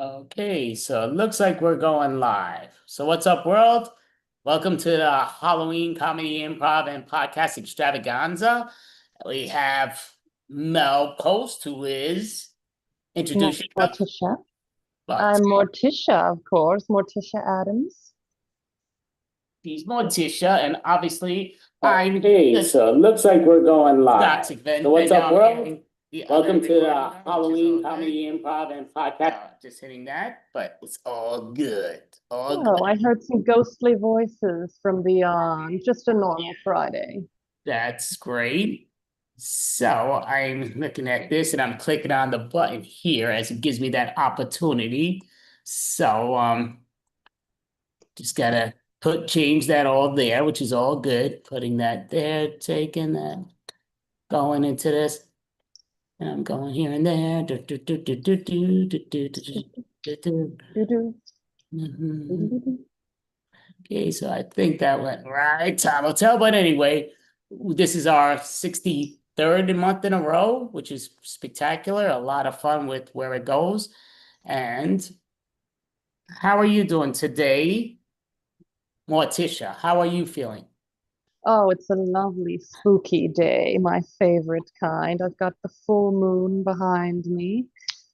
Okay, so it looks like we're going live. So what's up, world? Welcome to the Halloween comedy improv and podcast extravaganza. We have Mel Post, who is introduce yourself. Morticia. But I'm Morticia, of course, Morticia Adams. she's Morticia, and obviously I'm okay, so it looks like we're going live. So what's up, world? Welcome to the Halloween comedy improv and podcast. Just hitting that, but it's all good. All good. Oh, I heard some ghostly voices from beyond. Just a normal Friday. That's great. So I'm looking at this and I'm clicking on the button here as it gives me that opportunity. So just gotta change that all there, which is all good. Putting that there, taking that, going into this. And I'm going here and there. Doo-doo, Mhm. doo-doo-doo. Okay, so I think that went right. Time will tell. But anyway, this is our 63rd month in a row, which is spectacular. A lot of fun with where it goes. And how are you doing today, Morticia? How are you feeling? Oh, it's a lovely spooky day, my favorite kind. I've got the full moon behind me.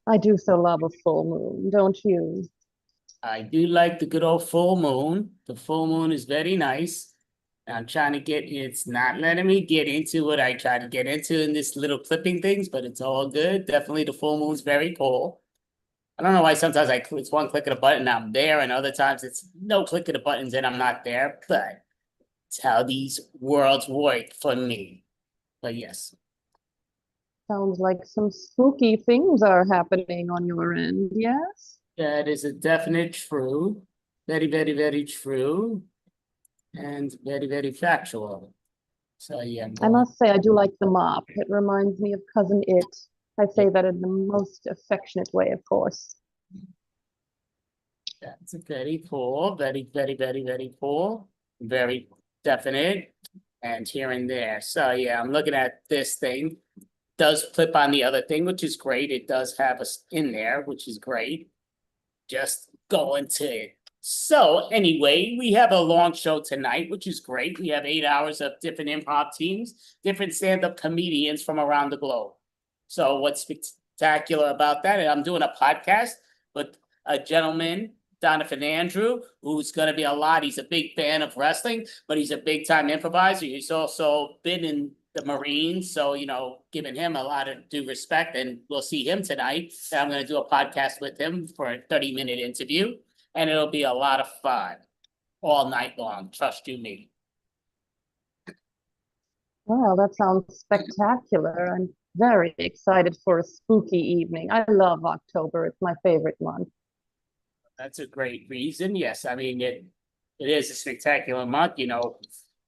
I do so love a full moon, don't you? I do like the good old full moon. The full moon is very nice. I'm trying to it's not letting me get into what I try to get into in this little clipping things, but it's all good. Definitely the full moon's very cool. I don't know why sometimes it's one click of the button and I'm there, and other times it's no click of the buttons and I'm not there, but it's how these worlds work for me. But yes, Sounds like some spooky things are happening on your end, yes? that is a definite true. Very, very, very true. And very, very factual. So yeah, I'm I going. must say, I do like the mop. It reminds me of Cousin It. I say that in the most affectionate way, of course. That's a very cool, very, very, very, very cool, very definite, and here and there. So yeah, I'm looking at this thing. Does flip on the other thing, which is great. It does have us in there, which is great. Just go into it. So anyway, we have a long show tonight, which is great. We have 8 hours of different improv teams, different stand-up comedians from around the globe. So what's spectacular about that? And I'm doing a podcast with a gentleman, Donovan Andrew, who's going to be a lot. He's a big fan of wrestling, but he's a big time improviser. He's also been in the Marines, so giving him a lot of due respect, and we'll see him tonight. And I'm going to do a podcast with him for a 30-minute interview, and it'll be a lot of fun all night long. Trust you me. Well, that sounds spectacular. I'm very excited for a spooky evening. I love October. It's my favorite month. That's a great reason. Yes, I mean it is a spectacular month.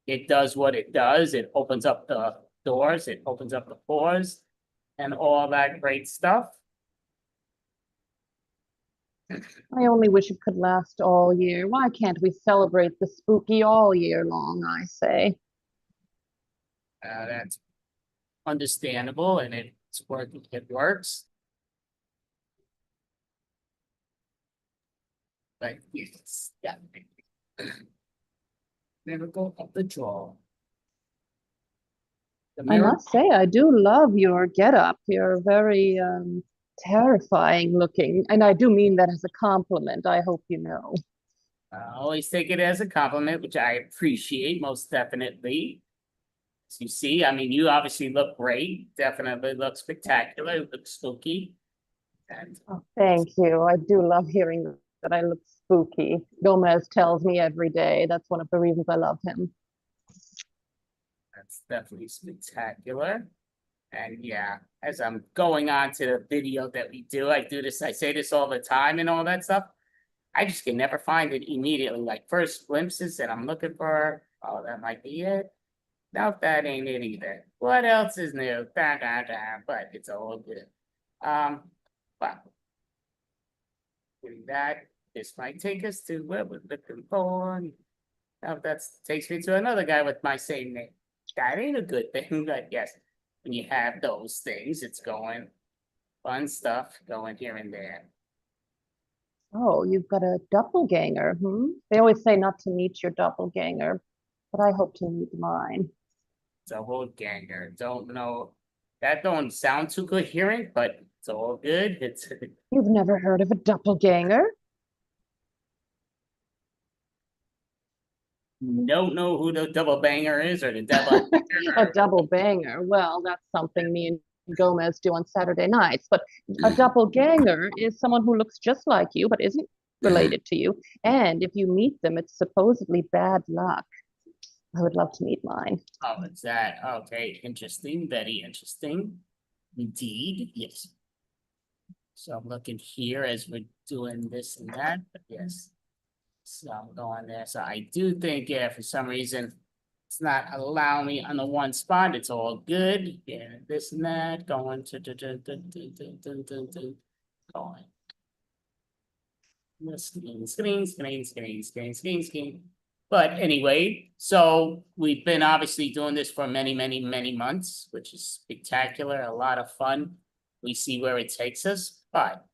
It does what it does. It opens up the doors, it opens up the pores, and all that great stuff. I only wish it could last all year. Why can't we celebrate the spooky all year long, I say? That's understandable, and it's working. It works. But yes, yeah. Never go up the draw. The I mirror. must say, I do love your getup. You're very terrifying looking. And I do mean that as a compliment. I hope you know. I always take it as a compliment, which I appreciate most definitely. As you see, I mean, you obviously look great. Definitely look spectacular. Look spooky. And Oh, thank you. I do love hearing that I look spooky. Gomez tells me every day. That's one of the reasons I love him. that's definitely spectacular. And yeah, as I'm going on to the video that we do, I say this all the time and all that stuff. I just can never find it immediately. Like first glimpses that I'm looking for, oh, that might be it. Nope, that ain't it either. What else is new? Da, da, da, but it's all good. But doing that, this might take us to where we're looking for. Now that takes me to another guy with my same name. That ain't a good thing, but yes, when you have those things, it's going fun stuff going here and there. Oh, you've got a doppelganger, hmm? They always say not to meet your doppelganger, but I hope to meet mine. Doppelganger. Don't know. That don't sound too coherent, but it's all good. It's You've never heard of a doppelganger? don't know who the double banger is or the devil. A double banger. Well, that's something me and Gomez do on Saturday nights. But a doppelganger is someone who looks just like you but isn't related to you. And if you meet them, it's supposedly bad luck. I would love to meet mine. Oh, it's that. Okay, interesting. Very interesting. Indeed, yes. So I'm looking here as we're doing this and that, but yes. So I'm going there. So I do think, yeah, for some reason, it's not allowing me on the one spot. It's all good. Yeah, this and that, going going. Screen. But anyway, so we've been obviously doing this for many, many, many months, which is spectacular, a lot of fun. We see where it takes us, but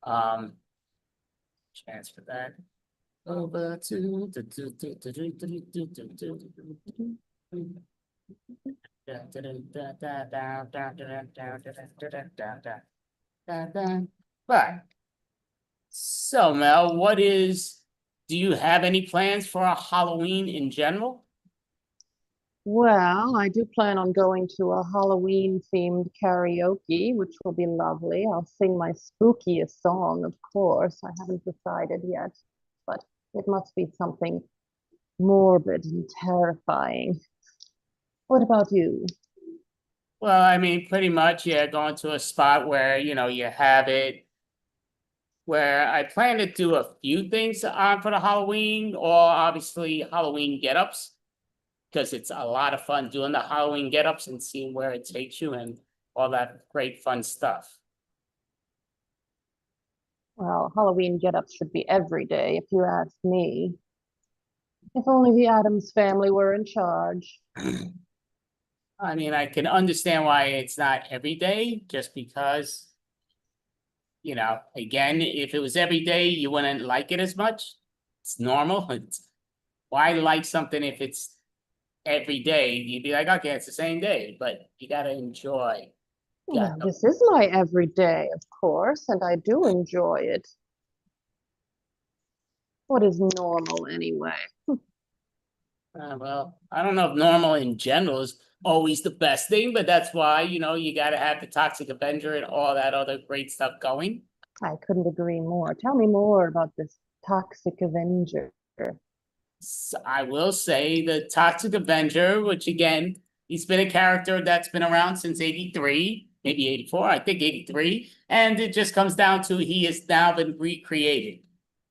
transfer that over to but so Mel, do you have any plans for a Halloween in general? Well, I do plan on going to a Halloween themed karaoke, which will be lovely. I'll sing my spookiest song, of course. I haven't decided yet, but it must be something morbid and terrifying. What about you? Well, I mean, pretty much, yeah, going to a spot where, you have it, where I plan to do a few things on for the Halloween, or obviously Halloween get-ups, because it's a lot of fun doing the Halloween get-ups and seeing where it takes you and all that great fun stuff. Well, Halloween get-ups should be every day, if you ask me. If only the Addams family were in charge. I mean, I can understand why it's not every day, just because, again, if it was every day, you wouldn't like it as much. It's normal. Why like something if it's every day? You'd be like, okay, it's the same day, but you gotta enjoy. Yeah, Well, this is my everyday, of course, and I do enjoy it. What is normal anyway? well, I don't know if normal in general is always the best thing, but that's why, you gotta have the Toxic Avenger and all that other great stuff going. I couldn't agree more. Tell me more about this toxic Avenger. So I will say the Toxic Avenger, which again, he's been a character that's been around since 83, maybe 84, I think 83. And it just comes down to he has now been recreated.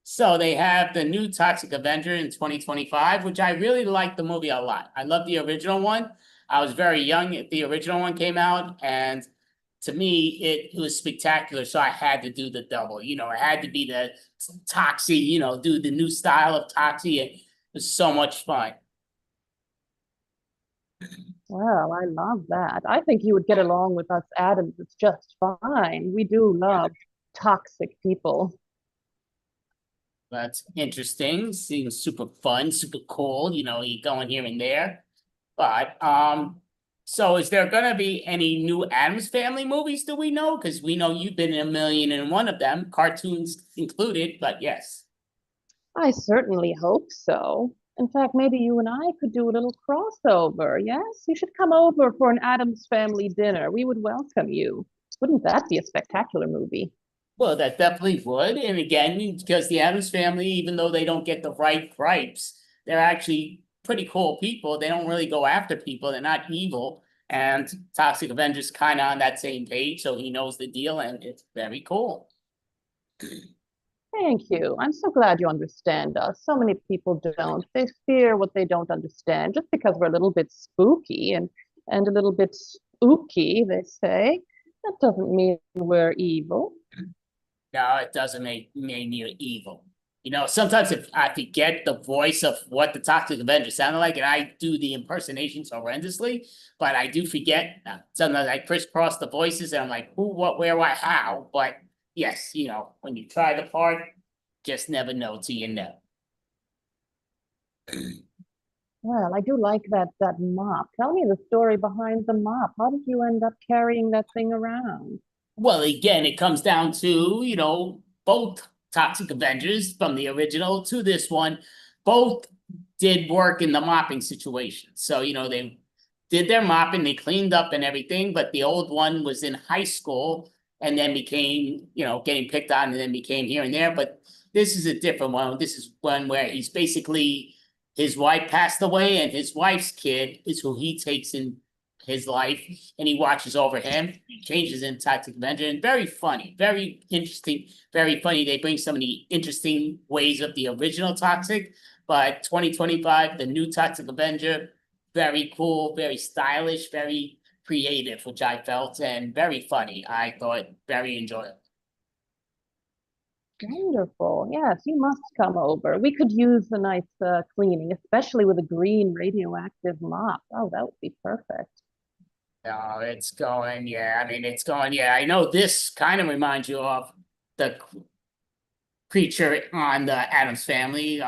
So they have the new Toxic Avenger in 2025, which I really like the movie a lot. I love the original one. I was very young if the original one came out, and to me, it was spectacular. So I had to do the double. It had to be the Toxie, do the new style of Toxie. It was so much fun. Well, I love that. I think you would get along with us Adams. It's just fine. We do love toxic people. That's interesting. Seems super fun, super cool. You going here and there. But so is there gonna be any new Addams Family movies? Do we know? Because we know you've been in a million and one of them, cartoons included. But yes. I certainly hope so. In fact, maybe you and I could do a little crossover. Yes, you should come over for an Adams family dinner. We would welcome you. Wouldn't that be a spectacular movie? Well, that definitely would. And again, because the Addams Family, even though they don't get the right gripes, they're actually pretty cool people. They don't really go after people. They're not evil. And Toxic Avenger's kind of on that same page, so he knows the deal, and it's very cool. Thank you. I'm so glad you understand us. So many people don't. They fear what they don't understand just because we're a little bit spooky and a little bit spooky, they say. That doesn't mean we're evil. No, it doesn't make you evil. Sometimes if I forget the voice of what the Toxic Avenger sounded like, and I do the impersonations horrendously, but I do forget. Sometimes I crisscross the voices, and I'm like, who, what, where, why, how? But yes, when you try the part, just never know till you know. Well, I do like that mop. Tell me the story behind the mop. How did you end up carrying that thing around? Well, again, it comes down to, both Toxic Avengers from the original to this one, both did work in the mopping situation. So, they did their mopping, they cleaned up and everything, but the old one was in high school and then became, getting picked on and then became here and there. But this is a different one. This is one where he's basically, his wife passed away and his wife's kid is who he takes in his life and he watches over him, changes in Toxic Avenger, and very funny, very interesting, very funny. They bring some of the interesting ways of the original Toxic, but 2025, the new Toxic Avenger, very cool, very stylish, very creative, which I felt, and very funny. I thought very enjoyable. Wonderful. Yes, you must come over. We could use a nice cleaning, especially with a green radioactive mop. Oh, that would be perfect. Oh, it's going, yeah. I mean, it's going, yeah. I know this kind of reminds you of the creature on the Addams Family.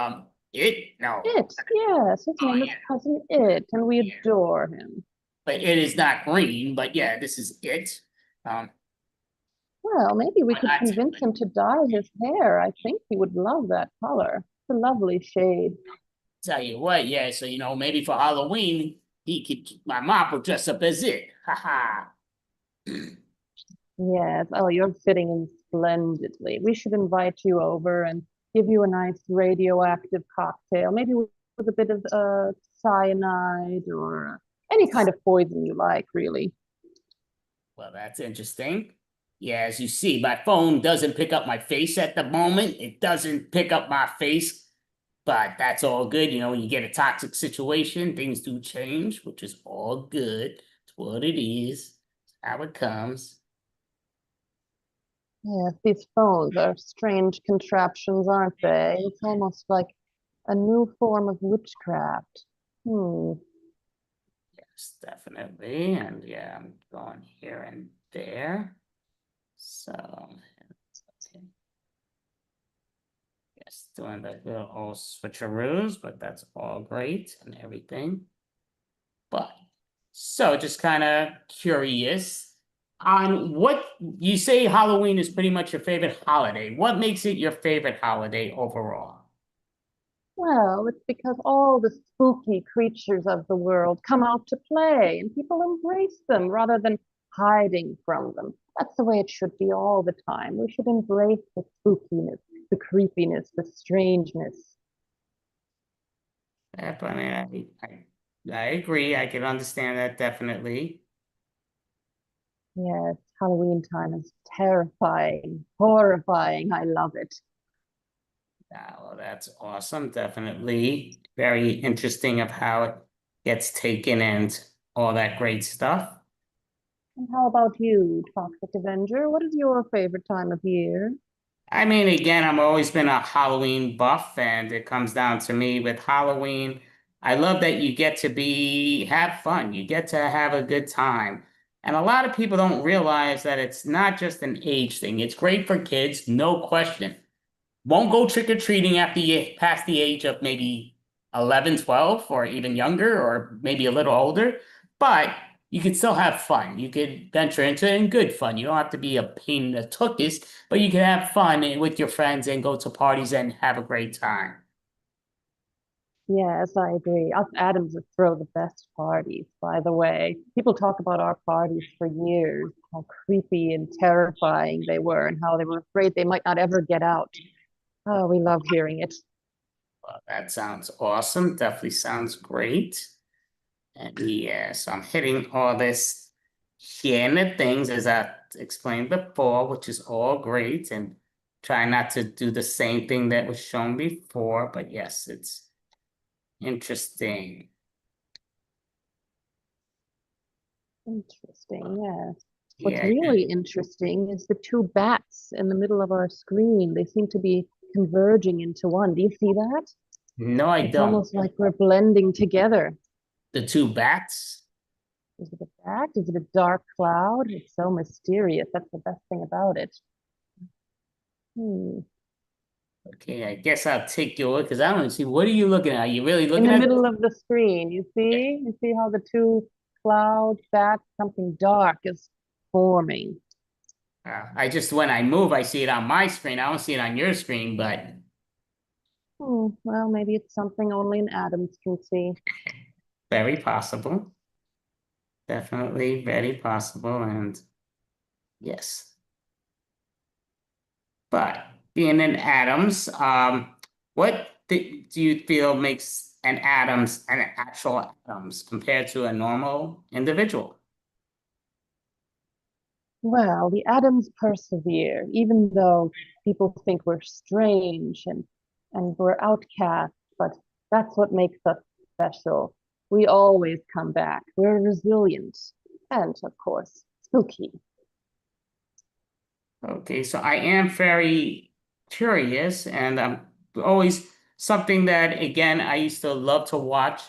It no, It, yes, his oh name is yeah, Cousin It, and we yeah. adore him. But it is not green. But yeah, this is it. Um, Well, maybe we but could convince him to dye his hair. I think he would love that color. It's a lovely shade. tell you what, yeah. So maybe for Halloween, my mom will dress up as it. Ha ha. Yes. Oh, you're fitting in splendidly. We should invite you over and give you a nice radioactive cocktail, maybe with a bit of cyanide or any kind of poison you like, really. Well, that's interesting. Yeah, as you see, my phone doesn't pick up my face at the moment. It doesn't pick up my face, but that's all good. When you get a toxic situation, things do change, which is all good. It's what it is, it's how it comes. Yes, these phones are strange contraptions, aren't they? It's almost like a new form of witchcraft. Hmm. Yes, definitely. And yeah, I'm going here and there. So, okay. Yes, doing the little old switcheroos, but that's all great and everything. But so just kind of curious on what you say Halloween is pretty much your favorite holiday. What makes it your favorite holiday overall? Well, it's because all the spooky creatures of the world come out to play and people embrace them rather than hiding from them. That's the way it should be all the time. We should embrace the spookiness, the creepiness, the strangeness. Yeah, I mean, I agree. I can understand that definitely. Yes, Halloween time is terrifying, horrifying. I love it. Well, that's awesome. Definitely very interesting of how it gets taken and all that great stuff. And how about you, Toxic Avenger? What is your favorite time of year? I mean, again, I've always been a Halloween buff, and it comes down to me with Halloween. I love that you get to have fun. You get to have a good time. And a lot of people don't realize that it's not just an age thing. It's great for kids, no question. Won't go trick or treating after you pass the age of maybe 11, 12, or even younger, or maybe a little older. But you could still have fun. You could venture into it in good fun. You don't have to be a pain in the tuchus, but you can have fun with your friends and go to parties and have a great time. Yes, I agree. Us Adams would throw the best parties, by the way. People talk about our parties for years, how creepy and terrifying they were, and how they were afraid they might not ever get out. Oh, we love hearing it. Well, that sounds awesome. Definitely sounds great. And yeah, so I'm hitting all this here and the things as I explained before, which is all great, and try not to do the same thing that was shown before. But yes, it's interesting. Interesting, yes. What's Yeah, really interesting is the two bats in the middle of our screen. They seem to be converging into one. Do you see that? no, I It's don't. almost like we're blending together. The two bats. Is it a bat? Is it a dark cloud? It's so mysterious. That's the best thing about it. Hmm. Okay, I guess I'll take your word because I don't see. What are you looking at? Are you really In looking the at? middle of the screen, you see? You see how the two clouds, that something dark is forming. I just, when I move, I see it on my screen. I don't see it on your screen, but Well, maybe it's something only an Adams can see. very possible. Definitely very possible. And yes, but being an Adams, what do you feel makes an Adams an actual Adams compared to a normal individual? Well, the Adams persevere, even though people think we're strange and we're outcasts, but that's what makes us special. We always come back. We're resilient and, of course, spooky. Okay, so I am very curious, and always something that, again, I used to love to watch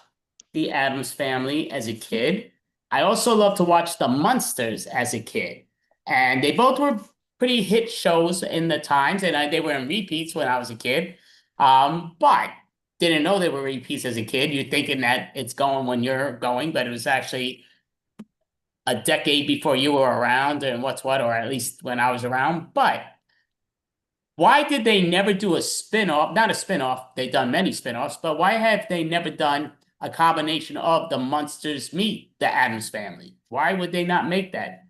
the Addams Family as a kid. I also love to watch the Munsters as a kid, and they both were pretty hit shows in the times, and they were in repeats when I was a kid. But didn't know they were repeats as a kid. You're thinking that it's going when you're going, but it was actually a decade before you were around, and what's what, or at least when I was around. But why did they never do a spin-off? Not a spin-off, they've done many spin-offs, but why have they never done a combination of the Munsters meet the Addams Family? Why would they not make that?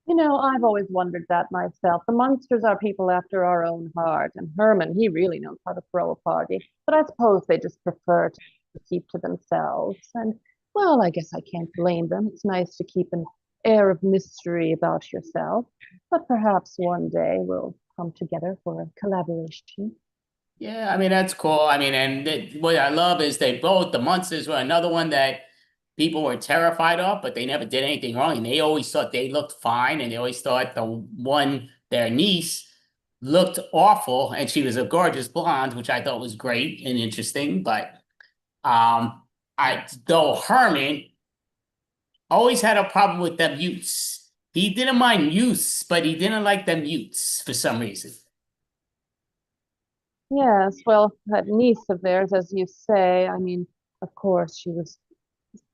You know, I've always wondered that myself. The Munsters are people after our own heart, and Herman, he really knows how to throw a party. But I suppose they just prefer to keep to themselves. And, well, I guess I can't blame them. It's nice to keep an air of mystery about yourself. But perhaps one day we'll come together for a collaboration. Yeah, I mean, that's cool. I mean, and what I love is they both, the Munsters were another one that people were terrified of, but they never did anything wrong. And they always thought they looked fine. And they always thought the one, their niece, looked awful. And she was a gorgeous blonde, which I thought was great and interesting. But though Herman always had a problem with them Utes. He didn't mind youths, but he didn't like them Utes for some reason. Yes, well, that niece of theirs, as you say, I mean, of course, she was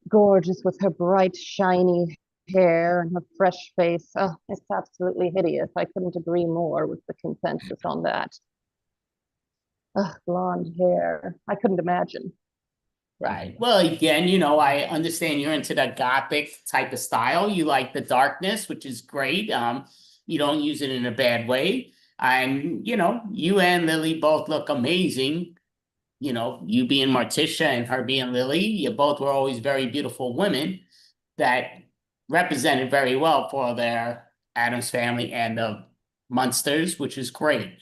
gorgeous with her bright, shiny hair and her fresh face. Oh, it's absolutely hideous. I couldn't agree more with the consensus on that. Ugh, blonde hair. I couldn't imagine. Right. Well, again, I understand you're into the gothic type of style. You like the darkness, which is great. You don't use it in a bad way. And, you and Lily both look amazing. You being Morticia and her being Lily, you both were always very beautiful women that represented very well for their Addams Family and the Munsters, which is great.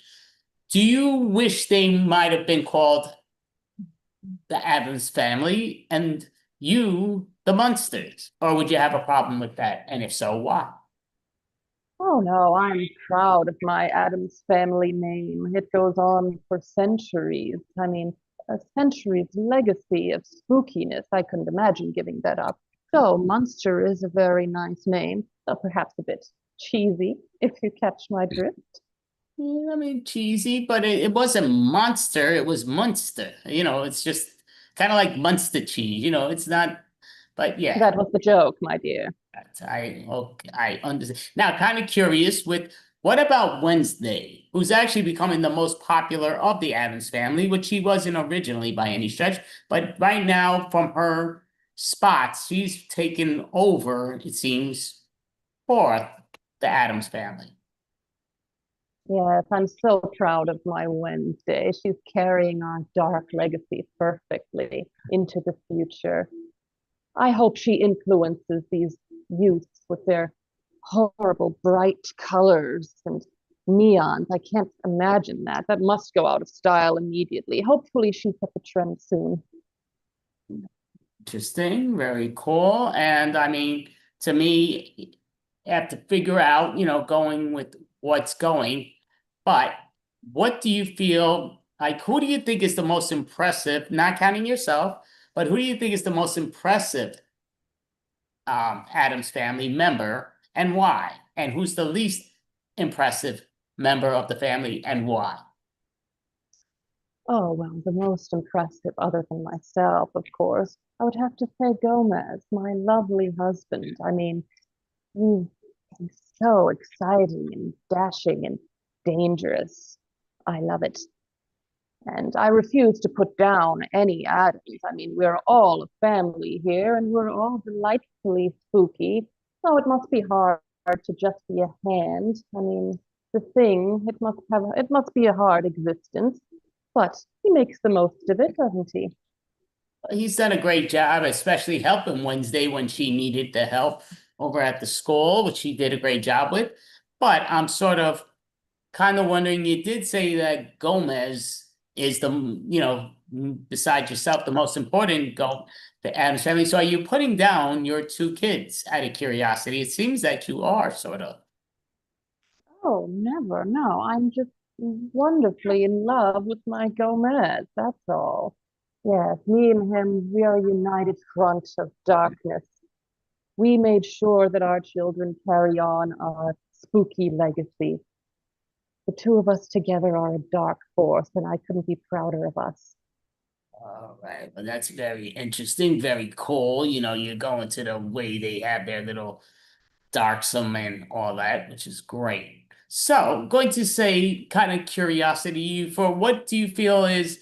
Do you wish they might have been called the Addams Family and you the Munsters? Or would you have a problem with that? And if so, why? Oh no, I'm proud of my Adams family name. It goes on for centuries. I mean, a century's legacy of spookiness. I couldn't imagine giving that up. So, Munster is a very nice name, though perhaps a bit cheesy, if you catch my drift. Yeah, I mean, cheesy, but it wasn't Monster, it was Munster. It's just kind of like Munster cheese, it's not, but yeah. That was the joke, my dear. Okay, I understand. Now, kind of curious with what about Wednesday, who's actually becoming the most popular of the Addams Family, which she wasn't originally by any stretch, but right now from her spots, she's taken over, it seems, for the Addams Family. Yes, I'm so proud of my Wednesday. She's carrying our dark legacy perfectly into the future. I hope she influences these youths with their horrible bright colors and neons. I can't imagine that. That must go out of style immediately. Hopefully, she sets a trend soon. Interesting, very cool. And I mean, to me, you have to figure out, going with what's going. But what do you feel like? Who do you think is the most impressive, not counting yourself, but who do you think is the most impressive Adams Family member and why? And who's the least impressive member of the family and why? Oh, well, the most impressive, other than myself, of course, I would have to say Gomez, my lovely husband. I mean, he's so exciting and dashing and dangerous. I love it. And I refuse to put down any Adams. I mean, we're all a family here and we're all delightfully spooky. So it must be hard to just be a hand. I mean, it must be a hard existence, but he makes the most of it, doesn't he? He's done a great job, especially helping Wednesday when she needed the help over at the school, which he did a great job with. But I'm sort of kind of wondering, you did say that Gomez is besides yourself, the most important go to Adam's family. So are you putting down your two kids out of curiosity? It seems that you are sort of. Oh, never. No, I'm just wonderfully in love with my Gomez. That's all. Yes, me and him, we are a united front of darkness. We made sure that our children carry on our spooky legacy. The two of us together are a dark force, and I couldn't be prouder of us. All right, well, that's very interesting, very cool. You're going to the way they have their little darksome and all that, which is great. So, going to say, kind of curiosity, for what do you feel is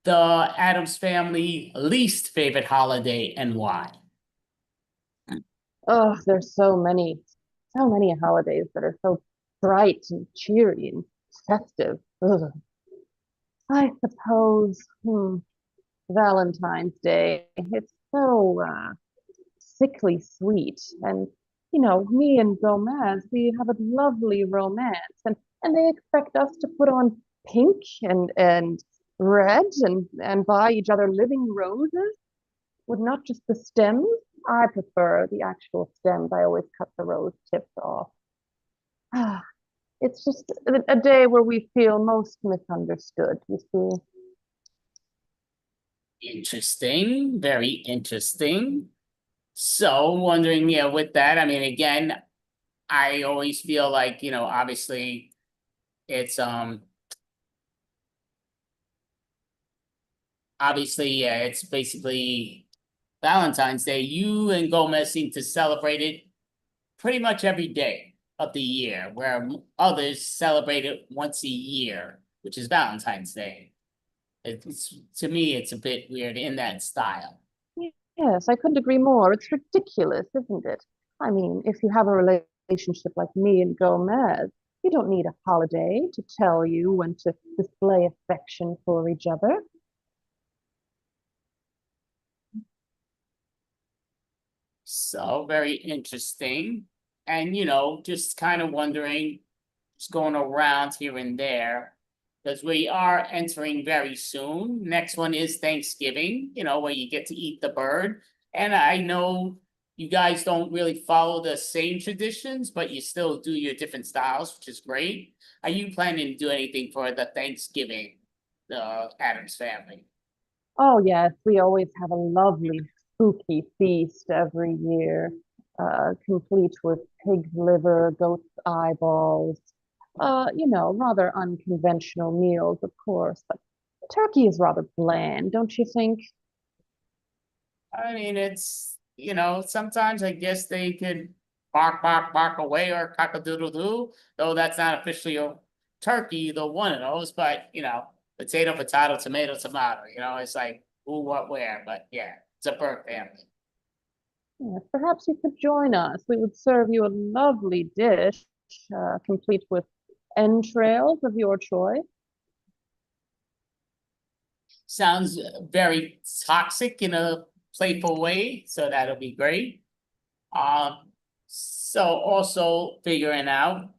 the Adams Family least favorite holiday and why? Oh, there's so many holidays that are so bright and cheery and festive. Ugh. I suppose, Valentine's Day. It's so sickly sweet. And, me and Gomez, we have a lovely romance. And they expect us to put on pink and red and buy each other living roses with not just the stems. I prefer the actual stems. I always cut the rose tips off. Ah, it's just a day where we feel most misunderstood, you see. Interesting, very interesting. So, wondering, yeah, with that, I mean, again, I always feel like, obviously it's yeah, it's basically Valentine's Day. You and Gomez seem to celebrate it pretty much every day of the year, where others celebrate it once a year, which is Valentine's Day. It's to me, it's a bit weird in that style. Yes, I couldn't agree more. It's ridiculous, isn't it? I mean, if you have a relationship like me and Gomez, you don't need a holiday to tell you when to display affection for each other. So very interesting. And just kind of wondering, just going around here and there, because we are entering very soon. Next one is Thanksgiving, where you get to eat the bird. And I know you guys don't really follow the same traditions, but you still do your different styles, which is great. Are you planning to do anything for the Thanksgiving, the Adams family? Oh, yes, we always have a lovely spooky feast every year, complete with pig's liver, goat's eyeballs, rather unconventional meals, of course, but turkey is rather bland, don't you think? I mean, it's, sometimes I guess they could bark, bark, bark away or cock-a-doodle-doo, though that's not officially a turkey, either one of those, but, potato, potato, tomato, tomato, it's like who, what, where, but yeah, it's a bird family. Yes, perhaps you could join us. We would serve you a lovely dish, complete with entrails of your choice. Sounds very toxic in a playful way, so that'll be great. So also figuring out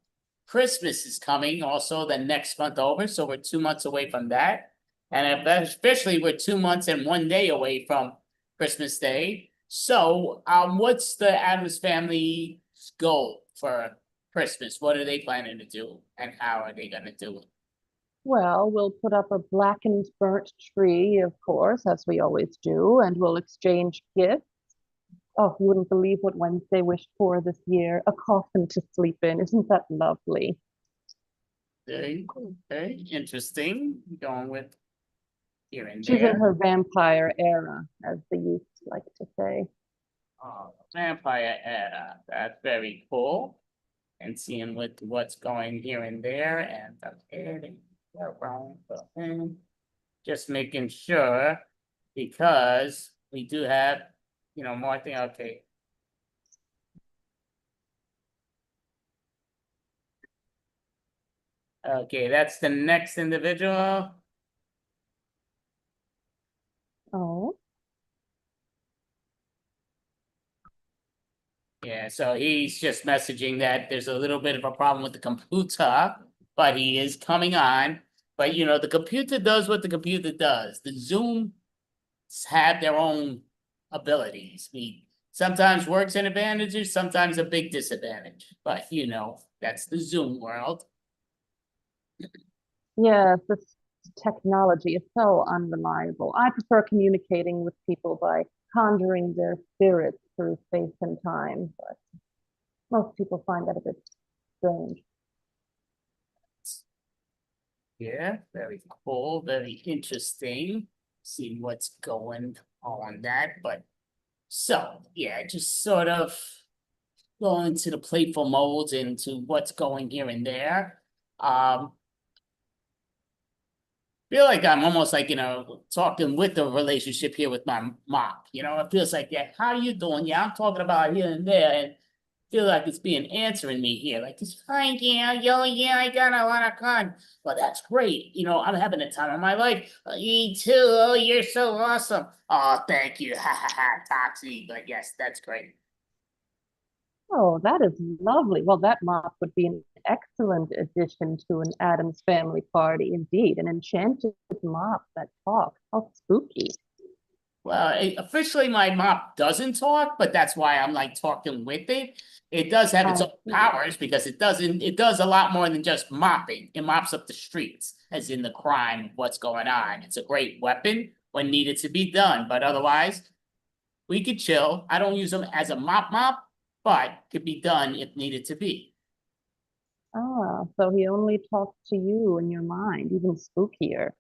Christmas is coming also the next month over, so we're 2 months away from that. And especially we're 2 months and one day away from Christmas Day. So what's the Addams family's goal for Christmas? What are they planning to do and how are they gonna do it? Well, we'll put up a blackened burnt tree, of course, as we always do, and we'll exchange gifts. Oh, you wouldn't believe what Wednesday wished for this year. A coffin to sleep in. Isn't that lovely? Very, very interesting. Going with here and She's in there. her vampire era, as the youth like to say. Vampire era. That's very cool. And seeing what's going here and there and just making sure because we do have, more thing. Okay. Okay, that's the next individual. Oh, Yeah, so he's just messaging that there's a little bit of a problem with the computer, but he is coming on. But the computer does what the computer does. The Zoom have their own abilities. We sometimes works in advantages, sometimes a big disadvantage. But that's the Zoom world. yes, this technology is so unreliable. I prefer communicating with people by conjuring their spirits through space and time, but most people find that a bit strange. Yeah, very cool, very interesting. See what's going on that, but so yeah, just sort of going to the playful modes into what's going here and there. Feel like I'm almost like, talking with the relationship here with my mom. It feels like, yeah, how you doing? Yeah, I'm talking about here and there, and feel like it's being answering me here. Like, it's fine, yeah, yo, yeah, I got a lot of fun. Well, that's great. I'm having the time of my life. You too. Oh, you're so awesome. Oh, thank you. Ha ha ha. Toxic. But yes, that's great. Oh, that is lovely. Well, that mop would be an excellent addition to an Adams family party, indeed. An enchanted mop that talks. How spooky. Well, officially my mop doesn't talk, but that's why I'm like talking with it. It does have its I own see. powers because it does a lot more than just mopping. It mops up the streets, as in the crime of what's going on. It's a great weapon when needed to be done, but otherwise we could chill. I don't use them as a mop, but could be done if needed to be. Ah, so he only talks to you in your mind, even spookier.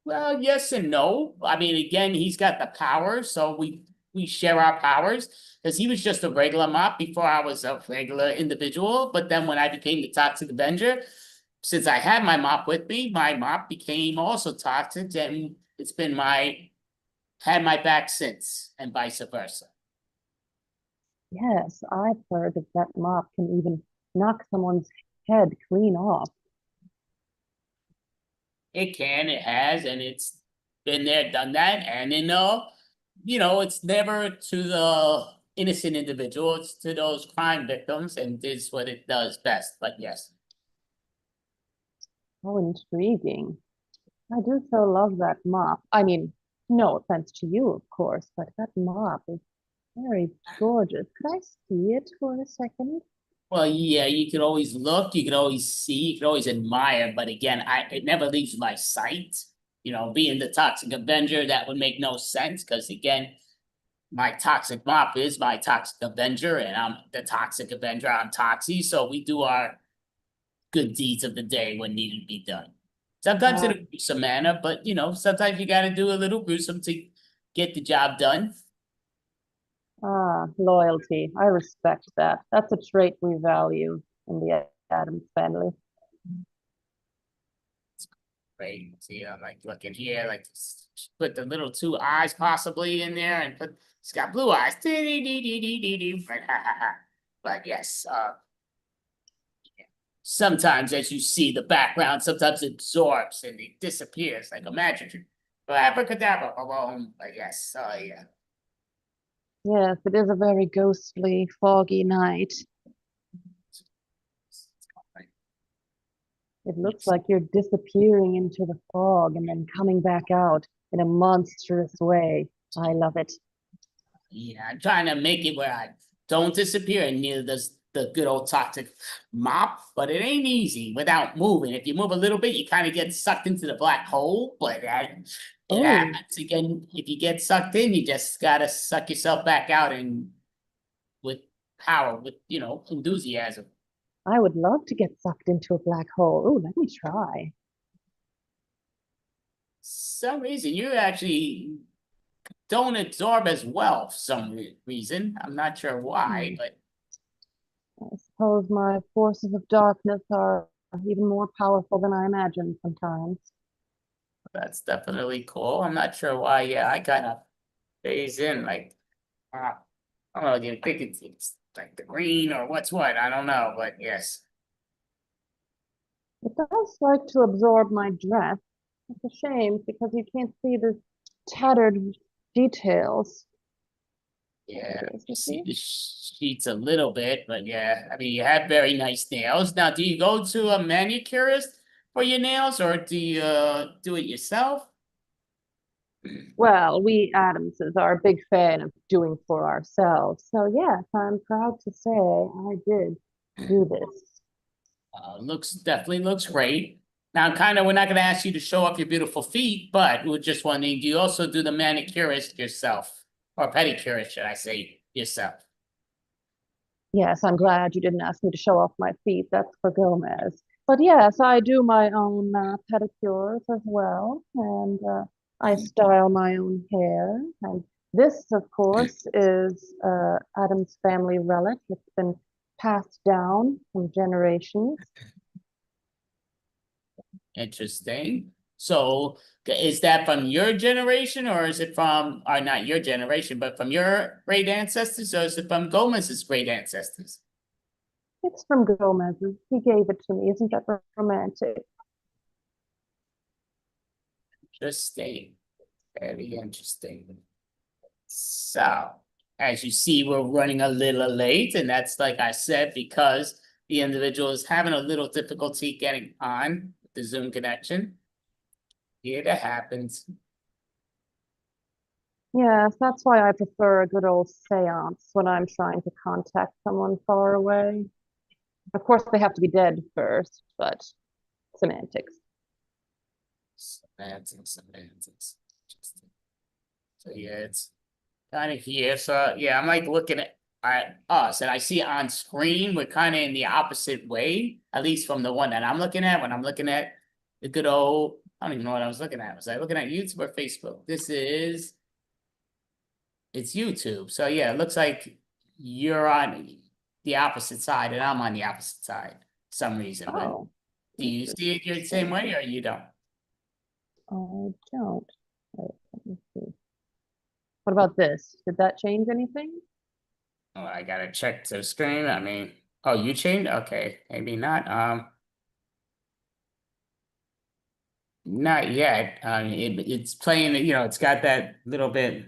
Well, yes and no. I mean, again, he's got the power, so we share our powers. Because he was just a regular mop before I was a regular individual. But then when I became the Toxic Avenger, since I had my mop with me, my mop became also toxic, and it's been had my back since, and vice versa. Yes, I've heard that that mop can even knock someone's head clean off. It can, it has, and it's been there, done that, and it's never to the innocent individual, it's to those crime victims, and this is what it does best. But yes, How intriguing. I do so love that mop. I mean, no offense to you, of course, but that mop is very gorgeous. Could I see it for a second? well, yeah, you could always look, you could always see, you could always admire, but again, it never leaves my sight. Being the Toxic Avenger, that would make no sense because again, my toxic mop is my Toxic Avenger, and I'm the Toxic Avenger. I'm Toxie, so we do our good deeds of the day when needed to be done. Sometimes in Uh, a gruesome manner, but sometimes you got to do a little gruesome to get the job done. loyalty. I respect that. That's a trait we value in the Adams family. Right? See, I'm like looking here, like put the little two eyes possibly in there, and it's got blue eyes. But yes, sometimes as you see the background, sometimes it absorbs and it disappears like a magic trick. Abracadabra, boom. But yes, yeah. Yes, it is a very ghostly, foggy night. It looks like you're disappearing into the fog and then coming back out in a monstrous way. I love it. Yeah, I'm trying to make it where I don't disappear, and neither does the good old toxic mop, but it ain't easy without moving. If you move a little bit, you kind of get sucked into the black hole, but it Oh, happens again. If you get sucked in, you just gotta suck yourself back out and with power, with enthusiasm. I would love to get sucked into a black hole. Oh, let me try. Some reason you actually don't absorb as well for some reason. I'm not sure why, Hmm. but I suppose my forces of darkness are even more powerful than I imagined sometimes. that's definitely cool. I'm not sure why. Yeah, I kind of phase in like, I don't know. Do you think it's like the green or what's what? I don't know, but yes. It does like to absorb my dress. It's a shame because you can't see the tattered details. There Yeah, it is, you you see see? the sheets a little bit, but yeah, I mean, you have very nice nails. Now, do you go to a manicurist for your nails or do you do it yourself? Well, we Adamses are a big fan of doing for ourselves. So yes, I'm proud to say I did do this. Looks definitely looks great. Now, kind of, we're not going to ask you to show off your beautiful feet, but we're just wondering, do you also do the manicurist yourself? Or pedicurist, should I say, yourself? Yes, I'm glad you didn't ask me to show off my feet. That's for Gomez. But yes, I do my own pedicures as well, and I style my own hair. And this, of course, is Adam's family relic. It's been passed down from generations. Interesting. So, is that from your generation, or is it from, or not your generation, but from your great ancestors, or is it from Gomez's great ancestors? It's from Gomez's. He gave it to me. Isn't that romantic? Interesting. Very interesting. So, as you see, we're running a little late, and that's like I said, because the individual is having a little difficulty getting on the Zoom connection. Here that happens. Yes, that's why I prefer a good old seance when I'm trying to contact someone far away. Of course, they have to be dead first, but semantics. Semantics. Interesting. So yeah, it's kind of here. So yeah, I'm like looking at us, and I see on screen we're kind of in the opposite way, at least from the one that I'm looking at. When I'm looking at the good old, I don't even know what I was looking at. Was I looking at YouTube or Facebook? It's YouTube. So yeah, it looks like you're on the opposite side, and I'm on the opposite side for some reason. But Oh, do you see it your same interesting. way, or you don't? I don't. Wait, let me see. What about this? Did that change anything? Oh, I gotta check the screen. I mean, oh, you changed? Okay, maybe not. Not yet. It's playing, it's got that little bit.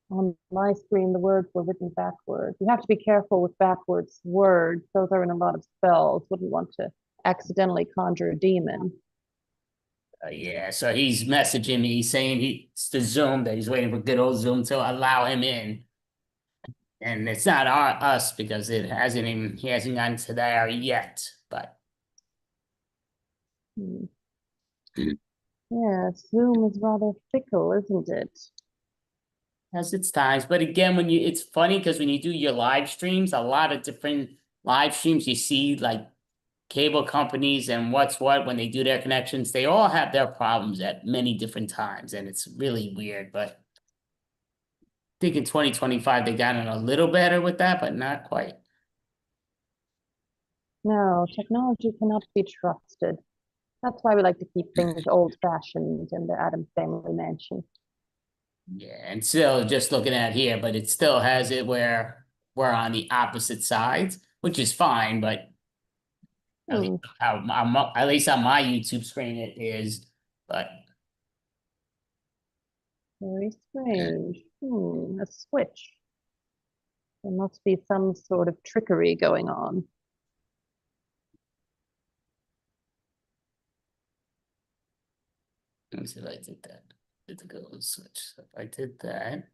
On my screen, the words were written backwards. You have to be careful with backwards words. Those are in a lot of spells. Wouldn't want to accidentally conjure a demon. Yeah, so he's messaging me saying it's the Zoom that he's waiting for good old Zoom to allow him in. And it's not us because he hasn't gotten to there yet, but Hmm. Yeah, Zoom is rather fickle, isn't it? has its times. But again, it's funny because when you do your live streams, a lot of different live streams, you see like cable companies and what's what when they do their connections, they all have their problems at many different times, and it's really weird. But I think in 2025 they got in a little better with that, but not quite. No, technology cannot be trusted. That's why we like to keep things old-fashioned in the Adams family mansion. Yeah, and still just looking at here, but it still has it where we're on the opposite sides, which is fine, but at least Hmm, at least on my YouTube screen it is. But very strange. A switch. There must be some sort of trickery going on. let me see if I did that. Did the good old switch. So if I did that.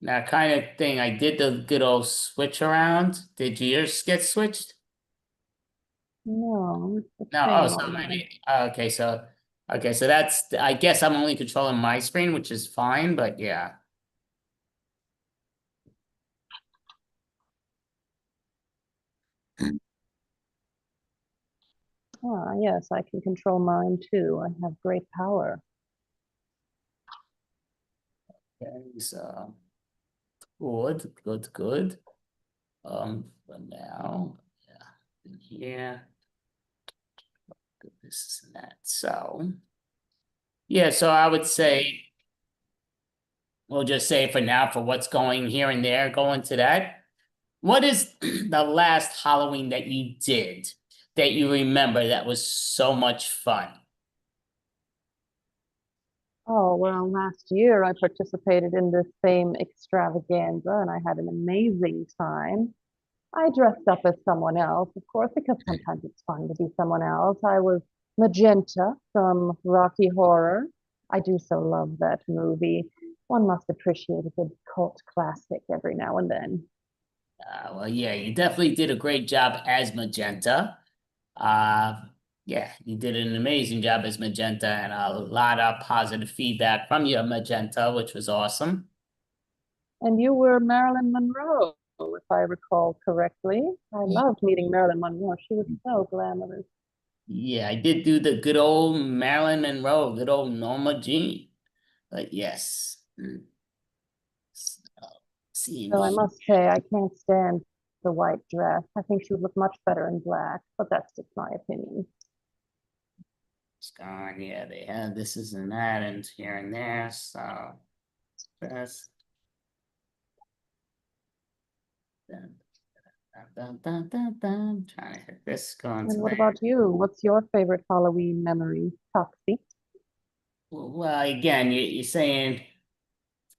Now, kind of thing, I did the good old switch around. Did yours get switched? No, it's the No, oh, same so on mine. maybe, okay, so Okay, so that's, I guess I'm only controlling my screen, which is fine, but yeah. Ah, yes, I can control mine too. I have great power. Okay, so good, good, good. For now, yeah, in here. Good, this and that. So, yeah, so I would say we'll just say for now, for what's going here and there, going to that. What is the last Halloween that you did that you remember that was so much fun? Oh, well, last year I participated in this same extravaganza and I had an amazing time. I dressed up as someone else, of course, because sometimes it's fun to be someone else. I was Magenta from Rocky Horror. I do so love that movie. One must appreciate a good cult classic every now and then. Well, yeah, you definitely did a great job as Magenta. Uh, yeah, you did an amazing job as Magenta, and a lot of positive feedback from your Magenta, which was awesome. And you were Marilyn Monroe, if I recall correctly. I loved meeting Marilyn Monroe. She was so glamorous. Yeah, I did do the good old Marilyn Monroe, good old Norma Jean. But yes. So, seeing So I here, must say, I can't stand the white dress. I think she would look much better in black, but that's just my opinion. it's gone. Yeah, they had this is and that and here and there. So that's dun, dun, dun, dun, dun. Trying to hit this going And to what there. about you? What's your favorite Halloween memory, Toxie? Well, again, you're saying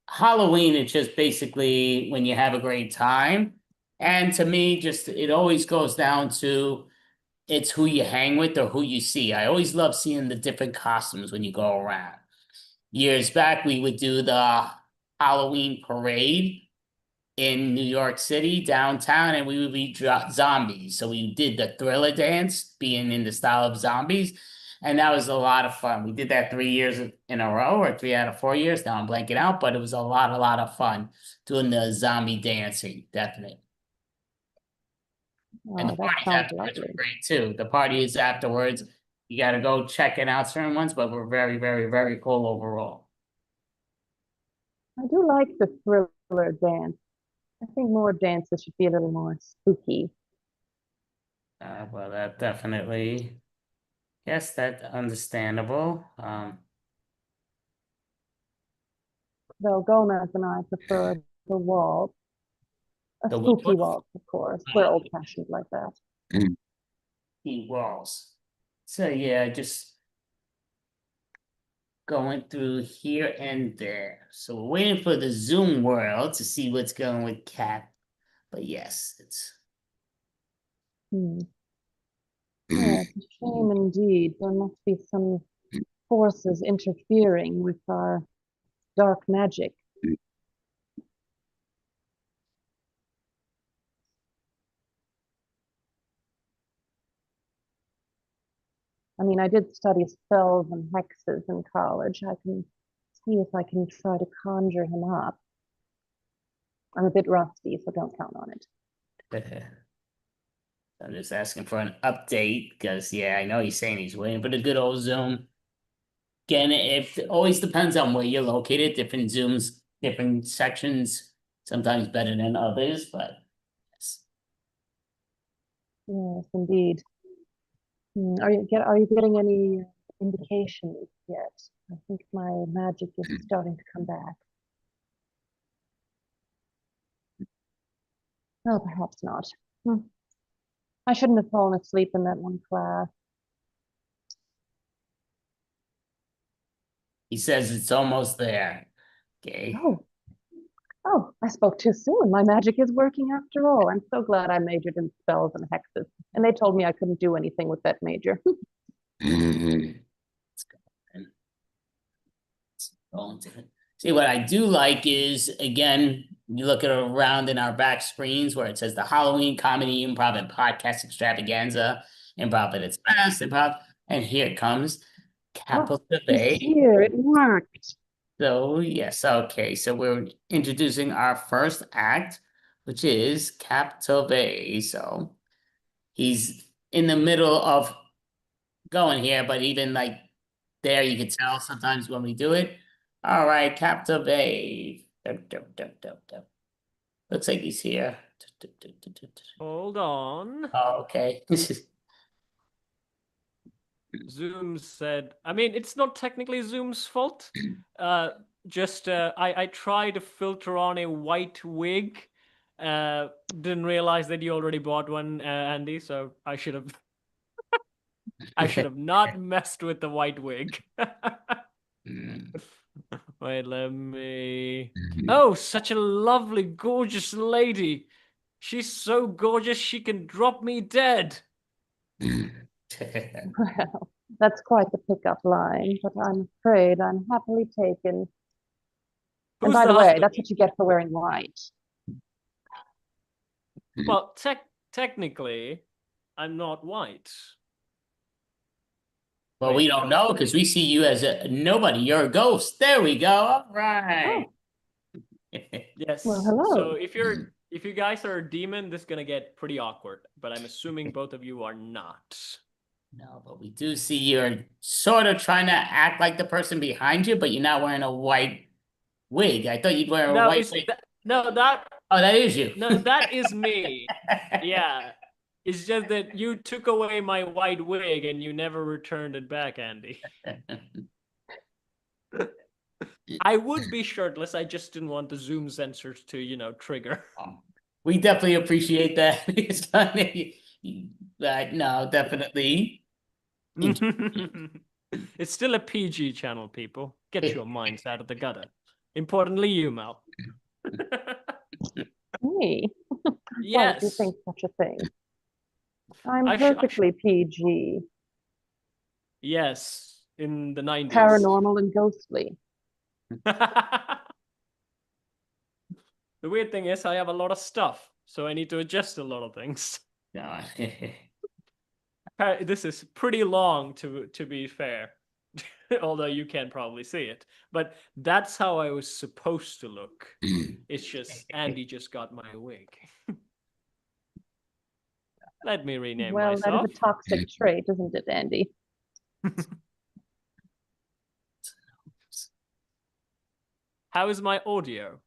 Halloween is just basically when you have a great time. And to me, just it always goes down to it's who you hang with or who you see. I always love seeing the different costumes when you go around. Years back, we would do the Halloween parade in New York City downtown, and we would be zombies. So we did the Thriller dance, being in the style of zombies, and that was a lot of fun. We did that 3 years in a row, or 3 out of 4 years. Now I'm blanking out, but it was a lot of fun doing the zombie dancing. Definitely. And the Oh, that parties sounds afterwards were lovely. great too. The parties afterwards, you got to go checking out certain ones, but we're very, very, very cool overall. I do like the Thriller dance. I think more dances should be a little more spooky. Well, that definitely, yes, that's understandable. Though Gomez and I prefer the waltz, a The which one? spooky waltz, of course. We're old-fashioned like that. He was. So yeah, just going through here and there. So we're waiting for the Zoom world to see what's going with Cat. But yes, it's Hmm. Yeah, it's a shame indeed. There must be some forces interfering with our dark magic. I mean, I did study spells and hexes in college. I can see if I can try to conjure him up. I'm a bit rusty, so don't count on it. I'm just asking for an update because yeah, I know he's saying he's waiting for the good old Zoom. Again, it always depends on where you're located. Different Zooms, different sections, sometimes better than others, but yes. Yes, indeed. Are you getting any indications yet? I think my magic is starting to come back. Oh, perhaps not. Hmm. I shouldn't have fallen asleep in that one class. He says it's almost there. Okay. Oh, oh, I spoke too soon. My magic is working after all. I'm so glad I majored in spells and hexes. And they told me I couldn't do anything with that major. Going to see what I do like is again, you look at around in our back screens where it says the Halloween comedy improv and podcast extravaganza, improv at its best, improv, and here it comes. capital He's A. here. It worked. So yes, okay. So we're introducing our first act, which is capital A. So he's in the middle of going here, but even like there, you can tell sometimes when we do it. All right, capital A. Looks like he's here. Hold on. Oh, okay. Zoom said, I mean, it's not technically Zoom's fault. I tried to filter on a white wig. Didn't realize that you already bought one, Andy. So I should have not messed with the white wig. Wait, let me. Oh, such a lovely, gorgeous lady. She's so gorgeous she can drop me dead. Well, that's quite the pickup line, but I'm afraid I'm happily taken. And Who's by the the way, husband? that's what you get for wearing white. Well, technically, I'm not white. Well, Wait, we don't know because we see you as a nobody. You're a ghost. There we go. All right. Yes. Well, hello. So if you guys are a demon, this is gonna get pretty awkward. But I'm assuming both of you are not. No, but we do see you're sort of trying to act like the person behind you, but you're not wearing a white wig. I thought you'd wear a No, white wig. that Oh, that is you. no, that is me. Yeah. It's just that you took away my white wig and you never returned it back, Andy. I would be shirtless. I just didn't want the Zoom sensors to, trigger. We definitely appreciate that. It's funny. No, definitely. It's still a PG channel, people. Get your minds out of the gutter. Importantly, you, Mel. Me? Why would you Yes. think such a thing? I'm I sh- I sh- perfectly PG, Yes, in the 90s. paranormal and ghostly. The weird thing is I have a lot of stuff, so I need to adjust a lot of things. No. This is pretty long to be fair, although you can't probably see it. But that's how I was supposed to look. It's just Andy just got my wig. Let me rename Well, myself. that is a toxic trait, isn't it, Andy? How is my audio?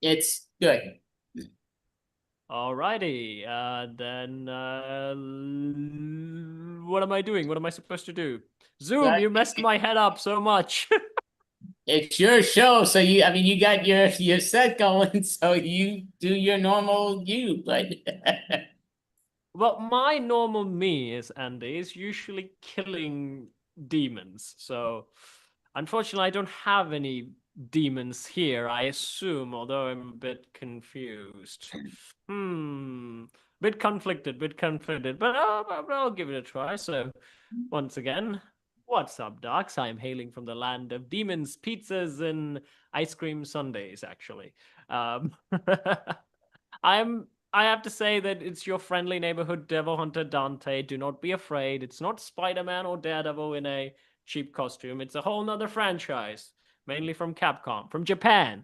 It's good. Alrighty, then what am I doing? What am I supposed to do? Zoom, you messed my head up so much. It's your show, so you got your set going, so you do your normal you, but Well, my normal me is usually killing demons. So unfortunately, I don't have any demons here, I assume, although I'm a bit confused. Bit conflicted, but I'll give it a try. So once again, what's up, docs? I'm hailing from the land of demons, pizzas, and ice cream sundaes, actually. I have to say that it's your friendly neighborhood devil hunter Dante. Do not be afraid. It's not Spider-Man or Daredevil in a cheap costume. It's a whole nother franchise, mainly from Capcom, from Japan.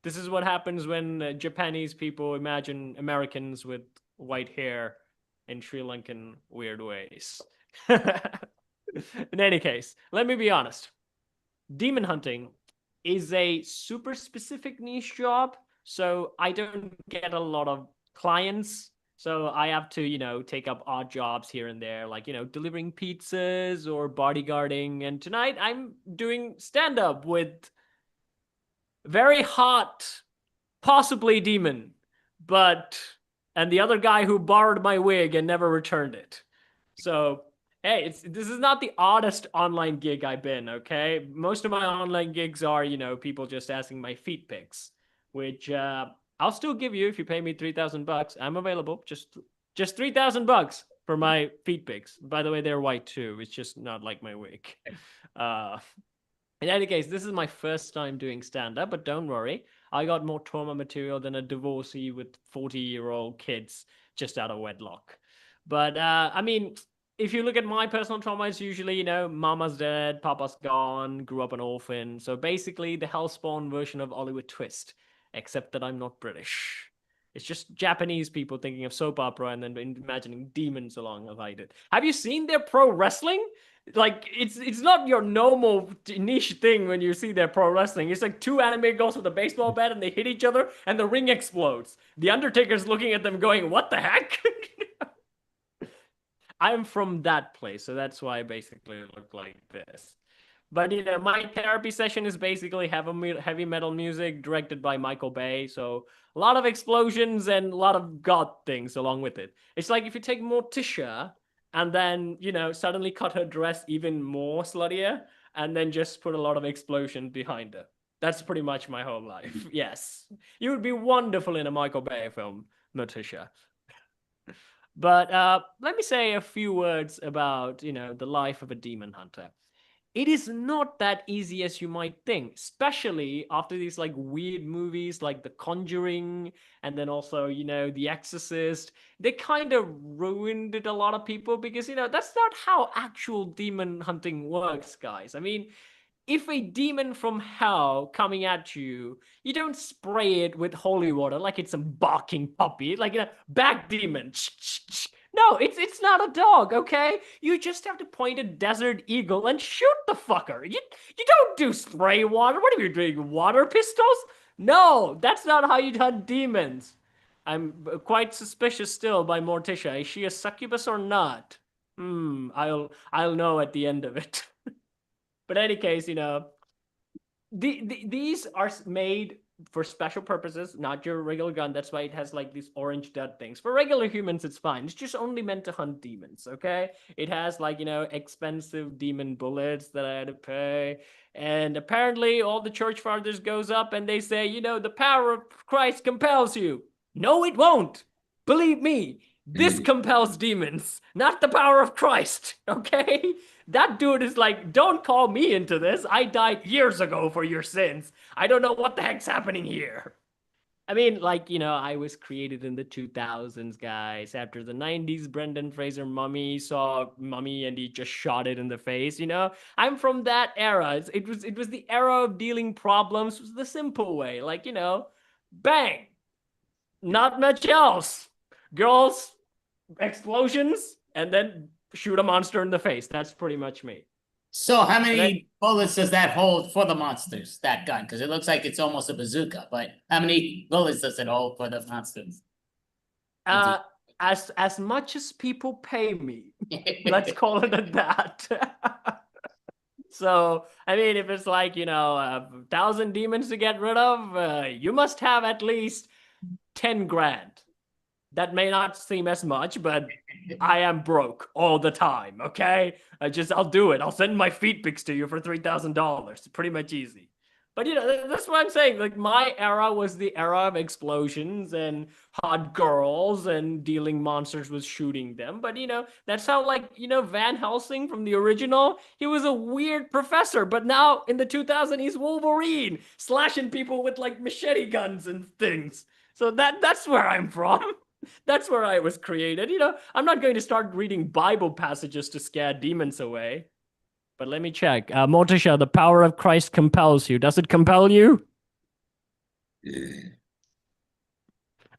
This is what happens when Japanese people imagine Americans with white hair in Sri Lankan weird ways. In any case, let me be honest. Demon hunting is a super specific niche job, so I don't get a lot of clients. So I have to, take up odd jobs here and there, like, delivering pizzas or bodyguarding. And tonight I'm doing stand up with very hot, possibly demon, and the other guy who borrowed my wig and never returned it. So, hey, this is not the oddest online gig I've been, okay? Most of my online gigs are, people just asking my feet pics, which I'll still give you if you pay me $3,000. I'm available. Just $3,000 for my feet pics. By the way, they're white too. It's just not like my wig. In any case, this is my first time doing stand-up, but don't worry. I got more trauma material than a divorcee with 40-year-old kids just out of wedlock. But, if you look at my personal trauma, it's usually, mama's dead, papa's gone, grew up an orphan. So basically the Hellspawn version of Oliver Twist, except that I'm not British. It's just Japanese people thinking of soap opera and then imagining demons alongside it. Have you seen their pro wrestling? Like, it's not your normal niche thing when you see their pro wrestling. It's like two anime girls with a baseball bat and they hit each other and the ring explodes. The Undertaker's looking at them going, what the heck? I'm from that place, so that's why I basically look like this. But my therapy session is basically heavy metal music directed by Michael Bay. So a lot of explosions and a lot of god things along with it. It's like if you take Morticia and then suddenly cut her dress even more sluttier, and then just put a lot of explosion behind her. That's pretty much my whole life. Yes, you would be wonderful in a Michael Bay film, Morticia. But let me say a few words about, the life of a demon hunter. It is not that easy as you might think, especially after these like weird movies like The Conjuring and then also, The Exorcist. They kind of ruined it a lot of people because, that's not how actual demon hunting works, guys. I mean, if a demon from hell coming at you, you don't spray it with holy water like it's a barking puppy, like a back demon. No, it's not a dog, okay? You just have to point a desert eagle and shoot the fucker. You don't do spray water. What are you doing? Water pistols? No, that's not how you hunt demons. I'm quite suspicious still by Morticia. Is she a succubus or not? I'll know at the end of it. But in any case, these are made for special purposes, not your regular gun. That's why it has like these orange dot things. For regular humans, it's fine. It's just only meant to hunt demons, okay? It has like, expensive demon bullets that I had to pay. And apparently all the church fathers goes up and they say, the power of Christ compels you. No, it won't. Believe me, this compels demons, not the power of Christ, okay? That dude is like, don't call me into this. I died years ago for your sins. I don't know what the heck's happening here. I mean, like, I was created in the 2000s, guys. After the 90s, Brendan Fraser Mummy saw Mummy and he just shot it in the face, I'm from that era. It was the era of dealing problems the simple way. Like, bang. Not much else. Girls, explosions, and then shoot a monster in the face. That's pretty much me. So how many bullets does that hold for the monsters, that gun? Because it looks like it's almost a bazooka, but how many bullets does it hold for the monsters? As much as people pay me. Let's call it at that. So, I mean, if it's like, 1,000 demons to get rid of, you must have at least 10 grand. That may not seem as much, but I am broke all the time, okay? I'll do it. I'll send my feet pics to you for $3,000. Pretty much easy. But, that's what I'm saying. Like, my era was the era of explosions and hot girls and dealing monsters with shooting them. But, that's how, like, Van Helsing from the original, he was a weird professor. But now, in the 2000s, he's Wolverine, slashing people with, like, machete guns and things. So that's where I'm from. That's where I was created. I'm not going to start reading Bible passages to scare demons away. But let me check. Morticia, the power of Christ compels you. Does it compel you?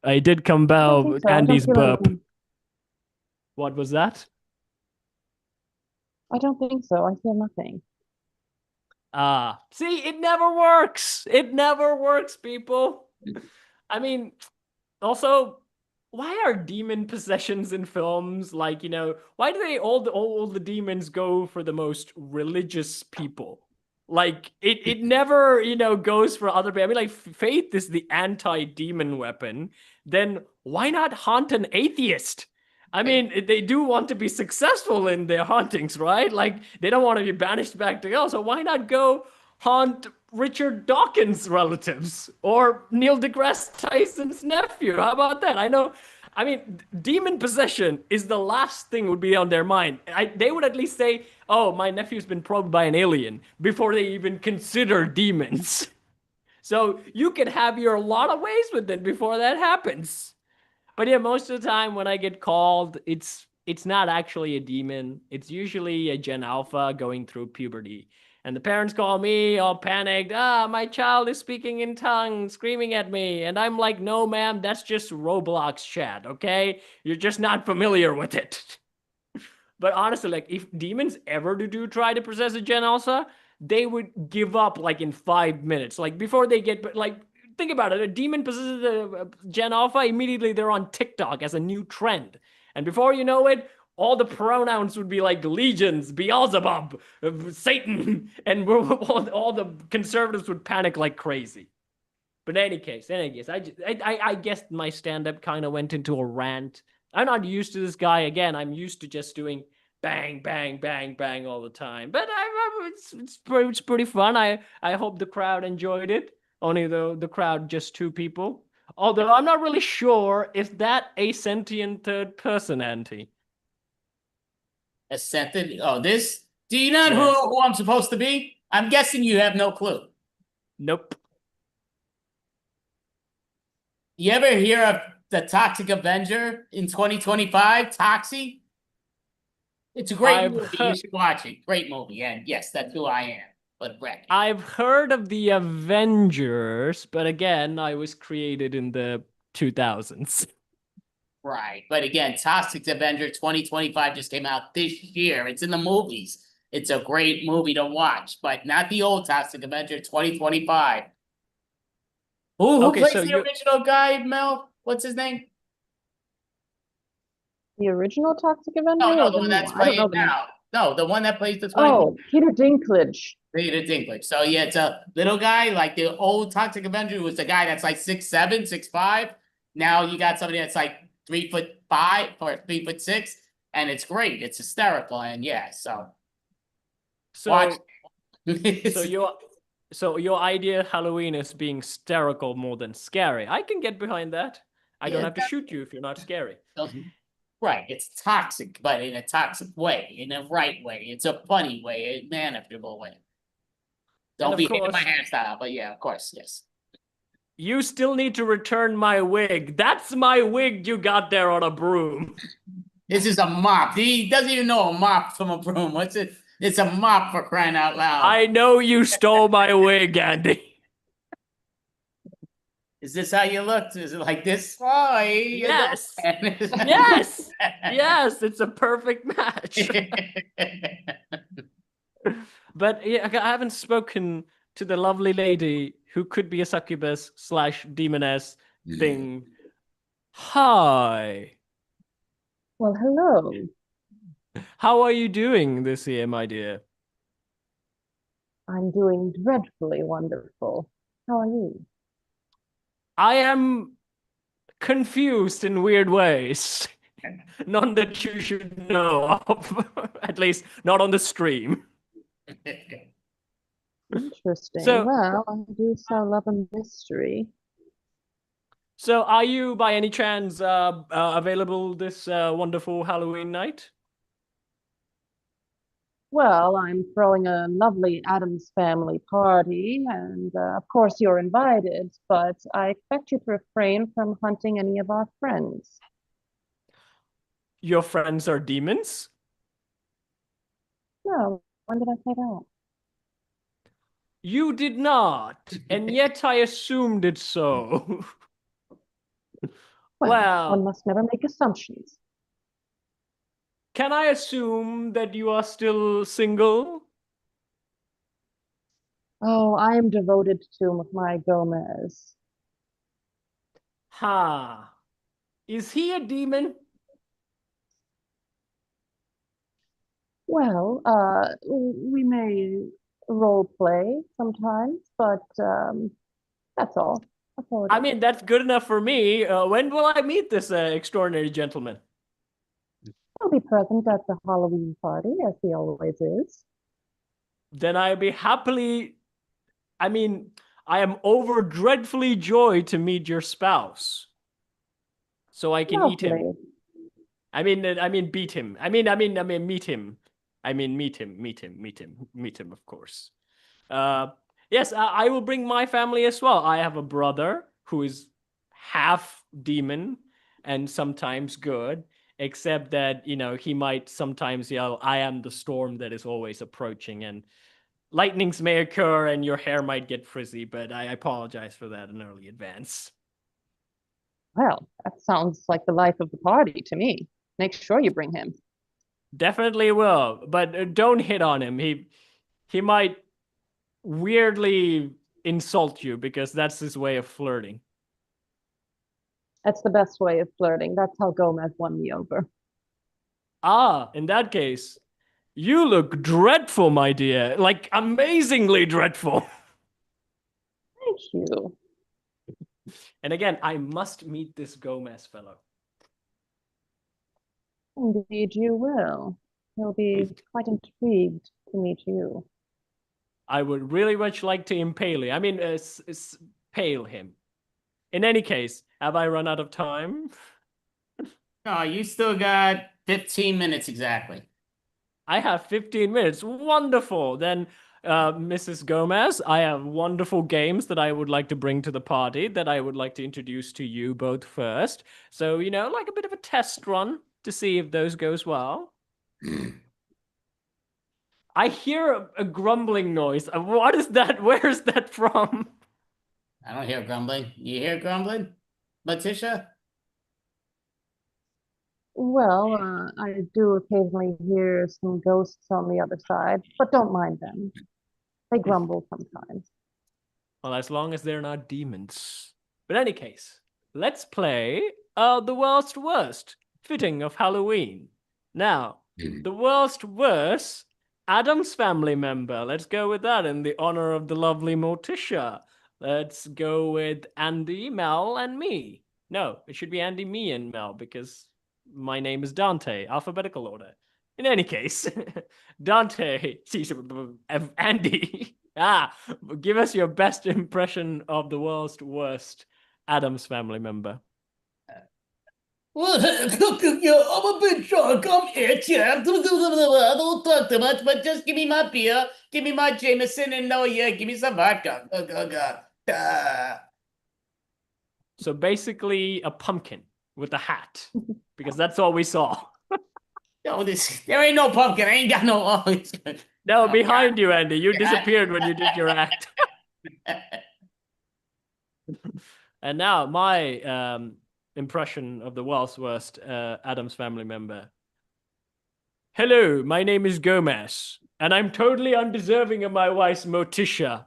I did compel Andy's burp. What was that? I don't think so. I feel nothing. See, it never works. It never works, people. I mean, also, why are demon possessions in films like, why do they all the demons go for the most religious people? Like it never, goes for other people. I mean, like faith is the anti-demon weapon. Then why not haunt an atheist? I mean, they do want to be successful in their hauntings, right? Like they don't want to be banished back to hell. So why not go haunt Richard Dawkins' relatives or Neil deGrasse Tyson's nephew? How about that? I mean, demon possession is the last thing would be on their mind. They would at least say, oh, my nephew's been probed by an alien before they even consider demons. So you can have your lot of ways with it before that happens. But yeah, most of the time when I get called, it's it's not actually a demon. It's usually a Gen Alpha going through puberty. And the parents call me all panicked. My child is speaking in tongues, screaming at me. And I'm like, no, ma'am, that's just Roblox chat, okay? You're just not familiar with it. But honestly, like, if demons ever do try to possess a Gen Alpha, they would give up like in 5 minutes. Like, before they get, like, think about it. A demon possesses a Gen Alpha, immediately they're on TikTok as a new trend. And before you know it, all the pronouns would be like legions, Beelzebub, Satan, and all the conservatives would panic like crazy. But in any case, I guess my stand-up kind of went into a rant. I'm not used to this guy. Again, I'm used to just doing bang, bang, bang, bang all the time. But it's pretty fun. I hope the crowd enjoyed it. Only the crowd, just 2 people. Although I'm not really sure if that a sentient third person, Auntie. A sentence. Oh, this. Do you know Yeah. who I'm supposed to be? I'm guessing you have no clue. Nope. You ever hear of the Toxic Avenger in 2025? Toxie? It's a great movie. You should watch it. Great movie. And yes, that's who I am. But Brett. I've heard of the Avengers, but again, I was created in the 2000s. Right. But again, Toxic Avenger 2025 just came out this year. It's in the movies. It's a great movie to watch, but not the old Toxic Avenger 2025. Who Okay, plays so the you- original guy, Mel? What's his name? The original Toxic Avenger No, or the one new that's one? I don't know playing the now. No, the one that plays the 20. Oh, Peter Dinklage. Peter Dinklage. So yeah, it's a little guy like the old Toxic Avenger who was the guy that's like 6'7", 6'5". Now you got somebody that's like 3'5" or 3'6", and it's great. It's hysterical, and yeah, so watch. So your idea of Halloween is being hysterical more than scary. I can get behind that. I don't Yeah, have to shoot you if you're not scary. Right, it's toxic, but in a toxic way, in a right way. It's a funny way, a manageable way. And Don't of be hitting course- my hairstyle, but yeah, of course, yes. You still need to return my wig. That's my wig you got there on a broom. This is a mop. He doesn't even know a mop from a broom. What's it? It's a mop, for crying out loud. I know you stole my wig, Andy. Is this how you look? Is it like this? Oh, Yes. Yes. Yes, it's a perfect match. But yeah, I haven't spoken to the lovely lady who could be a succubus / demoness thing. Hi. Well, hello. How are you doing this year, my dear? I'm doing dreadfully wonderful. How are you? I am confused in weird ways. None that you should know of. At least not on the stream. Interesting. So- Well, I do so love a mystery. So, are you by any chance available this wonderful Halloween night? Well, I'm throwing a lovely Addams Family party, and of course you're invited, but I expect you to refrain from hunting any of our friends. Your friends are demons? No, when did I say that? You did not, and yet I assumed it so. Well- one must never make assumptions. Can I assume that you are still single? Oh, I am devoted to my Gomez. Ha. Is he a demon? Well, we may role play sometimes, but that's all. That's all it I is. mean, that's good enough for me. When will I meet this extraordinary gentleman? I'll be present at the Halloween party, as he always is. Then I'll be happily. I mean, I am over dreadfully joyed to meet your spouse, so I can eat him. Lovely. I mean, beat him. I mean, meet him. I mean, meet him, of course. Yes, I will bring my family as well. I have a brother who is half demon and sometimes good, except that, he might sometimes yell, "I am the storm that is always approaching," and lightnings may occur and your hair might get frizzy, but I apologize for that in early advance. Well, that sounds like the life of the party to me. Make sure you bring him. Definitely will, but don't hit on him. He might weirdly insult you because that's his way of flirting. That's the best way of flirting. That's how Gomez won me over. Ah, in that case, you look dreadful, my dear. Like amazingly dreadful. Thank you. And again, I must meet this Gomez fellow. Indeed, you will. He'll be quite intrigued to meet you. I would really much like to impale him. I mean, pale him. In any case, have I run out of time? No, you still got 15 minutes exactly. I have 15 minutes. Wonderful. Then, Mrs. Gomez, I have wonderful games that I would like to bring to the party that I would like to introduce to you both first. So, like a bit of a test run to see if those goes well. I hear a grumbling noise. What is that? Where is that from? I don't hear grumbling. You hear grumbling, Letitia? Well, I do occasionally hear some ghosts on the other side, but don't mind them. They grumble sometimes. Well, as long as they're not demons. But in any case, let's play the world's worst, fitting of Halloween. Now, the world's worst Adam's family member. Let's go with that in the honor of the lovely Morticia. Let's go with Andy, Mel, and me. No, it should be Andy, me, and Mel because my name is Dante, alphabetical order. In any case, Dante, Andy, give us your best impression of the world's worst Adams family member. Well, I'm a bit drunk. I'm it, yeah. Don't talk too much, but just give me my beer, give me my Jameson, and give me some vodka. So basically a pumpkin with a hat, because that's all we saw. No, there ain't no pumpkin. I ain't got no. No, behind you, Andy. You disappeared when you did your act. And now my impression of the world's worst Adams family member. Hello, my name is Gomez, and I'm totally undeserving of my wife's Morticia.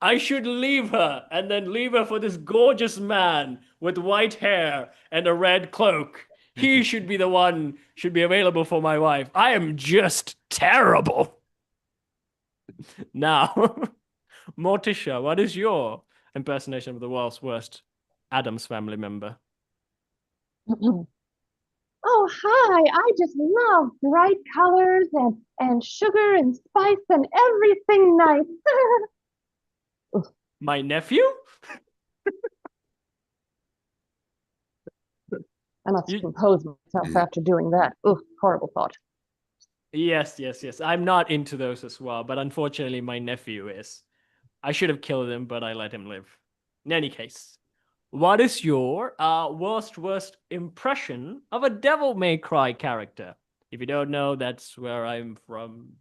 I should leave her and then leave her for this gorgeous man with white hair and a red cloak. He should be the one, should be available for my wife. I am just terrible. Now, Morticia, what is your impersonation of the world's worst Adams family member? Oh, hi. I just love bright colors and sugar and spice and everything nice. My nephew? I must compose myself after doing that. Ooh, horrible thought. Yes. I'm not into those as well, but unfortunately my nephew is. I should have killed him, but I let him live. In any case, what is your worst impression of a Devil May Cry character? If you don't know, that's where I'm from.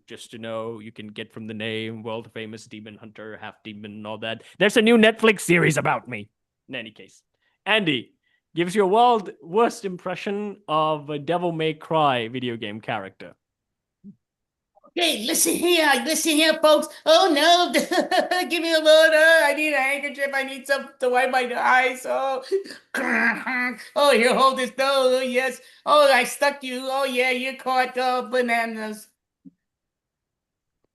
Just to know, you can get from the name, world famous demon hunter, half demon, and all that. There's a new Netflix series about me. In any case, Andy, gives your world worst impression of a Devil May Cry video game character. Hey, listen here, folks. Oh no, give me a water. I need a handkerchief. I need some to wipe my eyes. Oh, oh, here, hold this. Oh, yes. Oh, I stuck you. Oh, yeah, you're caught. Oh, bananas.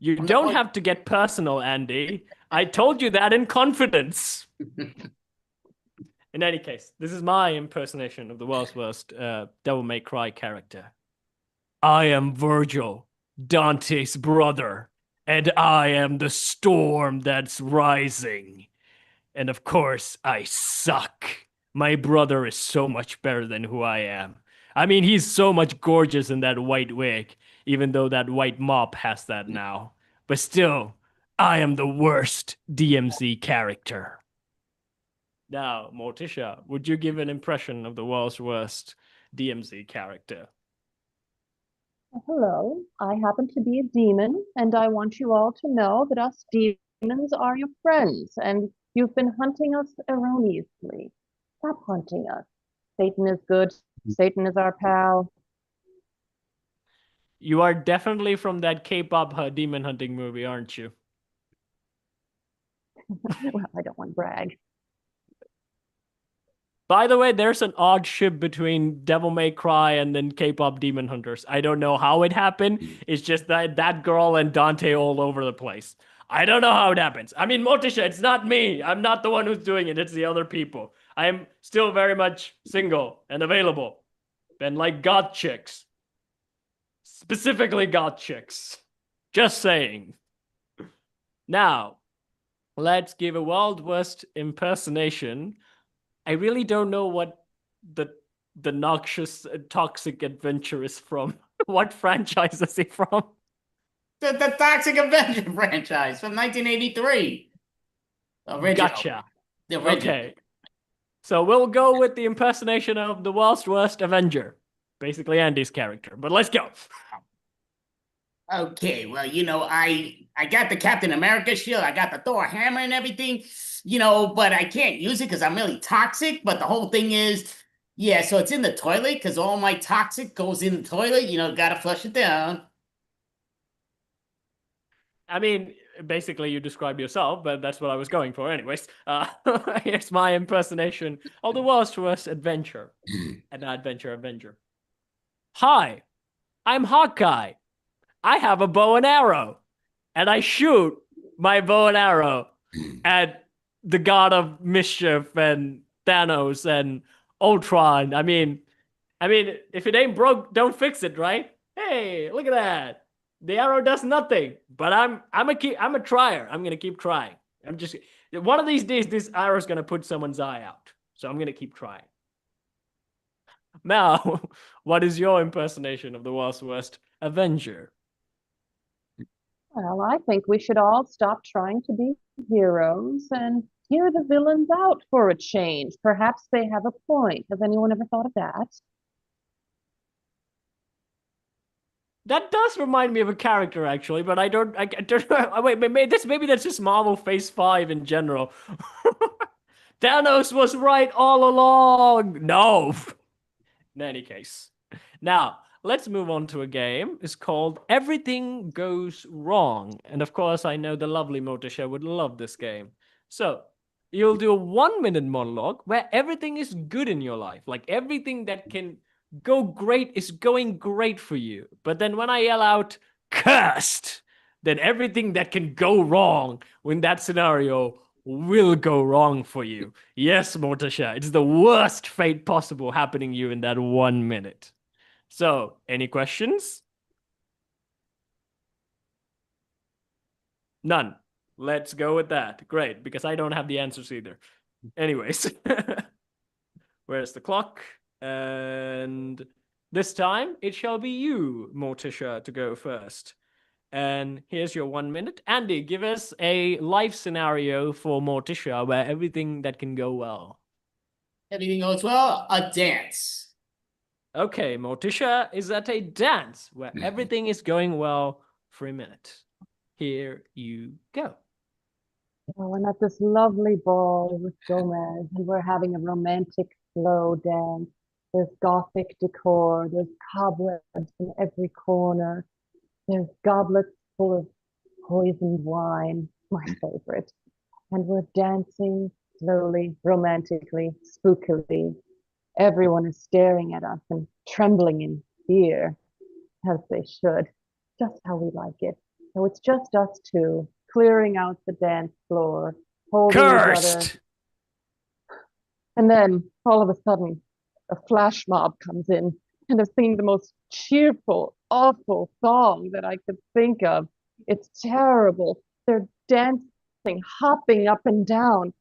You don't have to get personal, Andy. I told you that in confidence. In any case, this is my impersonation of the world's worst Devil May Cry character. I am Virgil, Dante's brother, and I am the storm that's rising. And of course, I suck. My brother is so much better than who I am. I mean, he's so much gorgeous in that white wig, even though that white mop has that now. But still, I am the worst DMZ character. Now, Morticia, would you give an impression of the world's worst DMZ character. Hello, I happen to be a demon, and I want you all to know that us demons are your friends, and you've been hunting us erroneously. Stop hunting us. Satan is good. Satan is our pal. You are definitely from that K-pop demon hunting movie, aren't you? Well, I don't want to brag. By the way, there's an odd ship between Devil May Cry and then K-pop Demon Hunters. I don't know how it happened. It's just that girl and Dante all over the place. I don't know how it happens. I mean, Motisha, it's not me. I'm not the one who's doing it. It's the other people. I am still very much single and available. And like goth chicks. Specifically goth chicks. Just saying. Now, let's give a Wild West impersonation. I really don't know what the noxious toxic adventure is from. What franchise is he from? The Toxic Avenger franchise from 1983. Original. Gotcha. The original. Okay. So we'll go with the impersonation of the Wild West Avenger. Basically Andy's character. But let's go. Okay, well, I got the Captain America shield, I got the Thor hammer and everything, but I can't use it because I'm really toxic. But the whole thing is, yeah, so it's in the toilet because all my toxic goes in the toilet, gotta flush it down. I mean, basically you described yourself, but that's what I was going for anyways. Here's my impersonation of the Wild West Adventure. An Adventure Avenger. Hi, I'm Hawkeye. I have a bow and arrow, and I shoot my bow and arrow at the god of mischief and Thanos and Ultron. I mean, if it ain't broke, don't fix it, right? Hey, look at that. The arrow does nothing, but I'm a trier. I'm gonna keep trying. I'm just one of these days, this arrow's gonna put someone's eye out, so I'm gonna keep trying. Now, what is your impersonation of the Wild West Avenger? Well, I think we should all stop trying to be heroes and hear the villains out for a change. Perhaps they have a point. Has anyone ever thought of that? That does remind me of a character, actually, but I don't know. Wait, maybe that's just Marvel Phase 5 in general. Thanos was right all along. No. In any case. Now, let's move on to a game. It's called Everything Goes Wrong. And of course, I know the lovely Motisha would love this game. So, you'll do a 1-minute monologue where everything is good in your life. Like everything that can go great is going great for you. But then when I yell out, cursed, then everything that can go wrong in that scenario will go wrong for you. Yes, Motisha, it's the worst fate possible happening to you in that 1 minute. So, any questions? None. Let's go with that. Great, because I don't have the answers either. Anyways, where's the clock? And this time it shall be you, Motisha, to go first. And here's your 1 minute. Andy, give us a life scenario for Motisha where everything that can go well. Everything goes well, a dance. Okay, Motisha is at a dance where everything is going well for a minute. Here you go. Well, I'm at this lovely ball with Gomez, and we're having a romantic slow dance. There's gothic decor, there's cobwebs in every corner, there's goblets full of poisoned wine, my favorite. And we're dancing slowly, romantically, spookily. Everyone is staring at us and trembling in fear, as they should, just how we like it. So it's just us two, clearing out the dance floor, holding each other. Cursed! And then, all of a sudden, a flash mob comes in, and they're singing the most cheerful, awful song that I could think of. It's terrible. They're dancing, hopping up and down,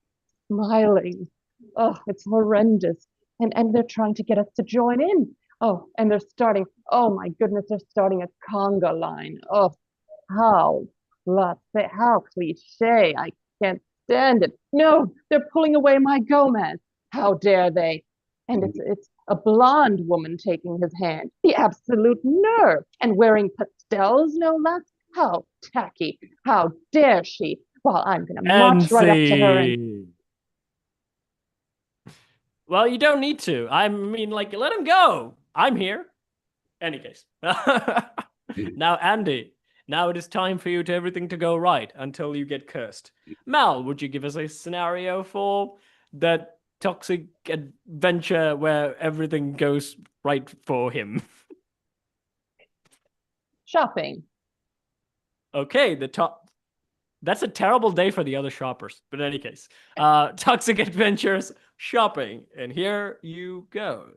smiling. Oh, it's horrendous. And they're trying to get us to join in. Oh, and they're starting, oh my goodness, they're starting a conga line. Oh, how cliche. I can't stand it. No, they're pulling away my Gomez. How dare they? And A blonde woman taking his hand. The absolute nerve. And wearing pastels, no less. How tacky. How dare she? Well, I'm going to march right up to her and... Well, you don't need to. I mean, like, let him go. I'm here. Any case. Now, Andy, now it is time for you to everything to go right until you get cursed. Mal, would you give us a scenario for that toxic adventure where everything goes right for him? Shopping. Okay, that's a terrible day for the other shoppers. But in any case, toxic adventures shopping. And here you go.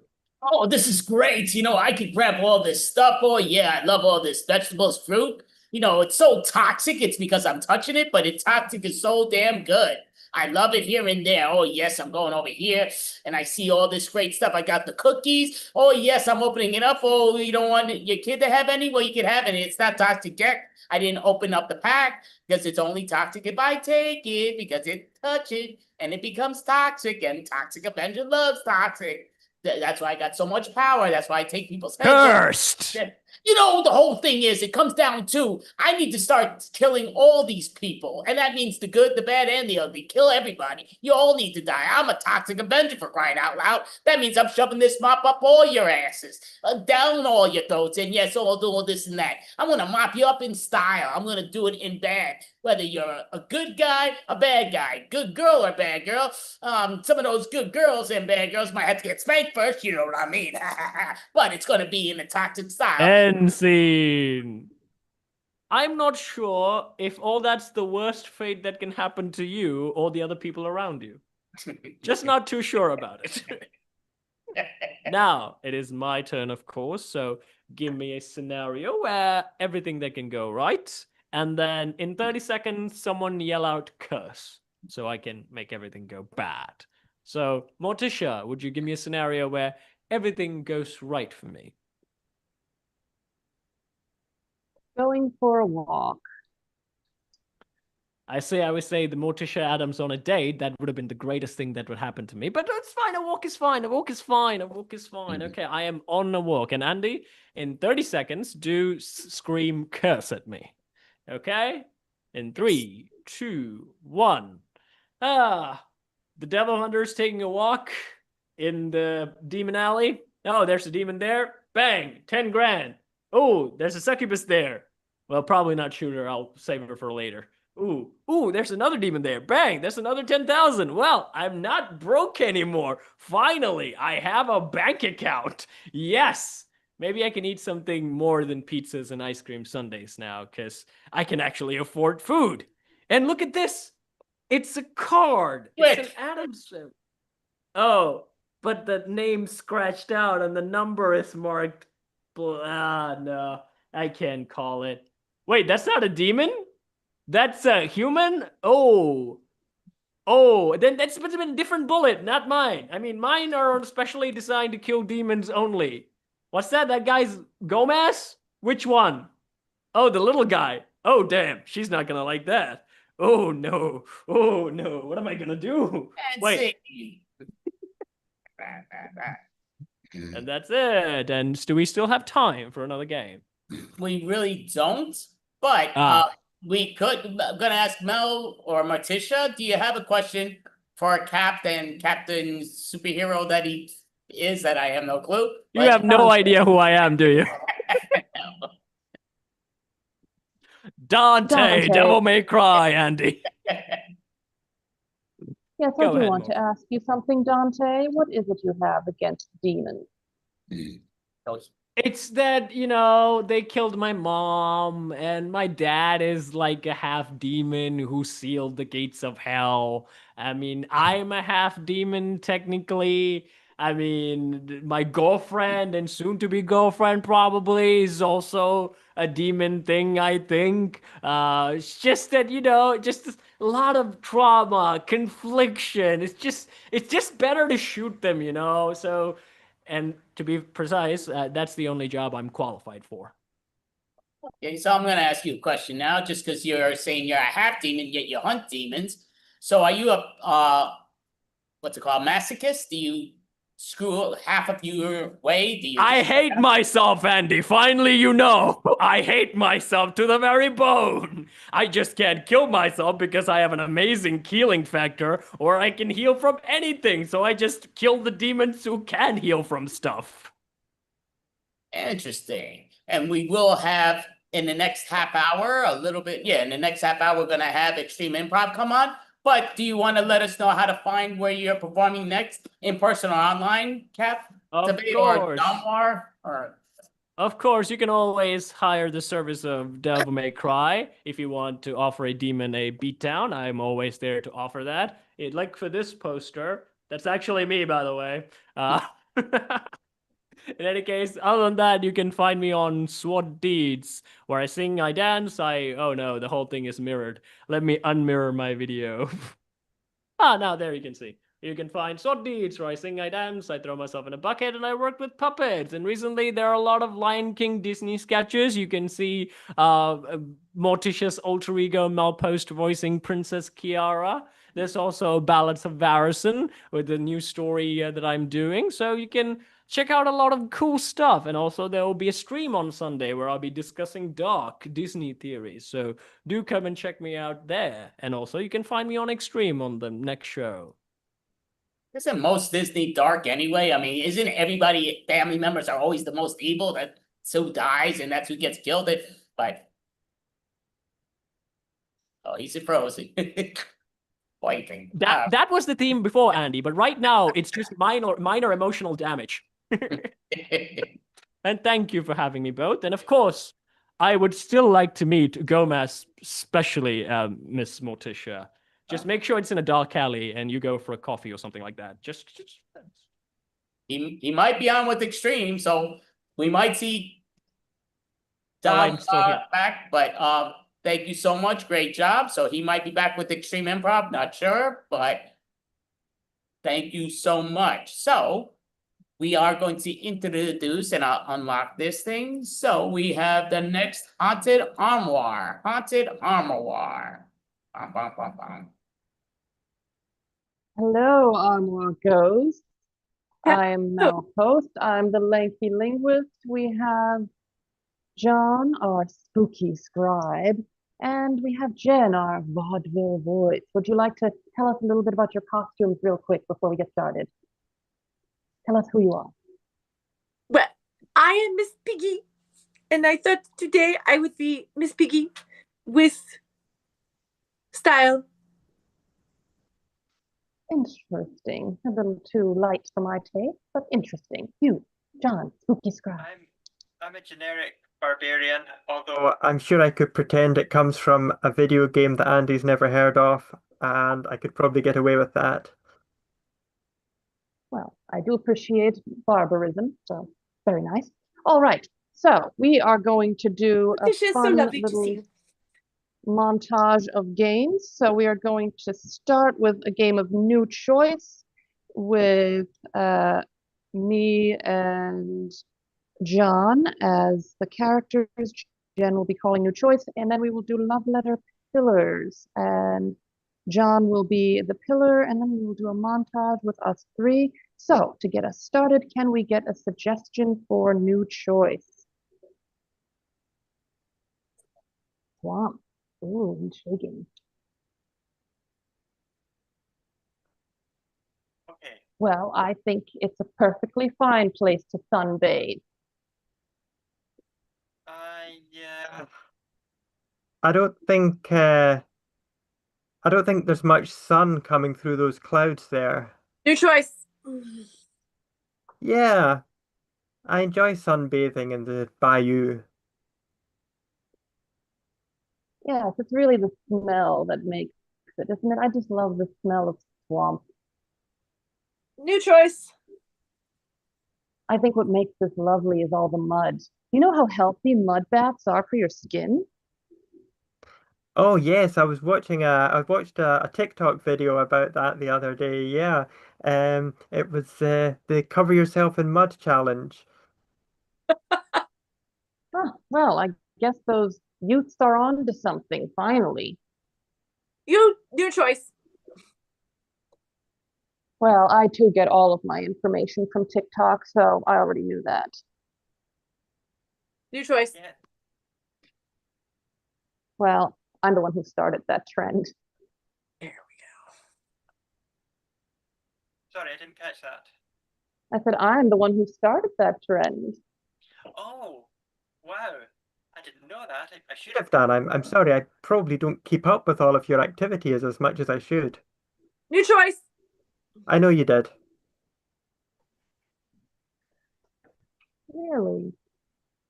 Oh, this is great. I could grab all this stuff. Oh, yeah, I love all this vegetables, fruit. It's so toxic. It's because I'm touching it, but it's toxic is so damn good. I love it here and there. Oh, yes, I'm going over here and I see all this great stuff. I got the cookies. Oh, yes, I'm opening it up. Oh, you don't want your kid to have any? Well, you can have any. It's not toxic yet. I didn't open up the pack because it's only toxic if I take it because it touch it and it becomes toxic and Toxic Avenger loves toxic. That's why I got so much power. That's why I take people's heads. Cursed! The whole thing is, it comes down to, I need to start killing all these people. And that means the good, the bad, and the ugly. Kill everybody. You all need to die. I'm a Toxic Avenger, for crying out loud. That means I'm shoving this mop up all your asses. Down all your throats. And yes, I'll do all this and that. I'm going to mop you up in style. I'm going to do it in bad. Whether you're a good guy, a bad guy, good girl or bad girl. Some of those good girls and bad girls might have to get spanked first, you know what I mean? But it's going to be in a toxic style. End scene. I'm not sure if all that's the worst fate that can happen to you or the other people around you. Just not too sure about it. Now, it is my turn, of course, so give me a scenario where everything that can go right, and then in 30 seconds, someone yell out curse, so I can make everything go bad. So, Morticia, would you give me a scenario where everything goes right for me? Going for a walk. I would say the Morticia Adams on a date, that would have been the greatest thing that would happen to me. But it's fine, a walk is fine, a walk is fine, a walk is fine. Okay, I am on a walk. And Andy, in 30 seconds, do scream curse at me. Okay? In 3, 2, 1. The Devil Hunter's taking a walk in the demon alley. Oh, there's a demon there. Bang, 10 grand. Oh, there's a succubus there. Well, probably not shoot her. I'll save her for later. Ooh, there's another demon there. Bang, there's another 10,000. Well, I'm not broke anymore. Finally, I have a bank account. Yes. Maybe I can eat something more than pizzas and ice cream sundaes now, because I can actually afford food. And look at this. It's a card. Wait. It's an Adams. Oh, but the name's scratched out and the number is marked. No, I can't call it. Wait, that's not a demon? That's a human? Oh, then that's been a different bullet, not mine. I mean, mine are specially designed to kill demons only. What's that? That guy's Gomez? Which one? Oh, the little guy. Oh, damn. She's not gonna like that. Oh, no. Oh, no. What am I gonna do? Wait. And that's it. And do we still have time for another game? We really don't, but we could. I'm gonna ask Mel or Morticia. Do you have a question for Captain superhero that he is that I have no clue? You have no idea who I am, do you? Dante, Devil May Cry, Andy. Yes, I do want to ask you something, Dante. What is it you have against demons? It's that, they killed my mom, and my dad is like a half demon who sealed the gates of hell. I mean, I'm a half demon, technically. I mean, my girlfriend and soon-to-be girlfriend probably is also a demon thing, I think. It's just that, just a lot of trauma, confliction. It's just better to shoot them, So, and to be precise, that's the only job I'm qualified for. Okay, so I'm going to ask you a question now, just because you're saying you're a half demon, yet you hunt demons. So are you a, what's it called, masochist? Do you screw half of your way? Do you I hate myself, Andy. Finally, you know. I hate myself to the very bone. I just can't kill myself because I have an amazing healing factor, or I can heal from anything. So I just kill the demons who can heal from stuff. Interesting. And we will have in the next half hour a little bit. Yeah, in the next half hour, we're going to have Extreme Improv come on. But do you want to let us know how to find where you're performing next, in person or online, Cap? Of Debate course. or Domwar or Of course, you can always hire the service of Devil May Cry if you want to offer a demon a beatdown. I'm always there to offer that. Like for this poster, that's actually me, by the way. In any case, other than that, you can find me on SWAT Deeds, where I sing, I dance, oh no, the whole thing is mirrored. Let me unmirror my video. Now there you can see. You can find SWAT Deeds, where I sing, I dance, I throw myself in a bucket, and I work with puppets. And recently, there are a lot of Lion King Disney sketches. You can see Morticia's alter ego Malpost voicing Princess Kiara. There's also Ballads of Varison with the new story that I'm doing. So you can check out a lot of cool stuff. And also there will be a stream on Sunday where I'll be discussing dark Disney theories. So do come and check me out there. And also you can find me on Extreme on the next show. isn't most Disney dark anyway? I mean, isn't everybody family members are always the most evil that so dies and that's who gets killed? But oh, he's frozen. Waiting. That was the theme before, Andy, but right now it's just minor emotional damage. And thank you for having me both. And of course, I would still like to meet Gomez, especially Miss Morticia. Just make sure it's in a dark alley and you go for a coffee or something like that. Just... He might be on with Extreme, so we might see I'm Dom still here. back, but thank you so much. Great job. So he might be back with Extreme Improv, not sure, but thank you so much. So we are going to introduce and I'll unlock this thing. So we have the next Haunted Armoire. Haunted Armoire. Bum, bum, bum, bum. Hello, Armoire Ghost. I am Mel Post. I'm the lengthy linguist. We have John, our spooky scribe, and we have Jen, our vaudeville voice. Would you like to tell us a little bit about your costumes real quick before we get started? Tell us who you are. Well, I am Miss Piggy, and I thought today I would be Miss Piggy with style. Interesting. A little too light for my taste, but interesting. You, John, spooky scribe. I'm a generic barbarian, although I'm sure I could pretend it comes from a video game that Andy's never heard of, and I could probably get away with that. Well, I do appreciate barbarism, so very nice. All right, so we are going to do a It's just so fun lovely to little see you. montage of games. So we are going to start with a game of new choice with me and John as the characters. Jen will be calling new choice, and then we will do love letter pillars. And John will be the pillar, and then we will do a montage with us three. So to get us started, can we get a suggestion for new choice? Swamp. Ooh, intriguing. Okay. Well, I think it's a perfectly fine place to sunbathe. Yeah. I don't think there's much sun coming through those clouds there. New choice. Yeah, I enjoy sunbathing in the bayou. Yes, it's really the smell that makes it, isn't it? I just love the smell of swamp. New choice. I think what makes this lovely is all the mud. You know how healthy mud baths are for your skin? Oh yes, I watched a TikTok video about that the other day. Yeah, it was the cover yourself in mud challenge. Huh, well, I guess those youths are on to something, finally. New choice. Well, I too get all of my information from TikTok, so I already knew that. New choice. Yeah. Well, I'm the one who started that trend. There we go. Sorry, I didn't catch that. I said, I'm the one who started that trend. Oh, wow. I didn't know that. I should have done. I'm sorry. I probably don't keep up with all of your activities as much as I should. New choice. I know you did. Really?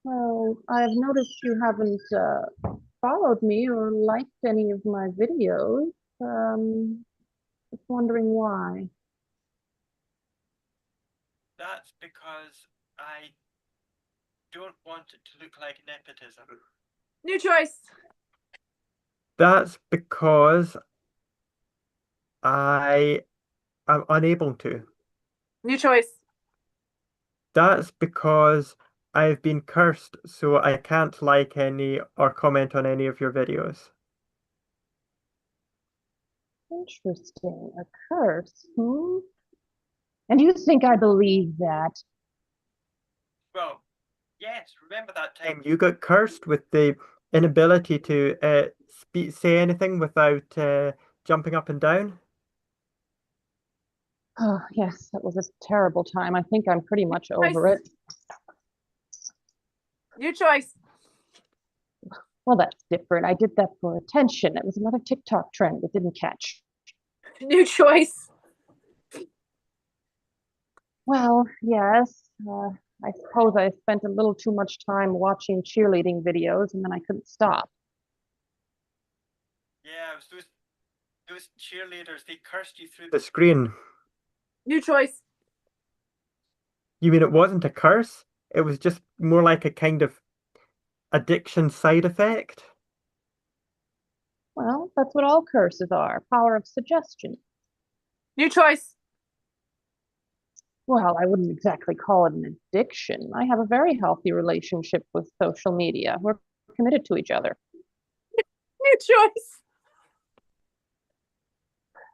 Well, I've noticed you haven't followed me or liked any of my videos. Just wondering why. That's because I don't want it to look like nepotism. New choice. That's because I am unable to. New choice. That's because I've been cursed, so I can't like any or comment on any of your videos. Interesting. A curse, hmm? And you think I believe that? Well, yes, remember that time you got cursed with the inability to say anything without jumping up and down? Oh, yes, that was a terrible time. I think I'm pretty much over it. New choice. Well, that's different. I did that for attention. It was another TikTok trend that didn't catch. New choice. Well, yes. I suppose I spent a little too much time watching cheerleading videos and then I couldn't stop. Yeah, it was those cheerleaders, they cursed you through the screen. New choice. You mean it wasn't a curse? It was just more like a kind of addiction side effect? Well, that's what all curses are, power of suggestion. New choice. Well, I wouldn't exactly call it an addiction. I have a very healthy relationship with social media. We're committed to each other. New choice.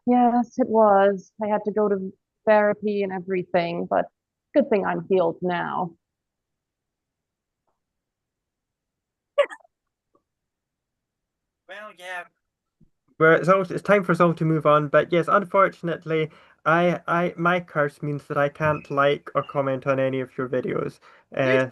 Yes, it was. I had to go to therapy and everything, but good thing I'm healed now. Well, yeah. Where it's time for us all to move on, but yes, unfortunately, my curse means that I can't like or comment on any of your videos. New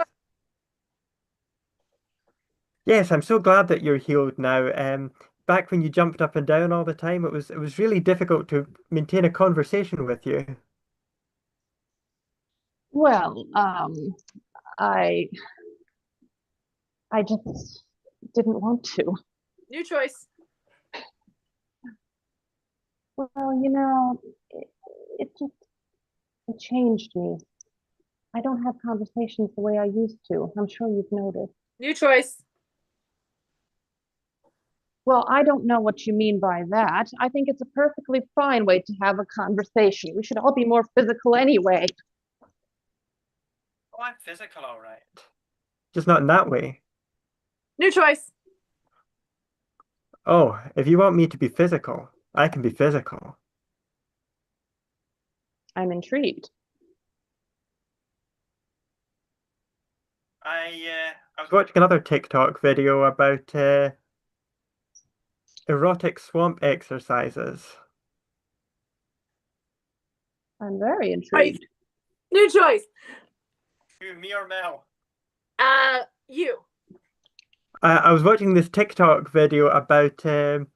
Yes, I'm so glad that you're healed now. Back when you jumped up and down all the time, it was really difficult to maintain a conversation with you. Well, I I just didn't want to. New choice. Well, it just it changed me. I don't have conversations the way I used to. I'm sure you've noticed. New choice. Well, I don't know what you mean by that. I think it's a perfectly fine way to have a conversation. We should all be more physical anyway. Oh, I'm physical, all right. Just not in that way. New choice. Oh, if you want me to be physical, I can be physical. I'm intrigued. I was watching another TikTok video about erotic swamp exercises. I'm very intrigued. New choice. Who, me or Mel? You. I was watching this TikTok video about the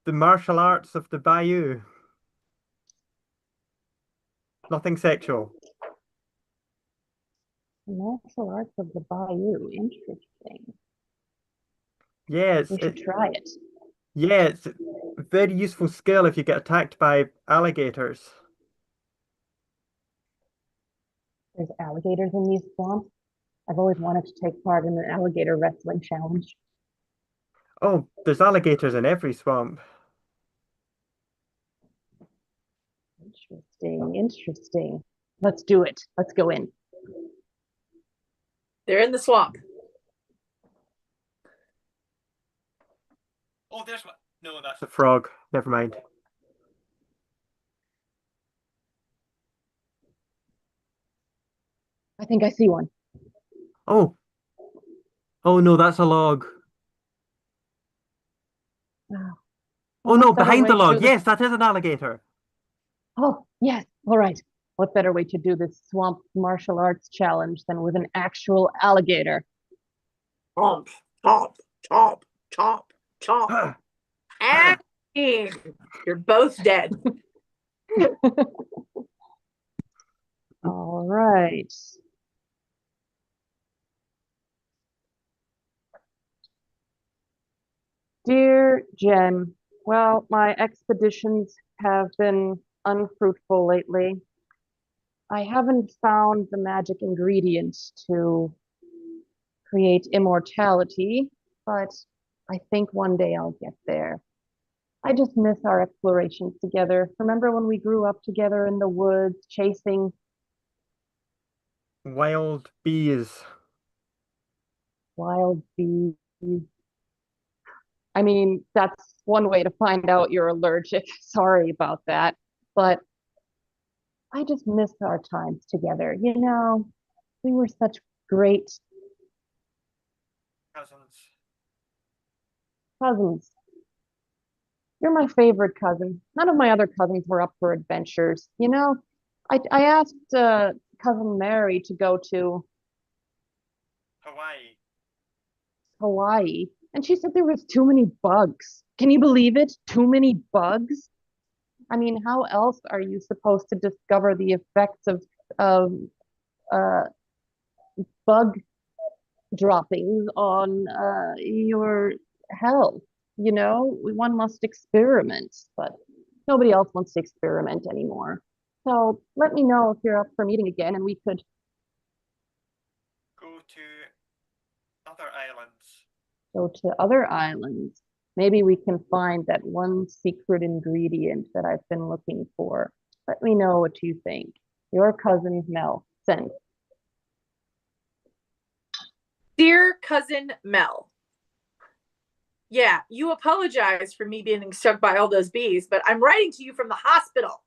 martial arts of the Bayou. Nothing sexual. Martial arts of the Bayou. Interesting. Yeah, We should try it. it's a very useful skill if you get attacked by alligators. There's alligators in these swamps. I've always wanted to take part in an alligator wrestling challenge. Oh, there's alligators in every swamp. Interesting, interesting. Let's do it. Let's go in. They're in the swamp. Oh, there's one. No, that's a frog. Never mind. I think I see one. Oh. Oh no, that's a log. Oh, Oh what no, better behind way the to log. do this? Yes, that is an alligator. Oh, yes. All right. What better way to do this swamp martial arts challenge than with an actual alligator? Chomp, chomp, chomp, chomp, chomp. Ah, And you're both dead. All right. Dear Jen, well, my expeditions have been unfruitful lately. I haven't found the magic ingredient to create immortality, but I think one day I'll get there. I just miss our explorations together. Remember when we grew up together in the woods, chasing wild bees. wild bees? I mean, that's one way to find out you're allergic. Sorry about that. But I just miss our times together. You know, we were such great Cousins. cousins. You're my favorite cousin. None of my other cousins were up for adventures. You know, I asked cousin Mary to go to Hawaii. Hawaii, and she said there was too many bugs. Can you believe it? Too many bugs? I mean, how else are you supposed to discover the effects of uh, bug droppings on your health? You know, one must experiment, but nobody else wants to experiment anymore. So let me know if you're up for meeting again, and we could Go to other islands. go to other islands. Maybe we can find that one secret ingredient that I've been looking for. Let me know what you think. Your cousin Mel. Send. Dear cousin Mel, yeah, you apologize for me being struck by all those bees, but I'm writing to you from the hospital.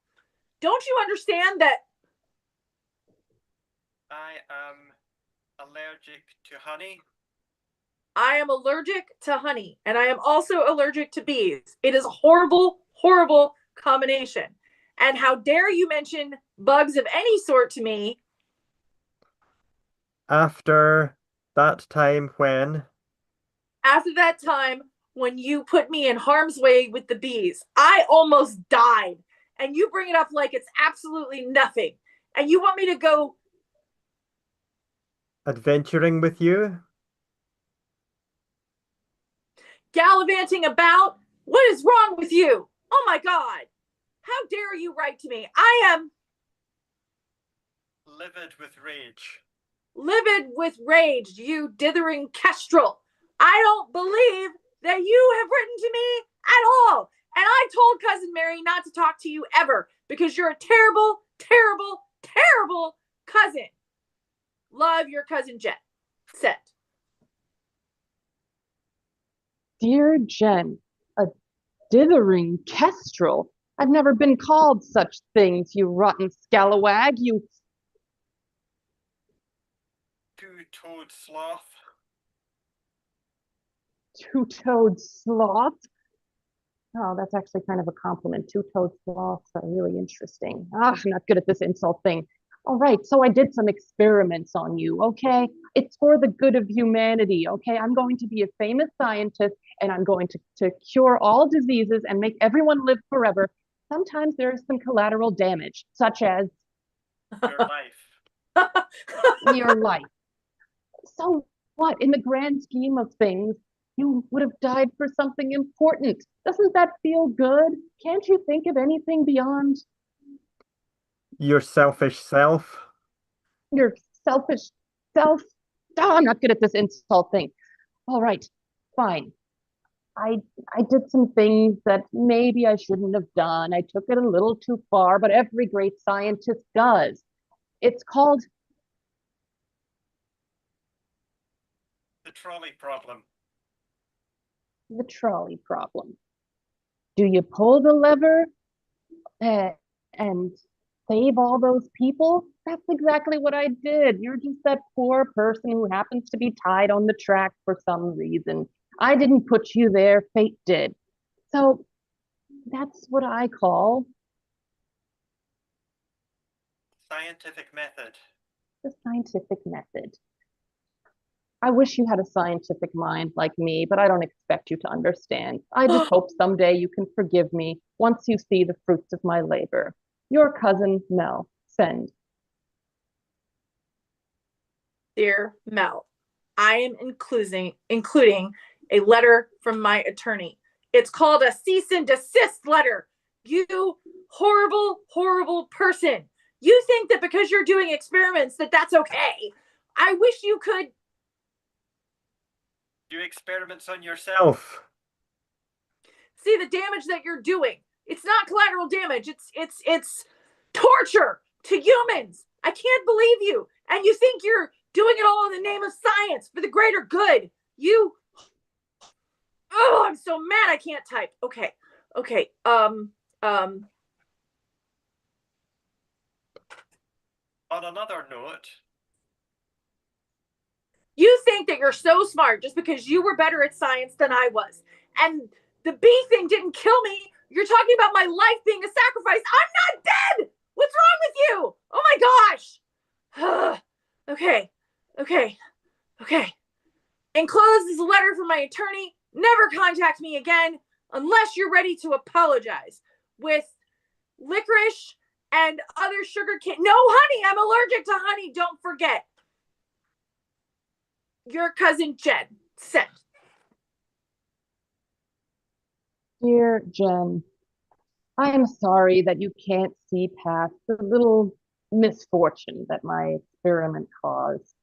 Don't you understand that I am allergic to honey. I am allergic to honey and I am also allergic to bees? It is a horrible, horrible combination. And how dare you mention bugs of any sort to me? After that time when After that time when you put me in harm's way with the bees, I almost died. And you bring it up like it's absolutely nothing. And you want me to go adventuring with you. gallivanting about? What is wrong with you? Oh my God. How dare you write to me? I am Livid with rage. livid with rage, you dithering kestrel. I don't believe that you have written to me at all. And I told cousin Mary not to talk to you ever because you're a terrible, terrible, terrible cousin. Love, your cousin Jen. Sent. Dear Jen, a dithering kestrel. I've never been called such things, you rotten scalawag, you Two-toed sloth. two-toed sloth. Oh, that's actually kind of a compliment. Two-toed sloths are really interesting. Ah, I'm not good at this insult thing. All right, so I did some experiments on you, okay? It's for the good of humanity, okay? I'm going to be a famous scientist and I'm going to cure all diseases and make everyone live forever. Sometimes there's some collateral damage, such as Your life. your life. So what? In the grand scheme of things, you would have died for something important. Doesn't that feel good? Can't you think of anything beyond Your selfish self. your selfish self? Oh, I'm not good at this insult thing. All right, fine. I did some things that maybe I shouldn't have done. I took it a little too far, but every great scientist does. It's called The trolley problem. the trolley problem. Do you pull the lever and save all those people? That's exactly what I did. You're just that poor person who happens to be tied on the track for some reason. I didn't put you there, fate did. So that's what I call Scientific method. the scientific method. I wish you had a scientific mind like me, but I don't expect you to understand. I just hope someday you can forgive me once you see the fruits of my labor. Your cousin, Mel. Send. Dear Mel, I am including a letter from my attorney. It's called a cease and desist letter. You horrible, horrible person. You think that because you're doing experiments that that's okay. I wish you could Do experiments on yourself. see the damage that you're doing. It's not collateral damage. It's torture to humans. I can't believe you. And you think you're doing it all in the name of science for the greater good. Oh, I'm so mad I can't type. Okay. On another note, you think that you're so smart just because you were better at science than I was. And the bee thing didn't kill me. You're talking about my life being a sacrifice. I'm not dead. What's wrong with you? Oh my gosh. Okay. Enclosed is a letter from my attorney. Never contact me again unless you're ready to apologize. With licorice and other sugar cane. No honey. I'm allergic to honey. Don't forget. Your cousin Jen. Sent. Dear Jen, I am sorry that you can't see past the little misfortune that my experiment caused.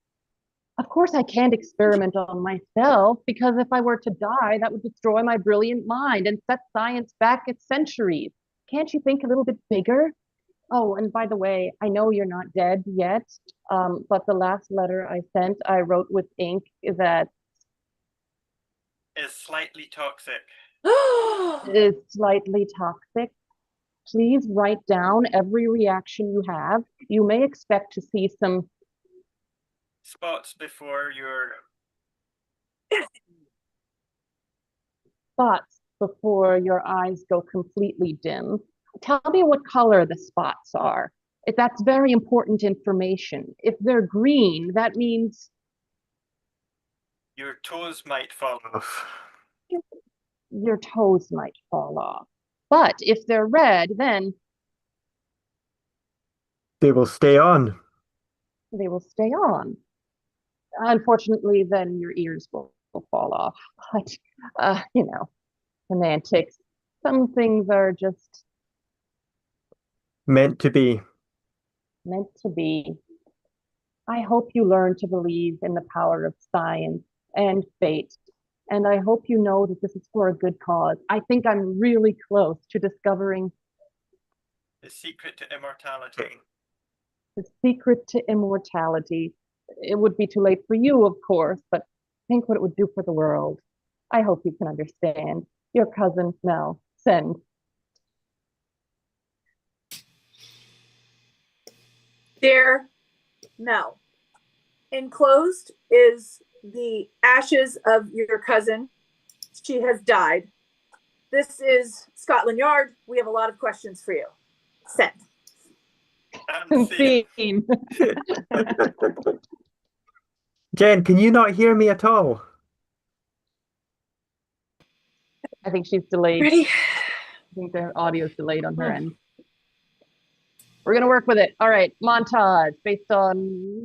Of course, I can't experiment on myself because if I were to die, that would destroy my brilliant mind and set science back at centuries. Can't you think a little bit bigger? Oh, and by the way, I know you're not dead yet, but the last letter I sent, I wrote with ink that is slightly toxic. is slightly toxic. Please write down every reaction you have. You may expect to see some spots before your spots before your eyes go completely dim. Tell me what color the spots are. If that's very important information. If they're green, that means your toes might fall off. your toes might fall off. But if they're red, then They will stay on. they will stay on. Unfortunately, then your ears will fall off. But, semantics. Some things are just Meant to be. meant to be. I hope you learn to believe in the power of science and fate. And I hope you know that this is for a good cause. I think I'm really close to discovering The secret to immortality. the secret to immortality. It would be too late for you, of course, but think what it would do for the world. I hope you can understand. Your cousin, Mel. Send. Dear Mel, enclosed is the ashes of your cousin. She has died. This is Scotland Yard. We have a lot of questions for you. Send. Scene. Jen, can you not hear me at all? I think she's delayed. Ready? I think the audio's delayed on her end. We're gonna work with it. All right, montage based on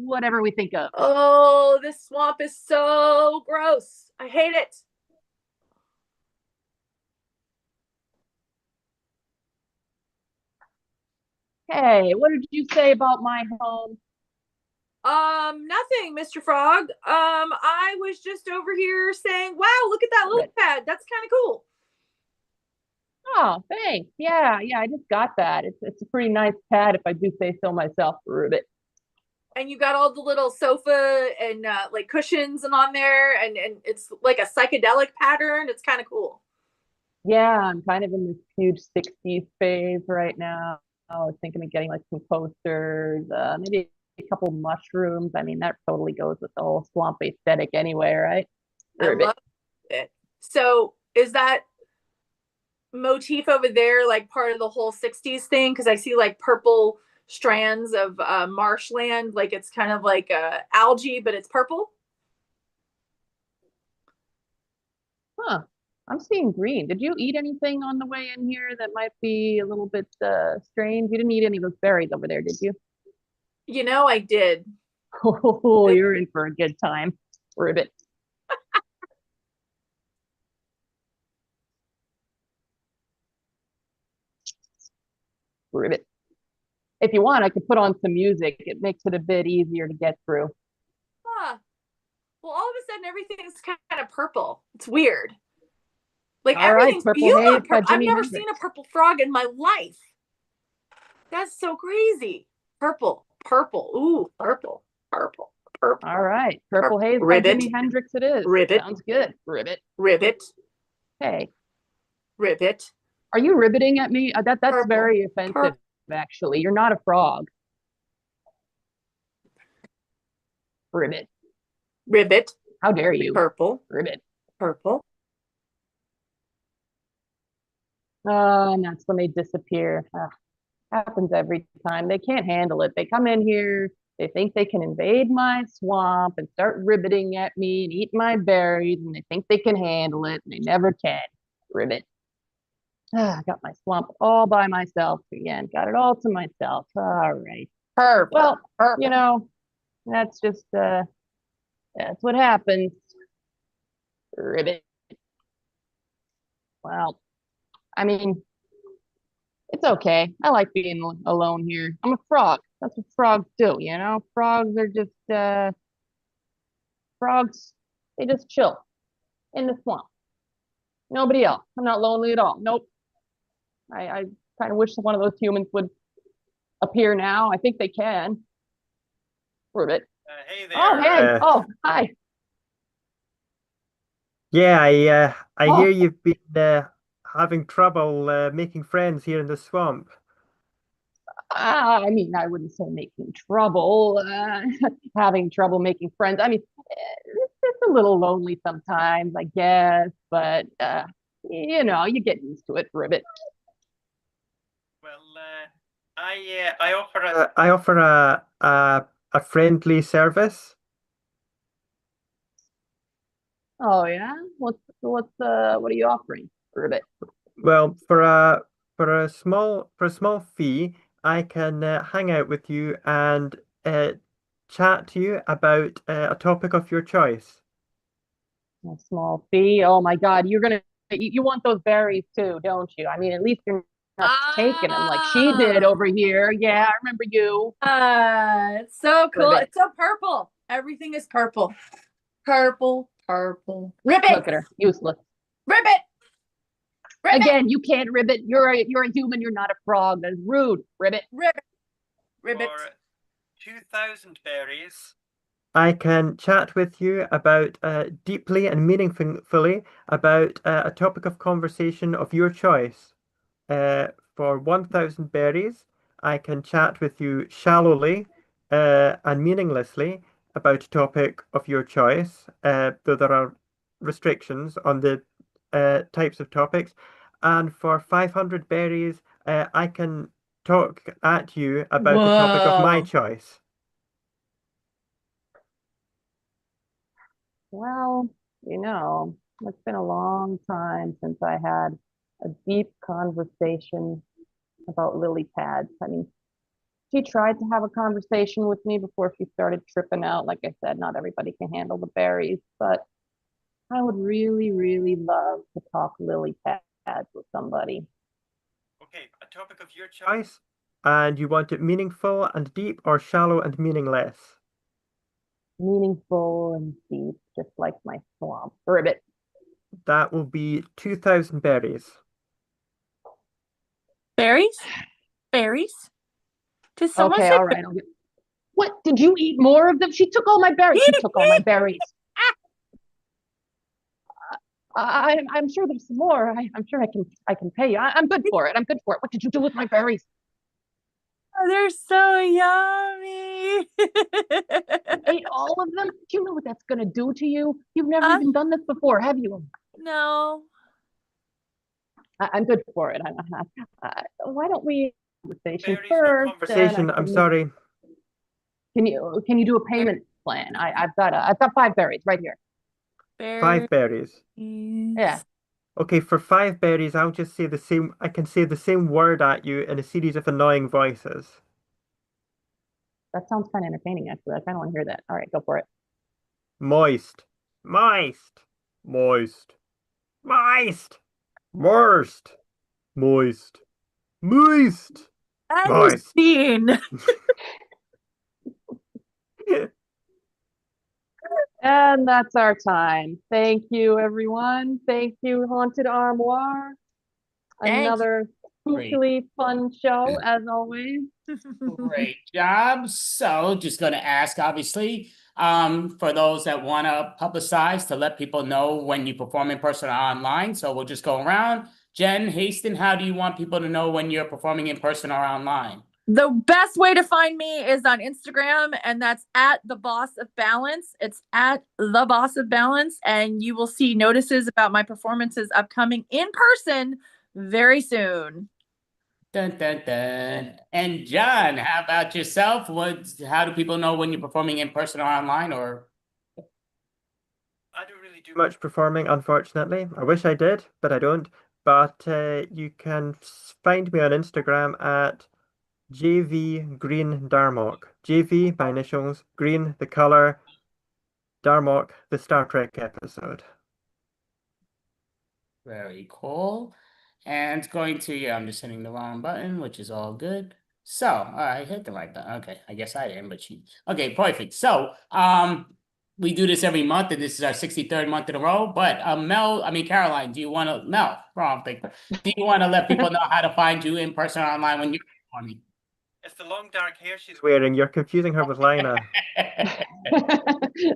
whatever we think of. Oh, this swamp is so gross. I hate it. Hey, what did you say about my home? Nothing, Mr. Frog. I was just over here saying, wow, look at that lily pad. That's kind of cool. Oh, thanks. Yeah, I just got that. It's a pretty nice pad if I do say so myself, Rubit. And you got all the little sofa and like cushions and on there, and it's like a psychedelic pattern. It's kind of cool. Yeah, I'm kind of in this huge 60s phase right now. I was thinking of getting like some posters, maybe a couple mushrooms. I mean, that totally goes with the whole swamp aesthetic anyway, right? I Ribbit. love it. So is that motif over there like part of the whole 60s thing? Because I see like purple strands of marshland, like it's kind of like algae, but it's purple. Huh. I'm seeing green. Did you eat anything on the way in here that might be a little bit strange? You didn't eat any of those berries over there, did you? You know, I did. Oh, you're in for a good time. Ribbit. Ribbit. If you want, I could put on some music. It makes it a bit easier to get through. Huh. Well, all of a sudden everything's kind of purple. It's weird. Like All right, everything's Purple you Haze look by purple. I've Jimi never Hendrix. seen a purple frog in my life. That's so crazy. Purple, purple. Ooh, purple, purple, purple. All right, Purple Haze by Ribbit. Jimi Hendrix it is. Ribbit. Sounds good. Ribbit. Ribbit, Hey, ribbit. are you ribbiting at me? That's Purple. very offensive, actually. You're not a frog. Ribbit. Ribbit. How dare you? Purple, Ribbit. purple. And that's when they disappear. Happens every time. They can't handle it. They come in here, they think they can invade my swamp and start ribbiting at me and eat my berries, and they think they can handle it, and they never can. Ribbit. I got my swamp all by myself again. Got it all to myself. All right. Purple. Well, purple. you know, that's just that's what happens. Ribbit. Well, I mean, it's okay. I like being alone here. I'm a frog. That's what frogs do, you know? Frogs are just frogs, they just chill in the swamp. Nobody else. I'm not lonely at all. Nope. I kind of wish one of those humans would appear now. I think they can. Ribbit. Hey there. Oh, hey. Oh, hi. Yeah, I Oh. hear you've been having trouble making friends here in the swamp. I mean, I wouldn't say making trouble, having trouble making friends. I mean, it's a little lonely sometimes, I guess, but you know, you get used to it, Ribbit. Well, I offer a friendly service. Oh yeah? What are you offering, Ribbit? Well, for a small fee, I can hang out with you and chat to you about a topic of your choice. A small fee. Oh my God, you want those berries too, don't you? I mean, at least you're not taking them like she did over here. Yeah, I remember you. It's so cool. Ribbit. It's so purple. Everything is purple. Purple, purple. Ribbit. Look at her, useless. Ribbit. Ribbit. Again, you can't ribbit. You're a human. You're not a frog. That's rude. Ribbit. Ribbit. Ribbit. for 2,000 berries. I can chat with you about deeply and meaningfully about a topic of conversation of your choice. For 1,000 berries, I can chat with you shallowly and meaninglessly about a topic of your choice, though there are restrictions on the types of topics. And for 500 berries, I can talk at you about a topic of my Whoa. choice. Well, you know, it's been a long time since I had a deep conversation about lily pads. I mean, she tried to have a conversation with me before she started tripping out. Like I said, not everybody can handle the berries, but I would really, really love to talk lily pads with somebody. Okay, a topic of your choice. Choice, and you want it meaningful and deep or shallow and meaningless? Meaningful and deep, just like my swamp. Ribbit. That will be 2,000 berries. Berries? Berries? Did someone Okay, say all right. What? Did you eat more of them? She took all my berries. She took all my berries. I'm sure there's some more. I'm sure I can pay you. I'm good for it. I'm good for it. What did you do with my berries? they're so yummy. You ate all of them? Do you know what that's gonna do to you? You've never Uh, even done this before, have you? No. I'm good for it. Why don't we conversation Berries, no first? Conversation. I'm sorry. Can you do a payment plan? I've got 5 berries right here. 5 berries. Yeah, Okay, for 5 berries, I'll just say the same. I can say the same word at you in a series of annoying voices. that sounds kind of entertaining, actually. I kind of want to hear that. All right, go for it. Moist, moist, moist, moist, worst, moist, moist, moist. Scene. And that's our time. Thank you, everyone. Thank you, Haunted Armoire. Thank Another Great. spookily fun show, as always. Great job. So just going to ask, obviously, for those that want to publicize to let people know when you perform in person or online. So we'll just go around. Jen Haston, how do you want people to know when you're performing in person or online? The best way to find me is on Instagram, and that's at the Boss of Balance. It's at the Boss of Balance, and you will see notices about my performances upcoming in person very soon. Dun, dun, dun. And John, how about yourself? How do people know when you're performing in person or online? Or I don't really do Much performing, unfortunately. I wish I did, but I don't. But you can find me on Instagram at JV Green Darmok. JV, my initials, Green, the color, Darmok, the Star Trek episode. very cool. And going to, yeah, I'm just hitting the wrong button, which is all good. So, I hit the right button. Okay, I guess I didn't, but okay, perfect. So, we do this every month, and this is our 63rd month in a row. But Caroline, do you want to, wrong thing. Do you want to let people know how to find you in person or online when you're performing? It's the long dark hair she's Wearing, you're confusing her with Lina.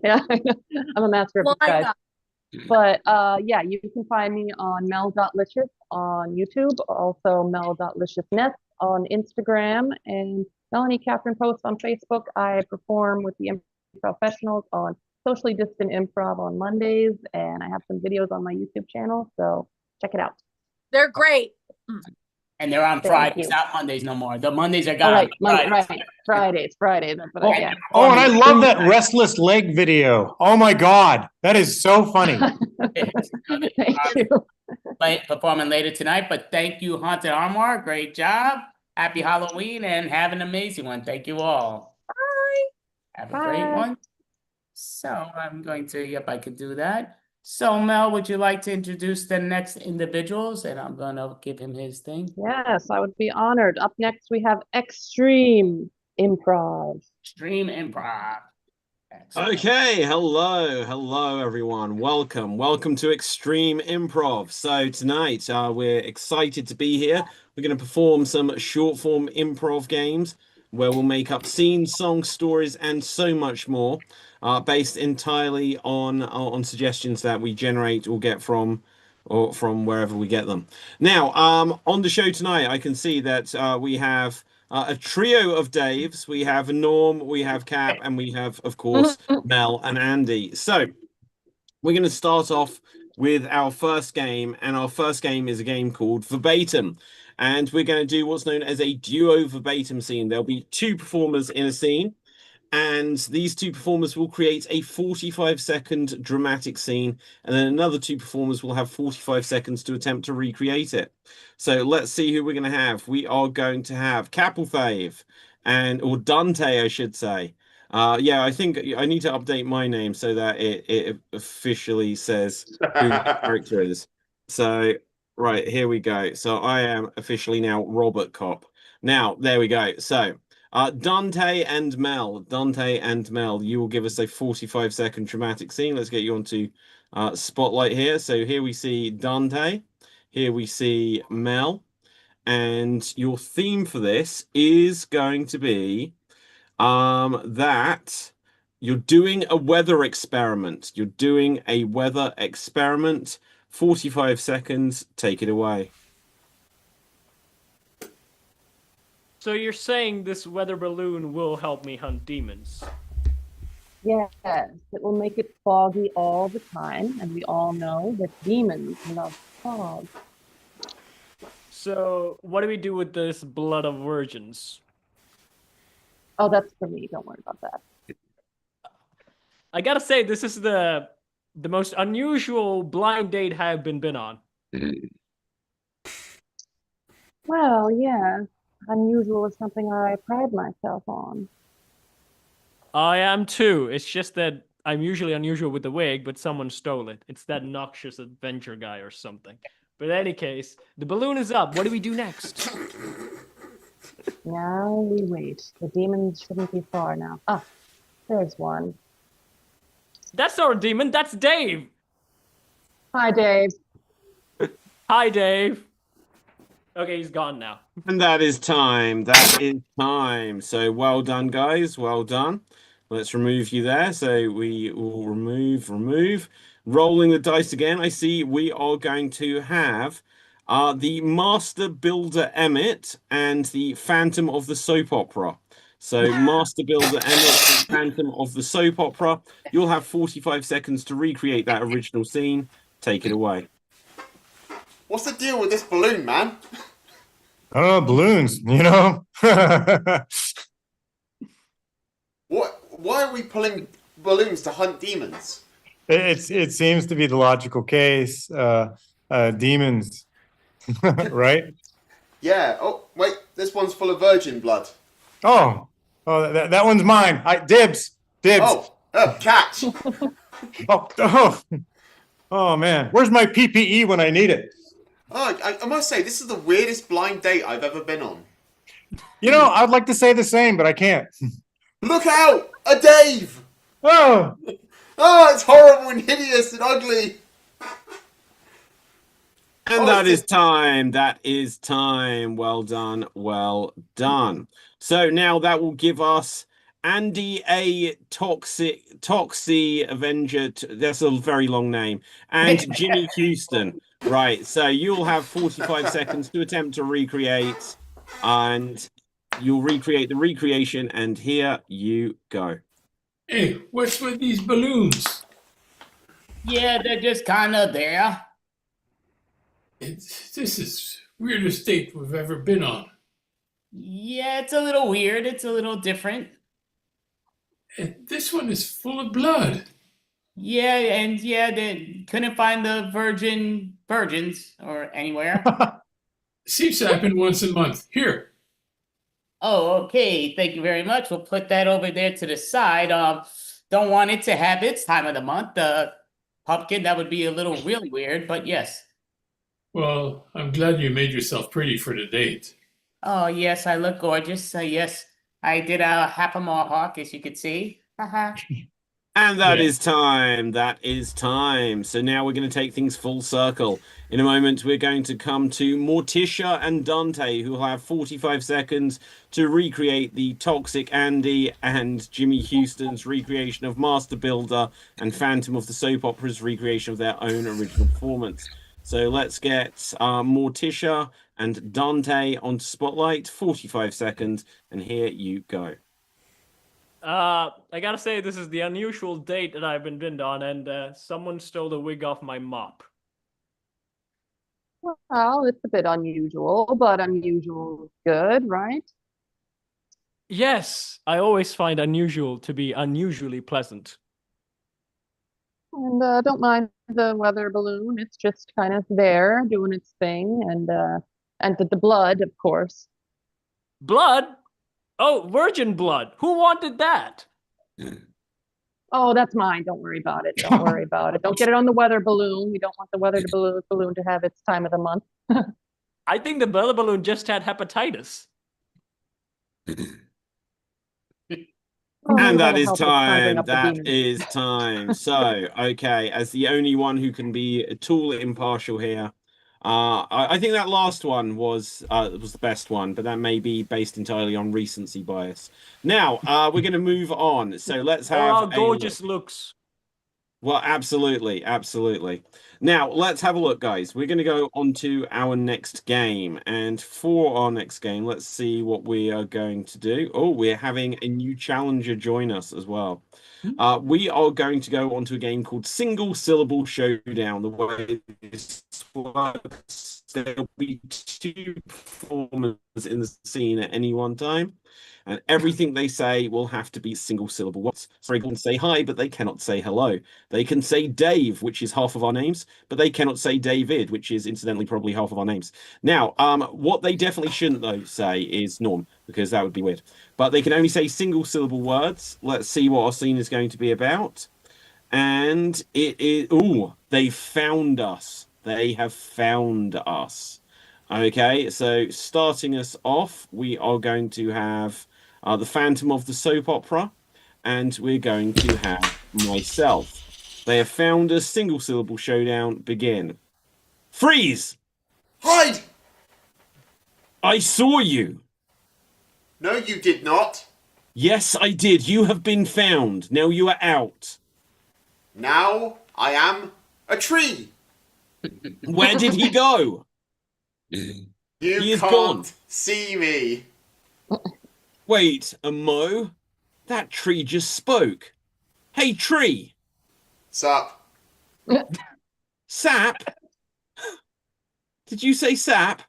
Yeah, I'm a master of Well, I disguise. But yeah, you can find me on mel.licious on YouTube, also mel.liciousness on Instagram, and Melanie Catherine posts on Facebook. I perform with the professionals on Socially Distant Improv on Mondays, and I have some videos on my YouTube channel, so check it out. They're great. And they're on Thank Fridays, you. not Mondays no more. The Mondays are All gone. right, Fridays. Fridays. That's what Oh, I get. Oh, and I love that restless leg video. Oh my God, that is so funny. Thank you. Performing later tonight, but thank you, Haunted Armoire. Great job. Happy Halloween and have an amazing one. Thank you all. Bye. Have a great one. So I'm going to, yep, I could do that. So Mel, would you like to introduce the next individuals? And I'm going to give him his thing. Yes, I would be honored. Up next, we have Extreme Improv. Extreme Improv. Excellent. Okay, hello everyone. Welcome to Extreme Improv. So tonight we're excited to be here. We're going to perform some short form improv games where we'll make up scenes, songs, stories, and so much more, based entirely on suggestions that we generate or get from wherever we get them. Now, on the show tonight, I can see that we have a trio of Daves. We have Norm, we have Cap, and we have, of course, Mel and Andy. So we're going to start off with our first game, and our first game is a game called Verbatim. And we're going to do what's known as a duo verbatim scene. There'll be 2 performers in a scene, and these 2 performers will create a 45-second dramatic scene, and then another 2 performers will have 45 seconds to attempt to recreate it. So let's see who we're going to have. We are going to have Capelfave, or Dante, I should say. Yeah, I think I need to update my name so that it officially says who the character is. So, right, here we go. So I am officially now Robert Cop. Now, there we go. So, Dante and Mel, you will give us a 45-second dramatic scene. Let's get you onto spotlight here. So here we see Dante, here we see Mel, and your theme for this is going to be that you're doing a weather experiment. 45 seconds. Take it away. So you're saying this weather balloon will help me hunt demons? Yes, it will make it foggy all the time, and we all know that demons love fog. So what do we do with this blood of virgins? Oh, that's for me. Don't worry about that. I gotta say, this is the most unusual blind date I've been on. Well, yeah, unusual is something I pride myself on. I am too. It's just that I'm usually unusual with the wig, but someone stole it. It's that noxious adventure guy or something. But in any case, the balloon is up. What do we do next? Now we wait. The demons shouldn't be far now. Ah, there's one. That's not a demon. That's Dave. Hi, Dave. Hi, Dave. Okay, he's gone now. And that is time. That is time. So well done, guys. Well done. Let's remove you there. So we will remove. Rolling the dice again. I see we are going to have the Master Builder Emmett and the Phantom of the Soap Opera. So Master Builder Emmett and Phantom of the Soap Opera. You'll have 45 seconds to recreate that original scene. Take it away. What's the deal with this balloon, man? Oh, balloons, you know? Why are we pulling balloons to hunt demons? It seems to be the logical case. Demons, right? Yeah. Oh, wait. This one's full of virgin blood. Oh, that one's mine. Dibs. Oh, catch. Oh, man. Where's my PPE when I need it? Oh, I must say, this is the weirdest blind date I've ever been on. You know, I'd like to say the same, but I can't. Look out! A Dave! Oh, Oh, it's horrible and hideous and ugly. And that is time. That is time. Well done. Well done. So now that will give us Andy A. Toxie Avenger. That's a very long name. And Jimmy Houston. Right. So you'll have 45 seconds to attempt to recreate. And you'll recreate the recreation. And here you go. Hey, what's with these balloons? Yeah, they're just kind of there. This is weirdest date we've ever been on. Yeah, it's a little weird. It's a little different. And this one is full of blood. Yeah, and yeah, they couldn't find the virgins or anywhere. Seems to happen once a month. Here. Oh, okay. Thank you very much. We'll put that over there to the side. Don't want it to have its time of the month. Pumpkin, that would be a little really weird, but yes. Well, I'm glad you made yourself pretty for the date. Oh, yes, I look gorgeous. Yes, I did a half a mohawk, as you could see. Haha. And that is time. That is time. So now we're going to take things full circle. In a moment, we're going to come to Morticia and Dante, who will have 45 seconds to recreate the Toxic Andy and Jimmy Houston's recreation of Master Builder and Phantom of the Soap Opera's recreation of their own original performance. So let's get Morticia and Dante onto Spotlight. 45 seconds, and here you go. I gotta say, this is the unusual date that I've been on, and someone stole the wig off my mop. Well, it's a bit unusual, but unusual is good, right? Yes, I always find unusual to be unusually pleasant. And don't mind the weather balloon. It's just kind of there doing its thing, and the blood, of course. Blood? Oh, virgin blood. Who wanted that? Oh, that's mine. Don't worry about it. Don't worry about it. Don't get it on the weather balloon. We don't want the weather balloon to have its time of the month. I think the weather balloon just had hepatitis. And that is time. That is time. So, okay, as the only one who can be at all impartial here, I think that last one was the best one, but that may be based entirely on recency bias. Now, we're going to move on. So let's have gorgeous looks. Well, absolutely, absolutely. Now, let's have a look, guys. We're going to go on to our next game. And for our next game, let's see what we are going to do. Oh, we're having a new challenger join us as well. We are going to go on to a game called Single Syllable Showdown. The way this works, there'll be 2 performers in the scene at any one time. And everything they say will have to be single syllable words. So they can say hi, but they cannot say hello. They can say Dave, which is half of our names, but they cannot say David, which is incidentally probably half of our names. Now, what they definitely shouldn't though say is Norm, because that would be weird. But they can only say single syllable words. Let's see what our scene is going to be about. And it is, they found us. They have found us. Okay, so starting us off, we are going to have the Phantom of the Soap Opera, and we're going to have myself. They have found us. Single syllable showdown. Begin. Freeze! Hide! I saw you. No, you did not. Yes, I did. You have been found. Now you are out. Now I am a tree. Where did he go? You He is can't gone. see me. Wait, a Mo? That tree just spoke. Hey, tree. Sup? Sap? Did you say sap?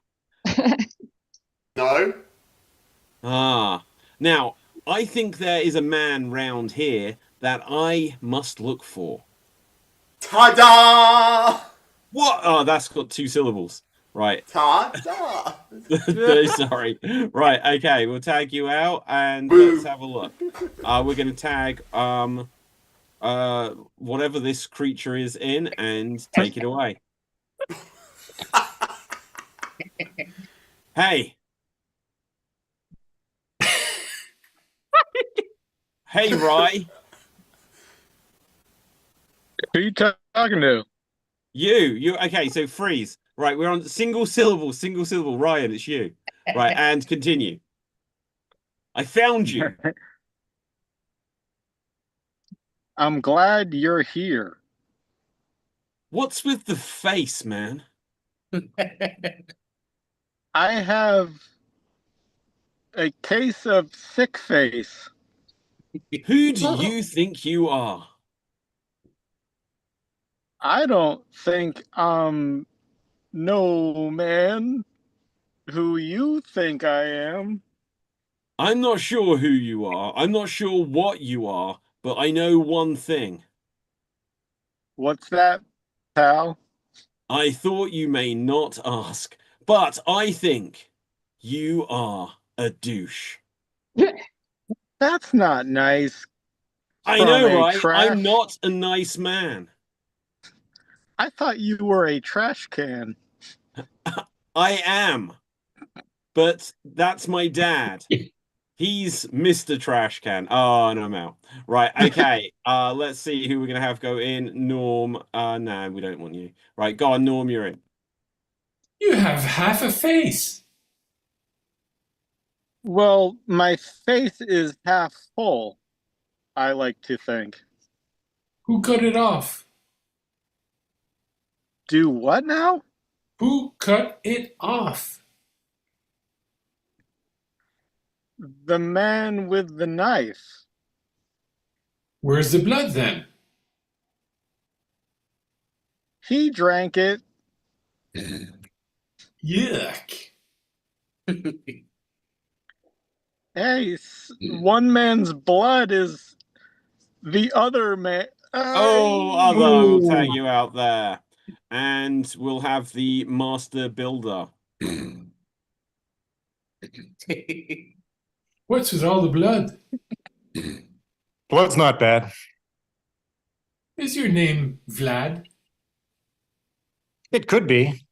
No. Ah. Now, I think there is a man round here that I must look for. Ta-da! What? Oh, that's got 2 syllables. Right. Ta-da! Sorry. Right, okay, we'll tag you out and Boo. let's have a look. We're gonna tag whatever this creature is in and take it away. Hey. Hey, Rye. Who you talking to? You. Okay, so freeze. Right, we're on single syllable. Ryan, it's you. Right, and continue. I found you. I'm glad you're here. What's with the face, man? I have a case of sick face. Who do you think you are? I don't think I'm no man who you think I am. I'm not sure who you are. I'm not sure what you are, but I know one thing. What's that, pal? I thought you may not ask, but I think you are a douche. That's not nice. I from know, a right? trash- I'm not a nice man. I thought you were a trash can. I am. But that's my dad. He's Mr. Trash Can. Oh, and I'm out. Right, okay. Let's see who we're gonna have go in. Norm. No, we don't want you. Right, go on, Norm, you're in. You have half a face. Well, my face is half full, I like to think. Who cut it off? Do what now? Who cut it off? The man with the knife. Where's the blood then? He drank it. Yuck. Hey, one man's blood is the other man. Oh, other, we'll tag you out there. And we'll have the master builder. What's with all the blood? Blood's not bad. Is your name Vlad? It could be.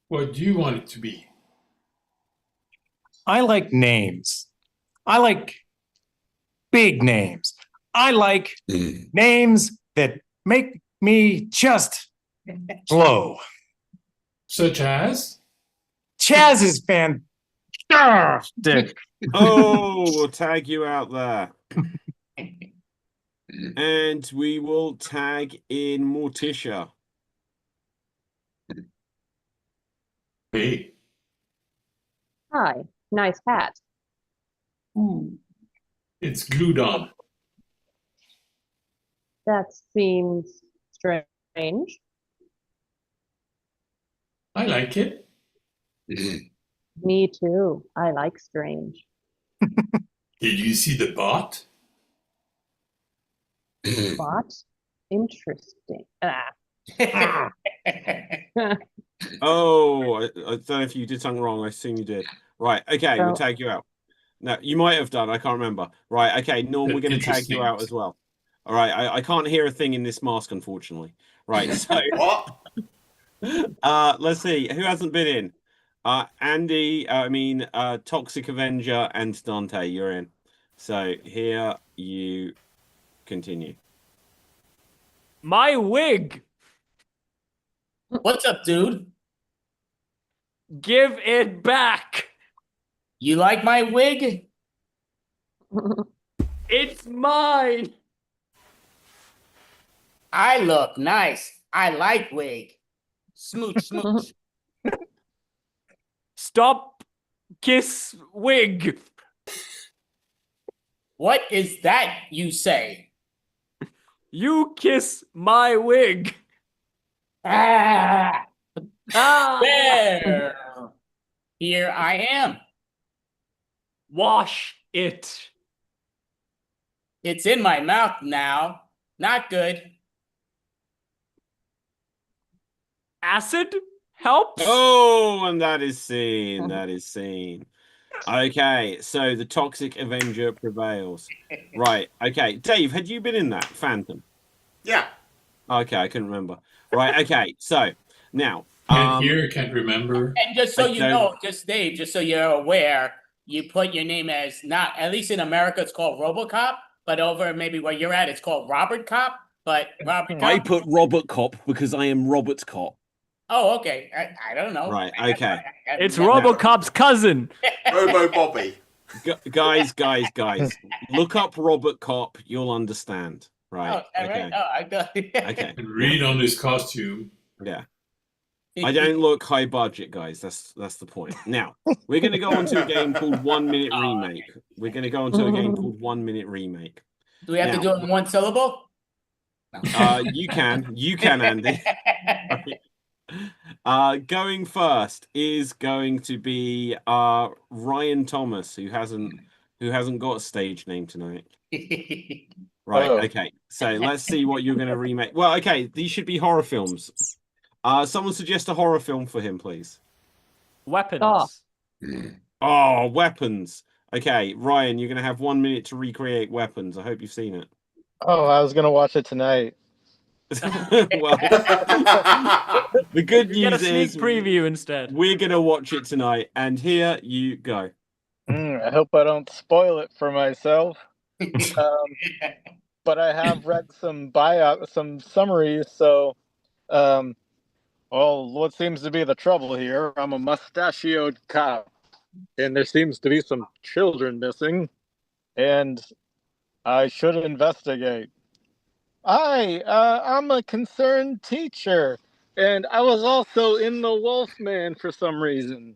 What do you want it to be? I like names. I like big names. I like names that make me just glow. Such as? Chaz is fantastic. Oh, we'll tag you out there. And we will tag in Morticia. Hey. Hi, nice hat. It's glued on. That seems strange. I like it. Me too. I like strange. Did you see the bot? But interesting. Oh, I don't know if you did something wrong. I assume you did. Right. Okay, we'll So- tag you out. No, you might have done. I can't remember. Right. Okay, Norm, we're going to tag you Interesting. out as well. All right. I can't hear a thing in this mask, unfortunately. Right. So, What? let's see who hasn't been in. Andy. Toxic Avenger and Dante. You're in. So here you continue. My wig. What's up, dude? Give it back. You like my wig? It's mine. I look nice. I like wig. Smooch, smooch. Stop. Kiss wig. What is that you say? You kiss my wig. Ah, Ah. there. Here I am. Wash it. It's in my mouth now. Not good. Acid helps. Oh, and that is seen. That is seen. Okay, so the Toxic Avenger prevails. Right. Okay, Dave, had you been in that Phantom? Yeah. Okay, I couldn't remember. Right. Okay, so now. Can't hear, can't remember. And just so I you don't- know, just Dave, just so you're aware, you put your name as not, at least in America, it's called RoboCop, but over maybe where you're at, it's called Robert Cop. But Robert I Cop. put Robert Cop because I am Robert Cop. Oh, okay. I don't know. Right. Okay. It's RoboCop's cousin. Robo Bobby. Guys. Look up Robert Cop. You'll understand. Right. Oh, Okay. right? Oh, I got Okay. Read on this costume. Yeah. I don't look high budget, guys. That's the point. Now we're going to go on to a game called 1 Minute Remake. We're going to go on to a game called 1 Minute Remake. Do we have to do it in one syllable? You can, Andy. Going first is going to be Ryan Thomas, who hasn't got a stage name tonight. Right. Oh. Okay. So let's see what you're going to remake. Well, okay. These should be horror films. Someone suggest a horror film for him, please. Weapons. Oh, Weapons. Okay, Ryan, you're going to have 1 minute to recreate Weapons. I hope you've seen it. Oh, I was gonna watch it tonight. Well, the good You get a news sneak is preview instead. we're going to watch it tonight. And here you go. I hope I don't spoil it for myself. But I have read some summaries. So, well, what seems to be the trouble here? I'm a mustachioed cop, and there seems to be some children missing, and I should investigate. I'm a concerned teacher, and I was also in the Wolfman for some reason.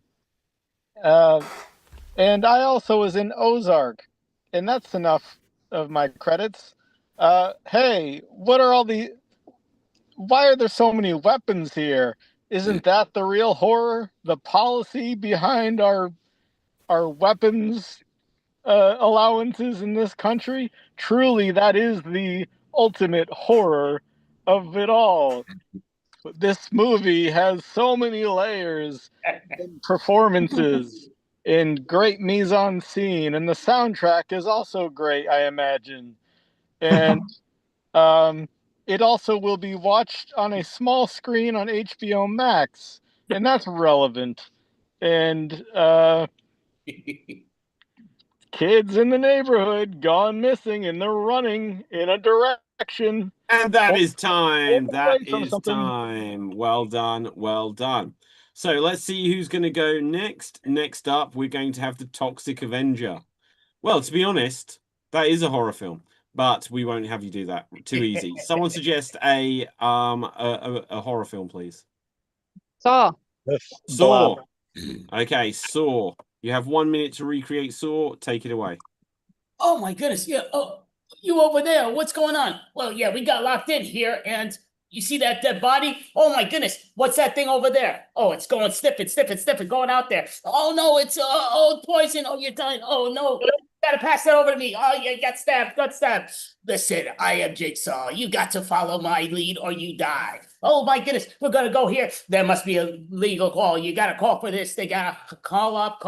And I also was in Ozark, and that's enough of my credits. Hey, why are there so many weapons here? Isn't that the real horror? The policy behind our weapons allowances in this country? Truly, that is the ultimate horror of it all. This movie has so many layers and performances and great mise en scene, and the soundtrack is also great, I imagine. And it also will be watched on a small screen on HBO Max, and that's relevant. And kids in the neighborhood gone missing, and they're running in a direction. And that is time. Walk That away from is something. time. Well done. Well done. So let's see who's going to go next. Next up, we're going to have the Toxic Avenger. Well, to be honest, that is a horror film. but we won't have you do that. Too easy. Someone suggest a horror film, please. Saw. Saw. Okay, Saw. You have 1 minute to recreate Saw. Take it away. Oh my goodness, yeah. Oh, you over there. What's going on? Well, yeah, we got locked in here, and you see that dead body? Oh my goodness, what's that thing over there? Oh, it's going sniffing, going out there. Oh no, it's old poison. Oh, you're dying. Oh no, gotta pass that over to me. Oh, you got stabbed. Listen, I am Jigsaw. You got to follow my lead or you die. Oh my goodness, we're gonna go here. There must be a legal call. You gotta call for this. They gotta call up.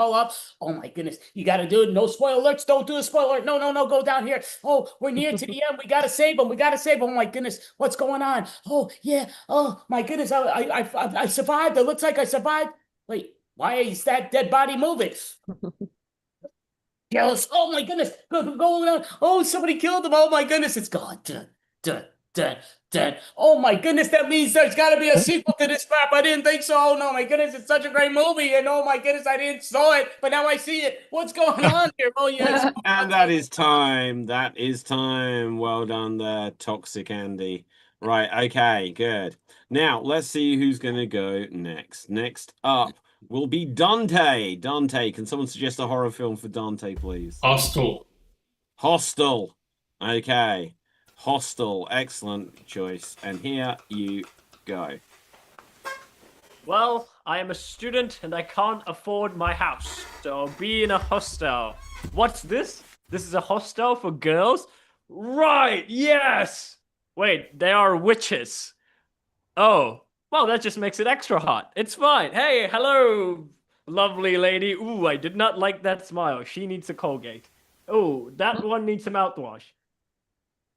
Oh my goodness, you gotta do it. No spoiler alerts. Don't do a spoiler alert. No, go down here. Oh, we're near to the end. We gotta save them. Oh my goodness, what's going on? Oh yeah. Oh my goodness, I survived. It looks like I survived. Wait, why is that dead body moving? Jealous. Oh my goodness, going on. Oh, somebody killed him. Oh my goodness, it's gone. Done. Oh my goodness, that means there's got to be a sequel to this crap. I didn't think so. Oh no, my goodness, it's such a great movie, and oh my goodness, I didn't saw it, but now I see it. What's going on here? Oh yes. And that is time. Well done there, Toxic Andy. Right, okay, good. Now, let's see who's going to go next. Next up will be Dante. Dante, can someone suggest a horror film for Dante, please? Hostel. Okay. Hostel, excellent choice. And here you go. Well, I am a student and I can't afford my house, so I'll be in a hostel. What's this? This is a hostel for girls? Right, yes! Wait, they are witches. Oh, well, that just makes it extra hot. It's fine. Hey, hello, lovely lady. Ooh, I did not like that smile. She needs a Colgate. Oh, that one needs some mouthwash.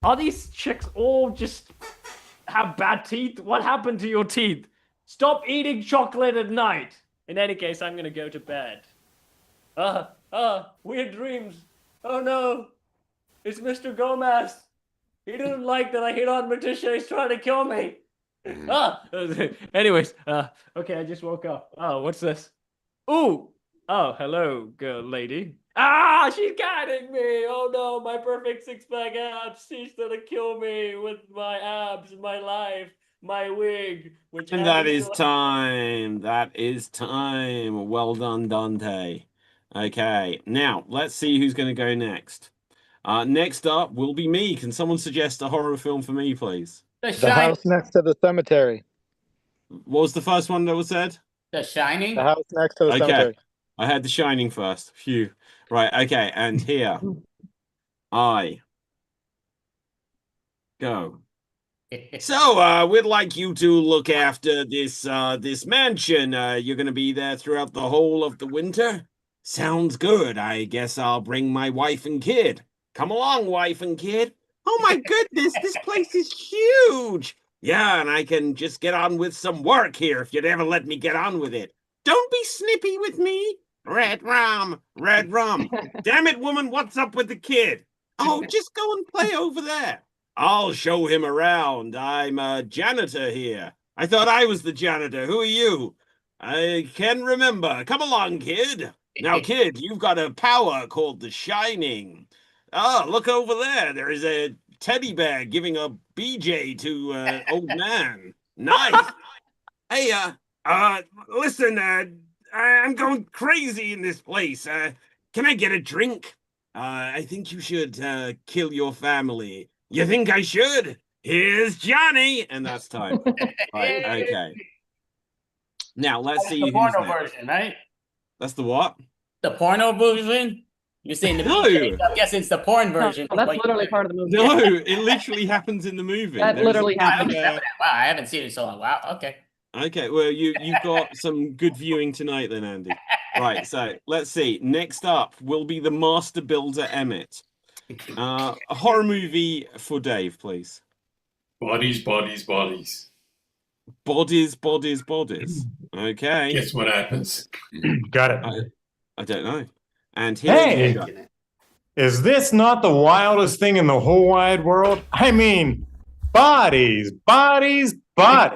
Are these chicks all just have bad teeth? What happened to your teeth? Stop eating chocolate at night. In any case, I'm gonna go to bed. Weird dreams. Oh no, it's Mr. Gomez. He didn't like that I hit on Morticia. He's trying to kill me. Anyways, okay, I just woke up. Oh, what's this? Ooh. Oh, hello, girl, lady. Ah, she's guiding me. Oh no, my perfect six-pack abs. She's gonna kill me with my abs, my life, my wig. And that is time. Well done, Dante. Okay, now let's see who's going to go next. Next up will be me. Can someone suggest a horror film for me, please? The house next to the cemetery. What was the first one that was said? The Shining. The house next to the cemetery. I had The Shining first. Phew. Right, okay, and here I go. So, we'd like you to look after this mansion. You're going to be there throughout the whole of the winter? Sounds good. I guess I'll bring my wife and kid. Come along, wife and kid. Oh my goodness, this place is huge. Yeah, and I can just get on with some work here if you'd ever let me get on with it. Don't be snippy with me. Red rum. Damn it, woman, what's up with the kid? Oh, just go and play over there. I'll show him around. I'm a janitor here. I thought I was the janitor. Who are you? I can remember. Come along, kid. Now, kid, you've got a power called the Shining. Oh, look over there. There is a teddy bear giving a BJ to an old man. Nice. Hey, listen, I'm going crazy in this place. Can I get a drink? I think you should kill your family. You think I should? Here's Johnny. And that's time. Right, okay. Now, let's see the who's porno next. version, right? That's the what? The porno version? You're saying the No. I guess it's the porn version. That's literally part of the movie. No, it literally happens in the movie. That There's literally a- happens. Wow, I haven't seen it so long. Wow, okay. Okay, well, you've got some good viewing tonight then, Andy. Right, so let's see. Next up will be the Master Builder Emmett. A horror movie for Dave, please. Bodies. Bodies. Okay. Guess what happens? Got it. I don't know. And here Hey! you go. Is this not the wildest thing in the whole wide world? I mean, bodies. My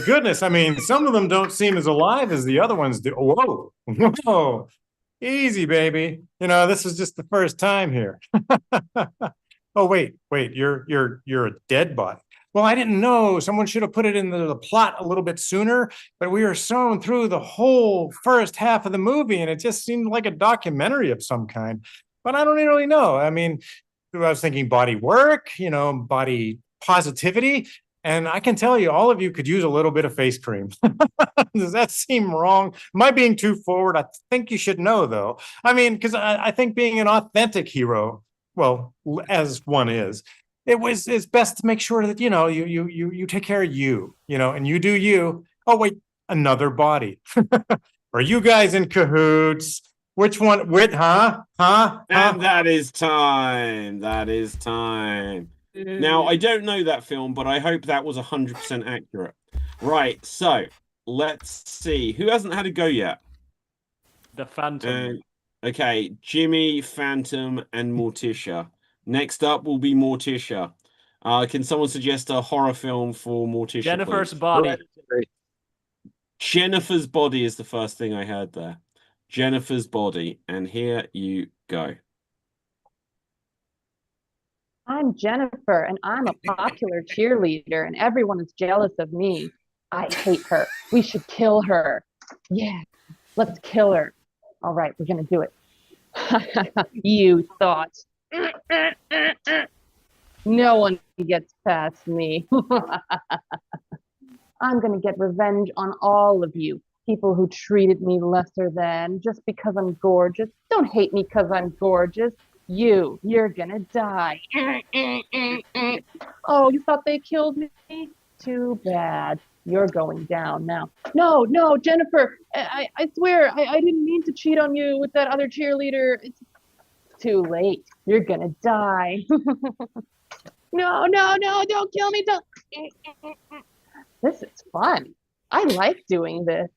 goodness. I mean, some of them don't seem as alive as the other ones do. Whoa. Easy, baby. You know, this is just the first time here. oh, wait, you're a dead body. Well, I didn't know. Someone should have put it in the plot a little bit sooner, but we were shown through the whole first half of the movie, and it just seemed like a documentary of some kind. But I don't really know. I mean, I was thinking body work, body positivity. And I can tell you, all of you could use a little bit of face cream. Does that seem wrong? Am I being too forward? I think you should know, though. I mean, because I think being an authentic hero, well, as one is, it's best to make sure that you take care of you, and you do you. Oh wait, another body. Are you guys in cahoots? Which one? Huh? And that is time. That is time. Now, I don't know that film, but I hope that was 100% accurate. Right, so let's see. Who hasn't had a go yet? The Phantom. Okay, Jimmy, Phantom, and Morticia. Next up will be Morticia. Can someone suggest a horror film for Morticia, Jennifer's please? Body. Jennifer's Body is the first thing I heard there. Jennifer's Body, and here you go. I'm Jennifer, and I'm a popular cheerleader, and everyone is jealous of me. I hate her. We should kill her. Yeah, let's kill her. All right, we're going to do it. You thought. No one gets past me. I'm going to get revenge on all of you. People who treated me lesser than just because I'm gorgeous. Don't hate me because I'm gorgeous. You're gonna die. Oh, you thought they killed me? Too bad. You're going down now. No, Jennifer, I swear, I didn't mean to cheat on you with that other cheerleader. It's too late. You're gonna die. No, don't kill me. Don't. This is fun. I like doing this.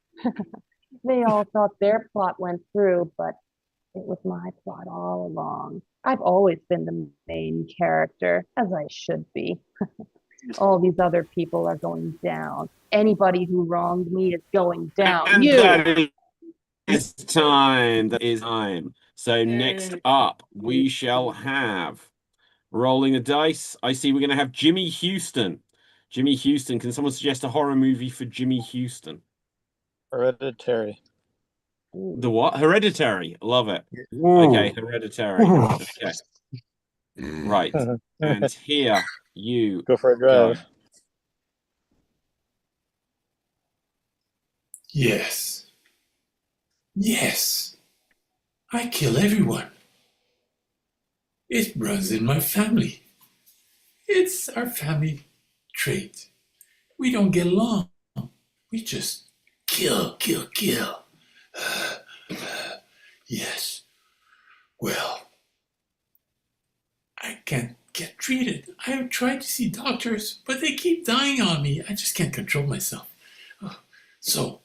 They all thought their plot went through, but it was my plot all along. I've always been the main character, as I should be. All these other people are going down. Anybody who wronged me is going down. And you. that is time. That is time. So next up, we shall have rolling a dice. I see we're going to have Jimmy Houston. Jimmy Houston. Can someone suggest a horror movie for Jimmy Houston? Hereditary. The what? Hereditary. Love it. Ooh. Okay, Hereditary. Okay. Right. And here you Go for a drive. Yes. Yes. I kill everyone. It runs in my family. It's our family trait. We don't get along. We just kill. Yes. Well, I can't get treated. I have tried to see doctors, but they keep dying on me. I just can't control myself. So,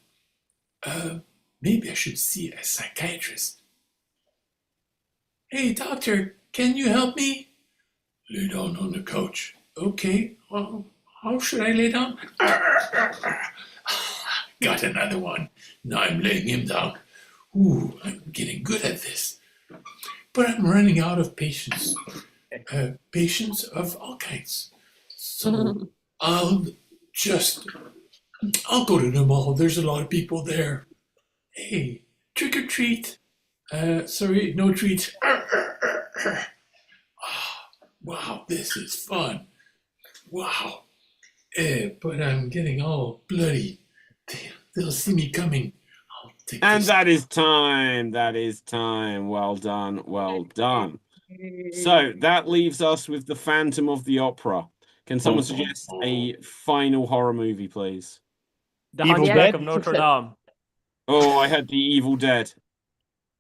maybe I should see a psychiatrist. Hey, doctor, can you help me? Lay down on the couch. Okay, well, how should I lay down? Got another one. Now I'm laying him down. Ooh, I'm getting good at this. But I'm running out of patients. Patients of all kinds. So I'll go to the mall. There's a lot of people there. Hey, trick or treat. Sorry, no treats. Wow, this is fun. Wow. But I'm getting all bloody. They'll see me coming. And that is time. That is time. Well done. Well done. So that leaves us with the Phantom of the Opera. Can someone suggest a final horror movie, please? The Hunchback of Notre Dame. Oh, I had the Evil Dead.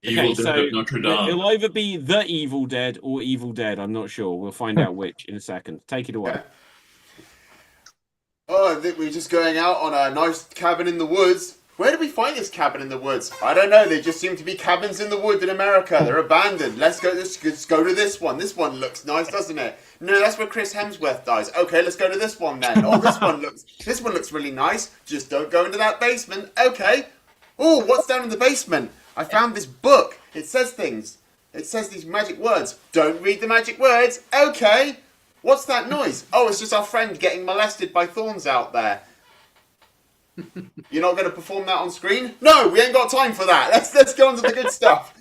Evil Dead of Notre Dame. It'll either be The Evil Dead or Evil Dead. I'm not sure. We'll find out which in a second. Take it away. Oh, I think we're just going out on a nice cabin in the woods. Where did we find this cabin in the woods? I don't know. They just seem to be cabins in the wood in America. They're abandoned. Let's go to this one. This one looks nice, doesn't it? No, that's where Chris Hemsworth dies. Okay, let's go to this one then. Oh, this one looks really nice. Just don't go into that basement. Okay. Oh, what's down in the basement? I found this book. It says things. It says these magic words. Don't read the magic words. Okay. What's that noise? Oh, it's just our friend getting molested by thorns out there. You're not going to perform that on screen? No, we ain't got time for that. Let's go on to the good stuff.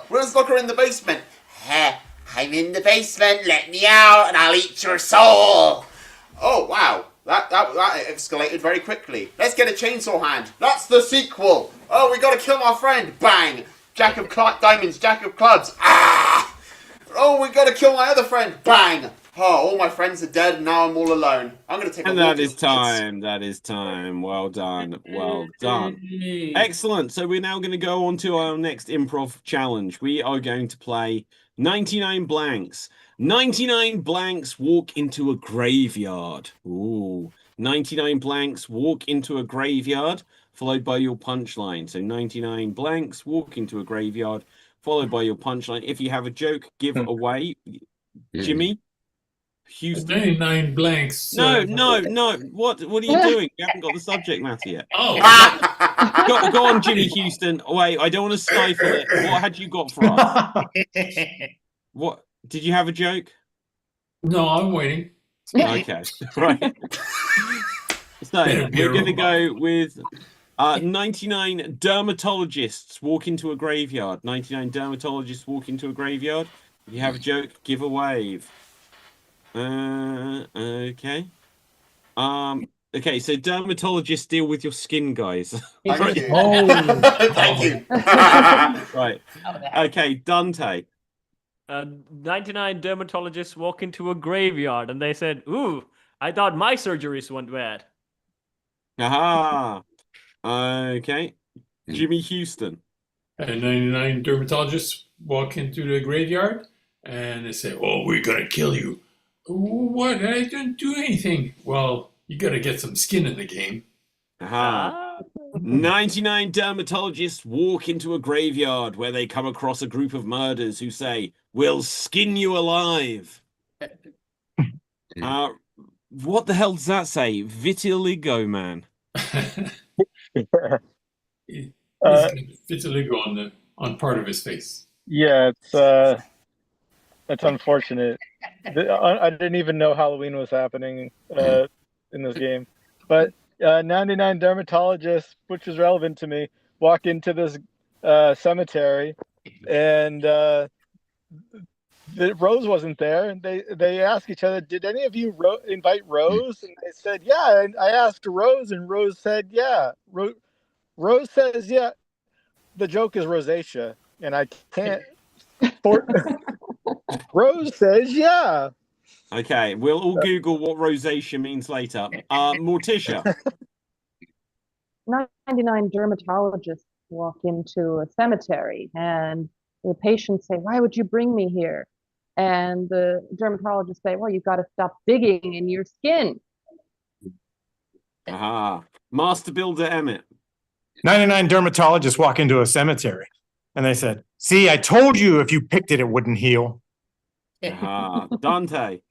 Let's lock her in the basement. I'm in the basement. Let me out, and I'll eat your soul. Oh wow, that escalated very quickly. Let's get a chainsaw hand. That's the sequel. Oh, we got to kill our friend. Bang. Jack of diamonds. Jack of clubs. Ah. Oh, we got to kill my other friend. Bang. Oh, all my friends are dead, and now I'm all alone. I'm going to take. And that is time. That is time. Well done. Well done. Excellent. So we're now going to go on to our next improv challenge. We are going to play 99 blanks. 99 blanks walk into a graveyard. Ooh. 99 blanks walk into a graveyard, followed by your punchline. So 99 blanks walk into a graveyard, followed by your punchline. If you have a joke, give away. Jimmy? Houston. 99 blanks. No. What are you doing? You haven't got the subject matter yet. Oh. Go on, Jimmy Houston. Wait, I don't want to stifle it. What had you got for us? What did you have a joke? No, I'm waiting. Okay, right. So we're going to go with 99 dermatologists walk into a graveyard. 99 dermatologists walk into a graveyard. If you have a joke, give a wave. Okay. Okay, so dermatologists deal with your skin, guys. Thank you. Thank you. Right. Okay, Dante. 99 dermatologists walk into a graveyard and they said, "Ooh, I thought my surgeries went bad." Aha. Okay. Jimmy Houston. 99 dermatologists walk into the graveyard and they say, "Oh, we're going to kill you." What? I didn't do anything. Well, you got to get some skin in the game. Aha. 99 dermatologists walk into a graveyard where they come across a group of murders who say, "We'll skin you alive." What the hell does that say? Vitiligo man. He's got vitiligo on part of his face. Yeah, it's unfortunate. I didn't even know Halloween was happening in this game. But 99 dermatologists, which is relevant to me, walk into this cemetery, and Rose wasn't there. And they ask each other, "Did any of you invite Rose?" And they said, "Yeah." And I asked Rose, and Rose said, "Yeah." Rose says, "Yeah." The joke is rosacea, and I can't. Rose says, "Yeah." Okay, we'll all Google what rosacea means later. Morticia. 99 dermatologists walk into a cemetery and the patients say, "Why would you bring me here?" And the dermatologists say, "Well, you've got to stop digging in your skin." Aha. Master Builder Emmett. 99 dermatologists walk into a cemetery and they said, "See, I told you if you picked it, it wouldn't heal." Aha. Dante.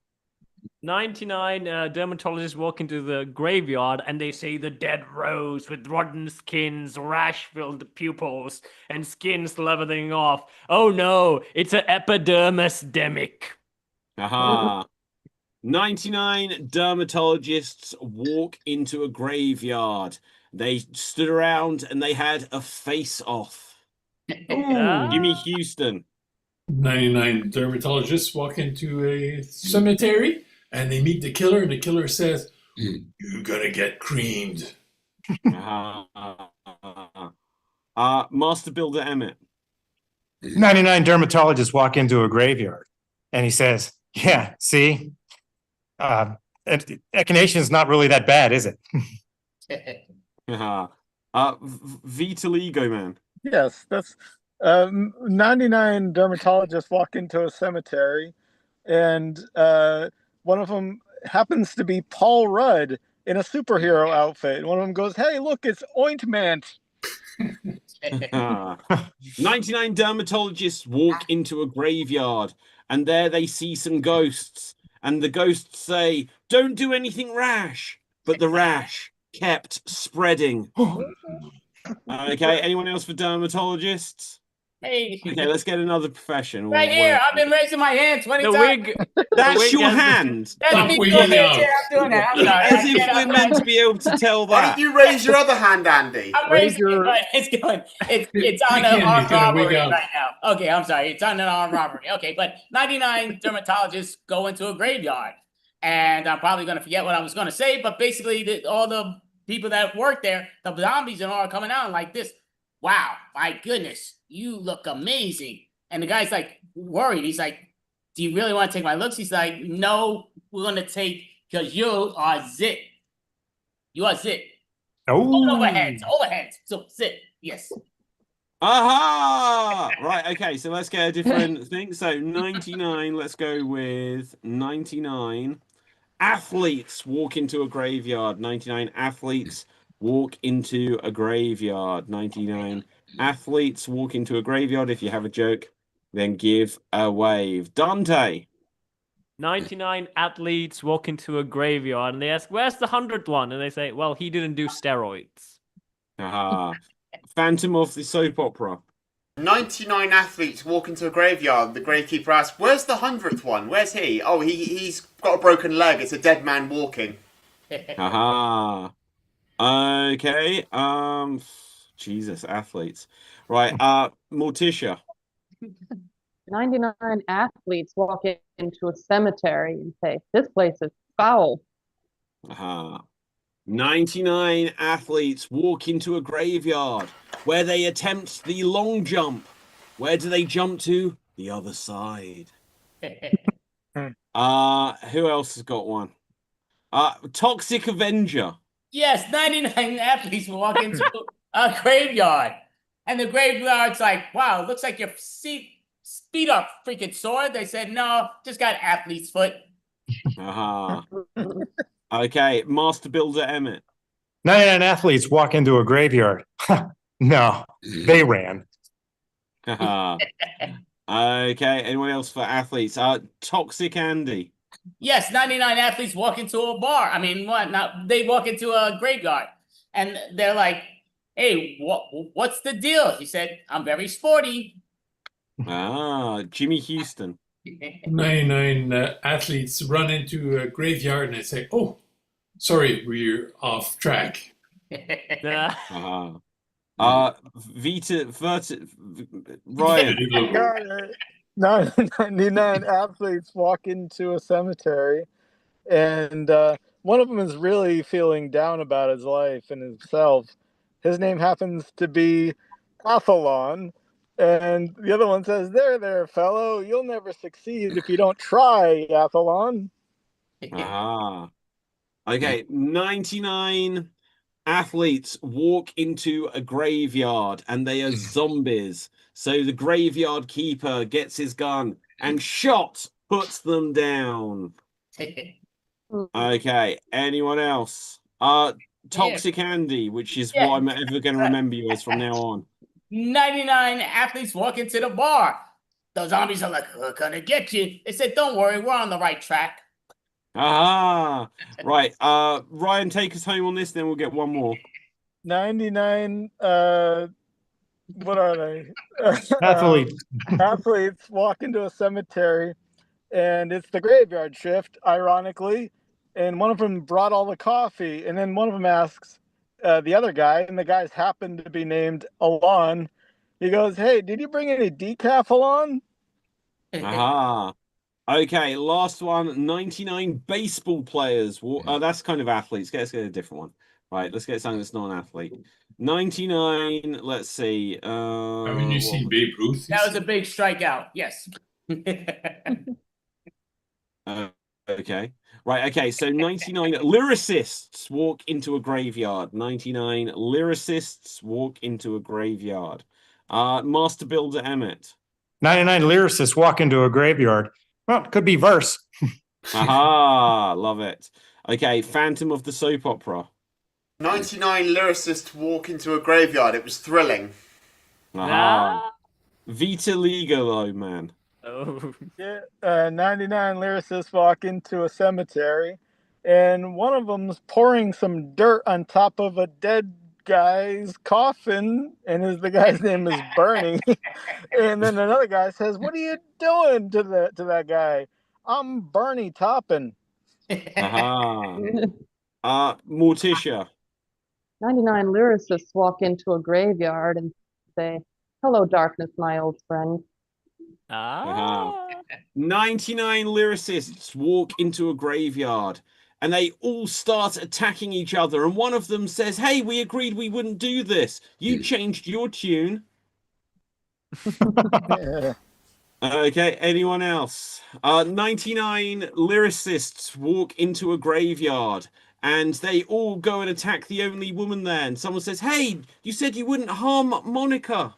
99 dermatologists walk into the graveyard and they say the dead rose with rotten skins, rash-filled pupils, and skin slithering off. Oh no, it's an epidermis-demic. Aha. 99 dermatologists walk into a graveyard. They stood around and they had a face-off. Jimmy Houston. 99 dermatologists walk into a cemetery and they meet the killer, and the killer says, "You're gonna get creamed." Master Builder Emmett. 99 dermatologists walk into a graveyard and he says, "Yeah, see, echinacea is not really that bad, is it?" Vitiligo man. Yes, that's 99 dermatologists walk into a cemetery, and one of them happens to be Paul Rudd in a superhero outfit. One of them goes, "Hey, look, it's ointment." 99 dermatologists walk into a graveyard and there they see some ghosts, and the ghosts say, "Don't do anything rash," but the rash kept spreading. Okay, anyone else for dermatologists? Hey, Okay, let's get another profession. right here. I've been raising my hand 20 The times. wig. That's wig your has the- hand. That's Stop me wigging doing it. out. Yeah, I'm doing that. I'm sorry. As I if can't- we're I'm meant not- to be able to tell Why that. don't you raise your other hand, Andy? I'm Raise raising it, your- but it's going. It's Pick on an Andy, armed he's gonna wig robbery out. right now. Okay, I'm sorry. It's on an armed robbery. Okay, but 99 dermatologists go into a graveyard, and I'm probably going to forget what I was going to say. But basically, all the people that work there, the zombies and all, are coming out like this. Wow, my goodness, you look amazing. And the guy's like worried. He's like, "Do you really want to take my looks?" He's like, "No, we're going to take because you are zit. You are zit." Oh, Overheads. So sit. Yes. Aha! Right, okay, so let's get a different thing. So 99, let's go with 99 athletes walk into a graveyard. 99 athletes walk into a graveyard. 99 athletes walk into a graveyard. If you have a joke, then give a wave. Dante. 99 athletes walk into a graveyard and they ask, "Where's the 100th one?" And they say, "Well, he didn't do steroids." Aha. Phantom of the soap opera. 99 athletes walk into a graveyard. The gravekeeper asks, "Where's the 100th one? Where's he?" "Oh, he's got a broken leg. It's a dead man walking." Aha. Okay. Jesus, athletes. Right. Morticia. 99 athletes walk into a cemetery and say, "This place is foul." Aha. 99 athletes walk into a graveyard where they attempt the long jump. Where do they jump to? The other side. Who else has got one? Toxic Avenger. Yes, 99 athletes walk into a graveyard. And the graveyard's like, "Wow, looks like your speed up freaking sword." They said, "No, just got athlete's foot." Aha. Okay, Master Builder Emmett. 99 athletes walk into a graveyard. No, they ran. Haha. Okay, anyone else for athletes? Toxic Andy. Yes, 99 athletes walk into a bar. I mean, what? Not they walk into a graveyard, and they're like, "Hey, what's the deal?" He said, "I'm very sporty." Jimmy Houston. 99 athletes run into a graveyard and they say, "Oh, sorry, we're off track." Ryan. Got it. 99 athletes walk into a cemetery, and one of them is really feeling down about his life and himself. His name happens to be Athlon, and the other one says, there, fellow, you'll never succeed if you don't try, Athlon." Okay, 99 athletes walk into a graveyard and they are zombies. So the graveyard keeper gets his gun and puts them down. Okay, anyone else? Toxic Andy, which is what I'm ever going to remember you as from now on. 99 athletes walk into the bar. The zombies are like, "We're gonna get you." They said, "Don't worry, we're on the right track." Right. Ryan, take us home on this, then we'll get one more. 99 what are they? Athletes. Athletes walk into a cemetery, and it's the graveyard shift, ironically. And one of them brought all the coffee, and then one of them asks the other guy, and the guys happen to be named Alon. He goes, "Hey, did you bring any decaf, Alon?" Okay, last one. 99 baseball players. That's kind of athletes. Let's get a different one. Right, let's get something that's non-athlete. 99, let's see. Haven't you seen Babe Ruth? That was a big strikeout. Yes. Okay. Right, okay, so 99 lyricists walk into a graveyard. 99 lyricists walk into a graveyard. Master Builder Emmett. 99 lyricists walk into a graveyard. Well, it could be verse. Love it. Okay, Phantom of the soap opera. 99 lyricists walk into a graveyard. It was thrilling. Vitiligo, man. Oh. Yeah, 99 lyricists walk into a cemetery, and one of them's pouring some dirt on top of a dead guy's coffin, and the guy's name is Bernie. And then another guy says, "What are you doing to that guy?" "I'm Bernie Toppin." Aha. Morticia. 99 lyricists walk into a graveyard and say, "Hello, darkness, my old friend." Ah. 99 lyricists walk into a graveyard and they all start attacking each other. And one of them says, "Hey, we agreed we wouldn't do this. You changed your tune." Okay, anyone else? 99 lyricists walk into a graveyard and they all go and attack the only woman there. And someone says, "Hey, you said you wouldn't harm Monica."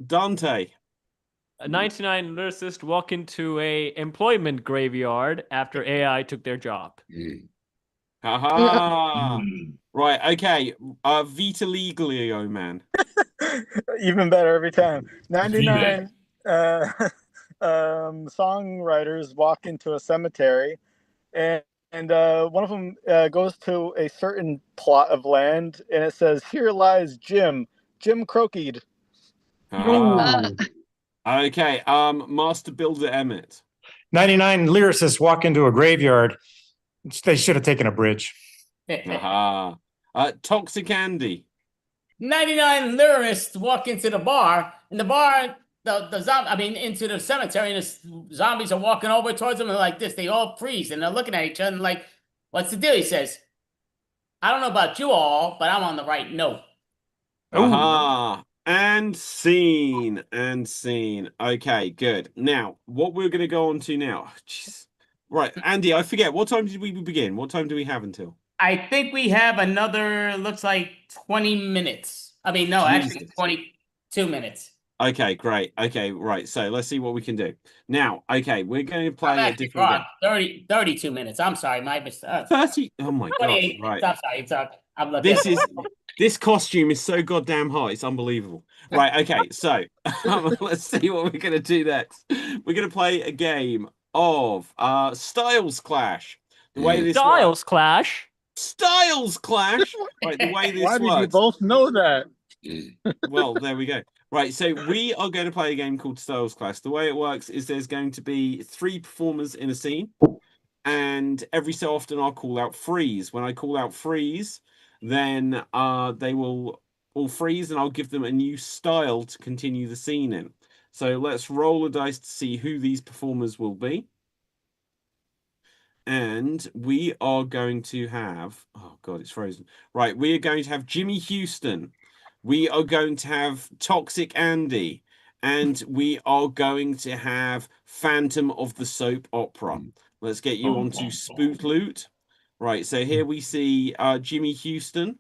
Dante. 99 lyricists walk into a employment graveyard after AI took their job. Haha. Right, okay. Vitiligo man. Even better every time. 99 songwriters walk into a cemetery, and one of them goes to a certain plot of land, and it says, "Here lies Jim Crooked." Okay, Master Builder Emmett. 99 lyricists walk into a graveyard. They should have taken a bridge. Toxic Andy. 99 lyricists walk into the bar, and into the cemetery, and the zombies are walking over towards them, and like this, they all freeze, and they're looking at each other, and like, "What's the deal?" He says, "I don't know about you all, but I'm on the right note." And scene. Okay, good. Now, what we're going to go on to now. Jeez. Right, Andy, I forget. What time did we begin? What time do we have until? I think we have another, looks like 20 minutes. I mean, no, actually 22 minutes. Okay, great. Okay, right. So let's see what we can do. Now, okay, we're going to play a different game. 32 minutes. I'm sorry, my mistake. 30. Oh my god. Right. I'm sorry. I'm looking. This costume is so goddamn hot. It's unbelievable. Right, okay. So, let's see what we're going to do next. We're going to play a game of Styles Clash. The way this Styles Clash. Styles Clash. Right, the way this Why works. did you both know that? Well, there we go. Right, so we are going to play a game called Styles Clash. The way it works is there's going to be 3 performers in a scene, and every so often I'll call out freeze. When I call out freeze, then they will all freeze, and I'll give them a new style to continue the scene in. So let's roll a dice to see who these performers will be. And we are going to have... Oh, God, it's frozen. Right, we are going to have Jimmy Houston. We are going to have Toxic Andy. And we are going to have Phantom of the Soap Opera. Let's get you onto Spook Loot. Right, so here we see Jimmy Houston.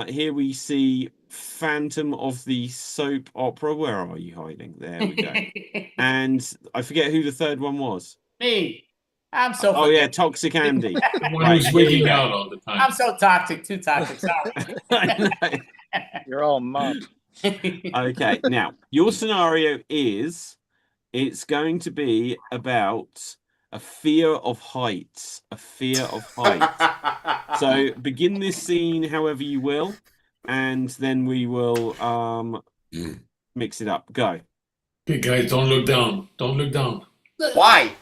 Here we see Phantom of the Soap Opera. Where are you hiding? There we go. And I forget who the third one was. Me. I'm so. Oh yeah, Toxic Andy. The one who's wigging out all the time. I'm so toxic. Too toxic. Sorry. You're all muck. Okay, now your scenario is it's going to be about a fear of heights. A fear of heights. So begin this scene however you will, and then we will mix it up. Go. Okay, guys, don't look down. Don't look down. Why?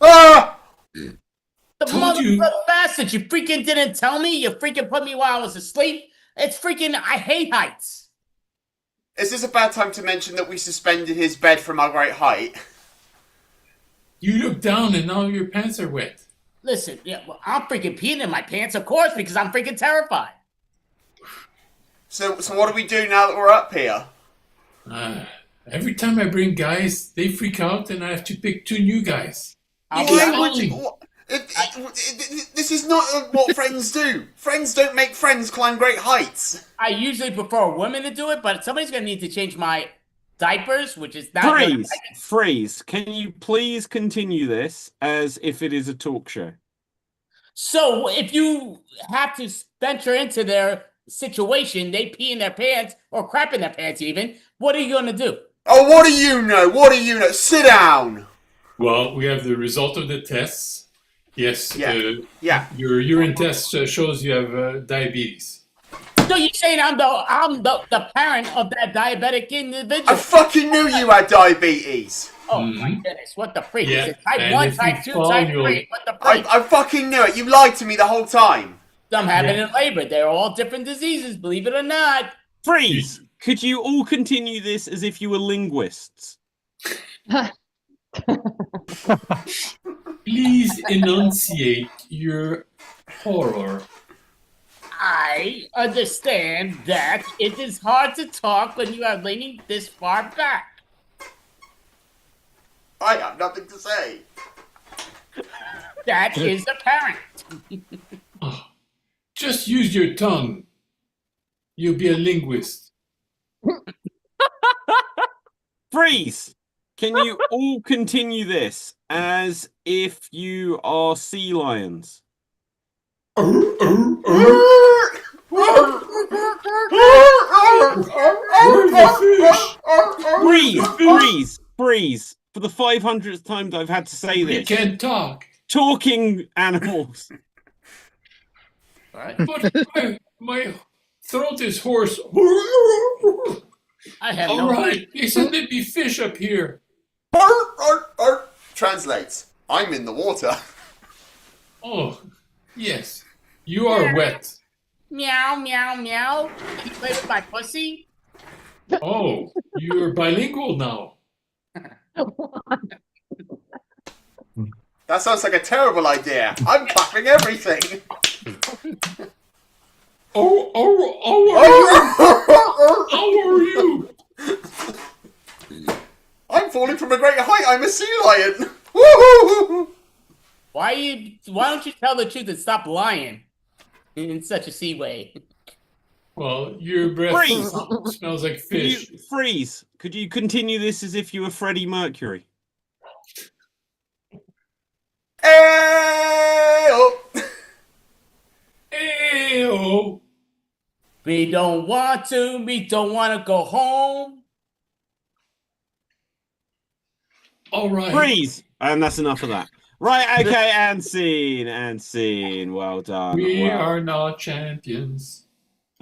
Ah! The motherfucking bastard! You freaking didn't tell me. You freaking put me while I was asleep. It's freaking. I hate heights. Is this a bad time to mention that we suspended his bed from our great height? You look down and now your pants are wet. Listen, yeah, well, I'm freaking peeing in my pants, of course, because I'm freaking terrified. So what do we do now that we're up here? Every time I bring guys, they freak out and I have to pick 2 new guys. This is not what friends do. Friends don't make friends climb great heights. I usually prefer women to do it, but somebody's going to need to change my diapers, which is not... Freeze. Can you please continue this as if it is a talk show? So if you have to venture into their situation, they pee in their pants or crap in their pants even, what are you going to do? Oh, what do you know? What do you know? Sit down. Well, we have the result of the tests. Yes. Yeah. Your urine test shows you have diabetes. So you're saying I'm the parent of that diabetic individual? I fucking knew you had diabetes. Oh my goodness, what the freak? Yeah, Is it type and 1, if you type 2, fall, type you'll- 3? What the freak? I fucking knew it. You lied to me the whole time. I'm having Yeah. in labor. They're all different diseases, believe it or not. Freeze! Could you all continue this as if you were linguists? Please enunciate your horror. I understand that it is hard to talk when you are leaning this far back. I have nothing to say. That is apparent. Just use your tongue. You'll be a linguist. Freeze! Can you all continue this as if you are sea lions? Freeze! For the 500th time that I've had to say We this. can't talk. Talking animals. But my throat is hoarse. I have All no right, they said there'd be fish up here. Translates. I'm in the water. Oh, yes. You are wet. Meow, meow, meow. Can you play with my pussy? Oh, you're bilingual now. That sounds like a terrible idea. I'm clapping everything. How are you? I'm falling from a great height. I'm a sea lion. Woo-hoo-hoo-hoo. Why don't you tell the truth and stop lying in such a sea way? Well, your breath Freeze! smells like Could you, fish. Freeze! Could you continue this as if you were Freddie Mercury? Ayo. Ayo. We don't want to go home. All right. Freeze! And that's enough of that. Right, okay, and scene. Well done. We well. are not champions.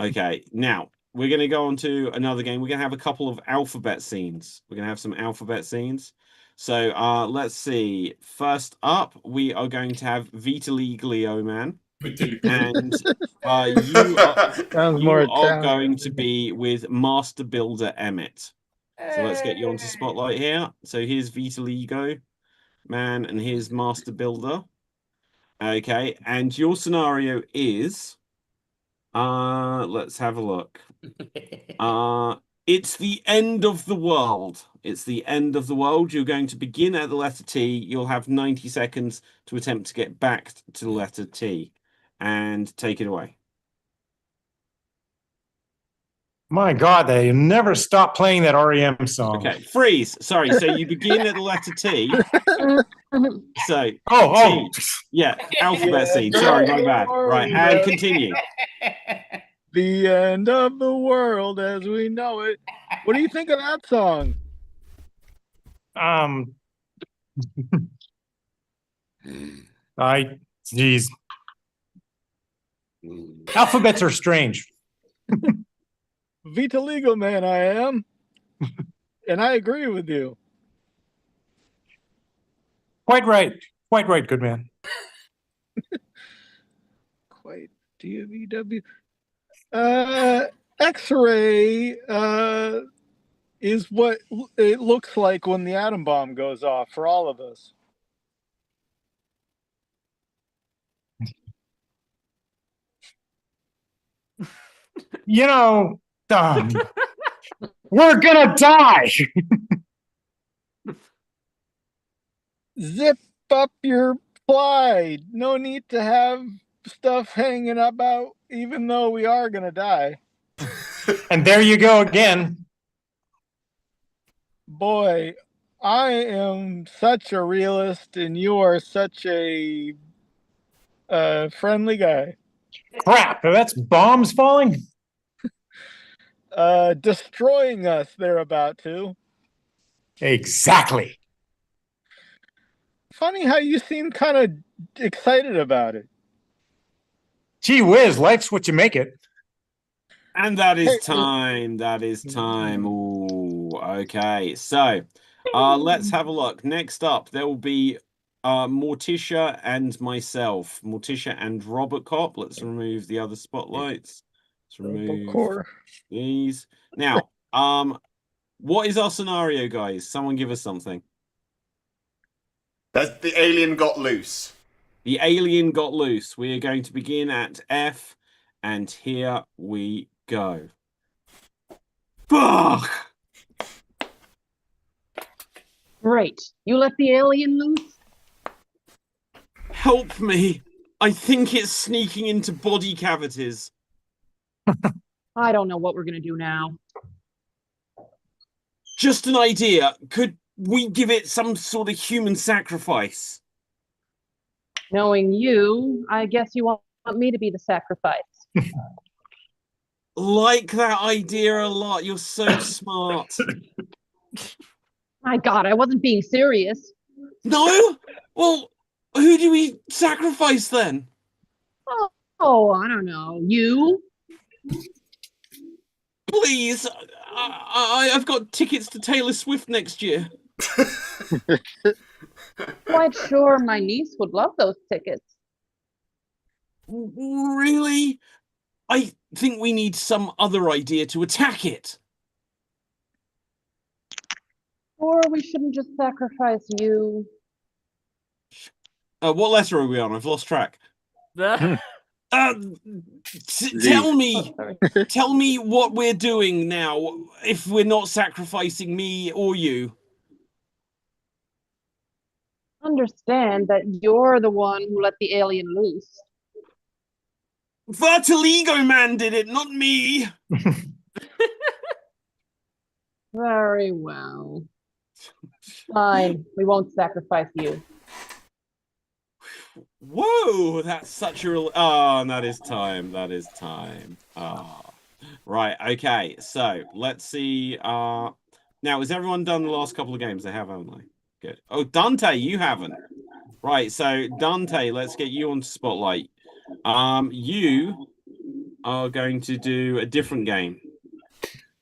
Okay, now we're going to go on to another game. We're going to have a couple of alphabet scenes. We're going to have some alphabet scenes. So let's see. First up, we are going to have Vitiligo Man. And Sounds more you are Italian. going to be with Master Builder Emmett. So let's get you onto Spotlight here. So here's Vitiligo Man and here's Master Builder. Okay, and your scenario is let's have a look. It's the end of the world. It's the end of the world. You're going to begin at the letter T. You'll have 90 seconds to attempt to get back to the letter T. And take it away. My God, they never stop playing that REM song. Okay, freeze. Sorry, so you begin at the letter T. So, Oh, T. Yeah, alphabet scene. Sorry, my bad. Right, and continue. The end of the world as we know it. What do you think of that song? Geez. Alphabets are strange. Vitiligo Man, I am. And I agree with you. Quite right, good man. Quite DVW. X-ray is what it looks like when the atom bomb goes off for all of us. You know, we're gonna die. Zip up your fly. No need to have stuff hanging about, even though we are gonna die. And there you go again. Boy, I am such a realist, and you are such a friendly guy. Crap, that's bombs falling? Destroying us, they're about to. Exactly. Funny how you seem kind of excited about it. Gee whiz, life's what you make it. And that is Hey. time. That is time. Ooh, okay. So, let's have a look. Next up, there will be Morticia and myself. Morticia and Robert Cop. Let's remove the other spotlights. Let's remove Core. these. Now, what is our scenario, guys? Someone give us something. That's the alien got loose. The alien got loose. We are going to begin at F, and here we go. Fuck! Great. You let the alien loose? Help me! I think it's sneaking into body cavities. I don't know what we're gonna do now. Just an idea. Could we give it some sort of human sacrifice? Knowing you, I guess you want me to be the sacrifice. Like that idea a lot. You're so smart. My God, I wasn't being serious. No? Well, who do we sacrifice then? Oh, I don't know. You? Please, I've got tickets to Taylor Swift next year. Quite sure my niece would love those tickets. Really? I think we need some other idea to attack it. Or we shouldn't just sacrifice you. What letter are we on? I've lost track. The- Tell me, tell me what we're doing now. If we're not sacrificing me or you. Understand that you're the one who let the alien loose. Vertigo Man did it, not me. Very well. Fine, we won't sacrifice you. Whoa, that's such a oh, that is time. That is time. Ah, right. Okay, so let's see. Now, has everyone done the last couple of games? They have, haven't they? Good. Oh, Dante, you haven't. Right. So Dante, let's get you on spotlight. You are going to do a different game.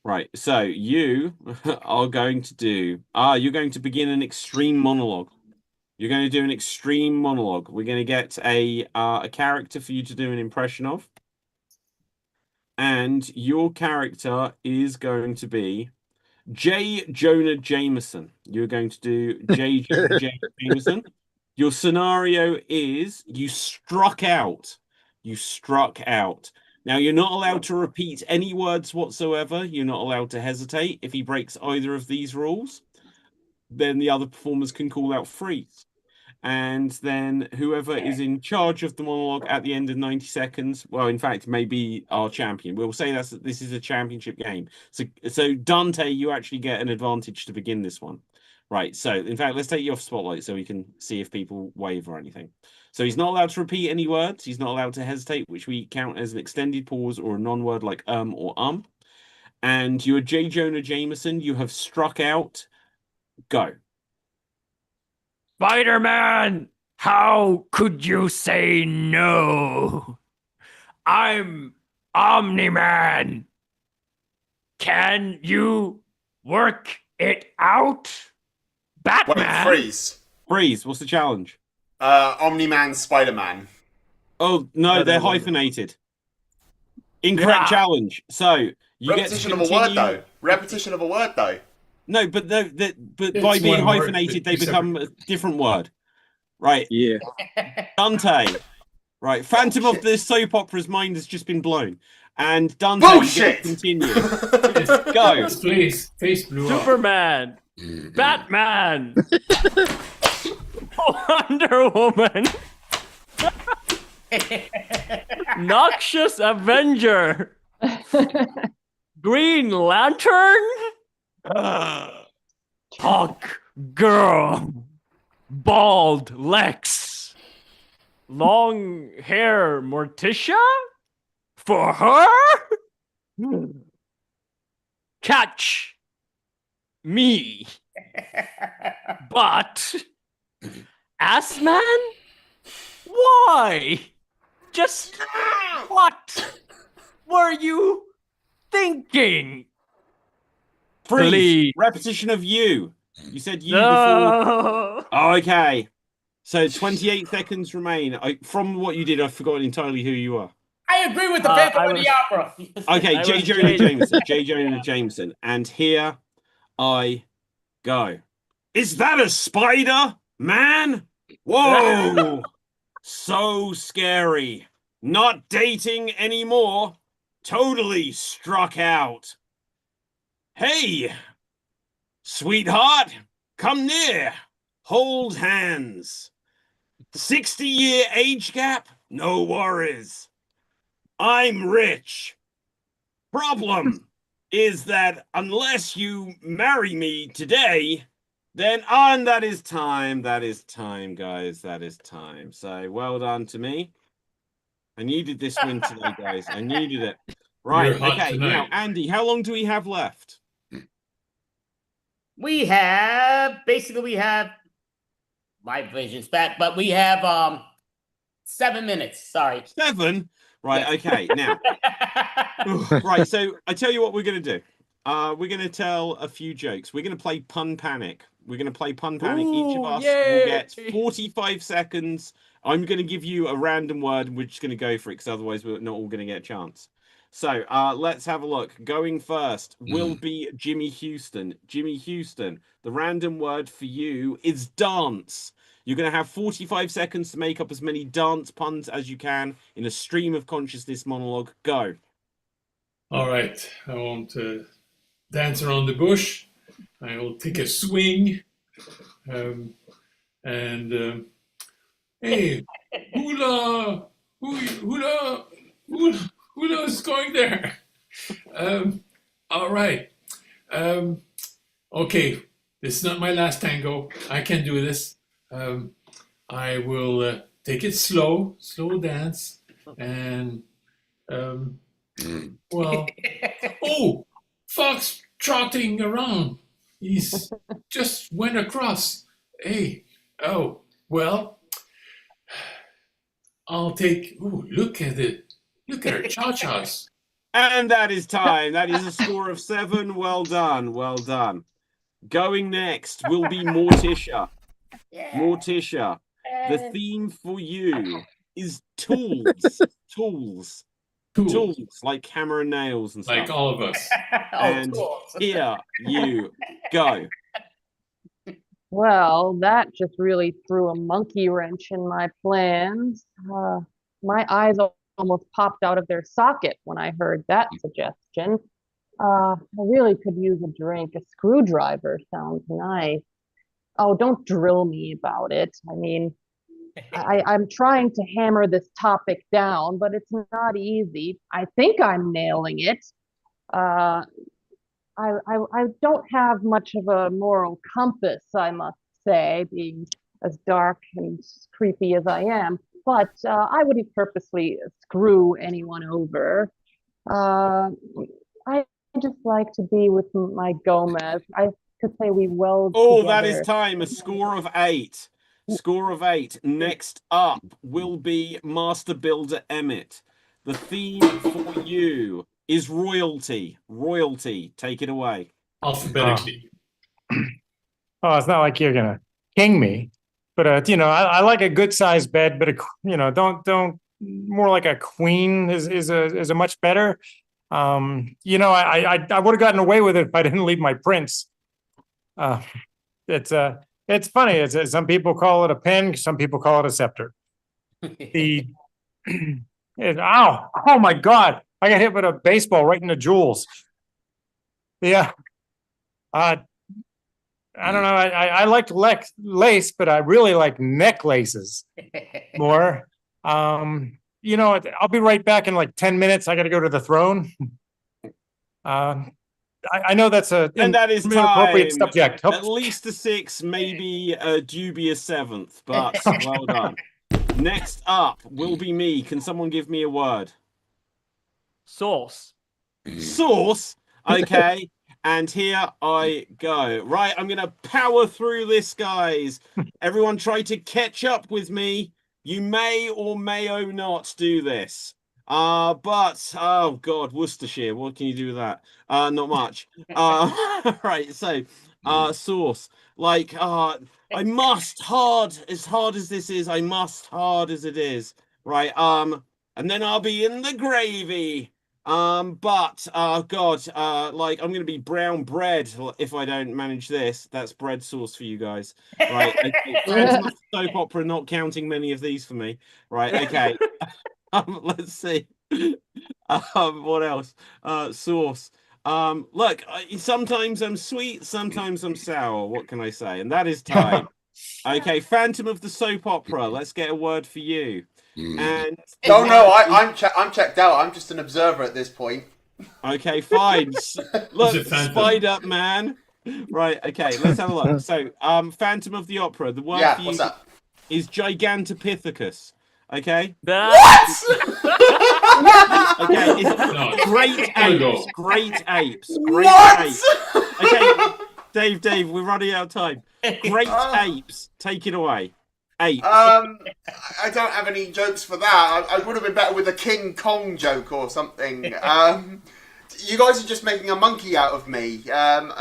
Right. So you are going to do. You're going to begin an extreme monologue. You're going to do an extreme monologue. We're going to get a character for you to do an impression of. And your character is going to be J. Jonah Jameson. You're going to do J. Jonah Jameson. Your scenario is you struck out. You struck out. Now, you're not allowed to repeat any words whatsoever. You're not allowed to hesitate. If he breaks either of these rules, then the other performers can call out freeze. And then whoever is in charge of the monologue at the end of 90 seconds, well, in fact, maybe our champion. We'll say this is a championship game. So Dante, you actually get an advantage to begin this one. Right, so in fact, let's take you off spotlight so we can see if people wave or anything. So he's not allowed to repeat any words. He's not allowed to hesitate, which we count as an extended pause or a non-word like or. And you're J. Jonah Jameson. You have struck out. Go. Spider-Man, how could you say no? I'm Omni-Man. Can you work it out? Batman? Wait, freeze. Freeze. What's the challenge? Omni-Man, Spider-Man. Oh, no, they're hyphenated. Incorrect challenge. So you Repetition get to of a word, continue... though. Repetition of a word, though. No, but by It's being one word. hyphenated, they It's become a different word. Right. Yeah. Dante. Right. Phantom of the soap opera's mind has just been blown. And Dante, Bullshit! you get to continue. His- Go. His face blew up. Superman. Batman. Wonder Woman. Noxious Avenger. Green Lantern. Hawk Girl. Bald Lex. Long hair Morticia? For her? Catch me. But Assman? Why? Just what were you thinking? Freeze. Please. Repetition of you. You said you before. No. Oh, okay. So 28 seconds remain. From what you did, I forgot entirely who you are. I agree with the Phantom I of the Opera. Okay, I J. was Jonah J- Jameson. J. Jonah Jameson. And here I go. Is that a spider, man? Whoa! So scary. Not dating anymore. Totally struck out. Hey, sweetheart, come near. Hold hands. 60-year age gap? No worries. I'm rich. Problem is that unless you marry me today, then and that is time, guys. That is time. So well done to me. I needed this win today, guys. I needed it. Right, You're hot okay. Now, tonight. Andy, how long do we have left? We have my vision's back, but we have 7 minutes. Sorry. 7? Right, Yes. okay. Now, right, so I tell you what we're going to do. We're going to tell a few jokes. We're going to play Pun Panic. We're going to play Pun Panic. Each of Ooh, us yay. will get 45 seconds. I'm going to give you a random word. We're just going to go for it because otherwise we're not all going to get a chance. So let's have a look. Going first will be Jimmy Houston. Jimmy Houston, the random word for you is dance. You're going to have 45 seconds to make up as many dance puns as you can in a stream of consciousness monologue. Go. All right. I won't dance around the bush. I will take a swing. Hey, hula, hula, hula, hula is going there. All right. Okay. This is not my last tango. I can do this. I will take it slow dance, and well, oh, fox trotting around. He's just went across. Hey, oh, well, I'll take. Ooh, look at it. Look at her cha-chas. And that is time. That is a score of 7. Well done. Well done. Going next will be Morticia. Morticia, the theme for you is tools. Tools. Tools, like hammer and nails and stuff. Like all of us. And here you go. Well, that just really threw a monkey wrench in my plans. My eyes almost popped out of their socket when I heard that suggestion. I really could use a drink. A screwdriver sounds nice. Oh, don't drill me about it. I mean, I'm trying to hammer this topic down, but it's not easy. I think I'm nailing it. I don't have much of a moral compass, I must say, being as dark and creepy as I am. But I wouldn't purposely screw anyone over. I just like to be with my Gomez. I could say we weld Oh, together. that is time. A score of 8. Score of 8. Next up will be Master Builder Emmett. The theme for you is royalty. Royalty. Take it away. Alphabetically. Oh, it's not like you're gonna king me, but I like a good sized bed, but don't more like a queen is a much better. I would have gotten away with it if I didn't leave my prince. It's funny. It's some people call it a pen, some people call it a scepter. Ow! Oh my God! I got hit with a baseball right in the jewels. Yeah. I don't know. I like lace, but I really like necklaces more. I'll be right back in like 10 minutes. I got to go to the throne. I know that's And that is inappropriate time. subject. At least a 6, maybe a dubious 7th, but well done. Next up will be me. Can someone give me a word? Sauce. Sauce? Okay. And here I go. Right, I'm going to power through this, guys. Everyone try to catch up with me. You may or may not do this. But oh god, Worcestershire, what can you do with that? Not much. Right, so source. Like I must hard as this is, I must hard as it is. Right, and then I'll be in the gravy. But god, like I'm gonna be brown bread if I don't manage this. That's bread sauce for you guys. Right. Okay. Phantom of the Soap Opera, not counting many of these for me. Right, okay. Let's see. What else? Sauce. Look, sometimes I'm sweet, sometimes I'm sour. What can I say? And that is time. Okay, Phantom of the Soap Opera. Let's get a word for you. And no, I'm checked out. I'm just an observer at this point. okay, fine. Look, Spider Man. Right. Okay, let's have a look. So, Phantom of the Opera. The word for you is Gigantopithecus. Okay. What? Okay. It's great apes. Great apes. Great apes. Okay, Dave, we're running out of time. Great apes. Take it away. Apes. I don't have any jokes for that. I would have been better with a King Kong joke or something. You guys are just making a monkey out of me. Will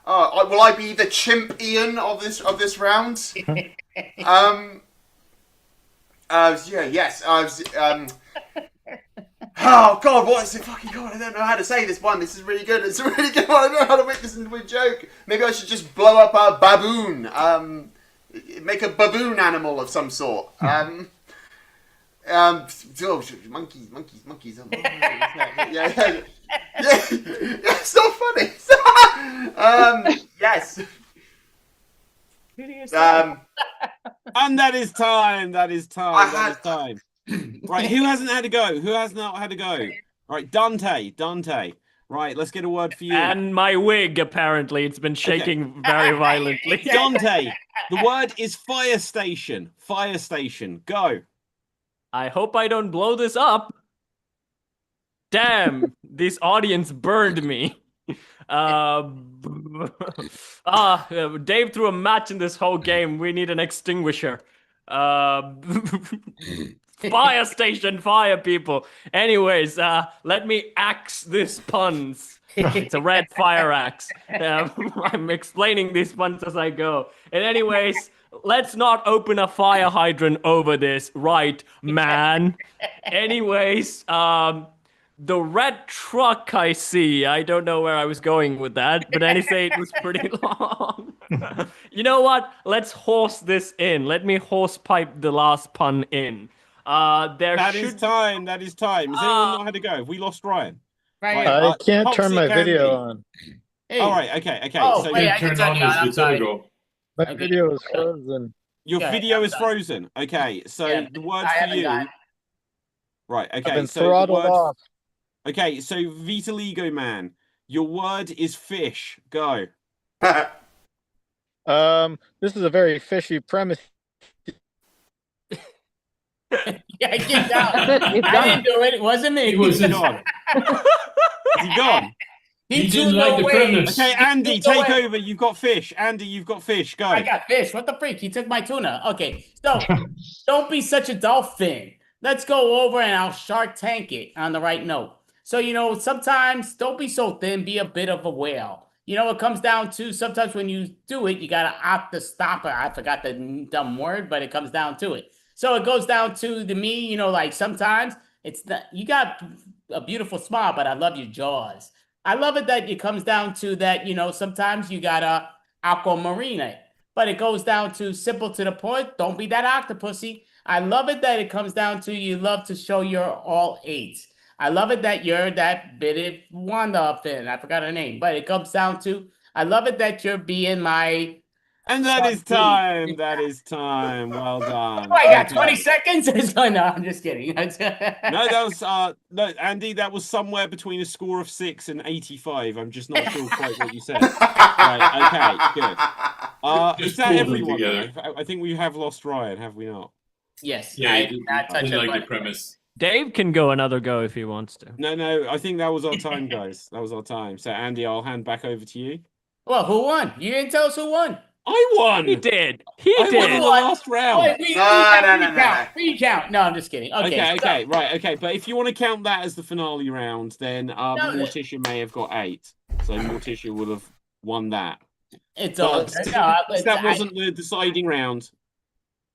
I be the chimp Ian of this round? Oh god, what is it? Fucking god, I don't know how to say this one. This is really good. It's a really good one. I don't know how to make this into a joke. Maybe I should just blow up a baboon. Make a baboon animal of some sort. Monkeys. Yeah. It's so funny. Yes. And that is time. That is time. Right, who hasn't had a go? Who has not had a go? All right, Dante. Right, let's get a word for you. And my wig, apparently, it's been shaking very violently. Dante, the word is fire station. Fire station, go. I hope I don't blow this up. Damn, this audience burned me. Dave threw a match in this whole game. We need an extinguisher. Fire station, fire people. Anyways, let me axe this puns. It's a red fire axe. I'm explaining these puns as I go. And anyways, let's not open a fire hydrant over this, right, man? Anyways, the red truck I see. I don't know where I was going with that, but anyway, it was pretty long. You know what? Let's horse this in. Let me horse pipe the last pun in. That is time. Has anyone not had to go? Have we lost Ryan? Right. I can't turn my video on. Hey. All right. Okay. Oh, so wait, I can turn on his video. My video is frozen. Your video is frozen. Okay. So the word for you. Right. Okay. I've been throttled off. Okay. So Vitiligo man, your word is fish. Go. This is a very fishy premise. Yeah, get down. I didn't do it. It wasn't me. He was gone. Is he gone? He didn't like the premise. Okay, Andy, take over. You've got fish. Andy, you've got fish. Go. I got fish. What the freak? He took my tuna. Okay, so don't be such a dolphin. Let's go over and I'll Shark Tank it on the right note. So, sometimes don't be so thin. Be a bit of a whale. It comes down to sometimes when you do it, you got to opt to stop it. I forgot the dumb word, but it comes down to it. So it goes down to me, like sometimes it's not, you got a beautiful smile, but I love your jaws. I love it that it comes down to that, sometimes you gotta aquamarine it, but it goes down to simple to the point. Don't be that octopusy. I love it that it comes down to you love to show your all eight. I love it that you're that bitty Wanda fin. I forgot her name, but it comes down to I love it that you're being my. And that is time. That is time. Well done. Oh, I got 20 seconds. No, I'm just kidding. No, that was no, Andy. That was somewhere between a score of 6 and 85. I'm just not sure quite what you said. Right. Okay. Good. Is that everyone? I think we have lost Ryan, have we not? Yes. Yeah, I didn't like the premise. Dave can go another go if he wants to. No. I think that was our time, guys. That was our time. So Andy, I'll hand back over to you. Well, who won? You didn't tell us who won. I won. He did. He I won did. in the last round. Wait, we No, got no, no, no, recount. Recount. No, I'm just kidding. Okay. Okay, right, okay. But if you want to count that as the finale round, then Morticia may have got 8. So Morticia would have won that. It's all But good. since that wasn't the deciding round,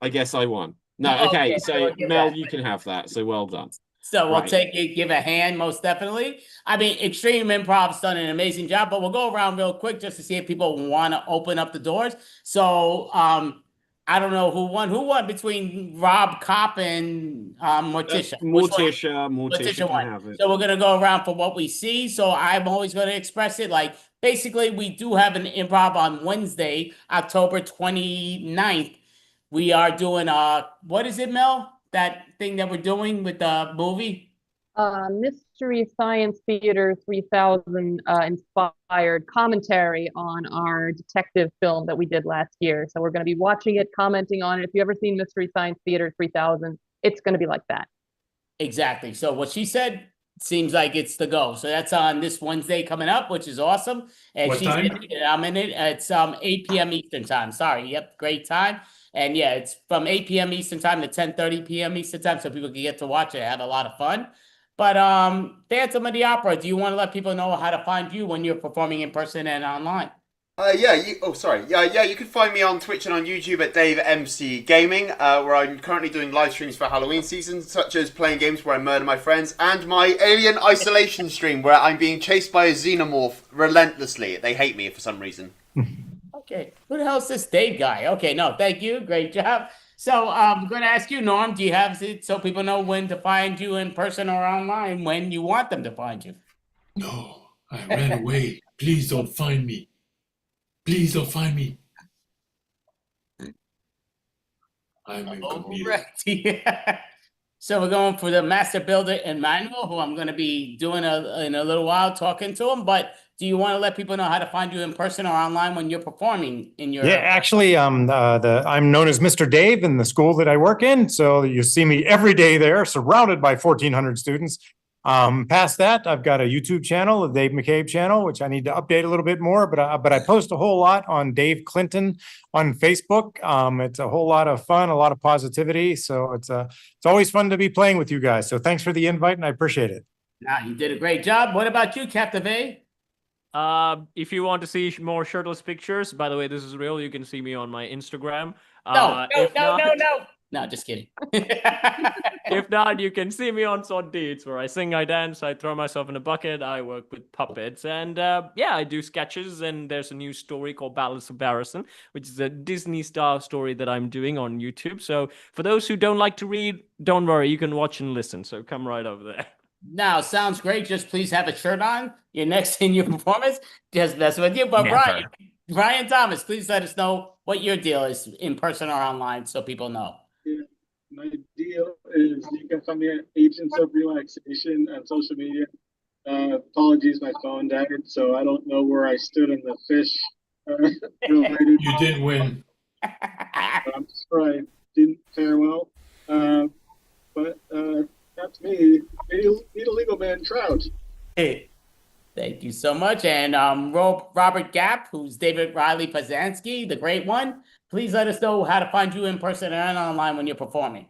I guess I won. No, okay, so we'll give Mel, that. you can have that. So well done. So we'll Right. take it, give a hand, most definitely. I mean, Extreme Improv's done an amazing job, but we'll go around real quick just to see if people want to open up the doors. So, I don't know who won. Who won between Rob Kopp and Morticia? Morticia can won. have it. So we're gonna go around for what we see. So I'm always gonna express it like basically we do have an improv on Wednesday, October 29th. We are doing what is it, Mel? That thing that we're doing with the movie? Mystery Science Theater 3000 inspired commentary on our detective film that we did last year. So we're going to be watching it, commenting on it. If you've ever seen Mystery Science Theater 3000, it's going to be like that. Exactly. So what she said seems like it's the go. So that's on this Wednesday coming up, which is awesome. And What she's time? in it. I'm in it. It's 8 p.m. Eastern time. Sorry. Yep, great time. And yeah, it's from 8 p.m. Eastern time to 10:30 p.m. Eastern time, so people can get to watch it, have a lot of fun. But Phantom of the Opera, do you want to let people know how to find you when you're performing in person and online? Yeah, you can find me on Twitch and on YouTube at Dave MC Gaming, where I'm currently doing live streams for Halloween season, such as playing games where I murder my friends, and my Alien Isolation stream, where I'm being chased by a xenomorph relentlessly. They hate me for some reason. Okay, who the hell is this Dave guy? Okay, no, thank you, great job. So I'm going to ask you, Norm, do you have it so people know when to find you in person or online when you want them to find you? No, I ran away. Please don't find me. Please don't find me. I'm incognito. Right. Yeah. So we're going for the Master Builder Emmanuel, who I'm going to be doing in a little while, talking to him. But do you want to let people know how to find you in person or online when you're performing in your? Yeah, actually, I'm known as Mr. Dave in the school that I work in. So you see me every day there, surrounded by 1,400 students. Past that, I've got a YouTube channel, the Dave McCabe channel, which I need to update a little bit more. But I post a whole lot on Dave Clinton on Facebook. It's a whole lot of fun, a lot of positivity. So it's always fun to be playing with you guys. So thanks for the invite, and I appreciate it. Nah, you did a great job. What about you, Captain A? If you want to see more shirtless pictures, by the way, this is real. You can see me on my Instagram. No, just kidding. If not, you can see me on Sod Deeds, where I sing, I dance, I throw myself in a bucket, I work with puppets, and yeah, I do sketches. And there's a new story called Ballads of Barrison, which is a Disney-style story that I'm doing on YouTube. So for those who don't like to read, don't worry, you can watch and listen. So come right over there. Now, sounds great. Just please have a shirt on. You're next in your performance. Just messing with you. But Never. Brian Thomas, please let us know what your deal is in person or online so people know. Yeah, my deal is you can find me at Agents of Relaxation on social media. Apologies, my phone died, so I don't know where I stood in the fish related. You did win. I'm sorry I didn't fare well. But that's me. Need a legal man, Trout. Hey, thank you so much. And Robert Gap, who's David Riley Pazansky, the great one. Please let us know how to find you in person and online when you're performing.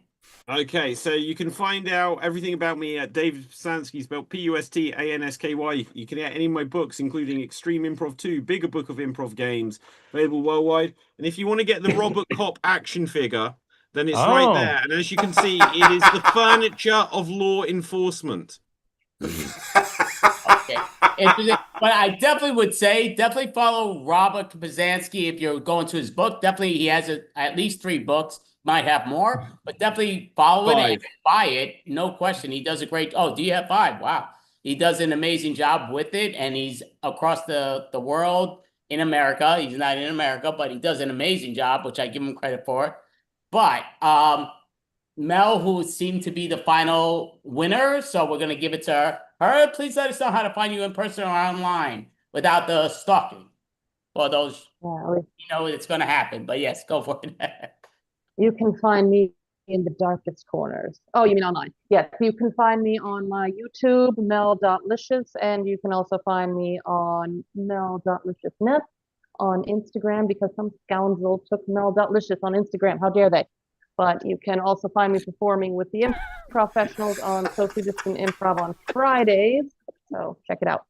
Okay, so you can find out everything about me at David Pazansky, spelled Pustansky. You can get any of my books, including Extreme Improv 2, Bigger Book of Improv Games, available worldwide. And if you want to get the Robert Kopp action figure, then it's right there. And as you can see, it is the furniture of law enforcement. Okay. But I definitely would say, definitely follow Robert Pazansky if you're going to his book. Definitely, he has at least 3 books, might have more, but definitely follow it and buy it. No question. He does a great. Oh, do you have 5? Wow. He does an amazing job with it, and he's across the world in America. He's not in America, but he does an amazing job, which I give him credit for. But Mel, who seemed to be the final winner, so we're going to give it to her. Please let us know how to find you in person or online without the stalking. For those, you know it's going to happen. But yes, go for it. You can find me in the darkest corners. Oh, you mean online? Yes, you can find me on my YouTube, mel.licious, and you can also find me on mel.liciousnet on Instagram because some scoundrel took Mel Delicious on Instagram. How dare they? But you can also find me performing with the Professionals on Socially Distant Improv on Fridays. So check it out.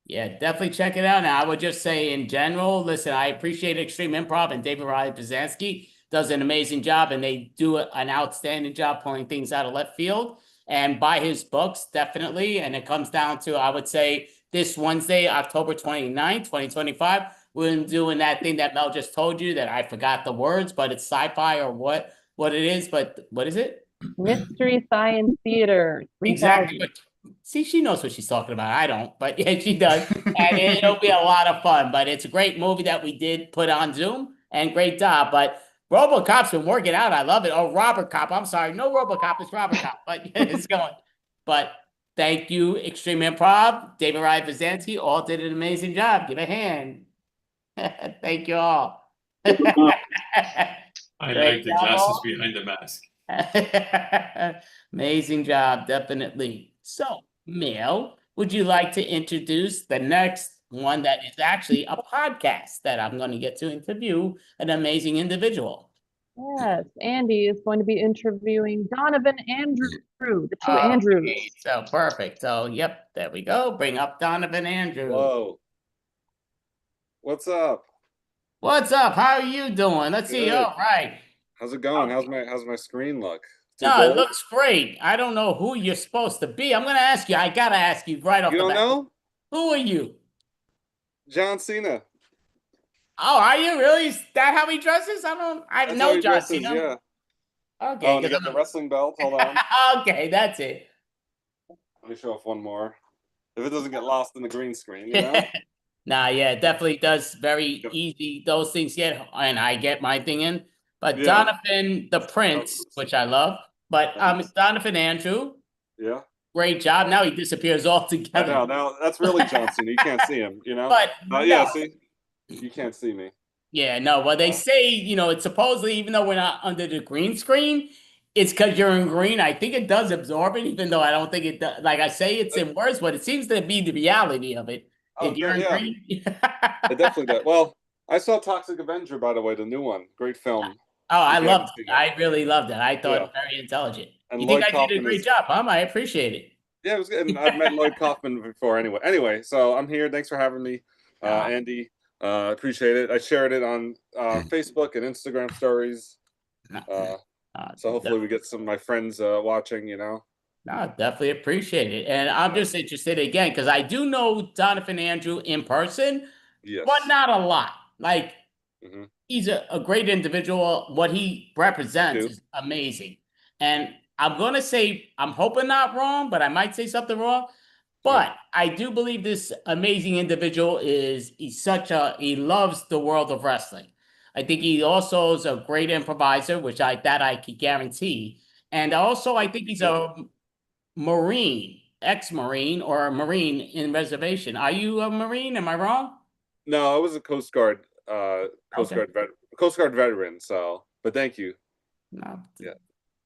Yeah, definitely check it out. Now, I would just say in general, listen, I appreciate Extreme Improv, and David Riley Pazanski does an amazing job, and they do an outstanding job pulling things out of left field. And buy his books, definitely. And it comes down to, I would say, this Wednesday, October 29th, 2025, we're doing that thing that Mel just told you that I forgot the words, but it's sci-fi or what it is. But what is it? Mystery Science Theater. 3000. Exactly. See, she knows what she's talking about. I don't, but yeah, she does. And it'll be a lot of fun. But it's a great movie that we did put on Zoom, and great job. But RoboCop's been working out. I love it. Oh, Robert Cop. I'm sorry. No RoboCop. It's Robert Cop. But it's going. But thank you, Extreme Improv. David Ryan Pazanski all did an amazing job. Give a hand. Thank you all. I Great like the job, glasses all. behind the mask. Amazing job, definitely. So, Mel, would you like to introduce the next one that is actually a podcast that I'm going to get to interview an amazing individual? Yes, Andy is going to be interviewing Donovan Andrew, the two Okay, Andrews. so perfect. So, yep, there we go. Bring up Donovan Andrew. Whoa. What's up? What's up? How are you doing? Let's see. Good. All right. How's it going? Okay. How's my screen look? Too No, it bold? looks great. I don't know who you're supposed to be. I'm going to ask you. I got to ask you right off You the don't bat. know? Who are you? John Cena. Oh, are you really? Is that how he dresses? I That's know how he John dresses, Cena. yeah. Okay. Oh, and 'cause you got the wrestling belt. Hold on. Okay, that's it. Let me show off one more. If it doesn't get lost in the green screen, you know? Nah, yeah, it definitely does very easy. Those things get, and I get my thing in. But Yeah. Donovan the Prince, which I love, but Donovan Andrew, Yeah. great job. Now he disappears I altogether. know. Now that's really John Cena. You can't see him, you know? But yeah, no. see? You can't see me. Yeah, no, well, they say, it's supposedly, even though we're not under the green screen, it's because you're in green. I think it does absorb it, even though I don't think it does. Like I say, it's in words, but it seems to be the reality of it. If you're in green. It definitely does. Well, I saw Toxic Avenger, by the way, the new one. Great film. Oh, I If you loved haven't seen it. I really loved it. I thought Yeah. very intelligent. And You think Lloyd I did a Kaufman great is- job, huh? I appreciate it. Yeah, it was good. And I've met Lloyd Kaufman before anyway. Anyway, so I'm here. Thanks for having me, Andy. Appreciate it. I shared it on Facebook and Instagram stories. So hopefully we get some of my friends watching, No, definitely appreciate it. And I'm just interested again, because I do know Donovan Andrew in person, Yes. but not a lot. Like, Mhm. he's a great individual. What he represents is amazing. And I'm going to say, I'm hoping not wrong, but I might say something wrong. But I do believe this amazing individual he loves the world of wrestling. I think he also is a great improviser, which I could guarantee. And also, I think he's a Marine, ex-Marine, or a Marine in reservation. Are you a Marine? Am I wrong? No, I was a Coast Guard, Coast Guard veteran. So, but thank you. No. Yeah.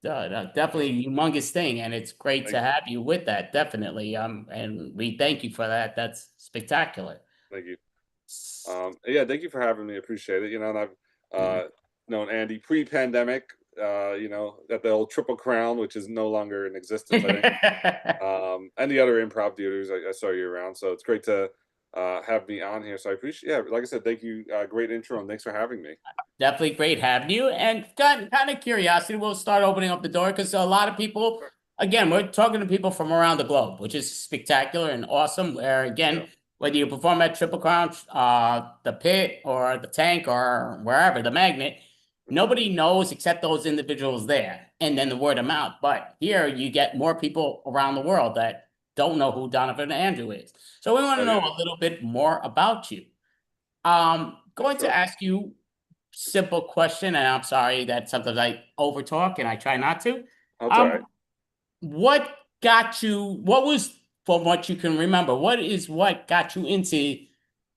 Definitely a humongous thing, and it's great to have you with that. Definitely, and we thank you for that. That's spectacular. Thank you. Yeah, thank you for having me. Appreciate it. And I've known Andy pre-pandemic. At the old Triple Crown, which is no longer in existence, I think. And the other improv theaters, I saw you around. So it's great to have me on here. So I appreciate. Yeah, like I said, thank you. Great intro, and thanks for having me. Definitely great having you. And kind of curiosity, we'll start opening up the door because a lot of people, again, we're talking to people from around the globe, which is spectacular and awesome. Where again, whether you perform at Triple Crown, the Pit, or the Tank, or wherever, the Magnet, nobody knows except those individuals there, and then the word of mouth. But here you get more people around the world that don't know who Donovan Andrew is. So we want to know a little bit more about you. Going to ask you simple question, and I'm sorry that sometimes I overtalk and I try not to. That's all right. What was, from what you can remember, what got you into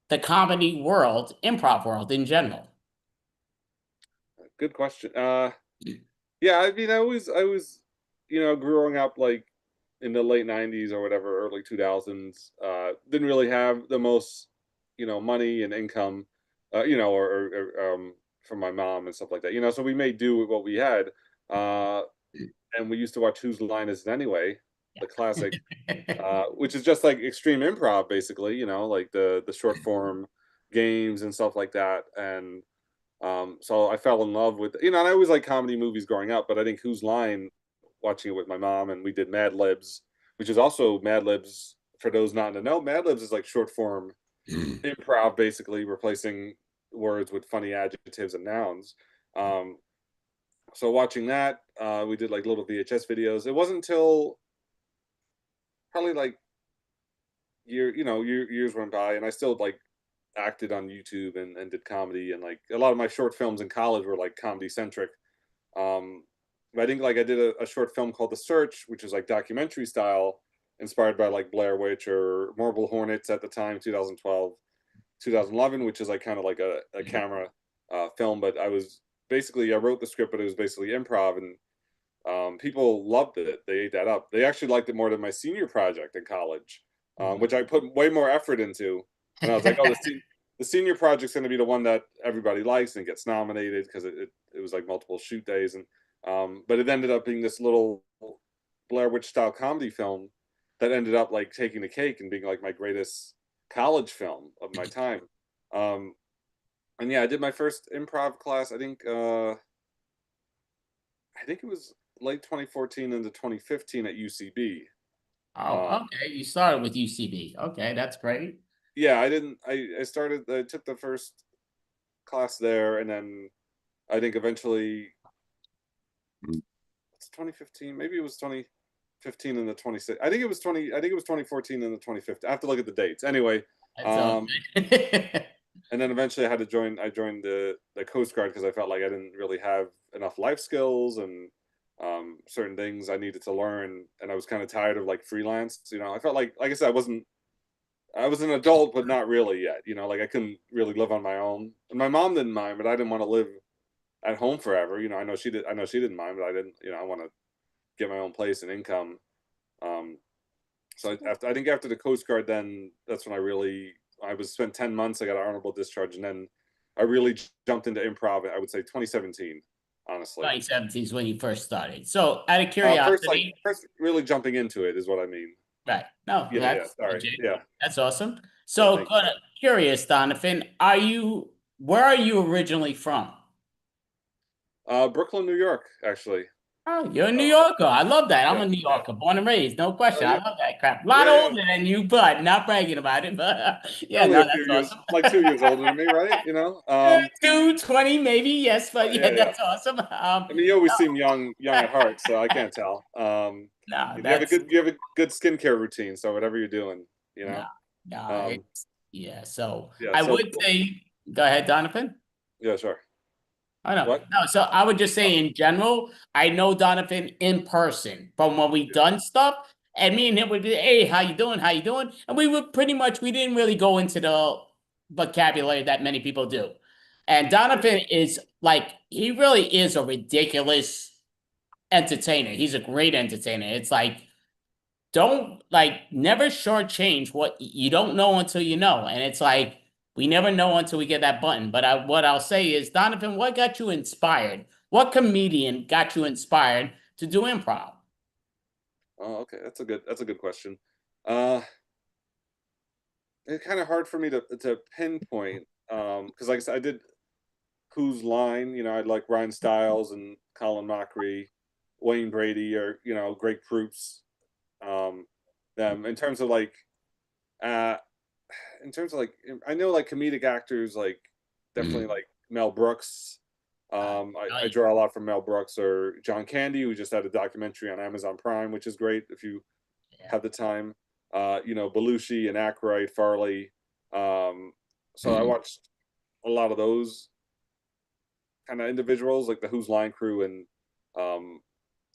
the comedy world, improv world in general? Good question. Yeah, I mean, I was, growing up like in the late '90s or whatever, early 2000s. Didn't really have the most, money and income. or from my mom and stuff like that. So we made do with what we had. And we used to watch Whose Line Is It Anyway, the classic, which is just like extreme improv, basically, like the short form games and stuff like that. And so I fell in love with, and I always liked comedy movies growing up, but I think Whose Line, watching it with my mom, and we did Mad Libs, which is also Mad Libs, for those not to know, Mad Libs is like short form improv, basically replacing words with funny adjectives and nouns. So watching that, we did like little VHS videos. It wasn't until probably like years went by, and I still like acted on YouTube and did comedy, and like a lot of my short films in college were like comedy centric. But I think like I did a short film called The Search, which is like documentary style, inspired by like Blair Witch or Marble Hornets at the time, 2012, 2011, which is like kind of like a camera film. But I wrote the script, but it was basically improv, and people loved it. They ate that up. They actually liked it more than my senior project in college, which I put way more effort into. And I was like, oh, the senior project's going to be the one that everybody likes and gets nominated, because it was like multiple shoot days. And but it ended up being this little Blair Witch style comedy film that ended up like taking the cake and being like my greatest college film of my time. And yeah, I did my first improv class, I think it was late 2014 into 2015 at UCB. Oh, okay. You started with UCB. Okay, that's great. Yeah, I took the first class there, and then I think eventually it's 2015, maybe it was 2015 and the 26. I think it was 2014 and the 2015. I have to look at the dates. Anyway, and then eventually I joined the Coast Guard, because I felt like I didn't really have enough life skills and certain things I needed to learn, and I was kind of tired of like freelance. I felt like I said, I was an adult, but not really yet. Like I couldn't really live on my own, and my mom didn't mind, but I didn't want to live at home forever. I know she didn't mind, but I didn't. I want to get my own place and income. So I think after the Coast Guard, then that's when I spent 10 months. I got an honorable discharge, and then I really jumped into improv. I would say 2017, honestly. 2017 is when you first started. So out of curiosity, first really jumping into it is what I mean. Right. No, that's sorry. Yeah. That's awesome. So curious, Donovan, where are you originally from? Brooklyn, New York, actually. Oh, you're a New Yorker. I love that. I'm a New Yorker, born and raised. No question. I love that crap. A lot older than you, but not bragging about it. But yeah, that's awesome. Like 2 years older than me, right? 20 maybe, yes, but that's awesome. You always seem young at heart, so I can't tell. You have a good skincare routine, so whatever you're doing, So I would say, go ahead, Donovan. Yeah, sure. I know. No, so I would just say in general, I know Donovan in person from when we done stuff, and me and him would be, hey, how you doing? How you doing? And we didn't really go into the vocabulary that many people do. And Donovan is like, he really is a ridiculous entertainer. He's a great entertainer. It's like, never shortchange what you don't know until you know. And it's like, we never know until we get that button. But what I'll say is, Donovan, what got you inspired? What comedian got you inspired to do improv? Oh, okay. That's a good question. It's kind of hard for me to pinpoint, because like I said, I did Whose Line, I like Ryan Stiles and Colin Mockery, Wayne Brady, or Greg Proops. Them in terms of like I know like comedic actors, like definitely like Mel Brooks. I draw a lot from Mel Brooks or John Candy, who just had a documentary on Amazon Prime, which is great if you have the time. Belushi and Aykroyd, Farley. So I watched a lot of those kind of individuals, like the Whose Line crew, and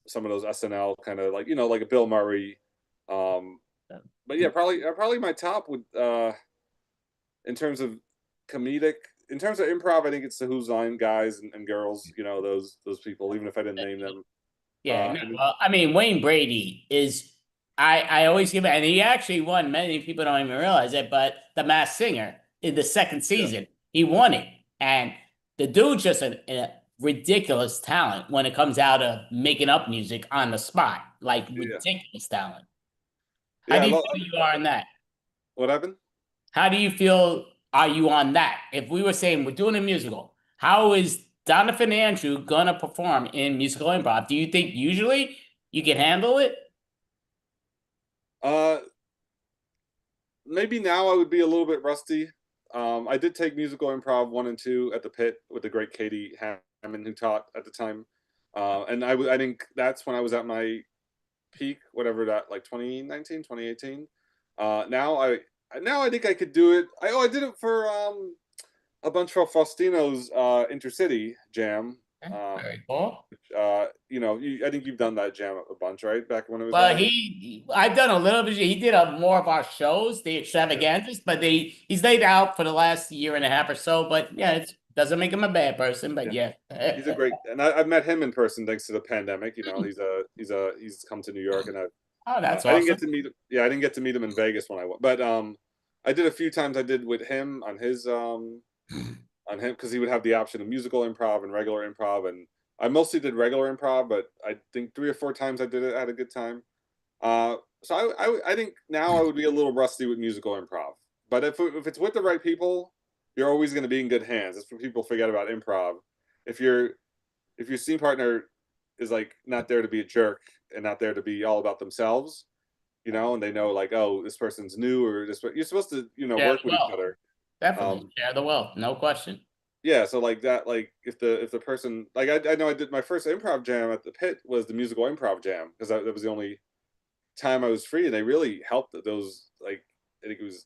some of those SNL kind of like like a Bill Murray. But yeah, probably my top would in terms of comedic, in terms of improv, I think it's the Whose Line guys and girls, those people, even if I didn't name them. Yeah, I mean, Wayne Brady is, I always give it, and he actually won, many people don't even realize it, but The Masked Singer in the second season. he won it. And the dude's just a ridiculous talent when it comes out of making up music on the spot, like ridiculous talent. How do you feel you are in that? What happened? How do you feel are you on that? If we were saying we're doing a musical, how is Donovan Andrew gonna perform in musical improv? Do you think usually you can handle it? Maybe now I would be a little bit rusty. I did take musical improv 1 and 2 at the Pit with the great Katie Hammond who taught at the time. And I think that's when I was at my peak, whatever that, like 2019, 2018. Now I think I could do it. I did it for a bunch of Faustino's Intercity Jam. Very cool. You know, I think you've done that jam a bunch, right? Back when it was. Well, I've done a little bit. He did more of our shows, the extravaganzas, but he's laid out for the last year and a half or so. But yeah, it doesn't make him a bad person. But yeah. He's a great, and I've met him in person thanks to the pandemic. You know, he's come to New York, and that's I awesome. didn't get to meet. Yeah, I didn't get to meet him in Vegas when I went, but I did a few times. I did with him on his on him because he would have the option of musical improv and regular improv, and I mostly did regular improv, but I think 3 or 4 times I did it, I had a good time. So I think now I would be a little rusty with musical improv, but if it's with the right people, you're always going to be in good hands. That's what people forget about improv. If your scene partner is like not there to be a jerk and not there to be all about themselves, you know, and they know like, oh, this person's new, or you're supposed to, you know, work with each other. Definitely share the wealth, no question. Yeah, so like that, like if the person, like I know I did my first improv jam at the Pit was the musical improv jam because that was the only time I was free, and they really helped those, like I think it was,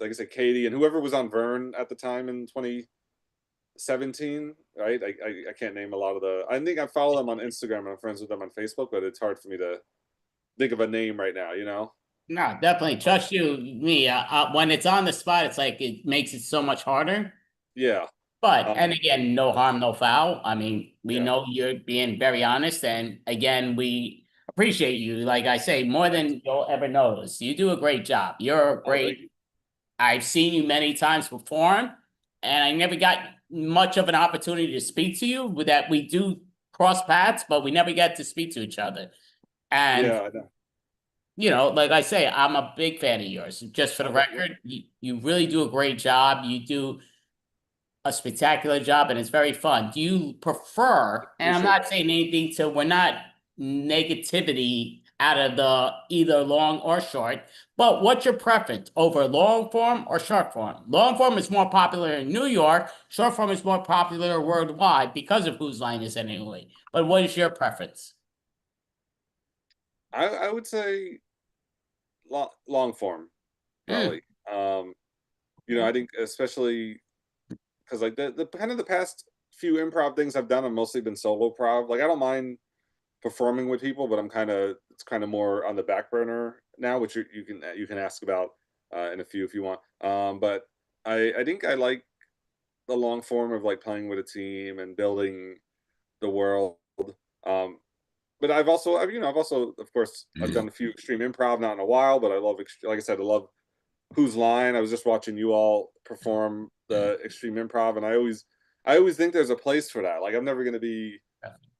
like I said, Katie and whoever was on Vern at the time in 2017, right? I can't name a lot of I think I follow them on Instagram and I'm friends with them on Facebook, but it's hard for me to think of a name right now, you know? No, definitely. Trust me. When it's on the spot, it's like it makes it so much harder. Yeah. But and again, no harm, no foul. I mean, we know you're being very honest, and again, we appreciate you. Like I say, more than you'll ever notice. You do a great job. You're a great. I've seen you many times perform, and I never got much of an opportunity to speak to you. With that, we do cross paths, but we never get to speak to each other. And yeah, I know. You know, like I say, I'm a big fan of yours. Just for the record, you really do a great job. You do a spectacular job, and it's very fun. Do you prefer, and I'm not saying anything to, we're not negativity out of the either long or short, but what's your preference over long form or short form? Long form is more popular in New York. Short form is more popular worldwide because of Whose Line Is It Anyway? But what is your preference? I would say long form, probably. You know, I think especially because like the kind of the past few improv things I've done have mostly been solo improv. Like I don't mind performing with people, but it's kind of more on the back burner now, which you can ask about in a few if you want. But I think I like the long form of like playing with a team and building the world. But I've also, of course, I've done a few extreme improv, not in a while, but I love, like I said, I love Whose Line. I was just watching you all perform the extreme improv, and I always think there's a place for that. Like I'm never going to be,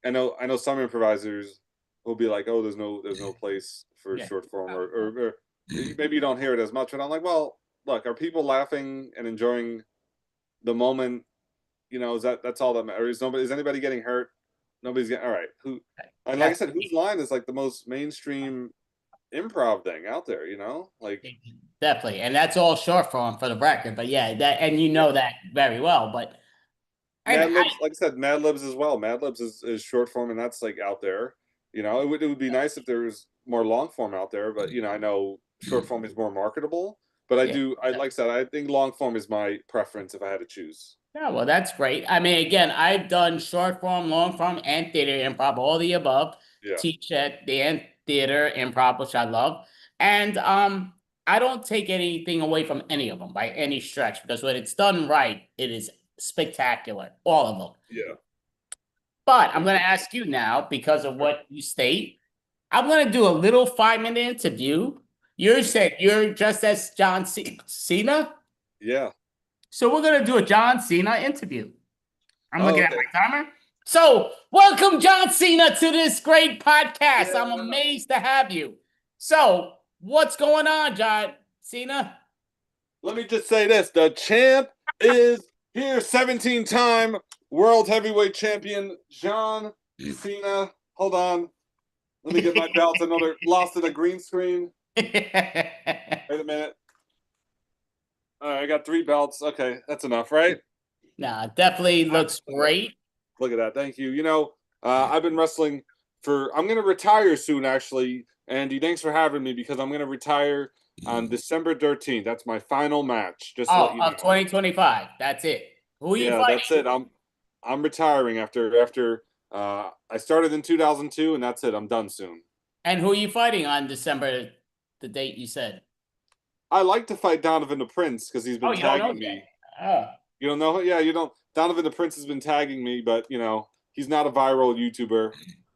I know some improvisers will be like, oh, there's no place for short form, or maybe you don't hear it as much. And I'm like, well, look, are people laughing and enjoying the moment? You know, that's all that matters. Is anybody getting hurt? Nobody's getting, all right. And like I said, Whose Line is like the most mainstream improv thing out there, you know? Like definitely. And that's all short form for the record. But yeah, and you know that very well. But Mad Libs, like I said, Mad Libs as well. Mad Libs is short form, and that's like out there. You know, it would be nice if there was more long form out there, but you know, I know short form is more marketable. But like I said, I think long form is my preference if I had to choose. Yeah, well, that's great. I mean, again, I've done short form, long form, and theater improv, all the above. Yeah. Teach at the theater improv, which I love. And I don't take anything away from any of them by any stretch, because when it's done right, it is spectacular, all of them. Yeah. But I'm going to ask you now, because of what you state, I'm going to do a little 5-minute interview. You said you're just as John Cena? Yeah. So we're gonna do a John Cena interview. I'm Oh, looking okay. at my timer. So welcome John Cena to this great podcast. I'm amazed to have you. So what's going on, John Cena? Let me just say this: the champ is here. 17-time world heavyweight champion John Cena. Hold on, let me get my belt. Another lost in a green screen. Wait a minute. All right, I got 3 belts. Okay, that's enough, right? Nah, definitely looks great. Look at that. Thank you. You know, I've been wrestling I'm going to retire soon, actually. Andy, thanks for having me because I'm going to retire on December 13th. That's my final match. Just to let you know. 2025. That's it. Who are you fighting? That's it. I'm retiring after I started in 2002, and that's it. I'm done soon. And who are you fighting on December, the date you said? I like to fight Donovan the Prince because he's been tagging me. Oh. You don't know? Yeah, you don't. Donovan the Prince has been tagging me, but you know he's not a viral YouTuber,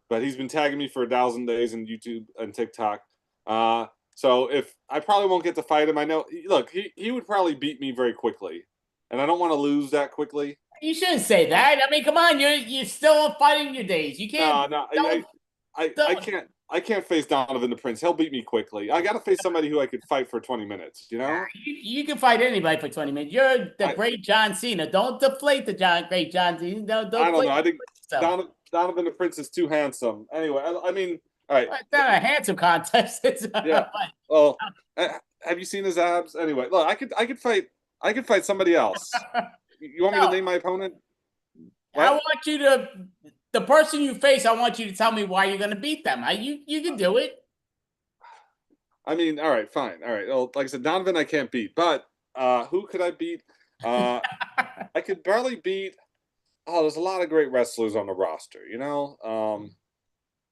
but he's been tagging me for 1,000 days in YouTube and TikTok. So if I probably won't get to fight him, I know. Look, he would probably beat me very quickly, and I don't want to lose that quickly. You shouldn't say that. I mean, come on, you're still fighting your days. You can't. No, I can't face Donovan the Prince. He'll beat me quickly. I got to face somebody who I could fight for 20 minutes. You know. You can fight anybody for 20 minutes. You're the great John Cena. Don't deflate the great John Cena. Don't I don't know. I think Donovan the Prince is too handsome. Anyway, I mean, all right. It's not a handsome contest. Yeah. Well, have you seen his abs? Anyway, look, I could fight somebody else. You want me to name my opponent? What? I want you to. The person you face, I want you to tell me why you're going to beat them. You can do it. I mean, all right, fine. All right. Well, like I said, Donovan I can't beat, but who could I beat? I could barely beat. Oh, there's a lot of great wrestlers on the roster, you know?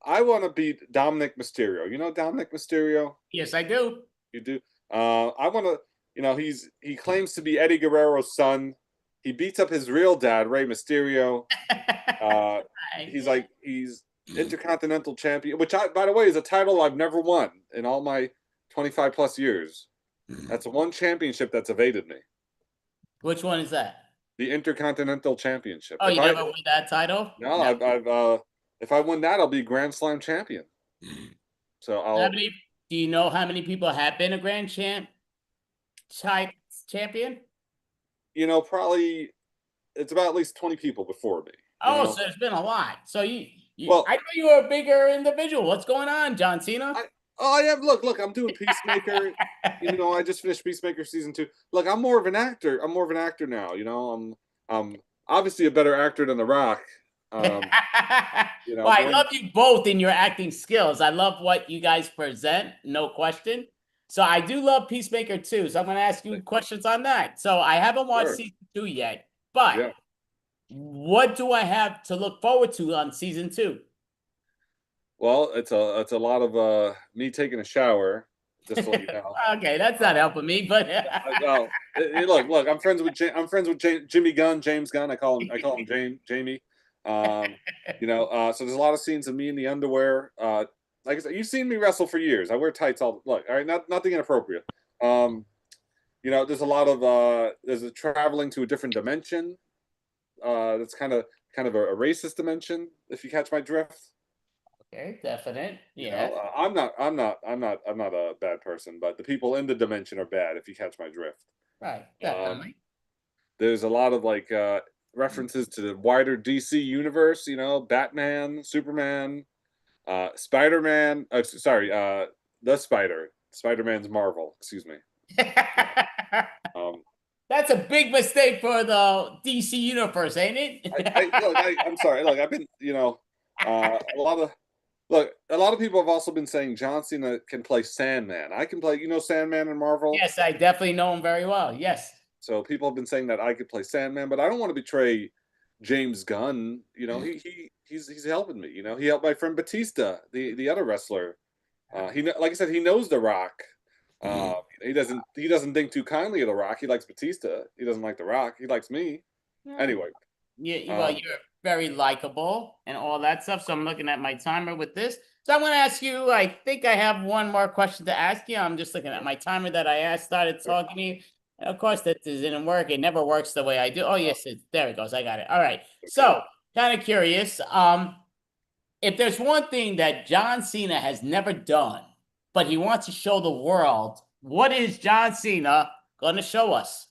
I want to beat Dominic Mysterio. You know Dominic Mysterio? Yes, I do. You do? I want to, you know, he claims to be Eddie Guerrero's son. He beats up his real dad, Rey Mysterio. He's Intercontinental Champion, which by the way, is a title I've never won in all my 25 plus years. That's one championship that's evaded me. Which one is that? The Intercontinental Championship. Oh, you never won that title? No, I've if I win that, I'll be Grand Slam champion. So do you know how many people have been a Grand Champion? You know, probably it's about at least 20 people before me. Oh, so there's been a lot. So I know you were a bigger individual. What's going on, John Cena? Look, I'm doing Peacemaker. You know, I just finished Peacemaker season 2. Look, I'm more of an actor. I'm more of an actor now. You know, I'm obviously a better actor than The Rock. You know, well, I love you both in your acting skills. I love what you guys present, no question. So I do love Peacemaker too. So I'm going to ask you questions on that. So I haven't watched season 2 yet, but what do I have to look forward to on season 2? Well, it's a lot of me taking a shower, just to let you know. Okay, that's not helping me, but look, I'm friends with Jimmy Gunn, James Gunn. I call him Jamie. You know, so there's a lot of scenes of me in the underwear. Like I said, you've seen me wrestle for years. I wear tights all right, nothing inappropriate. You know, there's a lot of there's a traveling to a different dimension. That's kind of a racist dimension, if you catch my drift. Okay, definite. Yeah. You know, I'm not a bad person, but the people in the dimension are bad, if you catch my drift. Right, definitely. There's a lot of references to the wider DC universe, you know, Batman, Superman, Spider-Man, the Spider. Spider-Man's Marvel, excuse me. That's a big mistake for the DC universe, ain't it? I'm sorry. Look, I've been, you know, a lot of people have also been saying John Cena can play Sandman. I can play, you know, Sandman in Marvel. Yes, I definitely know him very well. Yes. So people have been saying that I could play Sandman, but I don't want to betray James Gunn. You know, he's helping me. You know, he helped my friend Batista, the other wrestler. Like I said, he knows The Rock. He doesn't think too kindly of The Rock. He likes Batista. He doesn't like The Rock. He likes me. Anyway. Well, you're very likable and all that stuff. So I'm looking at my timer with this. So I'm going to ask you, I think I have one more question to ask you. I'm just looking at my timer that I started talking to you. Of course, that didn't work. It never works the way I do. Oh, yes, there it goes. I got it. All right. So, kind of curious. If there's one thing that John Cena has never done, but he wants to show the world, what is John Cena going to show us?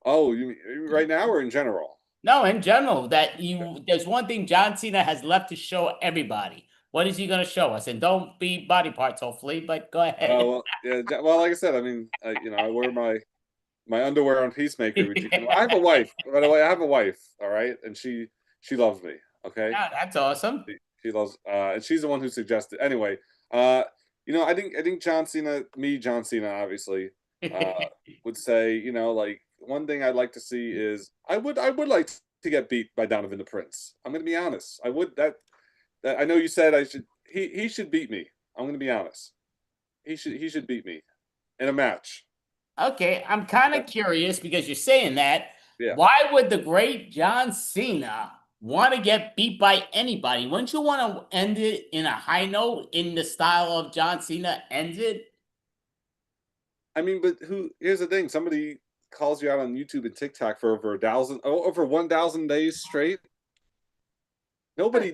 Oh, you mean right now or in general? No, in general, there's one thing John Cena has left to show everybody. What is he going to show us? And don't be body parts, hopefully, but go ahead. Oh, well, yeah. Well, like I said, I mean, I wear my underwear on Peacemaker. Which I have a wife. By the way, I have a wife. All right, and she loves me. Okay. Yeah, that's awesome. She loves, and she's the one who suggested. Anyway, I think John Cena, John Cena, obviously, would say, like one thing I'd like to see is I would like to get beat by Donovan the Prince. I'm gonna be honest. I would that I know you said I should. He should beat me. I'm gonna be honest. He should beat me in a match. Okay, I'm kind of curious because you're saying that. Yeah. Why would the great John Cena want to get beat by anybody? Wouldn't you want to end it in a high note in the style of John Cena ends it? I mean, but here's the thing. Somebody calls you out on YouTube and TikTok for over 1,000 days straight. Nobody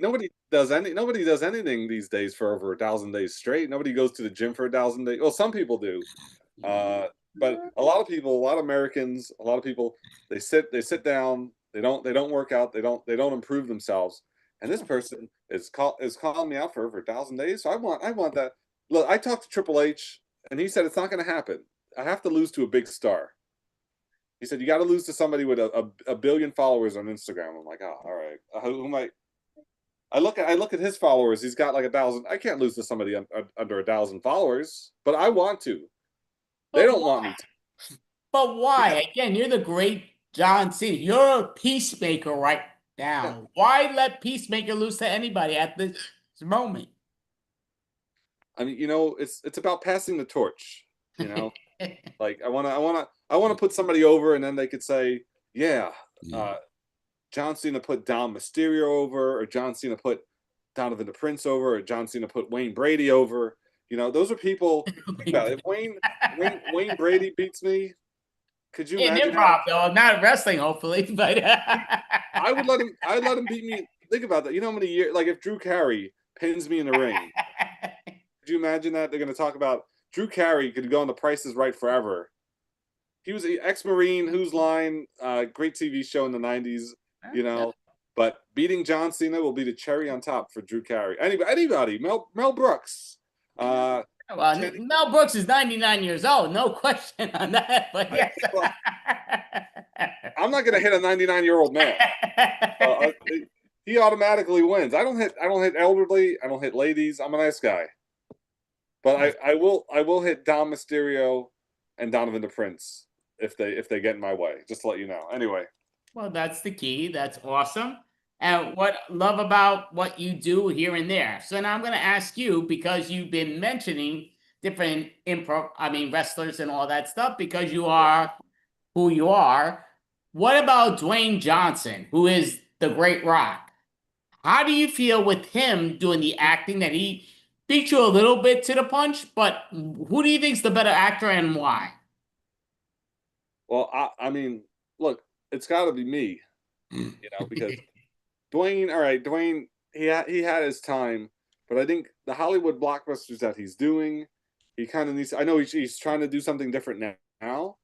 does anything these days for over 1,000 days straight. Nobody goes to the gym for 1,000 days. Well, some people do. But a lot of people, a lot of Americans, a lot of people, they sit down, they don't work out, they don't improve themselves. And this person is calling me out for over 1,000 days. So I want that. Look, I talked to Triple H and he said it's not going to happen. I have to lose to a big star. He said you got to lose to somebody with a billion followers on Instagram. I'm like, oh, all right. Who am I? I look at his followers. He's got like 1,000. I can't lose to somebody under 1,000 followers, but I want to. They don't want me to. But why? Again, you're the great John Cena. You're a peacemaker right now. Why let Peacemaker lose to anybody at this moment? I mean, it's about passing the torch. Like I want to put somebody over, and then they could say, yeah, John Cena put Dom Mysterio over, or John Cena put Donovan the Prince over, or John Cena put Wayne Brady over. Those are people. If Wayne Brady beats me, could you imagine? In improv, though, not wrestling, hopefully, but I'd let him beat me. Think about that. You know how many years? Like if Drew Carey pins me in the ring, could you imagine that? They're going to talk about Drew Carey could go on The Price is Right forever. He was an ex-Marine, Whose Line, great TV show in the 90s. But beating John Cena will be the cherry on top for Drew Carey. Anybody, Mel Brooks. Well, Mel Brooks is 99 years old, no question on that. But yes. I'm not going to hit a 99-year-old man. He automatically wins. I don't hit elderly. I don't hit ladies. I'm a nice guy. But I will hit Dom Mysterio and Donovan the Prince if they get in my way. Just to let you know. Anyway. Well, that's the key. That's awesome. And what love about what you do here and there. So now I'm going to ask you, because you've been mentioning different wrestlers and all that stuff, because you are who you are. What about Dwayne Johnson, who is the Great Rock? How do you feel with him doing the acting that he beat you a little bit to the punch, but who do you think is the better actor and why? Well, I mean, look, it's got to be me, because Dwayne, he had his time, but I think the Hollywood blockbusters that he's doing, he kind of needs. I know he's trying to do something different now,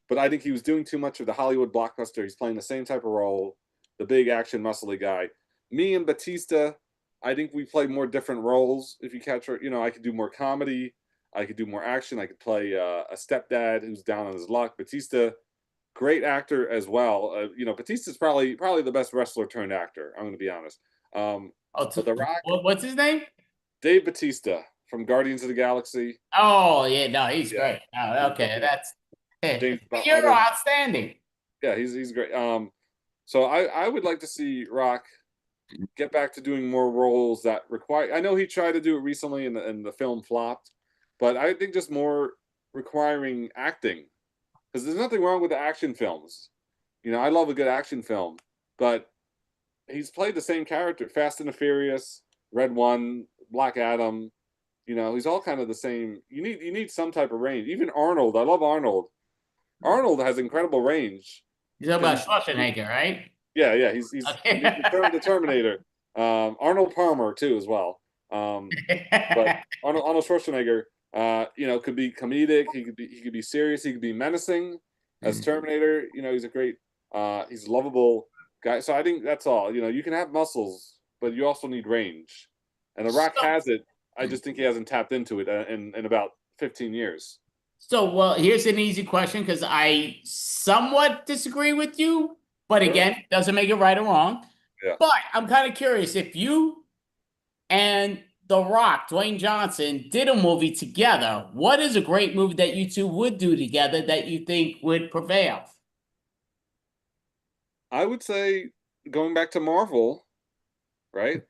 but I think he was doing too much of the Hollywood blockbuster. He's playing the same type of role, the big action, muscly guy. Me and Batista, I think we play more different roles. If you catch her, I could do more comedy. I could do more action. I could play a stepdad who's down on his luck. Batista, great actor as well. Batista's probably the best wrestler turned actor. I'm going to be honest. So The Rock. What's his name? Dave Batista from Guardians of the Galaxy. Oh yeah, no, he's great. Oh, okay, that's you're outstanding. Yeah, he's great. So I would like to see Rock get back to doing more roles that require. I know he tried to do it recently and the film flopped, but I think just more requiring acting. Because there's nothing wrong with the action films. I love a good action film, but he's played the same character. Fast and the Furious, Red One, Black Adam. He's all kind of the same. You need some type of range. Even Arnold, I love Arnold. Arnold has incredible range. You're talking about Schwarzenegger, right? Yeah, he's Okay. the Terminator. Arnold Palmer too as well. But Arnold Schwarzenegger, could be comedic. He could be serious. He could be menacing as Terminator. He's a great. He's a lovable guy. So I think that's all. You can have muscles, but you also need range. And The Rock has it. I just think he hasn't tapped into it in about 15 years. So, well, here's an easy question because I somewhat disagree with you, but again, doesn't make it right or wrong. Yeah. But I'm kind of curious if you and The Rock, Dwayne Johnson, did a movie together, what is a great movie that you two would do together that you think would prevail? I would say going back to Marvel, right?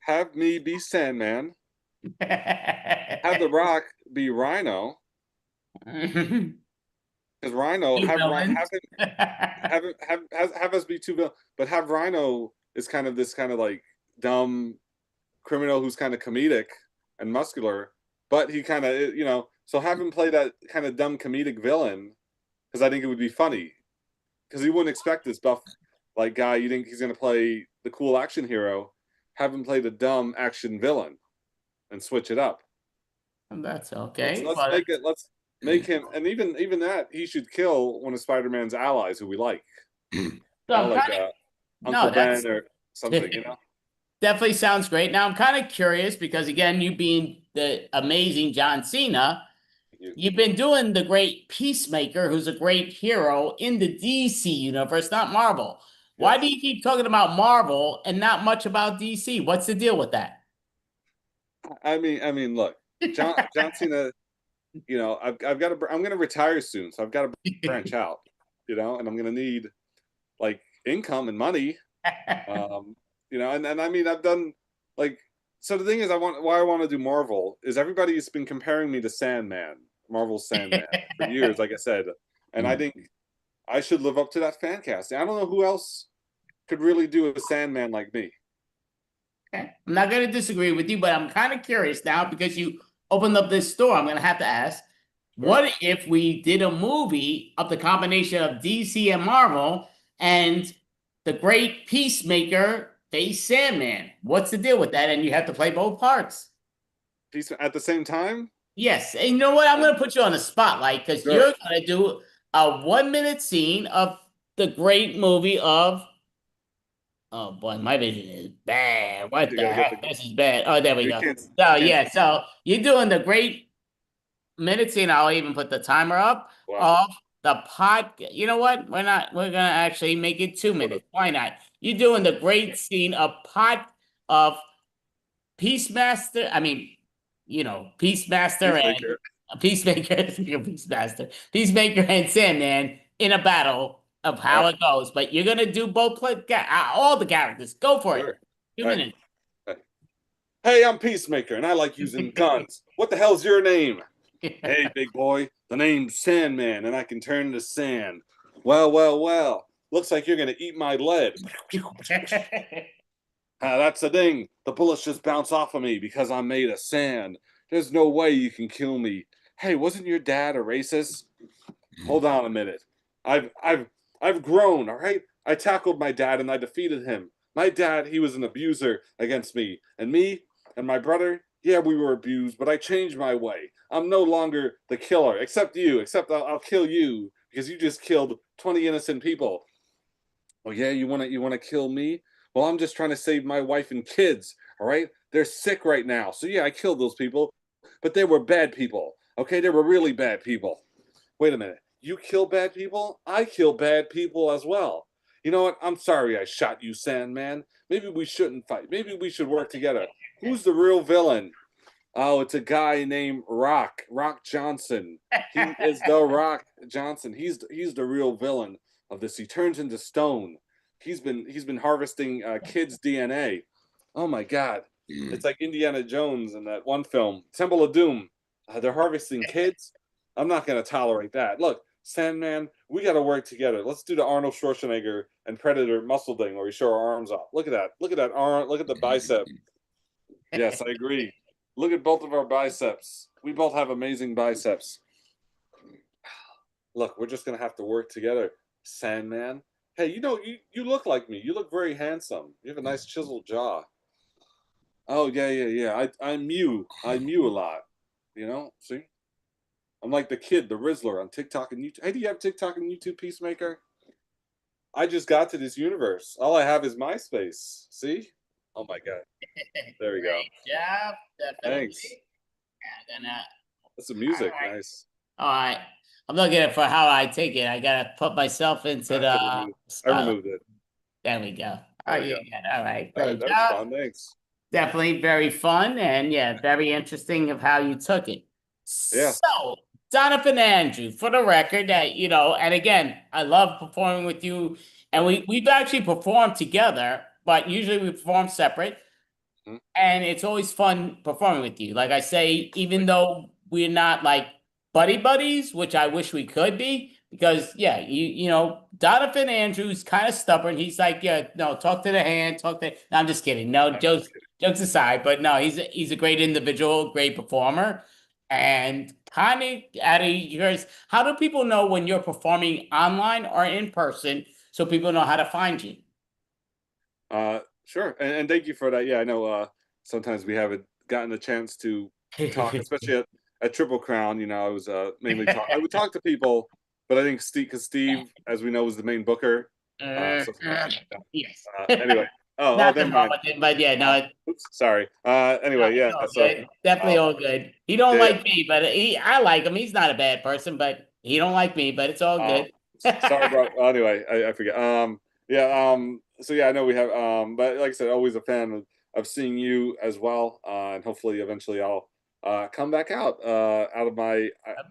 Have me be Sandman. Have The Rock be Rhino. Because Rhino have us be two villains, but have Rhino is kind of this kind of like dumb criminal who's kind of comedic and muscular, but he kind of so have him play that kind of dumb comedic villain because I think it would be funny because you wouldn't expect this buff like guy. You think he's going to play the cool action hero? Have him play the dumb action villain and switch it up. That's okay. Let's make him, and even that he should kill one of Spider-Man's allies who we like. Uncle Ben or something, Definitely sounds great. Now I'm kind of curious because again, you being the amazing John Cena, you've been doing the great Peacemaker, who's a great hero in the DC universe, not Marvel. Why do you keep talking about Marvel and not much about DC? What's the deal with that? I mean, look, John Cena. I'm going to retire soon, so I've got to branch out. And I'm going to need like income and money. And I mean, I've done so the thing is, why I want to do Marvel is everybody's been comparing me to Sandman, Marvel's Sandman for years, like I said, and I think I should live up to that fan casting. I don't know who else could really do a Sandman like me. Okay. I'm not going to disagree with you, but I'm kind of curious now because you opened up this door. I'm going to have to ask, what if we did a movie of the combination of DC and Marvel and the great Peacemaker face Sandman? What's the deal with that? And you have to play both parts. At the same time? Yes. And you know what? I'm going to put you on the spotlight because you're going to do a 1-minute scene of the great movie of... Oh boy, my vision is bad. What the heck? This is bad. Oh, there we go. So you're doing the great minute scene. I'll even put the timer up of the pod. You know what? We're gonna actually make it 2 minutes. Why not? You're doing the great scene of Peacemaster. I mean, Peacemaster and Peacemaker and Sandman in a battle of how it goes, but you're gonna do both all the characters. Go for it. 2 minutes. Hey, I'm Peacemaker, and I like using guns. What the hell's your name? Hey, big boy, the name's Sandman, and I can turn to sand. Well. Looks like you're gonna eat my lead. That's the thing. The bullets just bounce off of me because I'm made of sand. There's no way you can kill me. Hey, wasn't your dad a racist? Hold on a minute. I've grown, all right? I tackled my dad and I defeated him. My dad, he was an abuser against me. And me and my brother, yeah, we were abused, but I changed my way. I'm no longer the killer, except I'll kill you because you just killed 20 innocent people. Oh yeah, you wanna kill me? Well, I'm just trying to save my wife and kids, all right? They're sick right now. So yeah, I killed those people, but they were bad people. Okay, they were really bad people. Wait a minute. You kill bad people? I kill bad people as well. You know what? I'm sorry I shot you, Sandman. Maybe we shouldn't fight. Maybe we should work together. Who's the real villain? Oh, it's a guy named Rock Johnson. He is the Rock Johnson. He's the real villain of this. He turns into stone. He's been harvesting kids' DNA. Oh my God. It's like Indiana Jones in that one film, Temple of Doom. They're harvesting kids. I'm not going to tolerate that. Look, Sandman, we got to work together. Let's do the Arnold Schwarzenegger and Predator muscle thing where we show our arms off. Look at that. Look at that arm. Look at the bicep. Yes, I agree. Look at both of our biceps. We both have amazing biceps. look, we're just gonna have to work together, Sandman. Hey, you look like me. You look very handsome. You have a nice chiseled jaw. Oh yeah. I mew a lot. See, I'm like the kid, the Rizzler on TikTok and YouTube. Hey, do you have TikTok and YouTube, Peacemaker? I just got to this universe. All I have is MySpace. See? Oh my god. There we go. Great job. Definitely. Thanks. Yeah, gonna. That's the music. All right. Nice. All right. I'm looking at for how I take it. I gotta put myself into the. I removed it. There we go. Oh, There we yeah. go. All right. All right, Great that was job. fun. Thanks. Definitely very fun and yeah, very interesting of how you took it. Yeah. So, Donovan Andrew, for the record, that and again, I love performing with you, and we've actually performed together, but usually we perform separate, and it's always fun performing with you. Like I say, even though we're not like buddy buddies, which I wish we could be, because yeah, Donovan Andrew's kind of stubborn. He's like, yeah, no, talk to the hand, talk to. No, I'm just kidding. No, jokes aside, but no, he's a great individual, great performer, and kind of out of yours. How do people know when you're performing online or in person, so people know how to find you? Sure, and thank you for that. Yeah, I know. Sometimes we haven't gotten a chance to talk, especially at Triple Crown. I was mainly I would talk to people, but I think Steve, as we know, was the main booker. Yes. Anyway. Oh, Nothing never wrong mind. with it, but yeah, no. Oops, sorry. Anyway, yeah. All So good. Definitely all good. He don't like me, but I like him. He's not a bad person, but he don't like me. But it's all good. Sorry, bro. Anyway, I forget. Yeah. So yeah, I know we have. But like I said, always a fan of seeing you as well. And hopefully, eventually, I'll come back out of my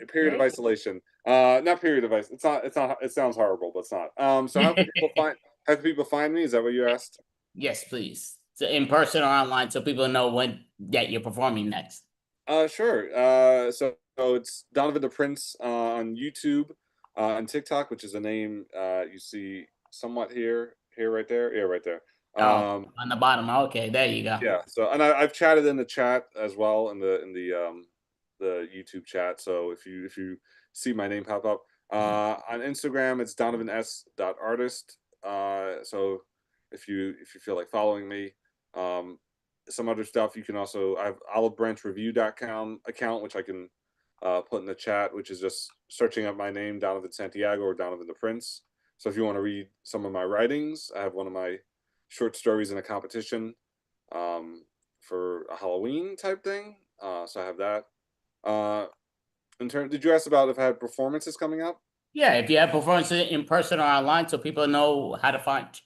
period of isolation. Not period of isolation. It's not. It's not. It sounds horrible, but it's not. So how can people find? How can people find me? Is that what you asked? Yes, please. So in person or online, so people know when that you're performing next. Sure. So it's Donovan the Prince on YouTube, on TikTok, which is a name you see somewhat here, right there, right there. On the bottom. Okay, there you go. Yeah. So, and I've chatted in the chat as well in the YouTube chat. So if you see my name pop up on Instagram, it's donovans.artist. So if you feel like following me, some other stuff you can also, I have olivebranchReview.com account, which I can put in the chat, which is just searching up my name, Donovan Santiago or Donovan the Prince. So if you want to read some of my writings, I have one of my short stories in a competition for a Halloween type thing. So I have that. Did you ask about if I had performances coming up? Yeah, if you have performances in person or online, so people know how to find you.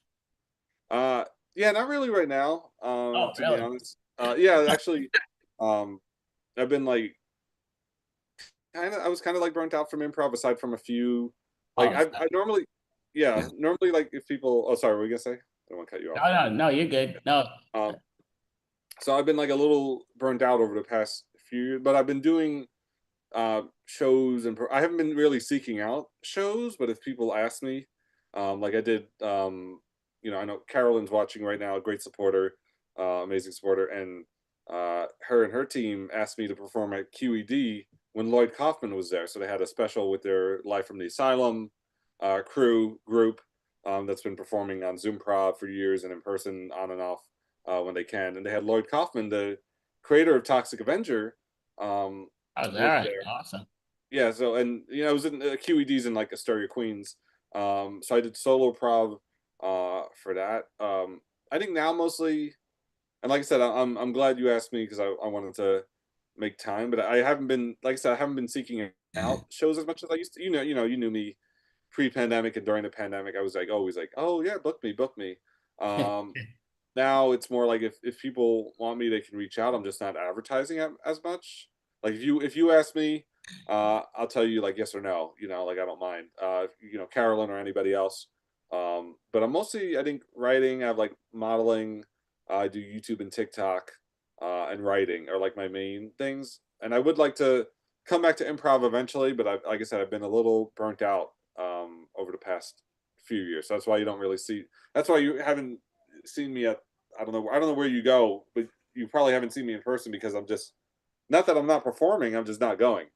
Yeah, not really right now. Oh, to really? be honest. Yeah, actually, I've been like I was kind of like burnt out from improv, aside from a few. Like I normally, normally like if people. Oh, sorry, what were you gonna say? I don't want to cut you off. No, you're good. No. So I've been like a little burnt out over the past few years, but I've been doing shows, and I haven't been really seeking out shows. But if people ask me, like I did, I know Carolyn's watching right now, a great supporter, amazing supporter, and her and her team asked me to perform at QED when Lloyd Kaufman was there. So they had a special with their Live from the Asylum crew group that's been performing on Zoomprov for years and in person on and off when they can. And they had Lloyd Kaufman, the creator of Toxic Avenger. Oh, there. Awesome. Yeah, so, and it was in QED's in like Astoria, Queens. So I did solo prov for that. I think now mostly, and like I said, I'm glad you asked me because I wanted to make time, but I haven't been, like I said, I haven't been seeking out shows as much as I used to. You knew me pre-pandemic and during the pandemic. I was like always like, oh yeah, book me. Now it's more like if people want me, they can reach out. I'm just not advertising as much. Like if you ask me, I'll tell you like yes or no. Like I don't mind. Carolyn or anybody else. But I'm mostly, I think, writing. I have like modeling. I do YouTube and TikTok, and writing are like my main things. And I would like to come back to improv eventually, but like I said, I've been a little burnt out over the past few years. So that's why you don't really see. That's why you haven't seen me at. I don't know where you go, but you probably haven't seen me in person because I'm just, not that I'm not performing. I'm just not going.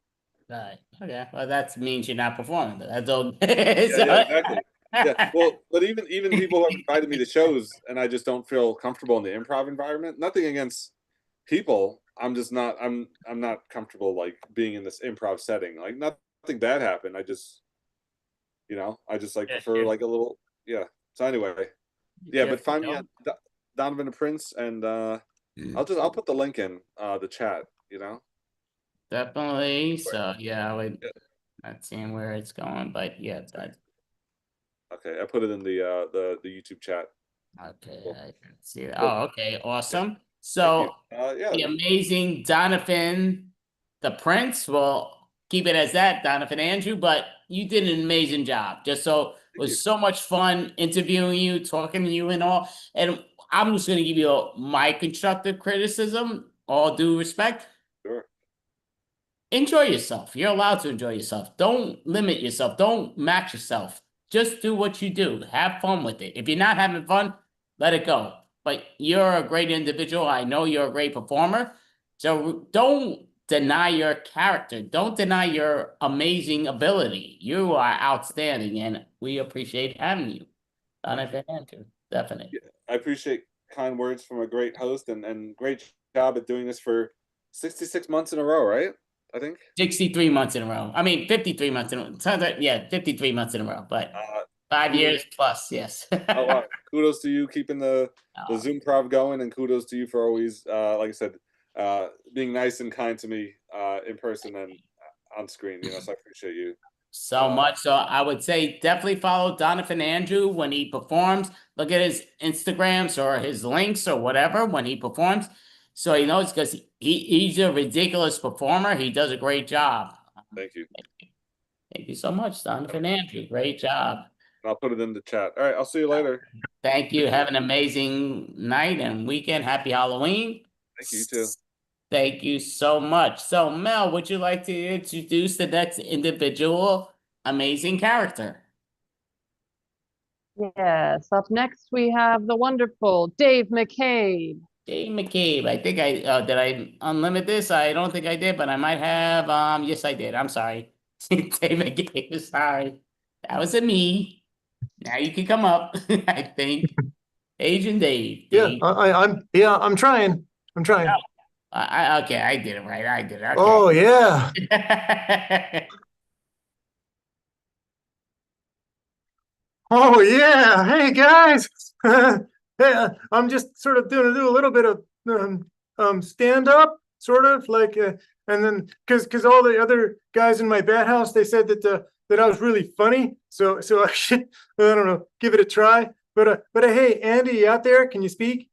Right. Okay. Well, that means you're not performing. That's all. Yeah, exactly. Yeah. Well, but even people who have invited me to shows and I just don't feel comfortable in the improv environment. Nothing against people. I'm just not. I'm not comfortable like being in this improv setting. Like nothing bad happened. I just, I just like prefer like a little. Yeah. So anyway, yeah. But find me at Donovan the Prince, and I'll put the link in the chat. Definitely. So yeah, not seeing where it's going, but yeah, Okay, I put it in the YouTube chat. Okay, Cool. I can see it. Cool. Oh, okay, awesome. Thank So yeah. the amazing Donovan the Prince. Well, keep it as that, Donovan Andrew, but you did an amazing job. Just so it was so much fun interviewing you, talking to you and all. And I'm just gonna give you my constructive criticism, all due respect. Sure. Enjoy yourself. You're allowed to enjoy yourself. Don't limit yourself. Don't match yourself. Just do what you do. Have fun with it. If you're not having fun, let it go. But you're a great individual. I know you're a great performer. So don't deny your character. Don't deny your amazing ability. You are outstanding, and we appreciate having you. Donovan Andrew, definitely. I appreciate kind words from a great host and great job at doing this for 66 months in a row, right? I think 63 months in a row. I mean, 53 months in a row. Yeah, 53 months in a row, but 5 years plus, yes. Oh, wow. Kudos to you keeping the Zoom prov going, and kudos to you for always, like I said, being nice and kind to me in person and on screen. So I appreciate you so much. So I would say definitely follow Donovan Andrew when he performs. Look at his Instagrams or his links or whatever when he performs. So he knows, because he's a ridiculous performer. He does a great job. Thank you. Thank you so much, Donovan Andrew. Great job. I'll put it in the chat. All right, I'll see you later. Thank you. Have an amazing night and weekend. Happy Halloween. Thank you too. Thank you so much. So Mel, would you like to introduce the next individual amazing character? Yes, up next we have the wonderful Dave McCabe. Dave McCabe. I think did I unlimit this? I don't think I did, but I might have. Yes, I did. I'm sorry. Dave McCabe, sorry. That was a me. Now you can come up, I think. Agent Dave. Yeah, I'm trying. I'm trying. Okay, I did it right. I did it. Okay. Oh yeah. Oh yeah. Hey guys. Hey, I'm just sort of do a little bit of stand up, sort of like, and then because all the other guys in my bat house, they said that I was really funny, so I should, I don't know, give it a try. But hey, Andy, you out there? Can you speak?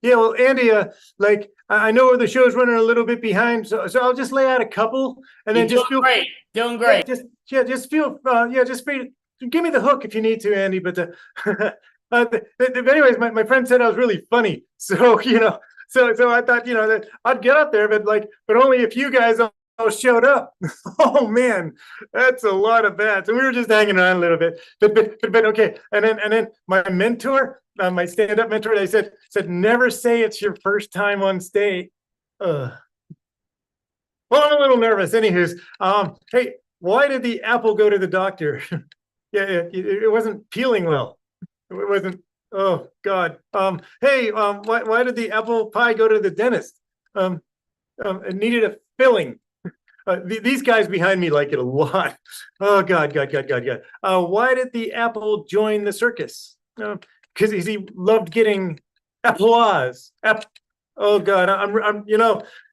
Yeah, well, Andy, like I know the show's running a little bit behind, so I'll just lay out a couple, and then just feel great, doing great. Just feel, just feel, give me the hook if you need to, Andy. But anyways, my friend said I was really funny, so so I thought that I'd get up there, but only if you guys all showed up. Oh man, that's a lot of bats, and we were just hanging around a little bit. But okay, and then my mentor. My stand-up mentor, they said never say it's your first time on stage. Well, I'm a little nervous. Anywho's, hey, why did the apple go to the doctor? Yeah, it wasn't peeling well. It wasn't. Oh God. Hey, why did the apple pie go to the dentist? It needed a filling. These guys behind me like it a lot. Oh God. Why did the apple join the circus? Because he loved getting applause. Oh God, I'm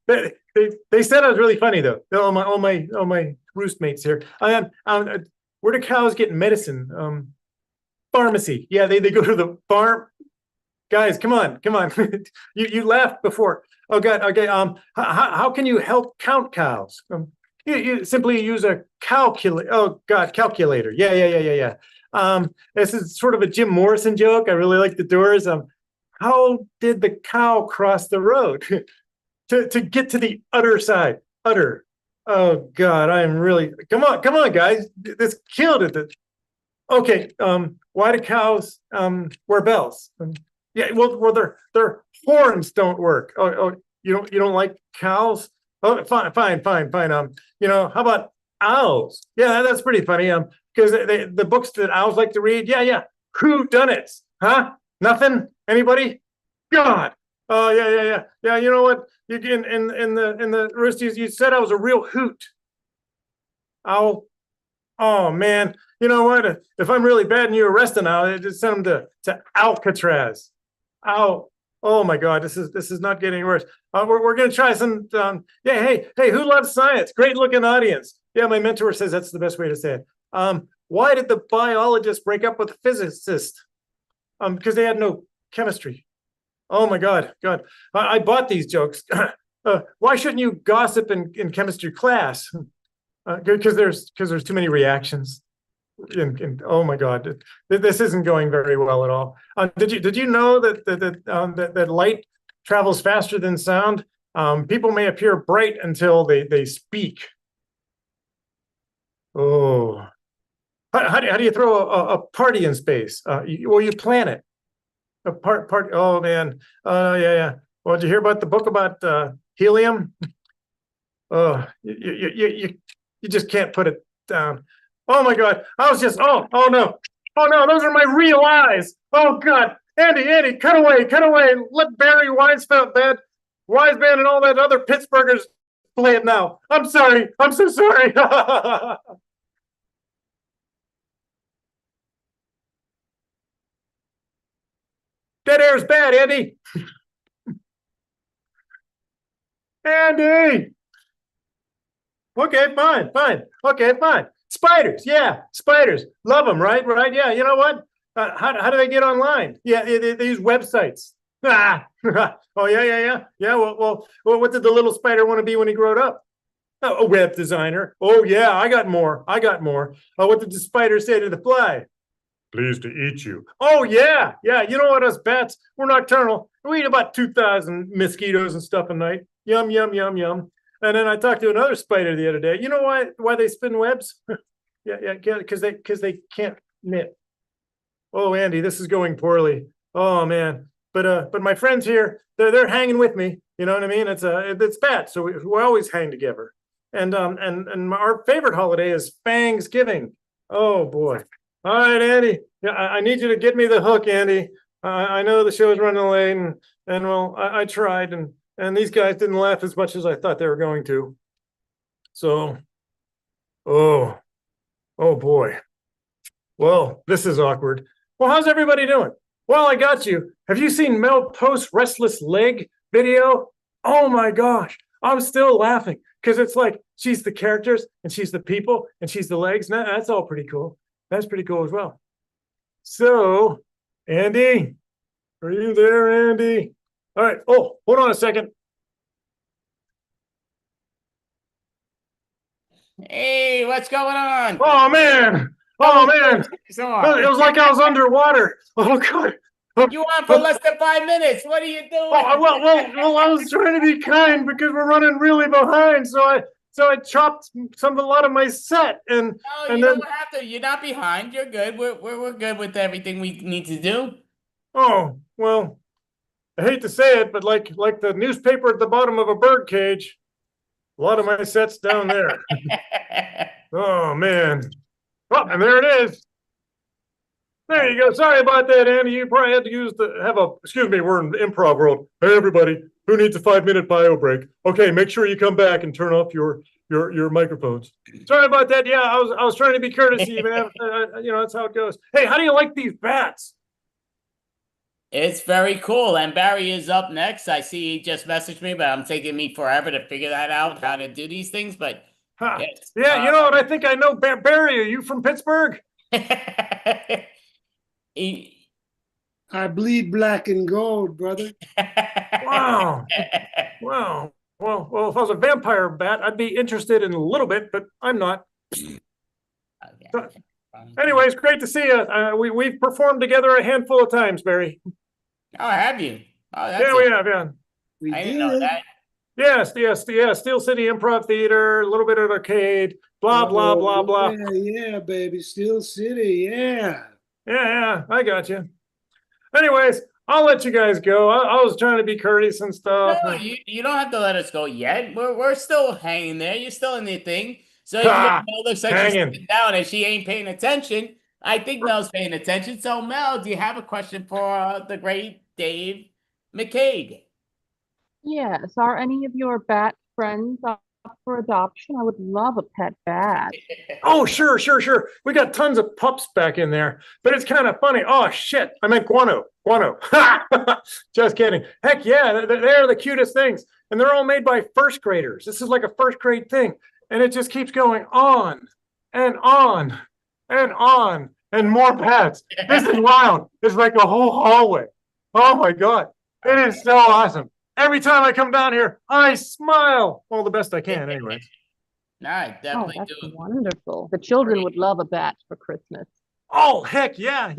they said I was really funny though. All my roost mates here. Where do cows get medicine? Pharmacy. Yeah, they go to the farm. Guys, come on. You laughed before. Oh God. Okay. How can you help count cows? You simply use a calculator. Oh God, calculator. Yeah. This is sort of a Jim Morrison joke. I really like the Doors. How did the cow cross the road to get to the other side? Udder. Oh God, I am really. Come on, guys. This killed it. Okay. Why do cows wear bells? Yeah. Well, their horns don't work. Oh, you don't like cows? Oh, fine. You know, how about owls? Yeah, that's pretty funny. Because the books that owls like to read. Yeah. Who done it? Huh? Nothing? Anybody? God. Oh, yeah. Yeah, you know what? You in the Roosties, you said I was a real hoot. Owl. Oh man. You know what? If I'm really bad and you arrest an owl, just send them to Alcatraz. Ow. Oh my God, this is not getting worse. We're gonna try some. Yeah, hey, who loves science? Great looking audience. Yeah, my mentor says that's the best way to say it. Why did the biologist break up with the physicist? Because they had no chemistry. Oh my God. I bought these jokes. Why shouldn't you gossip in chemistry class? Because there's too many reactions. And oh my God, this isn't going very well at all. Did you know that light travels faster than sound? People may appear bright until they speak. Oh, how do you throw a party in space? You plan it. A part. Oh man. Yeah. Well, did you hear about the book about helium? Oh, you just can't put it down. Oh my God. I was just, oh no. Oh no, those are my real eyes. Oh God. Andy, cut away. Let Barry Wiseman and all that other Pittsburghers play it now. I'm sorry. I'm so sorry. Dead air's bad, Andy. Andy. Okay, fine. Okay, fine. Spiders, yeah, spiders. Love them, right? Yeah, you know what? How do they get online? Yeah, they use websites. Oh, yeah. Well, what did the little spider want to be when he grew up? A web designer. Oh, yeah, I got more. What did the spider say to the fly? Pleased to eat you. Oh, yeah. You know what, us bats, we're nocturnal. We eat about 2,000 mosquitoes and stuff a night. Yum. And then I talked to another spider the other day. You know why they spin webs? Yeah, because they can't knit. Oh, Andy, this is going poorly. Oh man, but my friends here, they're hanging with me. You know what I mean? It's bats, so we always hang together. And our favorite holiday is Thanksgiving. Oh boy. All right, Andy. Yeah, I need you to get me the hook, Andy. I know the show's running late, and well, I tried, and these guys didn't laugh as much as I thought they were going to. So, oh boy. Well, this is awkward. Well, how's everybody doing? Well, I got you. Have you seen Mel Post's restless leg video? Oh my gosh. I'm still laughing because it's like she's the characters and she's the people and she's the legs. Now, that's all pretty cool. That's pretty cool as well. So, Andy, are you there, Andy? All right. Oh, hold on a second. Hey, what's going on? Oh man. It was like I was underwater. Oh God. You on for less than 5 minutes. What are you doing? Well, I was trying to be kind because we're running really behind. So I chopped a lot of my set and No, you don't have to. You're not behind. You're good. We're good with everything we need to do. Oh, well, I hate to say it, but like the newspaper at the bottom of a bird cage, a lot of my set's down there. Oh man. Oh, and there it is. There you go. Sorry about that, Andy. You probably had to excuse me, we're in improv world. Hey everybody, who needs a 5-minute bio break? Okay, make sure you come back and turn off your microphones. Sorry about that. Yeah, I was trying to be courtesy, man. That's how it goes. Hey, how do you like these bats? It's very cool. And Barry is up next. I see he just messaged me, but I'm taking me forever to figure that out, how to do these things. But yes. Yeah, you know what? I think I know. Barry, are you from Pittsburgh? I bleed black and gold, brother. Wow. Wow. Well, if I was a vampire bat, I'd be interested in a little bit, but I'm not. So, anyways, great to see you. We've performed together a handful of times, Barry. Oh, have you? Oh, that's yeah, we have, yeah. I didn't know that. Yes. Steel City Improv Theater, a little bit of arcade, blah, blah, blah, blah. Yeah, baby. Steel City, yeah. Yeah, I got you. Anyways, I'll let you guys go. I was trying to be courteous and stuff. No, you don't have to let us go yet. We're still hanging there. You're still in the thing. So even though Ha! Mel looks like she's Hanging. sitting down and she ain't paying attention, I think Mel's paying attention. So Mel, do you have a question for the great Dave McCabe? Yes. Are any of your bat friends up for adoption? I would love a pet bat. Oh, sure. We got tons of pups back in there, but it's kind of funny. Oh, shit. I meant guano. Just kidding. Heck yeah, they're the cutest things. And they're all made by first graders. This is like a first grade thing. And it just keeps going on and on and on and more pets. This is wild. It's like a whole hallway. Oh my God. It is so awesome. Every time I come down here, I smile. Well, the best I can, anyway. No, I definitely Oh, that's do. wonderful. The children would love a bat for Christmas. Oh, heck yeah.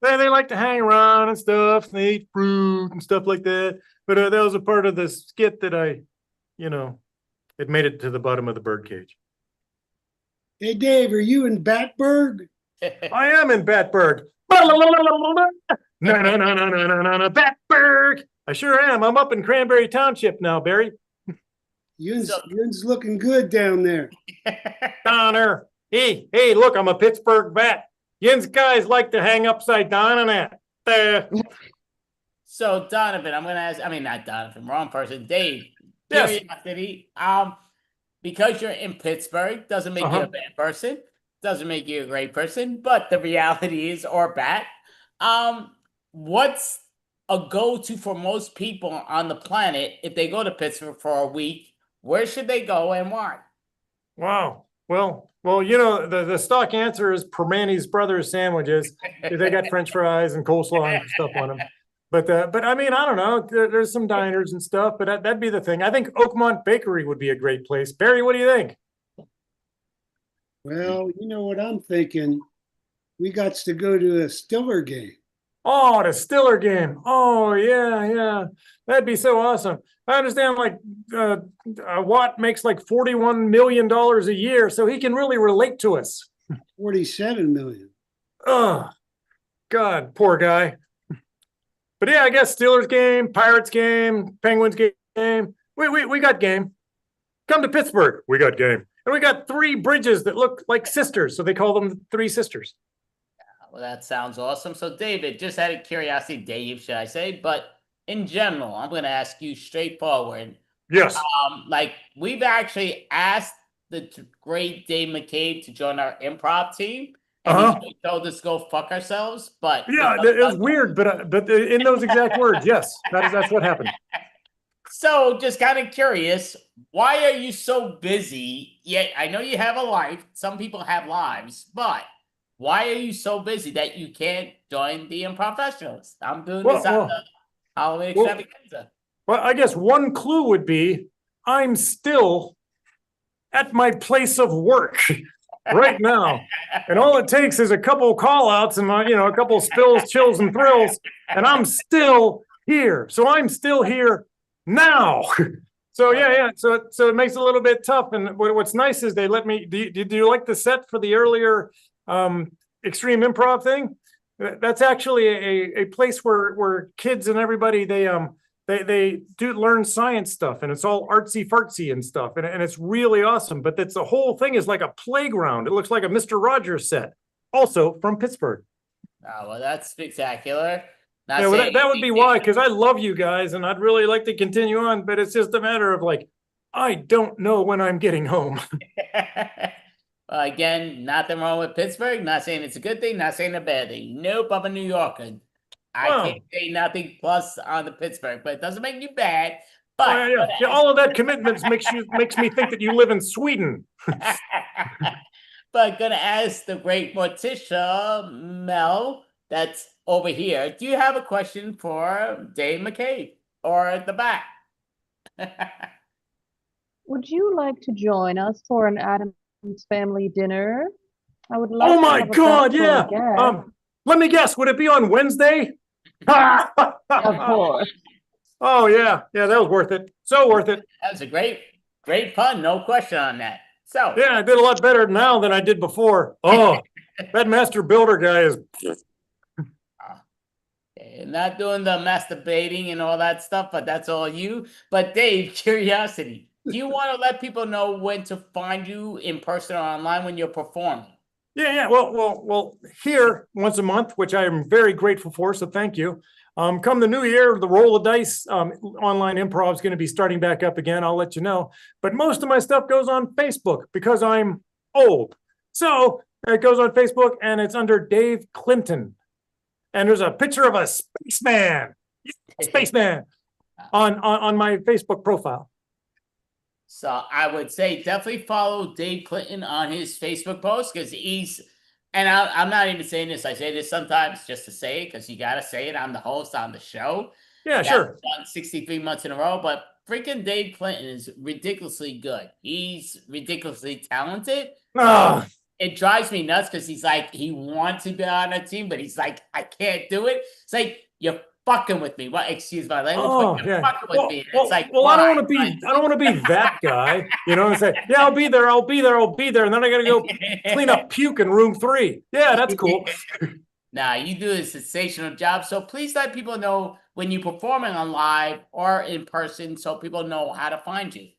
They like to hang around and stuff. And they eat fruit and stuff like that. But that was a part of the skit that it made it to the bottom of the birdcage. Hey, Dave, are you in Batburg? I am in Batburg. No, Batburg. I sure am. I'm up in Cranberry Township now, Barry. Yun's looking good down there. Donner. Hey, look, I'm a Pittsburgh bat. Yin's guys like to hang upside down on that. So Donovan, I'm gonna ask. I mean, not Donovan, wrong person. Dave. Yes. Curiosity. Because you're in Pittsburgh doesn't make you a bad person. Doesn't make you a great person. But the reality is, or bat. What's a go-to for most people on the planet if they go to Pittsburgh for a week? Where should they go and why? Wow. Well, the stock answer is Permani's Brothers sandwiches. They got French fries and coleslaw and stuff on them. But I mean, I don't know. There's some diners and stuff, but that'd be the thing. I think Oakmont Bakery would be a great place. Barry, what do you think? Well, you know what I'm thinking? We got to go to a Stiller game. Oh, the Stiller game. Oh, yeah. That'd be so awesome. I understand Watt makes like $41 million a year, so he can really relate to us. 47 million. Oh, God, poor guy. But yeah, I guess Steelers game, Pirates game, Penguins game. We got game. Come to Pittsburgh. We got game. And we got 3 bridges that look like sisters, so they call them 3 sisters. Well, that sounds awesome. So, David, just out of curiosity, Dave, should I say? But in general, I'm going to ask you straightforward. Yes. We've actually asked the great Dave McCabe to join our improv team, and he told us to go fuck ourselves. But yeah, it was weird, but in those exact words, yes, that's what happened. So, just kind of curious, why are you so busy? Yet I know you have a life. Some people have lives, but why are you so busy that you can't join the improv festivals? I'm doing this on the Halloween extravaganza. Well, I guess one clue would be I'm still at my place of work right now. And all it takes is a couple call outs and a couple spills, chills, and thrills, and I'm still here. So I'm still here now. So yeah. So it makes it a little bit tough. And what's nice is they let me. Do you like the set for the earlier extreme improv thing? That's actually a place where kids and everybody they do learn science stuff, and it's all artsy fartsy and stuff, and it's really awesome. But the whole thing is like a playground. It looks like a Mr. Rogers set, also from Pittsburgh. Oh, well, that's spectacular. Yeah, well, that would be why, because I love you guys and I'd really like to continue on, but it's just a matter of I don't know when I'm getting home. Well, again, nothing wrong with Pittsburgh. Not saying it's a good thing, not saying a bad thing. Nope, I'm a New Yorker. I can't say nothing plus on the Pittsburgh, but it doesn't make you bad. But yeah, all of that commitment makes me think that you live in Sweden. But gonna ask the great Morticia Mel, that's over here. Do you have a question for Dave McCabe or the back? Would you like to join us for an Addams family dinner? I would love. Oh my God! Yeah. Let me guess. Would it be on Wednesday? Of course. Oh yeah. That was worth it. So worth it. That was a great pun. No question on that. So yeah, I did a lot better now than I did before. Oh, that master builder guy is. not doing the masturbating and all that stuff, but that's all you. But Dave, curiosity. Do you want to let people know when to find you in person or online when you're performing? Yeah. Well, here once a month, which I am very grateful for. So thank you. Come the new year, the roll of dice online improv is going to be starting back up again. I'll let you know. But most of my stuff goes on Facebook because I'm old. So it goes on Facebook and it's under Dave Clinton. And there's a picture of a spaceman on my Facebook profile. So I would say definitely follow Dave Clinton on his Facebook post because and I'm not even saying this. I say this sometimes just to say it because you got to say it. I'm the host on the show. Yeah, sure. Done 63 months in a row, but freaking Dave Clinton is ridiculously good. He's ridiculously talented. It drives me nuts because he's like, he wants to be on a team, but he's like, I can't do it. It's like, you're fucking with me. What? Excuse my language. But you're fucking with me. It's like, I don't want to be that guy, and say, yeah, I'll be there. And then I got to go clean up puke in room 3. Yeah, that's cool. Nah, you do a sensational job. So please let people know when you're performing on live or in person so people know how to find you.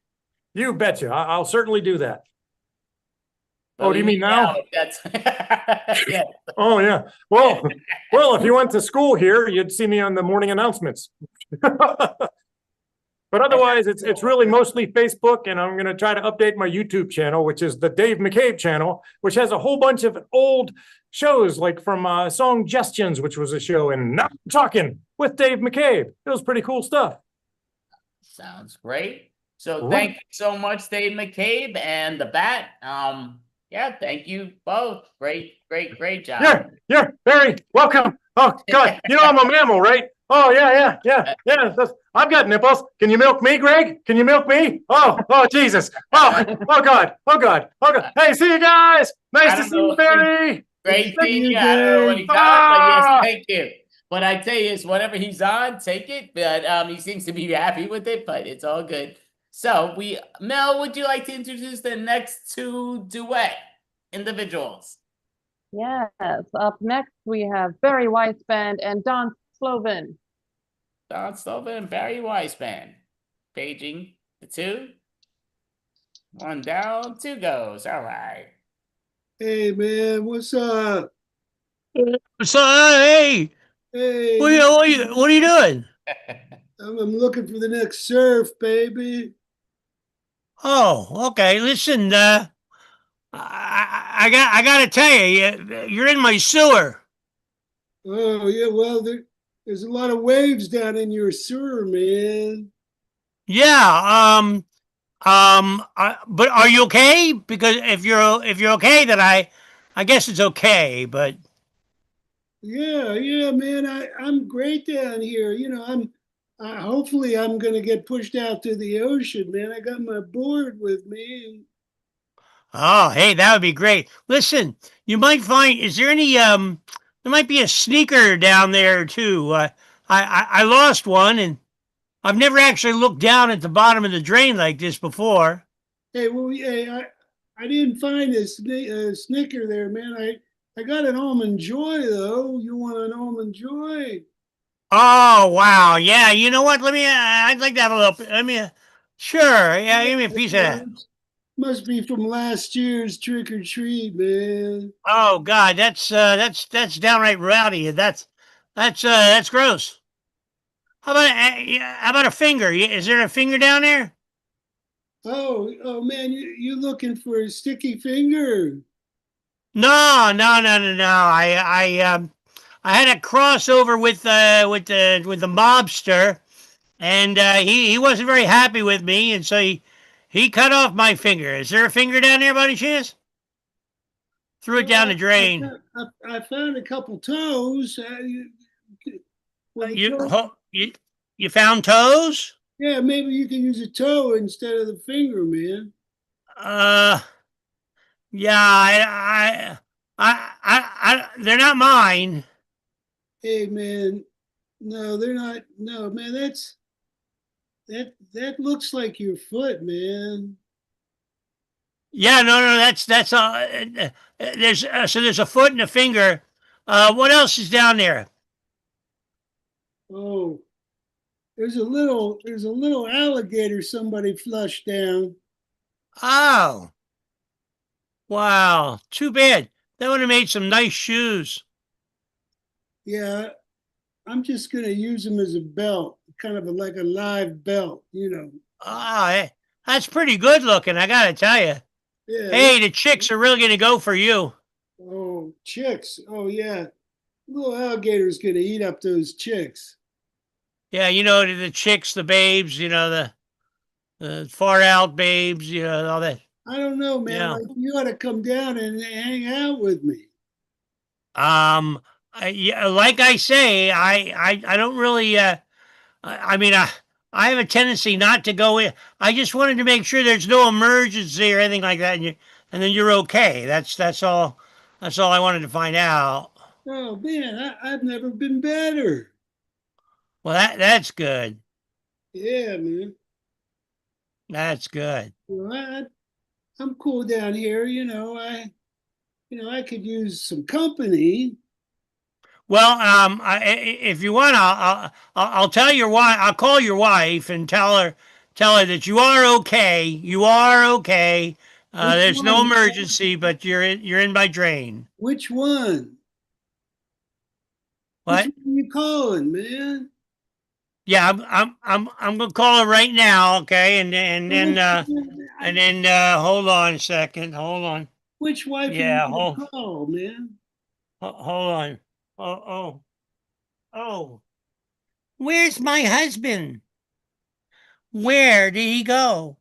You betcha. I'll certainly do that. Oh, do you mean now? That's yeah. Oh, yeah. Well, if you went to school here, you'd see me on the morning announcements. But otherwise, it's really mostly Facebook, and I'm going to try to update my YouTube channel, which is the Dave McCabe channel, which has a whole bunch of old shows, like from Songgestions, which was a show, and Now I'm Talking with Dave McCabe. It was pretty cool stuff. Sounds great. So thank you so much, Dave McCabe and the Bat. Yeah, thank you both. Great job. Yeah, very welcome. Oh, God, I'm a mammal, right? Oh, yeah. I've got nipples. Can you milk me, Greg? Can you milk me? Oh, Jesus. Oh, God. Hey, see you guys. Nice to see you, Barry. Great seeing you. I don't know what he's on, but yes, thank you. What I tell you is whatever he's on, take it. But he seems to be happy with it, but it's all good. So Mel, would you like to introduce the next 2 duet individuals? Yes. Up next, we have Barry Weisband and Don Slovin. Don Slovin and Barry Weisband. Paging the 2. 1 down, 2 goes. All right. Hey, man, what's up? So, hey, what are you doing? I'm looking for the next surf, baby. Oh, okay. Listen, I gotta tell you, you're in my sewer. Oh yeah, well there's a lot of waves down in your sewer, man. Yeah. But are you okay? Because if you're okay, then I guess it's okay. But yeah, man, I'm great down here. Hopefully I'm gonna get pushed out to the ocean, man. I got my board with me. oh, hey, that would be great. Listen, you might find, is there any there might be a sneaker down there too. I lost one, and I've never actually looked down at the bottom of the drain like this before. Hey, well, yeah, I didn't find a snicker there, man. I got an almond joy though. You want an almond joy? Oh, wow. Yeah, you know what? I'd like to have a little, sure. Yeah, give me a piece of that. Must be from last year's trick or treat, man. Oh God, that's downright rowdy. That's gross. How about a finger? Is there a finger down there? Oh man, you looking for a sticky finger? No. I had a crossover with the mobster, and he wasn't very happy with me, and so he cut off my finger. Is there a finger down there by any chance? Threw it down the drain. I found a couple toes. You found toes? Yeah, maybe you can use a toe instead of the finger, man. Yeah, I they're not mine. Hey, man, no, they're not. No, man, that looks like your foot, man. Yeah, no, that's there's a foot and a finger. What else is down there? Oh, there's a little alligator somebody flushed down. Oh, wow. Too bad. That would have made some nice shoes. Yeah, I'm just gonna use him as a belt, kind of like a live belt, you know. Ah, that's pretty good looking, I gotta tell you. Yeah. Hey, the chicks are really gonna go for you. Oh, chicks. Oh yeah. Little alligator's gonna eat up those chicks. Yeah, you know, the chicks, the babes, you know, the far out babes, you know, all that. I don't know, man. Yeah. Like you ought to come down and hang out with me. Yeah, like I say, I don't really, I mean, I have a tendency not to go in. I just wanted to make sure there's no emergency or anything like that, and then you're okay. That's all. That's all I wanted to find out. Oh man, I've never been better. Well, that's good. Yeah, man. That's good. Well, I'm cool down here. I could use some company. Well, if you want, I'll tell your wife. I'll call your wife and tell her that you are okay. You are okay. There's no emergency, but you're in my drain. Which one? What? Which one are you calling, man? Yeah, I'm gonna call her right now, okay? And then hold on a second. Hold on. Which wife Yeah, are you gonna call, man? Hold on. Oh. Where's my husband? Where did he go?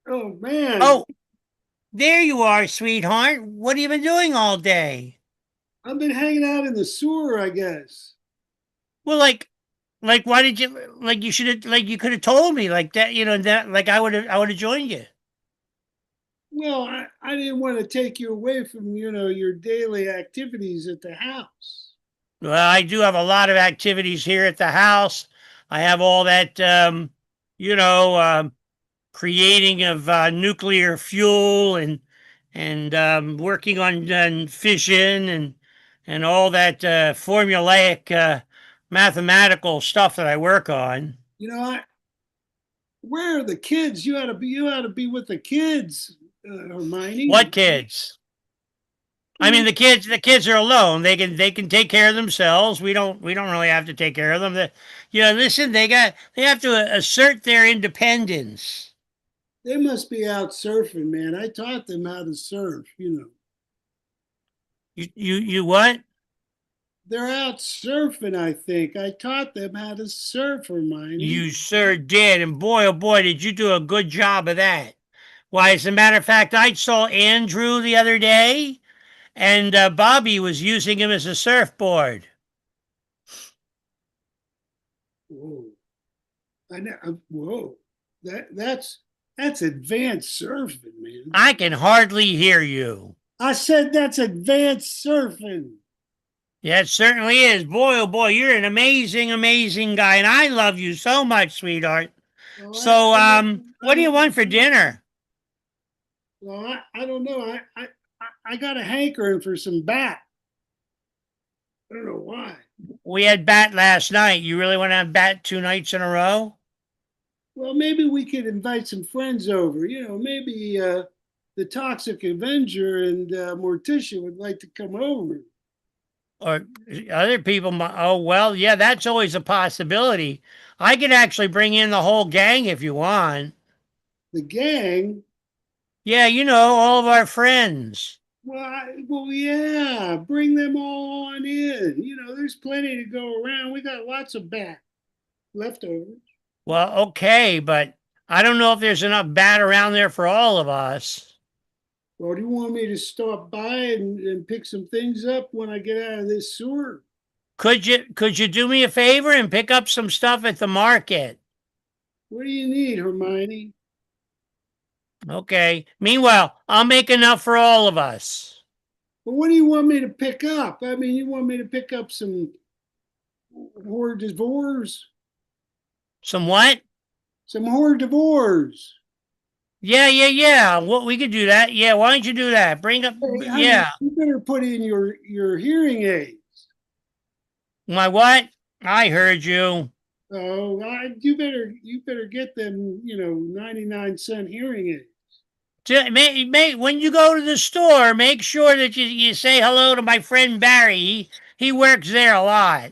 Oh man. Oh, there you are, sweetheart. What have you been doing all day? I've been hanging out in the sewer, I guess. Well, why did you, you should have, you could have told me like that, that, I would have joined you. Well, I didn't want to take you away from, your daily activities at the house. Well, I do have a lot of activities here at the house. I have all that, creating of nuclear fuel and working on fission and all that formulaic mathematical stuff that I work on. Where are the kids? You ought to be with the kids, Hermione. What kids? I mean, the kids are alone. They can take care of themselves. We don't really have to take care of them. Listen, they have to assert their independence. They must be out surfing, man. I taught them how to surf, You what? They're out surfing, I think. I taught them how to surf, Hermione. You sure did. And boy, oh boy, did you do a good job of that. Why, as a matter of fact, I saw Andrew the other day, and Bobby was using him as a surfboard. Whoa. Whoa. That's advanced surfing, man. I can hardly hear you. I said that's advanced surfing. Yeah, it certainly is. Boy, oh boy, you're an amazing, amazing guy, and I love you so much, sweetheart. Well, so, what do you want for dinner? Well, I don't know. I got a hankering for some bat. I don't know why. We had bat last night. You really want to have bat 2 nights in a row? Well, maybe we could invite some friends over. Maybe the Toxic Avenger and Morticia would like to come over. Or other people might. Oh, well, yeah, that's always a possibility. I could actually bring in the whole gang if you want. The gang? Yeah, all of our friends. Well, yeah, bring them all on in. There's plenty to go around. We got lots of bat leftovers. Well, okay, but I don't know if there's enough bat around there for all of us. Well, do you want me to stop by and pick some things up when I get out of this sewer? Could you do me a favor and pick up some stuff at the market? What do you need, Hermione? Okay. Meanwhile, I'll make enough for all of us. Well, what do you want me to pick up? I mean, you want me to pick up some hors d'oeuvres? Some what? Some hors d'oeuvres. Yeah. Well, we could do that. Yeah, why don't you do that? Bring up. Hey, yeah. You better put in your hearing aids. My what? I heard you. Oh, you better get them, 99-cent hearing aids. When you go to the store, make sure that you say hello to my friend Barry. He works there a lot.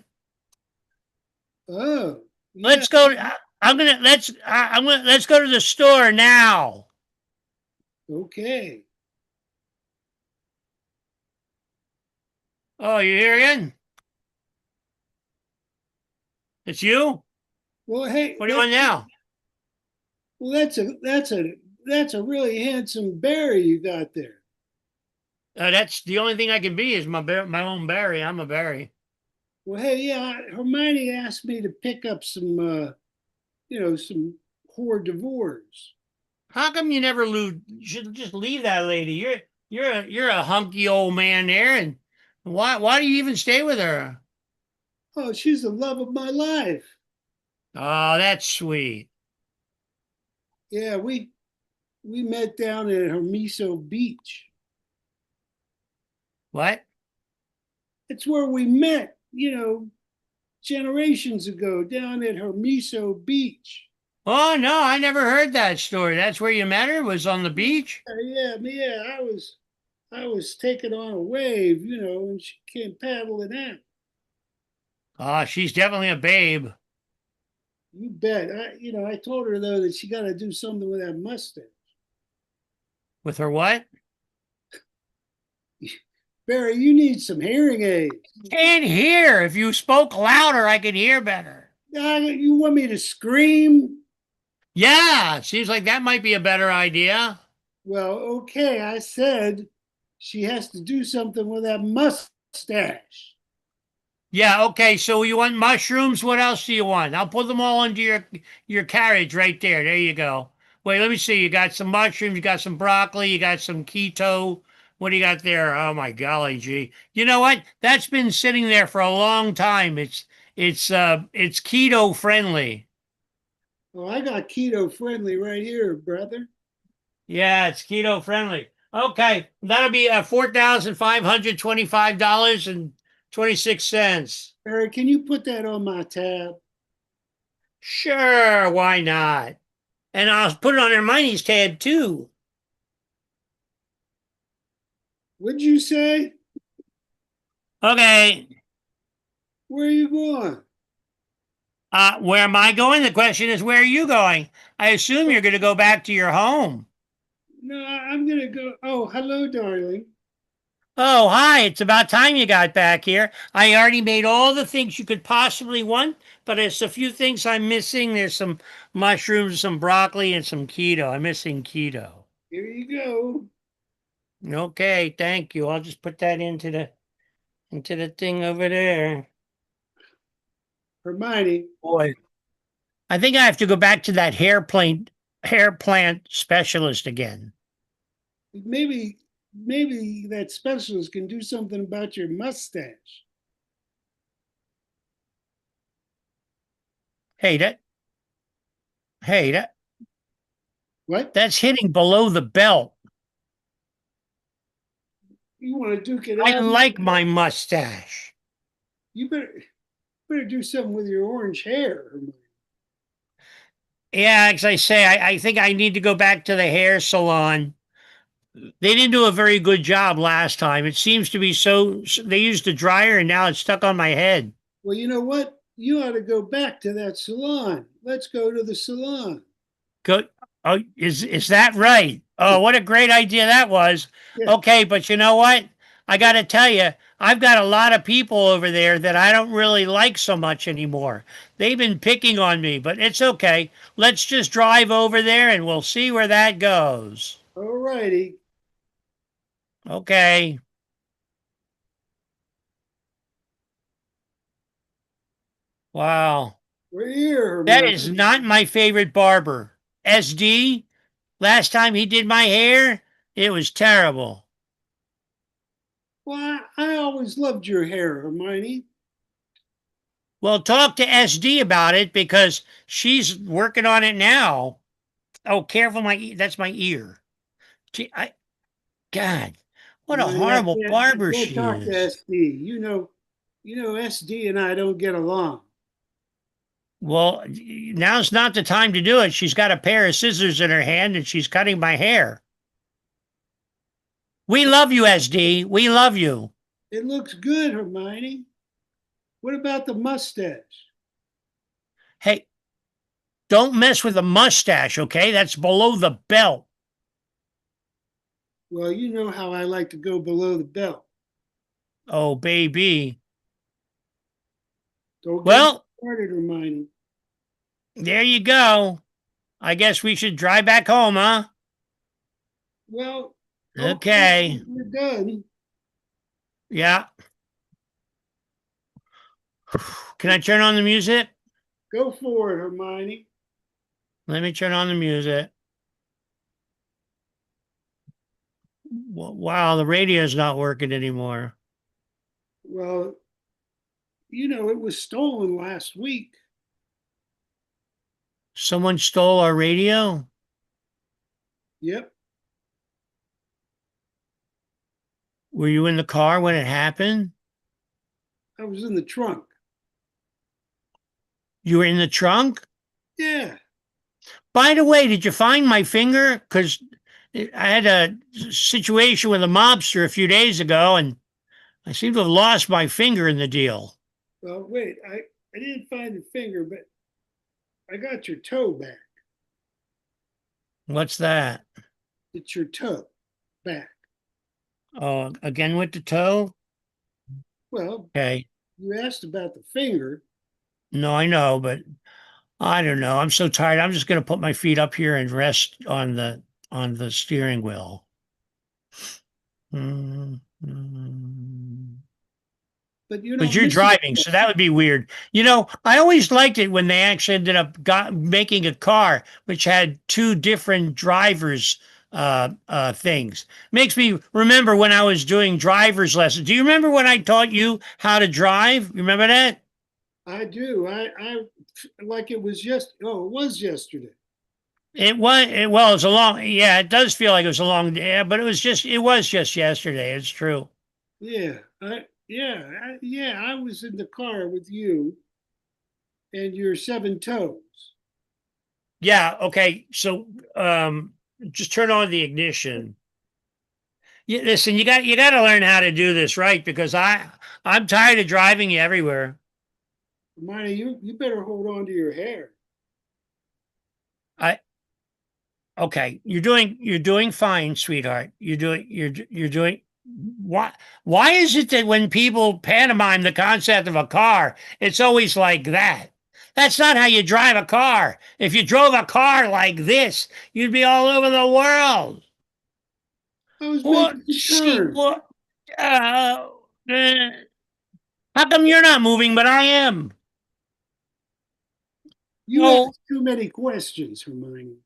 Oh, Let's go. Let's go to the store now. Okay. Oh, you hearing? It's you? Well, hey, What do you want now? Well, that's a really handsome Barry you got there. That's the only thing I can be is my own Barry. I'm a Barry. Well, hey, yeah, Hermione asked me to pick up some, some hors d'oeuvres. How come you never should just leave that lady? You're a hunky old man there, and why do you even stay with her? Oh, she's the love of my life. Oh, that's sweet. Yeah, we met down at Hermoso Beach. What? It's where we met, generations ago down at Hermoso Beach. Oh no, I never heard that story. That's where you met her? Was on the beach? Yeah. I was taking on a wave, and she came paddling out. Oh, she's definitely a babe. You bet. I told her though that she got to do something with that mustache. With her what? Barry, you need some hearing aids. Can't hear. If you spoke louder, I could hear better. You want me to scream? Yeah, seems like that might be a better idea. Well, okay, I said she has to do something with that mustache. Yeah, okay, so you want mushrooms? What else do you want? I'll put them all into your carriage right there. There you go. Wait, let me see. You got some mushrooms, you got some broccoli, you got some keto. What do you got there? Oh my golly gee. You know what? That's been sitting there for a long time. It's keto friendly. Oh, I got keto friendly right here, brother. Yeah, it's keto friendly. Okay, that'll be $4,525.26. Barry, can you put that on my tab? Sure, why not? And I'll put it on Hermione's tab too. What'd you say? Okay. Where are you going? Where am I going? The question is, where are you going? I assume you're going to go back to your home. No, I'm gonna go. Oh, hello, darling. Oh, hi. It's about time you got back here. I already made all the things you could possibly want, but there's a few things I'm missing. There's some mushrooms, some broccoli, and some keto. I'm missing keto. Here you go. Okay, thank you. I'll just put that into the thing over there. Hermione. Boy, I think I have to go back to that hair plant specialist again. Maybe that specialist can do something about your mustache. Hey, What? That's hitting below the belt. You want to duke it I out? like my mustache. You better do something with your orange hair, Hermione. Yeah, as I say, I think I need to go back to the hair salon. They didn't do a very good job last time. It seems to be they used a dryer and now it's stuck on my head. Well, you know what? You ought to go back to that salon. Let's go to the salon. Go. Oh, is that right? Oh, what a great idea that was. Yeah. Okay, but you know what? I got to tell you, I've got a lot of people over there that I don't really like so much anymore. They've been picking on me, but it's okay. Let's just drive over there and we'll see where that goes. All righty. Okay. Wow. We're here, That Hermione. is not my favorite barber. SD, last time he did my hair, it was terrible. Well, I always loved your hair, Hermione. Well, talk to SD about it because she's working on it now. Oh, careful, that's my ear. Gee, God, what a Hermione, horrible barber I can't she talk to is. SD. You know, SD and I don't get along. Well, now's not the time to do it. She's got a pair of scissors in her hand and she's cutting my hair. We love you, SD. We love you. It looks good, Hermione. What about the mustache? Hey, don't mess with the mustache, okay? That's below the belt. Well, you know how I like to go below the belt. Oh, baby. Don't get Well, started, Hermione. there you go. I guess we should drive back home, huh? Well, Okay. we're done. Yeah. Can I turn on the music? Go for it, Hermione. Let me turn on the music. Wow, the radio's not working anymore. Well, you know, it was stolen last week. Someone stole our radio? Yep. Were you in the car when it happened? I was in the trunk. You were in the trunk? Yeah. By the way, did you find my finger? Because I had a situation with a mobster a few days ago, and I seem to have lost my finger in the deal. Well, wait, I didn't find the finger, but I got your toe back. What's that? It's your toe back. Oh, again with the toe? Well, Okay. you asked about the finger. No, I know, but I don't know. I'm so tired. I'm just going to put my feet up here and rest on the steering wheel. But you know, But you're driving, so that would be weird. You know, I always liked it when they actually ended up making a car which had two different drivers things. Makes me remember when I was doing driver's lessons. Do you remember when I taught you how to drive? Remember that? I do. I like it was just. Oh, it was yesterday. It was a long, yeah, it does feel like it was a long day, but it was just yesterday. It's true. Yeah, I was in the car with you and your seven toes. Yeah, okay. So just turn on the ignition. Yeah, listen, you got to learn how to do this right, because I'm tired of driving you everywhere. Hermione, you better hold on to your hair. Okay, you're doing fine, sweetheart. You're doing why is it that when people pantomime the concept of a car, it's always like that? That's not how you drive a car. If you drove a car like this, you'd be all over the world. I was What? making a turn. What? How come you're not moving, but I am? You Oh, asked too many questions, Hermione.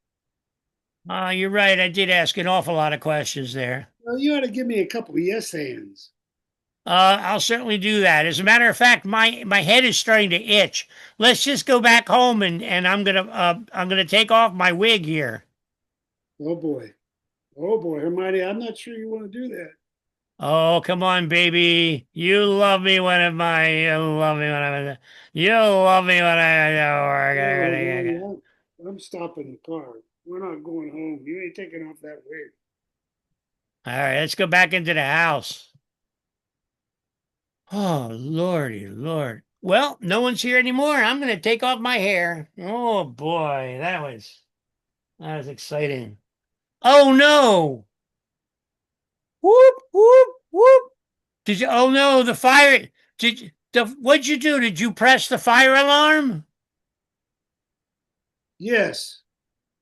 you're right. I did ask an awful lot of questions there. Well, you ought to give me a couple of yes ands. I'll certainly do that. As a matter of fact, my head is starting to itch. Let's just go back home and I'm gonna take off my wig here. Oh boy, Hermione, I'm not sure you want to do that. Oh, come on, baby. You love me when I'm you love me when Hermione, I'm stopping the car. We're not going home. You ain't taking off that wig. All right, let's go back into the house. Oh, Lordy, Lord. Well, no one's here anymore. I'm going to take off my hair. Oh, boy, that was exciting. Oh, no. Whoop, whoop, whoop. Oh, no, the fire. What'd you do? Did you press the fire alarm? Yes.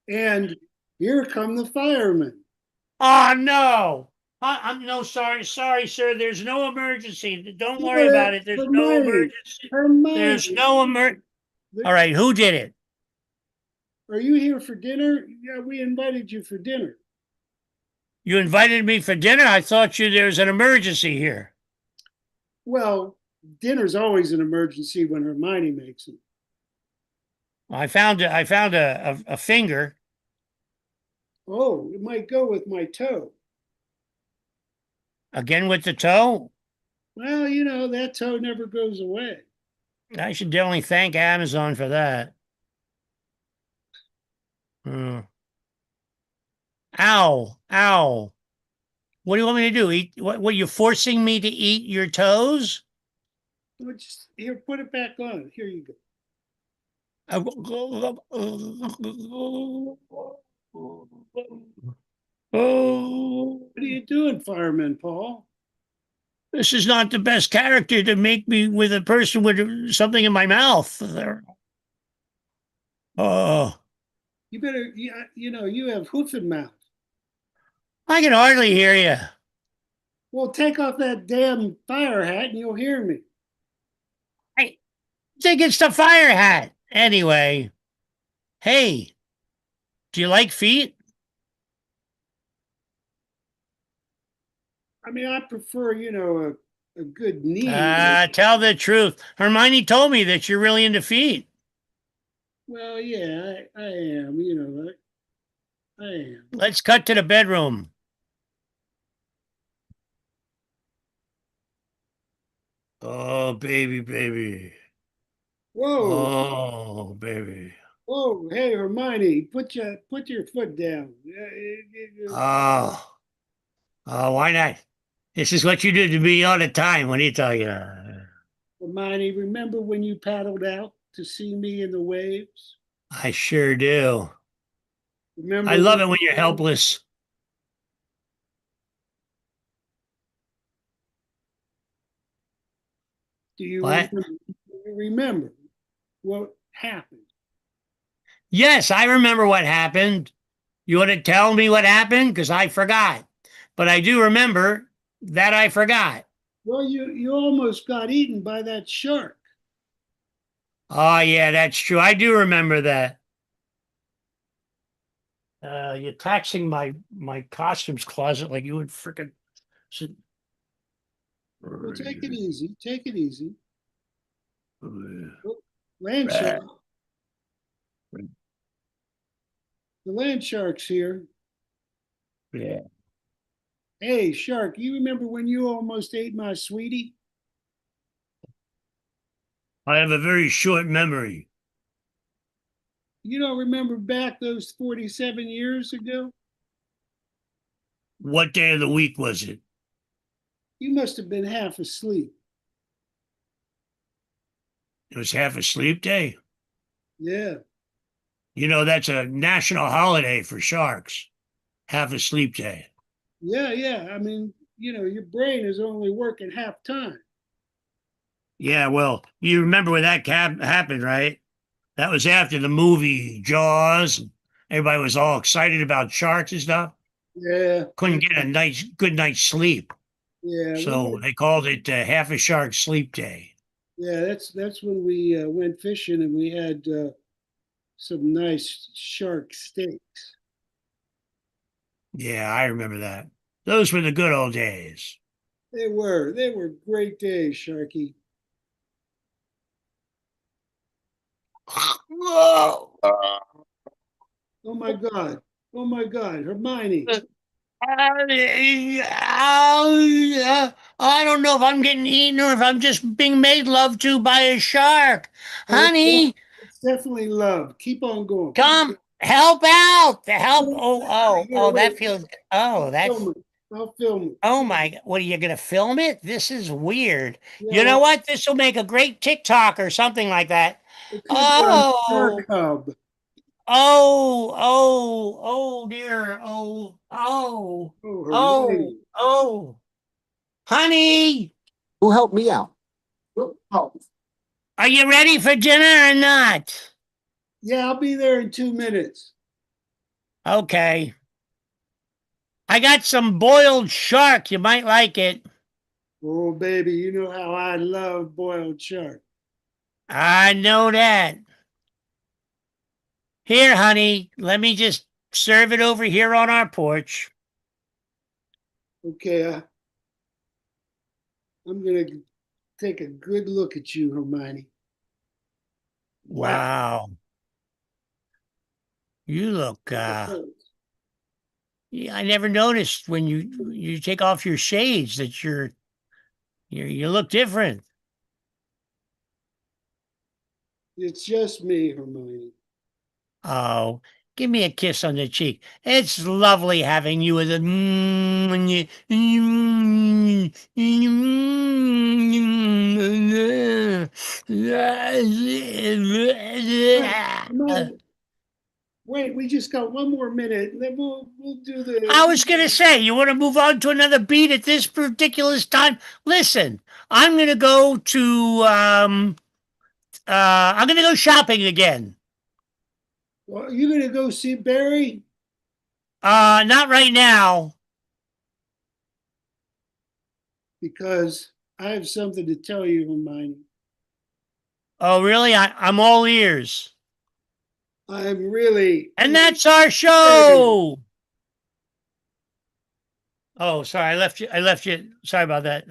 And here come the firemen. Oh, no. I'm no sorry, sir. There's no emergency. Don't worry about it. There's no emergency. There's no emergency. All right, who did it? Are you here for dinner? Yeah, we invited you for dinner. You invited me for dinner? I thought there was an emergency here. Well, dinner's always an emergency when Hermione makes it. I found a finger. Oh, it might go with my toe. Again with the toe? Well, you know, that toe never goes away. I should definitely thank Amazon for that. Ow, ow. What do you want me to do? Eat what you're forcing me to eat your toes? Well, just here, put it back on. Here you go. Oh, What are you doing, Fireman Paul? this is not the best character to make me with a person with something in my mouth. Oh, You better, you know, you have hoof and mouth. I can hardly hear you. Well, take off that damn fire hat and you'll hear me. I think it's the fire hat. Anyway, hey, do you like feet? I mean, I prefer, you know, a good knee. Tell the truth. Hermione told me that you're really into feet. Well, yeah, I am, you know, I am. Let's cut to the bedroom. Oh, baby, baby. Whoa, Oh, baby. whoa, hey, Hermione, put your foot down. Oh, oh, why not? This is what you do to me all the time. What are you talking about? Hermione, remember when you paddled out to see me in the waves? I sure do. Remember I love it when you're helpless. Do you What? remember what happened? Yes, I remember what happened. You want to tell me what happened? Because I forgot. But I do remember that I forgot. Well, you almost got eaten by that shark. Oh, yeah, that's true. I do remember that. You're taxing my costumes closet like you would freaking. Well, take it easy. Take it easy. Oh, Oh, land shark. The land shark's here. yeah. Hey, shark, you remember when you almost ate my sweetie? I have a very short memory. You don't remember back those 47 years ago? What day of the week was it? You must have been half asleep. It was half a sleep day. Yeah. You know, that's a national holiday for sharks. Half a sleep day. Yeah, yeah. I mean, you know, your brain is only working half time. Yeah, well, you remember when that happened, right? That was after the movie Jaws. Everybody was all excited about sharks and stuff. Yeah. Couldn't get a good night's sleep. Yeah. So they called it half a shark sleep day. Yeah, that's when we went fishing and we had some nice shark steaks. Yeah, I remember that. Those were the good old days. They were great days, Sharky. Whoa. Oh my God. Oh my God. Hermione. I don't know if I'm getting eaten or if I'm just being made love to by a shark. Honey, It's definitely love. Keep on going. come help out. Help. That Wait. feels. Oh, that's. I'll film it. Oh my, what are you going to film it? This is weird. Yeah, You know what? This will make a great TikTok or something like that. It could be on Shark Hub. Oh dear. Oh. Honey, Who helped me out? are you ready for dinner or not? Yeah, I'll be there in 2 minutes. Okay. I got some boiled shark. You might like it. Oh, baby, you know how I love boiled shark. I know that. Here, honey, let me just serve it over here on our porch. Okay, I'm going to take a good look at you, Hermione. Wow. You look, yeah, I never noticed when you take off your shades that you look different. It's just me, Hermione. Oh, give me a kiss on the cheek. It's lovely having you as a. Hermione, wait, we just got one more minute, and then we'll do the. I was going to say, you want to move on to another beat at this particular time? Listen, I'm going to go to, I'm going to go shopping again. Well, you gonna go see Barry? Not right now. Because I have something to tell you, Hermione. Oh, really? I'm all ears. I'm really. And that's our show. Oh, sorry, I left you. Sorry about that.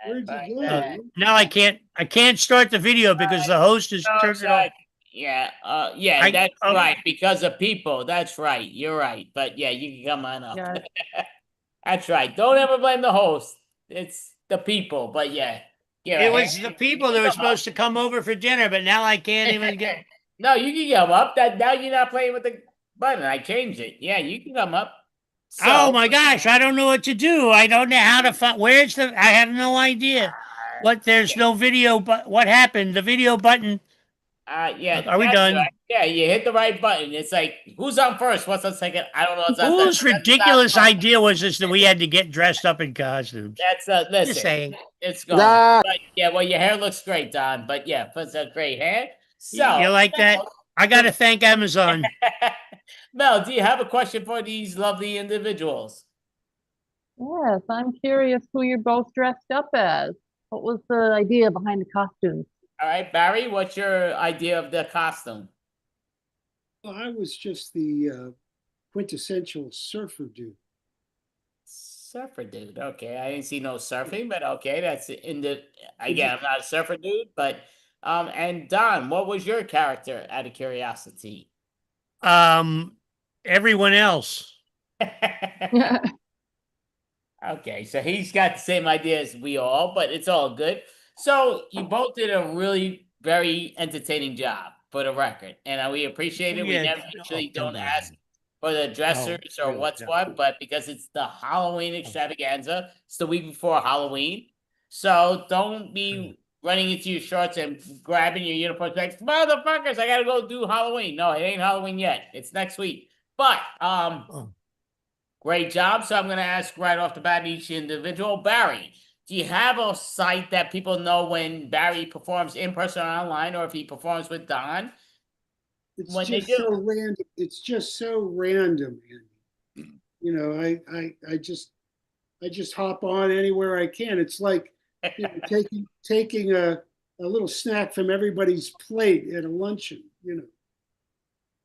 Where'd you go? Now I can't start the video because the host has No, turned it off. Yeah, that's right. Because of people. That's right. You're right. But yeah, you can come on up. Yeah. That's right. Don't ever blame the host. It's the people. But yeah. It was the people that were supposed to come over for dinner, but now I can't even get. No, you can come up. That now you're not playing with the button. I changed it. Yeah, you can come up. So, Oh my gosh, I don't know what to do. I don't know how to find. Where's the? I have no idea. What? There's no video. But what happened? The video button. yeah. Are we that's done? right. Yeah, you hit the right button. It's like, who's on first? What's on second? I don't know. What's on Whose third. ridiculous idea was this that we had to get dressed up in costumes? That's listen. Just saying. It's gone. Ah. But, yeah, well, your hair looks great, Don. But yeah, puts a great hair. So You like that? I got to thank Amazon. Mel, do you have a question for these lovely individuals? Yes, I'm curious who you're both dressed up as. What was the idea behind the costumes? All right, Barry, what's your idea of the costume? Well, I was just the quintessential surfer dude. Surfer dude. Okay, I didn't see no surfing, but okay, that's in the. Again, I'm not a surfer dude, but and Don, what was your character? Out of curiosity. Everyone else. Okay, so he's got the same idea as we all, but it's all good. So you both did a really very entertaining job for the record, and we appreciate it. We Yeah, never usually come don't on. ask for the dressers or really, what's no. what, but because it's the Halloween extravaganza, it's the week before Halloween. So don't be running into your shorts and grabbing your uniform like, motherfuckers, I gotta go do Halloween. No, it ain't Halloween yet. It's next week. But great job. So I'm gonna ask right off the bat each individual. Barry, do you have a site that people know when Barry performs in person or online, or if he performs with Don? It's When they just do. so random. It's just so random, Andy. You know, I just hop on anywhere I can. It's like taking a little snack from everybody's plate at a luncheon. You know.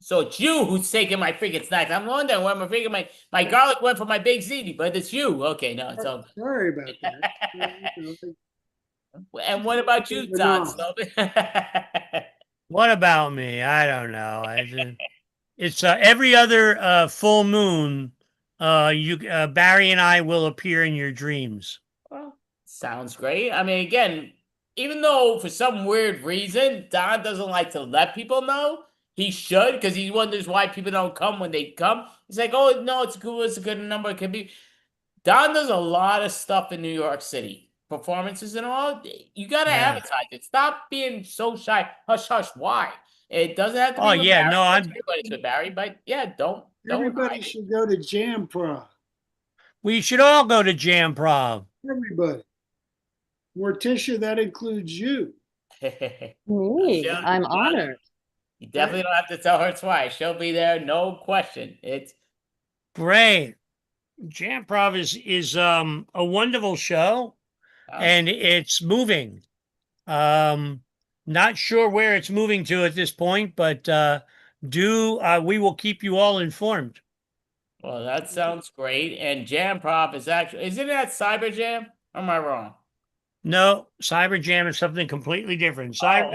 So it's you who's taking my freaking snacks. I'm wondering where my freaking my garlic went for my big ziti, but it's you. Okay, no, it's all. Sorry about that. And what about you, Don? What about me? I don't know. It's every other full moon. Barry and I will appear in your dreams. Well, sounds great. I mean, again, even though for some weird reason Don doesn't like to let people know, he should, because he wonders why people don't come when they come. He's like, oh no, it's a good number. It could be. Don does a lot of stuff in New York City, performances and all. You got to advertise it. Stop being so shy. Hush, hush. Why? It doesn't have to be. Oh, with yeah, Barry. no, I'm- Everybody's with Barry, but yeah, don't. Everybody should go to Jam Prov. We should all go to Jam Prov. Everybody. Morticia, that includes you. Me, I'm honored. You definitely don't have to tell her twice. She'll be there, no question. It's Great. Jam Prov is a wonderful show, and it's moving. Not sure where it's moving to at this point, but we will keep you all informed. well, that sounds great. And Jam Prov is actually, isn't that Cyber Jam? Or am I wrong? No, Cyber Jam is something completely different. Jam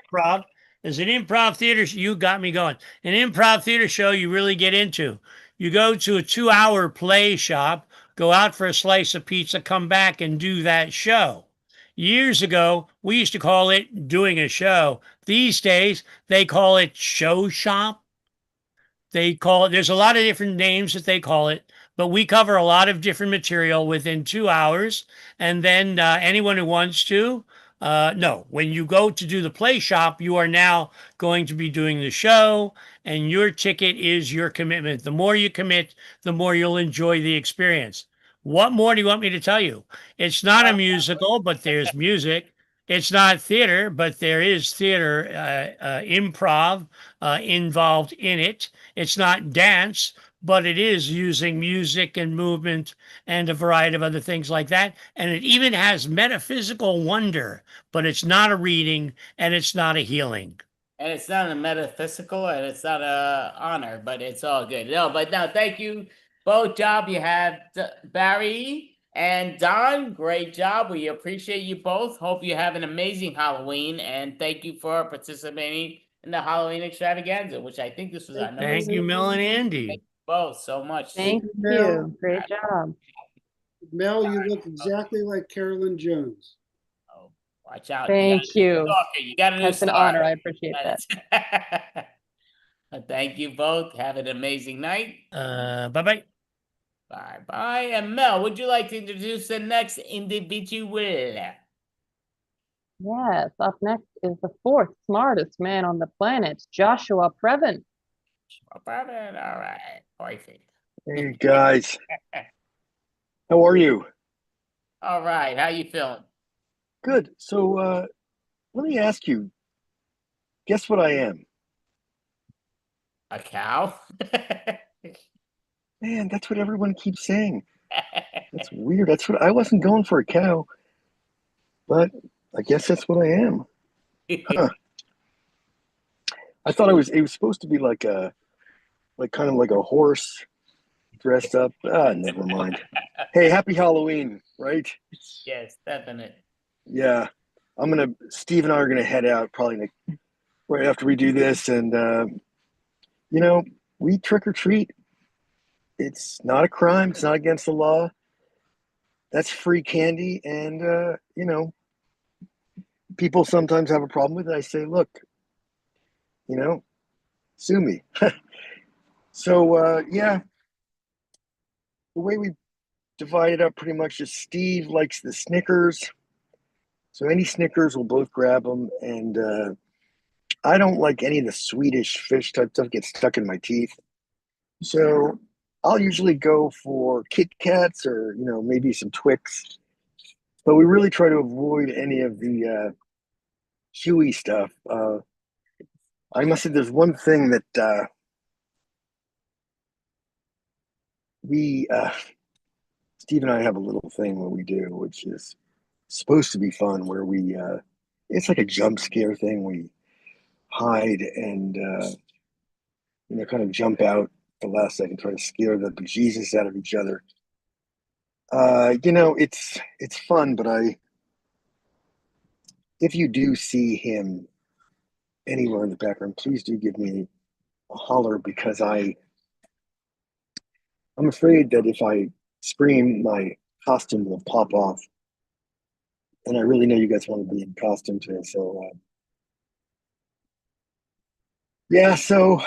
Prov is an improv theater. You got me going. An improv theater show you really get into. You go to a 2-hour play shop, go out for a slice of pizza, come back and do that show. Years ago, we used to call it doing a show. These days, they call it show shop. They call it, there's a lot of different names that they call it, but we cover a lot of different material within 2 hours. And then anyone who wants to, no, when you go to do the play shop, you are now going to be doing the show, and your ticket is your commitment. The more you commit, the more you'll enjoy the experience. What more do you want me to tell you? It's not a musical, but there's music. It's not theater, but there is theater improv involved in it. It's not dance, but it is using music and movement and a variety of other things like that. And it even has metaphysical wonder, but it's not a reading and it's not a healing. And it's not a metaphysical and it's not a honor, but it's all good. No, but no, thank you. Both job you have, Barry and Don. Great job. We appreciate you both. Hope you have an amazing Halloween, and thank you for participating in the Halloween extravaganza, which I think this was our number. Thank you, Mel and Andy. Thank you both so much. Thank Mel. you. Great job. Mel, you look exactly like Carolyn Jones. Watch out. Thank you. You got a new That's an star. honor. I appreciate that. Thank you both. Have an amazing night. Bye-bye. Bye-bye. And Mel, would you like to introduce the next individual? Yes, up next is the fourth smartest man on the planet, Joshua Previn. All right. Perfect. Hey guys, how are you? All right. How you feeling? Good. So let me ask you, guess what I am? A cow? Man, that's what everyone keeps saying. That's weird. That's what I wasn't going for, a cow, but I guess that's what I am. Huh. I thought it was supposed to be like kind of like a horse dressed up. Never mind. Hey, happy Halloween, right? Yes, definitely. Yeah. Steve and I are gonna head out probably right after we do this, and we trick or treat. It's not a crime. It's not against the law. That's free candy, and people sometimes have a problem with it. I say, look, sue me. So yeah, the way we divide it up pretty much is Steve likes the Snickers, so any Snickers we'll both grab them, and I don't like any of the Swedish fish type stuff, gets stuck in my teeth. So I'll usually go for Kit Kats or maybe some Twix, but we really try to avoid any of the chewy stuff. I must say there's one thing that Steve and I have a little thing where we do, which is supposed to be fun, where it's like a jump scare thing. We hide and kind of jump out the last second, try to scare the bejesus out of each other. It's fun, but if you do see him anywhere in the background, please do give me a holler, because I'm afraid that if I scream, my costume will pop off, and I really know you guys want to be in costume today. So yeah, so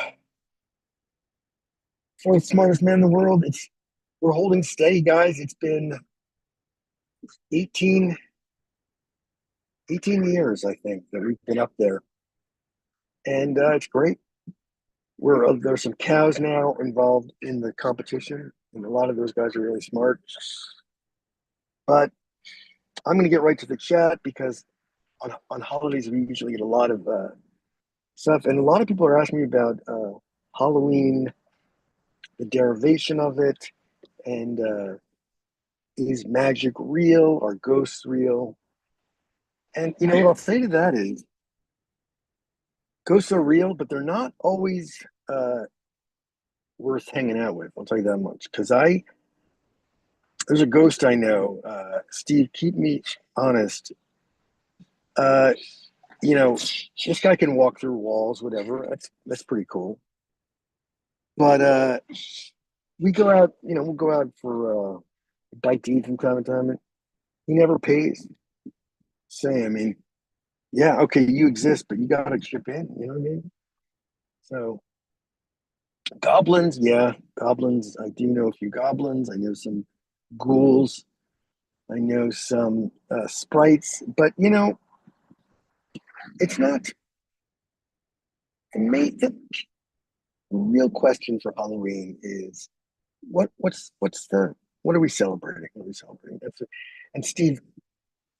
for the smartest man in the world, we're holding steady, guys. It's been 18 years, I think, that we've been up there, and it's great. There's some cows now involved in the competition, and a lot of those guys are really smart. But I'm going to get right to the chat, because on holidays we usually get a lot of stuff, and a lot of people are asking me about Halloween, the derivation of it, and is magic real? Are ghosts real? And what I'll say to that is, ghosts are real, but they're not always worth hanging out with. I'll tell you that much. Because there's a ghost I know. Steve, keep me honest. This guy can walk through walls, whatever. That's pretty cool. But we go out. We'll go out for a bite to eat from time to time, and he never pays. say. I mean, yeah, okay, you exist, but you gotta chip in. You know what I mean? So goblins, yeah, goblins. I do know a few goblins. I know some ghouls. I know some sprites, but you know, it's not. The real question for Halloween is what's the what are we celebrating? What are we celebrating? That's it. And Steve,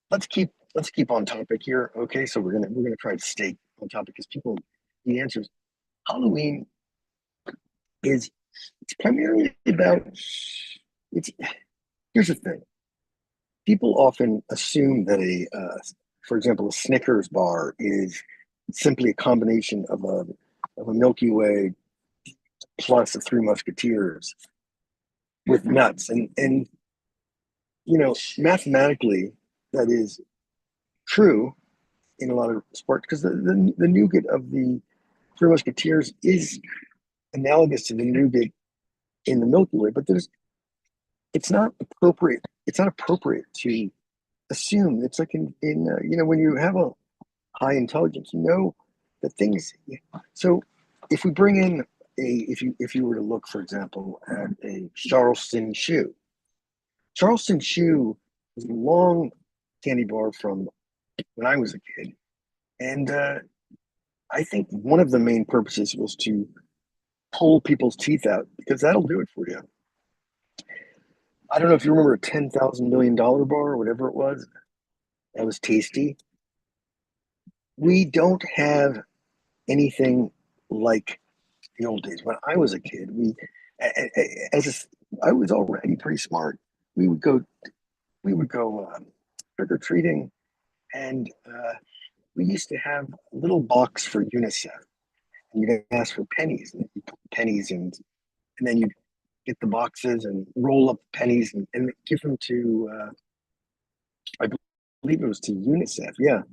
let's keep on topic here. Okay, so we're gonna try to stay on topic because people the answers. Halloween is it's primarily about it's. Here's the thing. People often assume that for example, a Snickers bar is simply a combination of a Milky Way plus the Three Musketeers with nuts, and you know, mathematically that is true in a lot of sports because the nougat of the Three Musketeers is analogous to the nougat in the Milky Way, but it's not appropriate. It's not appropriate to assume. It's like in you know, when you have a high intelligence, you know that things. So if we bring in if you were to look, for example, at a Charleston shoe, Charleston shoe was a long candy bar from when I was a kid, and I think one of the main purposes was to pull people's teeth out because that'll do it for you. I don't know if you remember a $10,000 million bar or whatever it was. That was tasty. We don't have anything like the old days. When I was a kid, I was already pretty smart. We would go trick or treating, and we used to have a little box for UNICEF. And you'd ask for pennies, and you put pennies in, and then you'd get the boxes and roll up pennies and give them to I believe it was to UNICEF, yeah.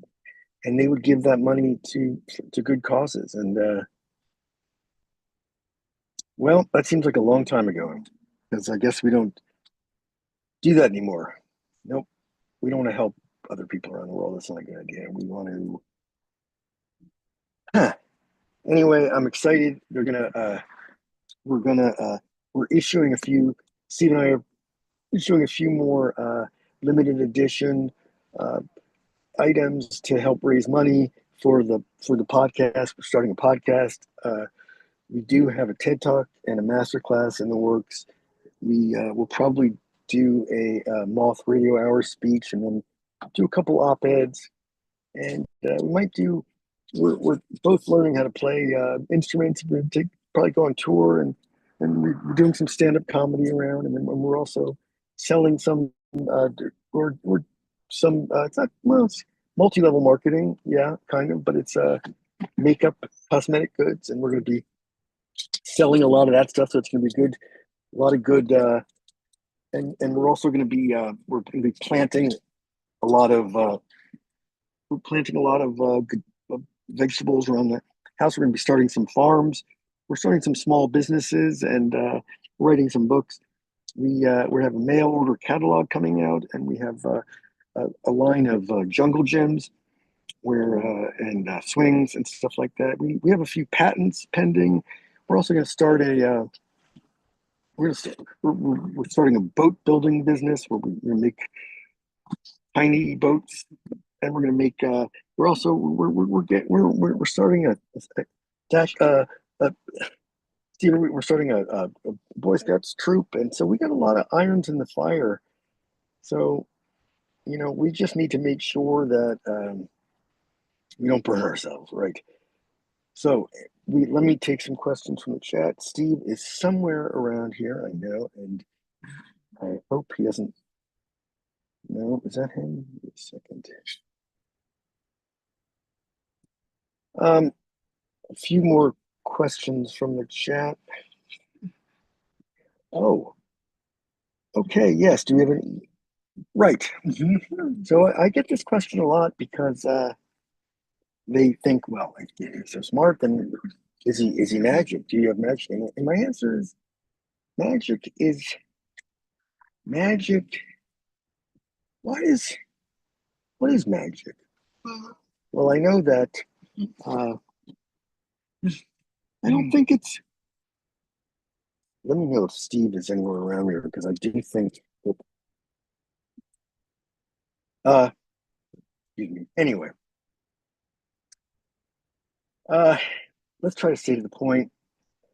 And they would give that money to good causes. And well, that seems like a long time ago because I guess we don't do that anymore. Nope, we don't want to help other people around the world. That's not a good idea. We want to. Anyway, I'm excited. We're issuing a few. Steve and I are issuing a few more limited edition items to help raise money for the podcast. We're starting a podcast. We do have a TED Talk and a masterclass in the works. We will probably do a Moth Radio Hour speech and then do a couple op-eds. And we might do. We're both learning how to play instruments. We're going to probably go on tour and we're doing some stand-up comedy around, and then we're also selling some or some. It's not well. It's multi-level marketing, yeah, kind of, but it's makeup, cosmetic goods, and we're going to be selling a lot of that stuff. So it's going to be good, a lot of good, and we're also going to be planting a lot of good vegetables around the house. We're going to be starting some farms. We're starting some small businesses and writing some books. We have a mail order catalog coming out, and we have a line of jungle gyms and swings and stuff like that. We have a few patents pending. We're also going to start we're starting a boat building business where we're going to make tiny boats, and we're going to make we're starting we're starting a Boy Scouts troop, and so we got a lot of irons in the fire. So, you know, we just need to make sure that we don't burn ourselves, right? So let me take some questions from the chat. Steve is somewhere around here, I know, and I hope he doesn't. No, is that him? Wait a second. A few more questions from the chat. Oh, okay. Yes. Do we have any? Right. Mm-hmm. So I get this question a lot because they think, well, if he's so smart, then is he magic? Do you have magic? And my answer is magic is magic. Why does What is magic? Well, I know that I don't think it's. Let me know if Steve is anywhere around here because I do think that. Excuse me. Anyway, let's try to stay to the point.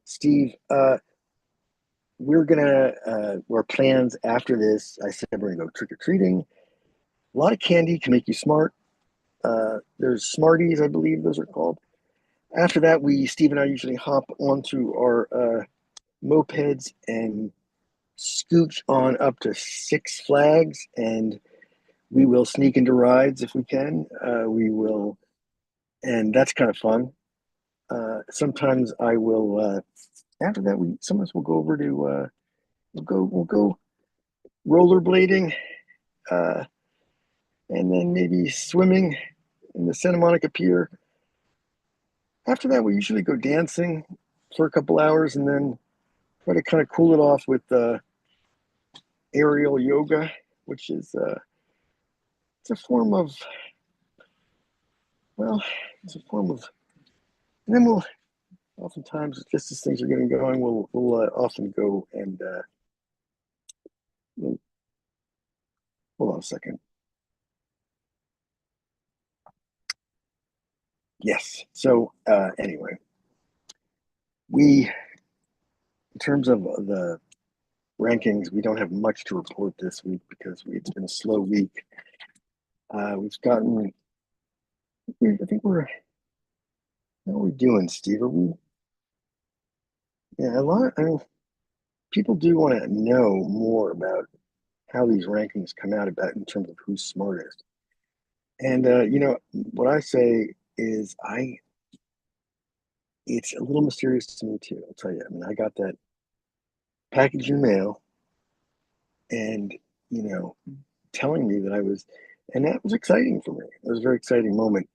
Steve, we're gonna our plans after this. I said we're gonna go trick or treating. A lot of candy can make you smart. There's Smarties, I believe those are called. After that, Steve and I usually hop onto our mopeds and scooch on up to Six Flags, and we will sneak into rides if we can. We will, and that's kind of fun. Sometimes I will. After that, sometimes we'll go over to we'll go rollerblading, and then maybe swimming in the Santa Monica Pier. After that, we usually go dancing for a couple hours, and then try to kind of cool it off with aerial yoga, which is it's a form of and then we'll oftentimes just as things are getting going, we'll often go and hold on a second. Yes. So anyway, in terms of the rankings, we don't have much to report this week because it's been a slow week. We've gotten, I think how are we doing, Steve? Are we? Yeah, I mean, people do want to know more about how these rankings come out about in terms of who's smartest. And what I say is it's a little mysterious to me too. I'll tell you. I mean, I got that package in mail, and telling me that and that was exciting for me. It was a very exciting moment.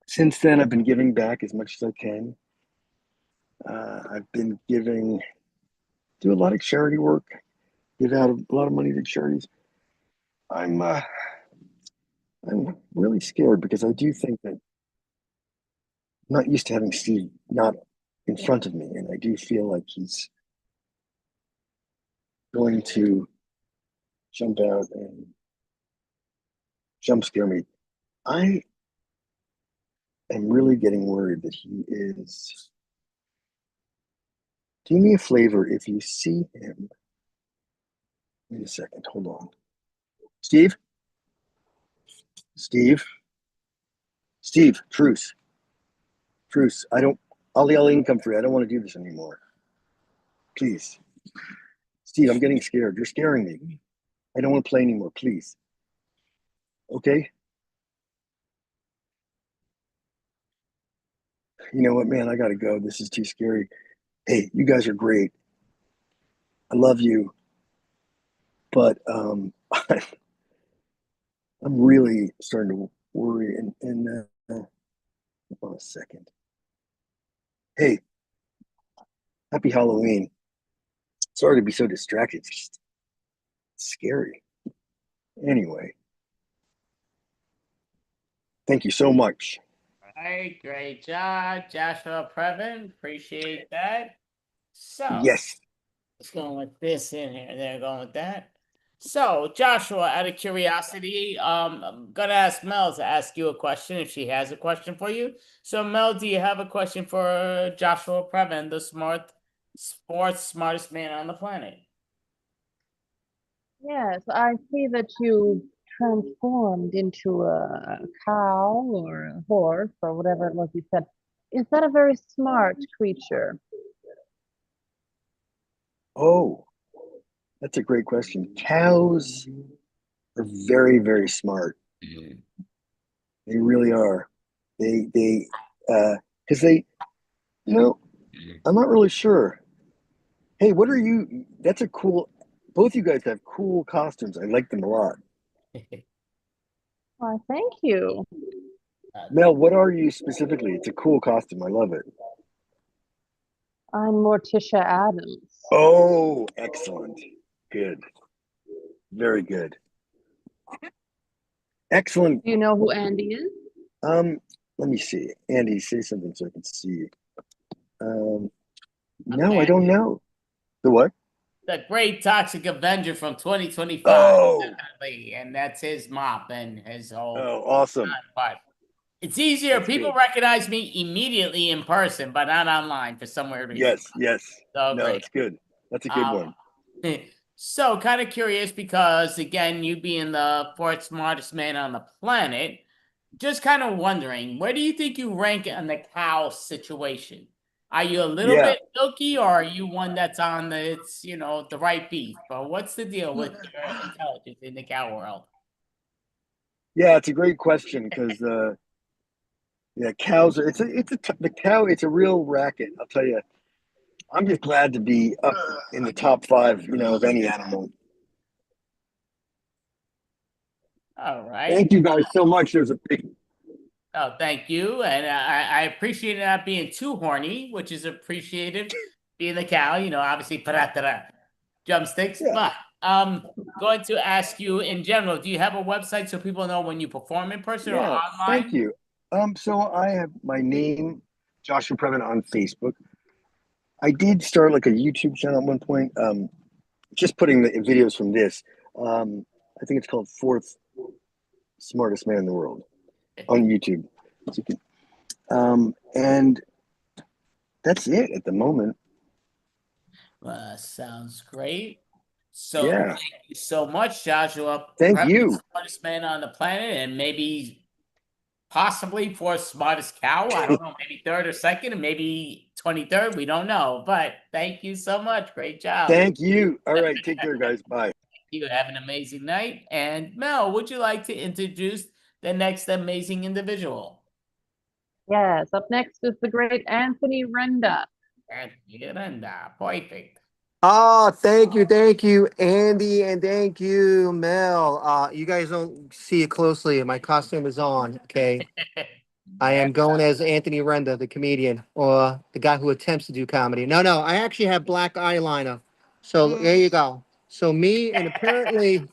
Since then, I've been giving back as much as I can. I've been do a lot of charity work, give out a lot of money to charities. I'm really scared because I do think that I'm not used to having Steve not in front of me, and I do feel like he's going to jump out and jump scare me. I am really getting worried that he is. Do me a favor if you see him. Wait a second, hold on. Steve? Truce. I'll yell income free. I don't want to do this anymore. Please. Steve, I'm getting scared. You're scaring me. I don't want to play anymore, please. Okay? You know what, man? I gotta go. This is too scary. Hey, you guys are great. I love you. But I'm really starting to worry and hold on a second. Hey, happy Halloween. Sorry to be so distracted. It's just scary. Anyway, thank you so much. All right, great job, Joshua Previn. Appreciate that. So Yes. let's go with this in here. They're going with that. So, Joshua, out of curiosity, I'm gonna ask Mel to ask you a question if she has a question for you. So, Mel, do you have a question for Joshua Previn, the smartest man on the planet? Yes, I see that you transformed into a cow or a horse or whatever it was you said. Is that a very smart creature? Oh, that's a great question. Cows are very, very smart. They really are. Because I'm not really sure. Hey, what are you? That's a cool. Both you guys have cool costumes. I like them a lot. Why, thank you. Mel, what are you specifically? It's a cool costume. I love it. I'm Morticia Adams. Oh, excellent. Good. Very good. Excellent. Do you know who Andy is? Let me see. Andy, say something so I can see. No, I don't know. The what? The Great Toxic Avenger from 2025. Oh. Definitely. And that's his mop and his whole. Oh, awesome. But it's easier. That's People good. recognize me immediately in person, but not online for some weird reason. Yes. So No, great. it's good. That's a good one. So kind of curious because again, you being the fourth smartest man on the planet, just kind of wondering, where do you think you rank on the cow situation? Are you a little Yeah. bit milky, or are you one that's on the right beef? But what's the deal with your intelligence in the cow world? Yeah, it's a great question because cows. The cow. It's a real racket. I'll tell you. I'm just glad to be up in the top 5, of any animal. All right. Thank you guys so much. There's a big. Oh, thank you. And I appreciate it not being too horny, which is appreciated. Being the cow, obviously, drumsticks. Yeah. But going to ask you in general, do you have a website so people know when you perform in person or Yeah, online? thank you. So I have my name, Joshua Previn, on Facebook. I did start like a YouTube channel at one point, just putting the videos from this. I think it's called Fourth Smartest Man in the World on YouTube. So you can, and that's it at the moment. Sounds great. So Yeah. thank you so much, Joshua. Thank Probably you. the smartest man on the planet, and maybe possibly fourth smartest cow. I don't know, maybe third or second, and maybe 23rd. We don't know. But thank you so much. Great job. Thank you. All right, take care, guys. Bye. You have an amazing night. And Mel, would you like to introduce the next amazing individual? Yes, up next is the great Anthony Renda. Perfect. Oh, thank you, Andy, and thank you, Mel. You guys don't see it closely. My costume is on, okay? I am going as Anthony Renda, the comedian, or the guy who attempts to do comedy. No, I actually have black eyeliner. So there you go. So me and apparently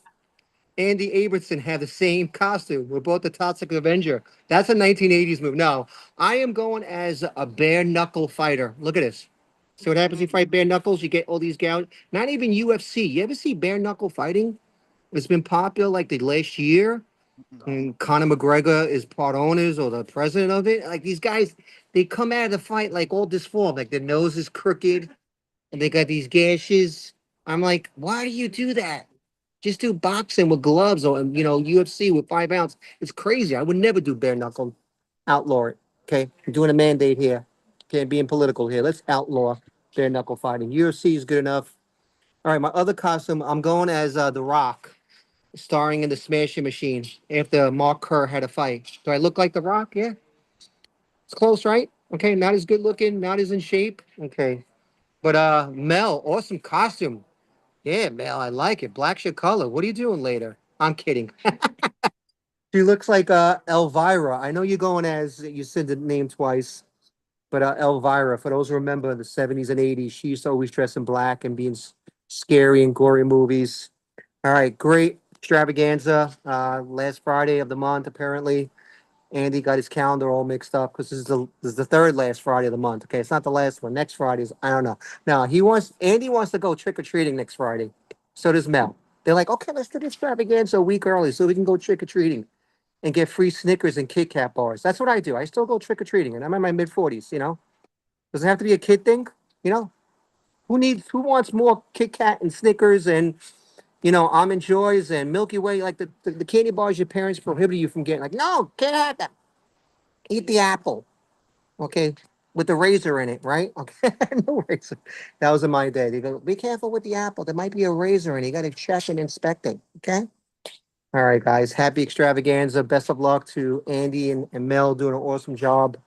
Andy Abramson have the same costume. We're both the Toxic Avenger. That's a 1980s move. No, I am going as a bare knuckle fighter. Look at this. See what happens if you fight bare knuckles? You get all these gouges. Not even UFC. You ever see bare knuckle fighting? It's been popular like the last year. And Conor McGregor is part owners or the president of it. Like these guys, they come out of the fight like all disformed. Like their nose is crooked and they got these gashes. I'm like, why do you do that? Just do boxing with gloves or UFC with 5 ounce. It's crazy. I would never do bare knuckle. Outlaw it. Okay, I'm doing a mandate here. Okay, being political here. Let's outlaw bare knuckle fighting. UFC is good enough. All right, my other costume. I'm going as The Rock, starring in the Smashing Machine after Mark Kerr had a fight. Do I look like The Rock? Yeah, it's close, right? Okay, not as good looking, not as in shape. Okay, but Mel, awesome costume. Yeah, Mel, I like it. Black's your color. What are you doing later? I'm kidding. She looks like Elvira. I know you're going as you said the name twice, but Elvira. For those who remember the 70s and 80s, she used to always dress in black and be in scary and gory movies. All right, great extravaganza. Last Friday of the month, apparently. Andy got his calendar all mixed up because this is the third last Friday of the month. Okay, it's not the last one. Next Friday is I don't know. Now Andy wants to go trick or treating next Friday. So does Mel. They're like, okay, let's do this extravaganza a week early so we can go trick or treating and get free Snickers and Kit Kat bars. That's what I do. I still go trick or treating, and I'm in my mid-40s. Does it have to be a kid thing? Who wants more Kit Kat and Snickers and Almond Joys and Milky Way, like the candy bars your parents prohibited you from getting. Like, no, can't have them. Eat the apple, okay, with the razor in it, right? Okay, no razor. That was in my day. They go, be careful with the apple. There might be a razor in it. You got to check and inspect it, okay? All right, guys. Happy extravaganza. Best of luck to Andy and Mel doing an awesome job.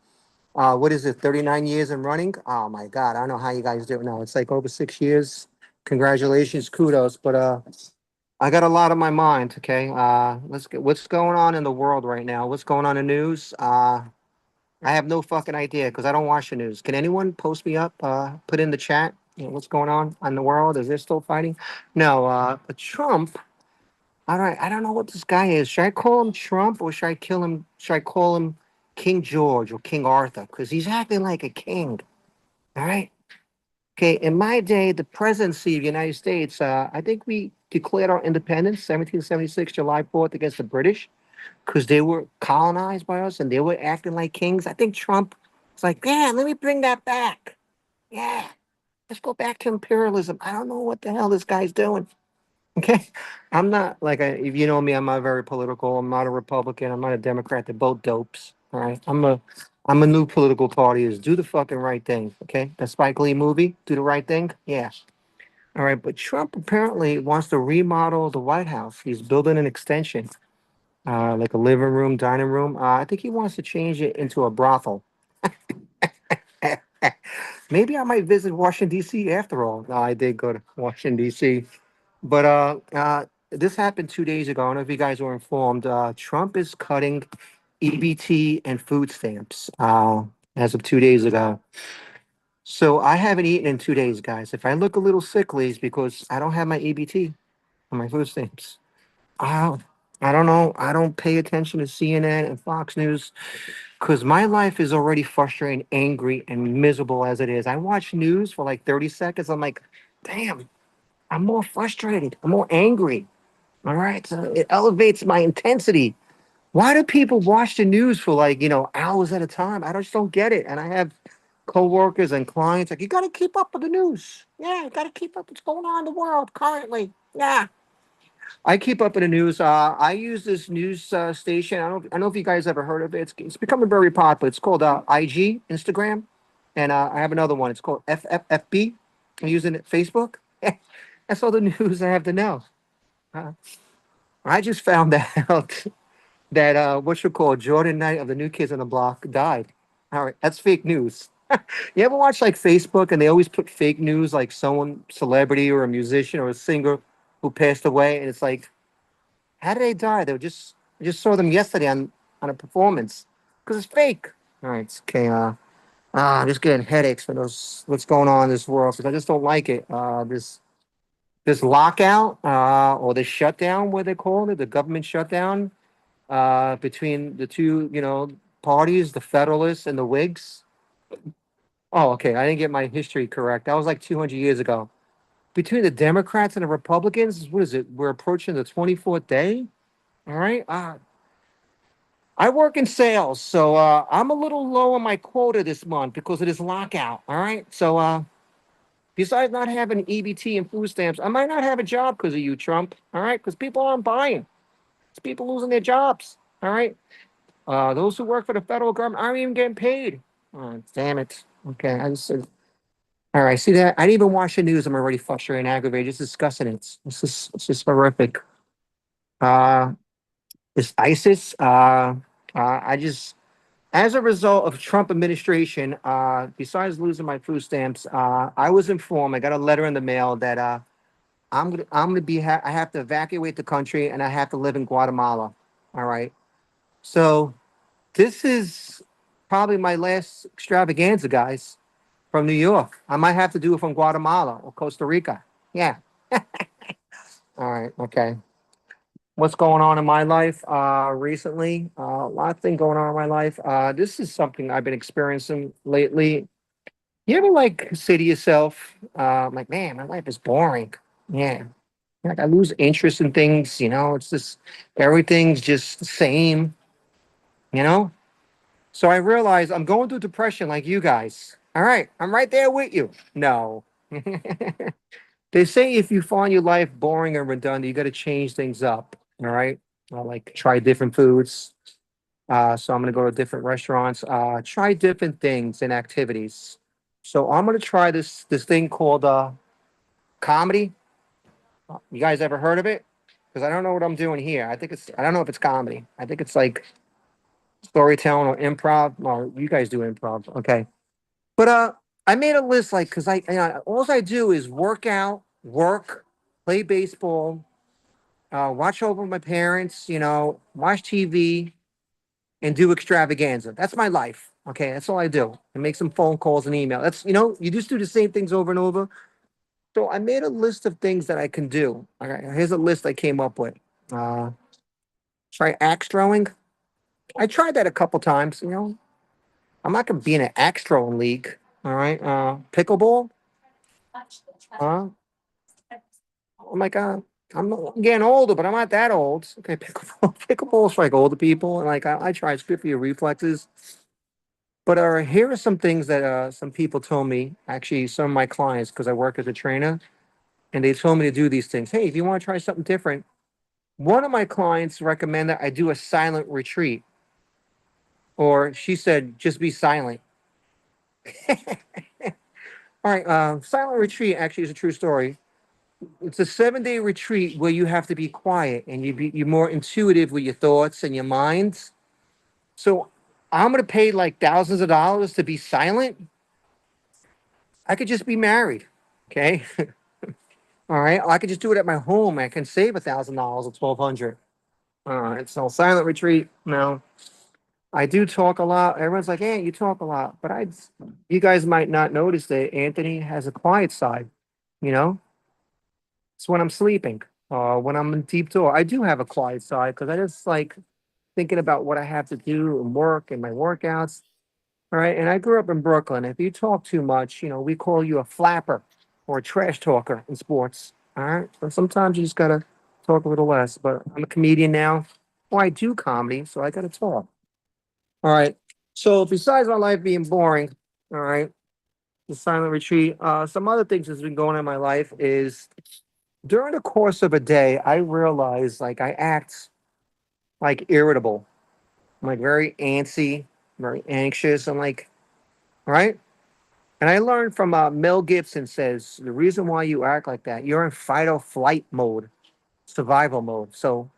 What is it, 39 years and running? Oh, my God. I don't know how you guys do it now. It's like over 6 years. Congratulations. Kudos. But I got a lot on my mind, okay? Let's get what's going on in the world right now. What's going on in the news? I have no fucking idea because I don't watch the news. Can anyone post me up, put in the chat, what's going on in the world? Is there still fighting? No, but Trump All right, I don't know what this guy is. Should I call him Trump or should I kill him? Should I call him King George or King Arthur? Because he's acting like a king. All right. Okay, in my day, the presidency of the United States, I think we declared our independence, 1776, July 4th, against the British, because they were colonized by us and they were acting like kings. I think Trump is like, yeah, let me bring that back. Yeah, let's go back to imperialism. I don't know what the hell this guy's doing. Okay, I'm not like if you know me, I'm not very political. I'm not a Republican. I'm not a Democrat. They're both dopes. All right, I'm a new political party. Is do the fucking right thing. Okay, that Spike Lee movie, Do the Right Thing. Yeah. All right, but Trump apparently wants to remodel the White House. He's building an extension, like a living room, dining room. I think he wants to change it into a brothel. Maybe I might visit Washington D.C. after all. No, I did go to Washington D.C. But this happened 2 days ago. I don't know if you guys were informed. Trump is cutting EBT and food stamps as of 2 days ago. So I haven't eaten in 2 days, guys. If I look a little sickly, it's because I don't have my EBT and my food stamps. Uh, I don't know. I don't pay attention to CNN and Fox News because my life is already frustrating, angry, and miserable as it is. I watch news for like 30 seconds. I'm like, damn, I'm more frustrated. I'm more angry. All right. So it elevates my intensity. Why do people watch the news for like, hours at a time? I just don't get it. And I have coworkers and clients like, you got to keep up with the news. Yeah, you got to keep up what's going on in the world currently. Yeah. I keep up with the news. I use this news station. I don't know if you guys ever heard of it. It's becoming very popular. It's called IG, Instagram. And I have another one. It's called FFFB. I'm using it Facebook. That's all the news I have to know. I just found out that what you call Jordan Knight of the New Kids on the Block died. All right, that's fake news. You ever watch like Facebook and they always put fake news like someone celebrity or a musician or a singer who passed away, and it's like, how did they die? I just saw them yesterday on a performance because it's fake. All right, it's okay. I'm just getting headaches for those what's going on in this world because I just don't like it. This lockout or the shutdown, what they call it, the government shutdown between the two, parties, the Federalists and the Whigs. Oh, okay. I didn't get my history correct. That was like 200 years ago. Between the Democrats and the Republicans, what is it? We're approaching the 24th day. All right. I work in sales, so I'm a little low on my quota this month because of this lockout. All right. So besides not having EBT and food stamps, I might not have a job because of you, Trump. All right. Because people aren't buying. It's people losing their jobs. All right. Those who work for the federal government aren't even getting paid. Oh, damn it. Okay. All right. See that? I didn't even watch the news. I'm already frustrated and aggravated. Just discussing it. It's just horrific. Uh, it's ISIS. As a result of Trump administration, besides losing my food stamps, I was informed. I got a letter in the mail that I have to evacuate the country and I have to live in Guatemala. All right. So this is probably my last extravaganza, guys, from New York. I might have to do it from Guatemala or Costa Rica. Yeah. All right. Okay. What's going on in my life recently? A lot of things going on in my life. This is something I've been experiencing lately. You ever like say to yourself, like, man, my life is boring. Yeah. Like I lose interest in things, it's just everything's just the same, you know? So I realize I'm going through depression like you guys. All right, I'm right there with you. No. They say if you find your life boring and redundant, you got to change things up. All right. I like try different foods. So I'm gonna go to different restaurants. Try different things and activities. So I'm gonna try this thing called comedy. You guys ever heard of it? Because I don't know what I'm doing here. I don't know if it's comedy. I think it's like storytelling or improv. Well, you guys do improv, okay? But I made a list like because all I do is work out, work, play baseball, watch over my parents, watch TV, and do extravaganza. That's my life. Okay, that's all I do. And make some phone calls and email. That's you just do the same things over and over. So I made a list of things that I can do. All right, here's a list I came up with. Try axe throwing. I tried that a couple times. I'm not gonna be in an axe throwing league. All right. Pickleball. I'm like, I'm getting older, but I'm not that old. Okay, pickleball. Pickleball's for like older people, and like I try. It's good for your reflexes. But here are some things that some people told me. Actually, some of my clients, because I work as a trainer, and they told me to do these things. Hey, if you want to try something different, one of my clients recommended I do a silent retreat, or she said just be silent. All right, silent retreat actually is a true story. It's a 7-day retreat where you have to be quiet and you're more intuitive with your thoughts and your minds. So I'm gonna pay like thousands of dollars to be silent. I could just be married. Okay. All right. I could just do it at my home. I can save $1,000 or 1,200. All right. So silent retreat. No, I do talk a lot. Everyone's like, "Hey, you talk a lot," but you guys might not notice that Anthony has a quiet side. You know, it's when I'm sleeping, when I'm in deep thought. I do have a quiet side because I just like thinking about what I have to do and work and my workouts. All right. And I grew up in Brooklyn. If you talk too much, we call you a flapper or a trash talker in sports. All right. So sometimes you just got to talk a little less. But I'm a comedian now. Well, I do comedy, so I got to talk. All right. So besides my life being boring, all right, the silent retreat, some other things that's been going on in my life is during the course of a day, I realize like I act like irritable. I'm like very antsy, very anxious. I'm like, all right. And I learned from Mel Gibson says the reason why you act like that, you're in fight or flight mode, survival mode. So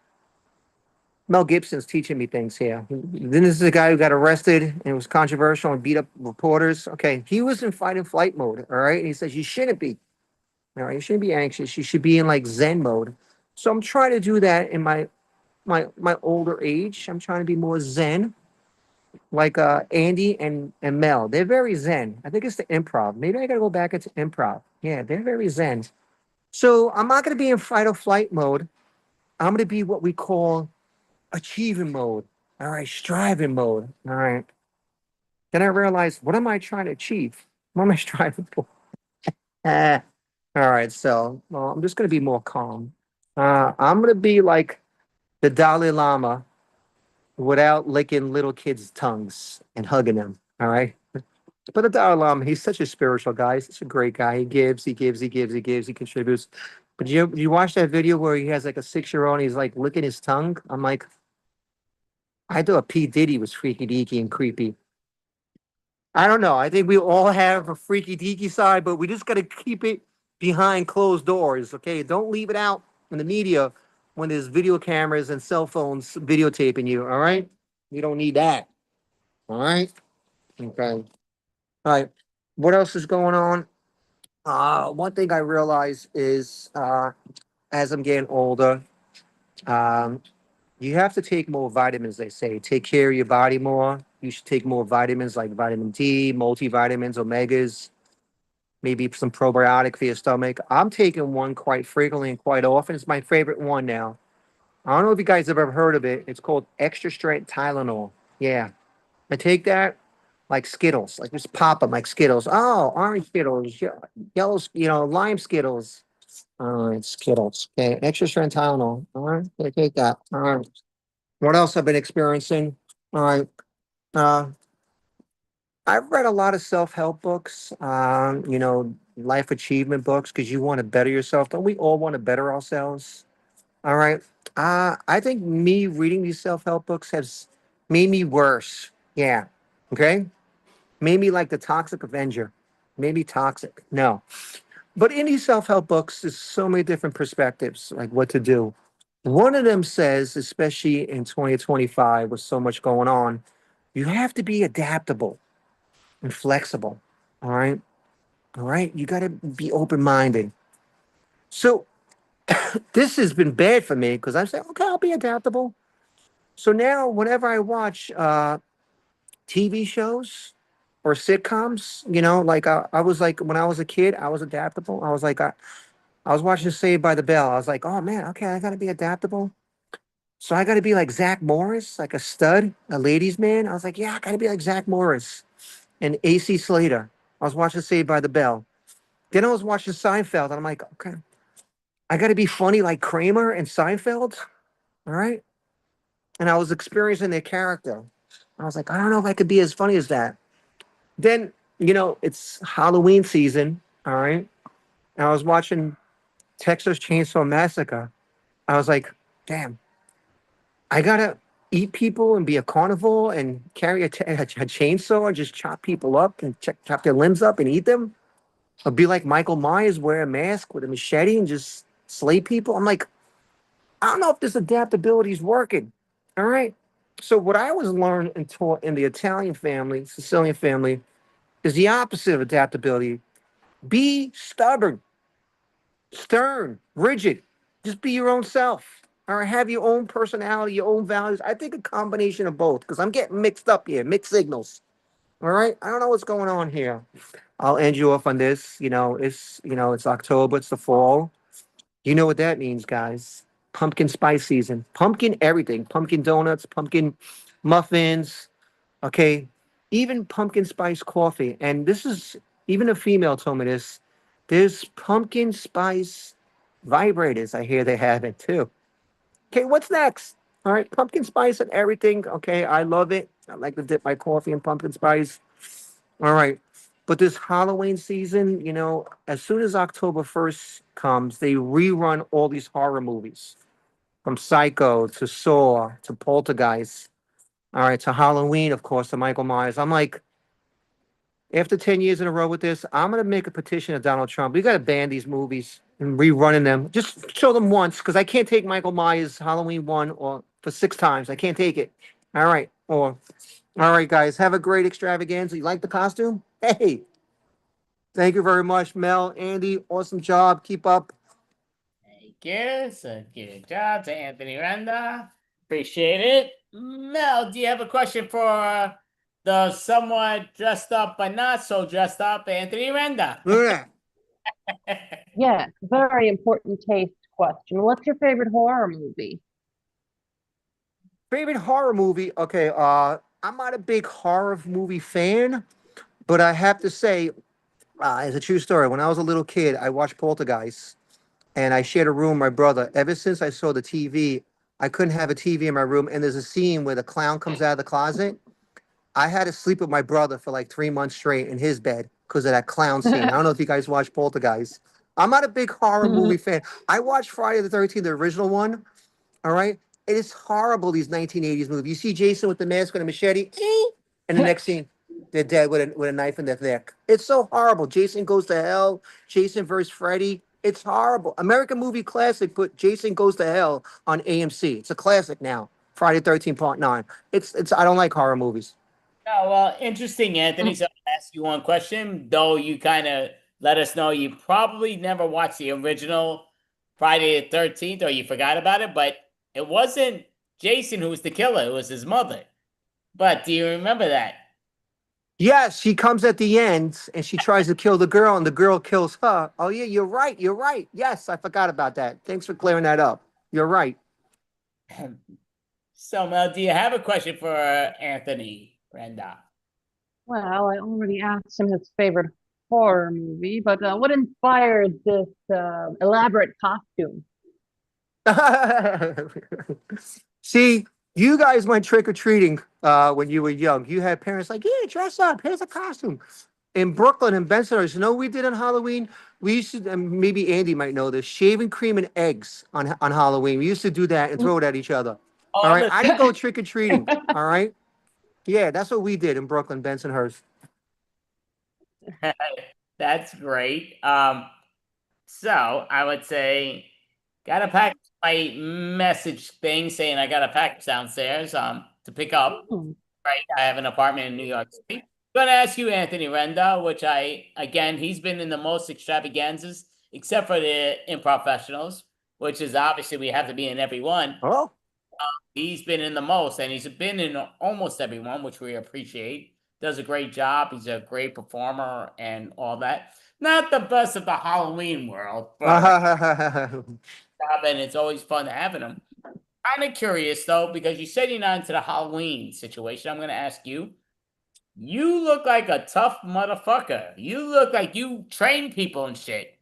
Mel Gibson's teaching me things here. Then this is a guy who got arrested and it was controversial and beat up reporters. Okay, he was in fight and flight mode. All right, and he says you shouldn't be. All right, you shouldn't be anxious. You should be in like Zen mode. So I'm trying to do that in my older age. I'm trying to be more Zen, like Andy and Mel. They're very Zen. I think it's the improv. Maybe I gotta go back into improv. Yeah, they're very Zen. So I'm not gonna be in fight or flight mode. I'm gonna be what we call achieving mode. All right, striving mode. All right. Then I realized, what am I trying to achieve? What am I striving for? All right, so I'm just gonna be more calm. I'm gonna be like the Dalai Lama without licking little kids' tongues and hugging them. All right. But the Dalai Lama, he's such a spiritual guy. He's such a great guy. He gives, he gives, he gives, he gives, he contributes. But you watch that video where he has like a 6-year-old and he's like licking his tongue? I'm like, I thought P. Diddy was freaky deaky and creepy. I don't know. I think we all have a freaky deaky side, but we just got to keep it behind closed doors. Okay. Don't leave it out in the media when there's video cameras and cell phones videotaping you. All right. You don't need that. All right. Okay. All right. What else is going on? One thing I realize is as I'm getting older, um, you have to take more vitamins, they say. Take care of your body more. You should take more vitamins like vitamin D, multivitamins, omegas, maybe some probiotic for your stomach. I'm taking one quite frequently and quite often. It's my favorite one now. I don't know if you guys have ever heard of it. It's called extra strength Tylenol. Yeah. I take that like Skittles, like just pop them like Skittles. Oh, orange Skittles, yellow, lime Skittles. It's Skittles. Okay, extra strength Tylenol. All right, I take that. All right. What else I've been experiencing? All right. Uh, I've read a lot of self-help books, life achievement books, because you want to better yourself. Don't we all want to better ourselves? All right. I think me reading these self-help books has made me worse. Yeah. Okay. Made me like the toxic Avenger. Maybe toxic. No. But in these self-help books, there's so many different perspectives, like what to do. One of them says, especially in 2025 with so much going on, you have to be adaptable and flexible. All right. All right. You got to be open-minded. So this has been bad for me because I'm saying, okay, I'll be adaptable. So now whenever I watch TV shows or sitcoms, like I was like, when I was a kid, I was adaptable. I was like, I was watching Saved by the Bell. I was like, oh man, okay, I got to be adaptable. So I got to be like Zach Morris, like a stud, a ladies' man. I was like, yeah, I got to be like Zach Morris and AC Slater. I was watching Saved by the Bell. Then I was watching Seinfeld, and I'm like, okay, I got to be funny like Kramer and Seinfeld. All right. And I was experiencing their character. I was like, I don't know if I could be as funny as that. Then, it's Halloween season. All right. And I was watching Texas Chainsaw Massacre. I was like, damn, I gotta eat people and be a carnivore and carry a chainsaw and just chop people up and chop their limbs up and eat them. Or be like Michael Myers, wear a mask with a machete and just slay people. I'm like, I don't know if this adaptability is working. All right. So what I was learned and taught in the Italian family, Sicilian family, is the opposite of adaptability. Be stubborn, stern, rigid. Just be your own self. Or have your own personality, your own values. I think a combination of both, because I'm getting mixed up here, mixed signals. All right. I don't know what's going on here. I'll end you off on this. It's October, it's the fall. You know what that means, guys. Pumpkin spice season. Pumpkin everything. Pumpkin donuts, pumpkin muffins. Okay. Even pumpkin spice coffee. And this is, even a female told me this. There's pumpkin spice vibrators. I hear they have it too. Okay, what's next? All right, pumpkin spice and everything. Okay, I love it. I like to dip my coffee in pumpkin spice. All right. But this Halloween season, as soon as October 1st comes, they rerun all these horror movies from Psycho to Saw to Poltergeist. All right, to Halloween, of course, to Michael Myers. I'm like, after 10 years in a row with this, I'm going to make a petition to Donald Trump. We got to ban these movies and rerunning them. Just show them once, because I can't take Michael Myers Halloween 1 or for 6 times. I can't take it. All right. All right, guys. Have a great extravaganza. You like the costume? Hey. Thank you very much, Mel, Andy. Awesome job. Keep up. Thank you. So good job to Anthony Renda. Appreciate it. Mel, do you have a question for the somewhat dressed up but not so dressed up Anthony Renda? Look at Yeah, very important taste question. What's your favorite horror movie? Favorite horror movie? Okay, I'm not a big horror movie fan, but I have to say, it's a true story. When I was a little kid, I watched Poltergeist, and I shared a room with my brother. Ever since I saw the TV, I couldn't have a TV in my room. And there's a scene where the clown comes out of the closet. I had to sleep with my brother for like 3 months straight in his bed because of that clown scene. I don't know if you guys watch Poltergeist. I'm not a big horror movie fan. I watched Friday the 13th, the original one. All right. It is horrible, these 1980s movies. You see Jason with the mask and a machete, and the next scene, they're dead with a knife in their neck. It's so horrible. Jason Goes to Hell, Jason versus Freddy. It's horrible. American movie classic put Jason Goes to Hell on AMC. It's a classic now. Friday 13th Part 9. It's I don't like horror movies. Oh, well, interesting, Anthony. So I'll ask you one question, though you kind of let us know you probably never watched the original Friday the 13th or you forgot about it, but it wasn't Jason who was the killer, it was his mother. But do you remember that? Yes, she comes at the end and she tries to kill the girl and the girl kills her. Oh, yeah, you're right. You're right. Yes, I forgot about that. Thanks for clearing that up. You're right. So, Mel, do you have a question for Anthony Renda? Well, I already asked him his favorite horror movie, but what inspired this elaborate costume? See, you guys went trick-or-treating when you were young. You had parents like, yeah, dress up. Here's a costume. In Brooklyn and Bensonhurst, you know what we did on Halloween? We used to, and maybe Andy might know this, shaving cream and eggs on Halloween. We used to do that and throw it at each other. Oh, All right, I didn't go trick-or-treating. All right? Yeah, that's what we did in Brooklyn, Bensonhurst. That's great. So I would say, got a package my message thing saying I got a package downstairs to pick up. Right, I have an apartment in New York City. I'm gonna ask you, Anthony Renda, which he's been in the most extravaganzas, except for the improfessionals, which is obviously we have to be in every one. Oh. He's been in the most, and he's been in almost every one, which we appreciate. Does a great job. He's a great performer and all that. Not the best of the Halloween world, but and it's always fun having him. kind of curious though, because you said you're not into the Halloween situation. I'm gonna ask you. You look like a tough motherfucker. You look like you train people and shit.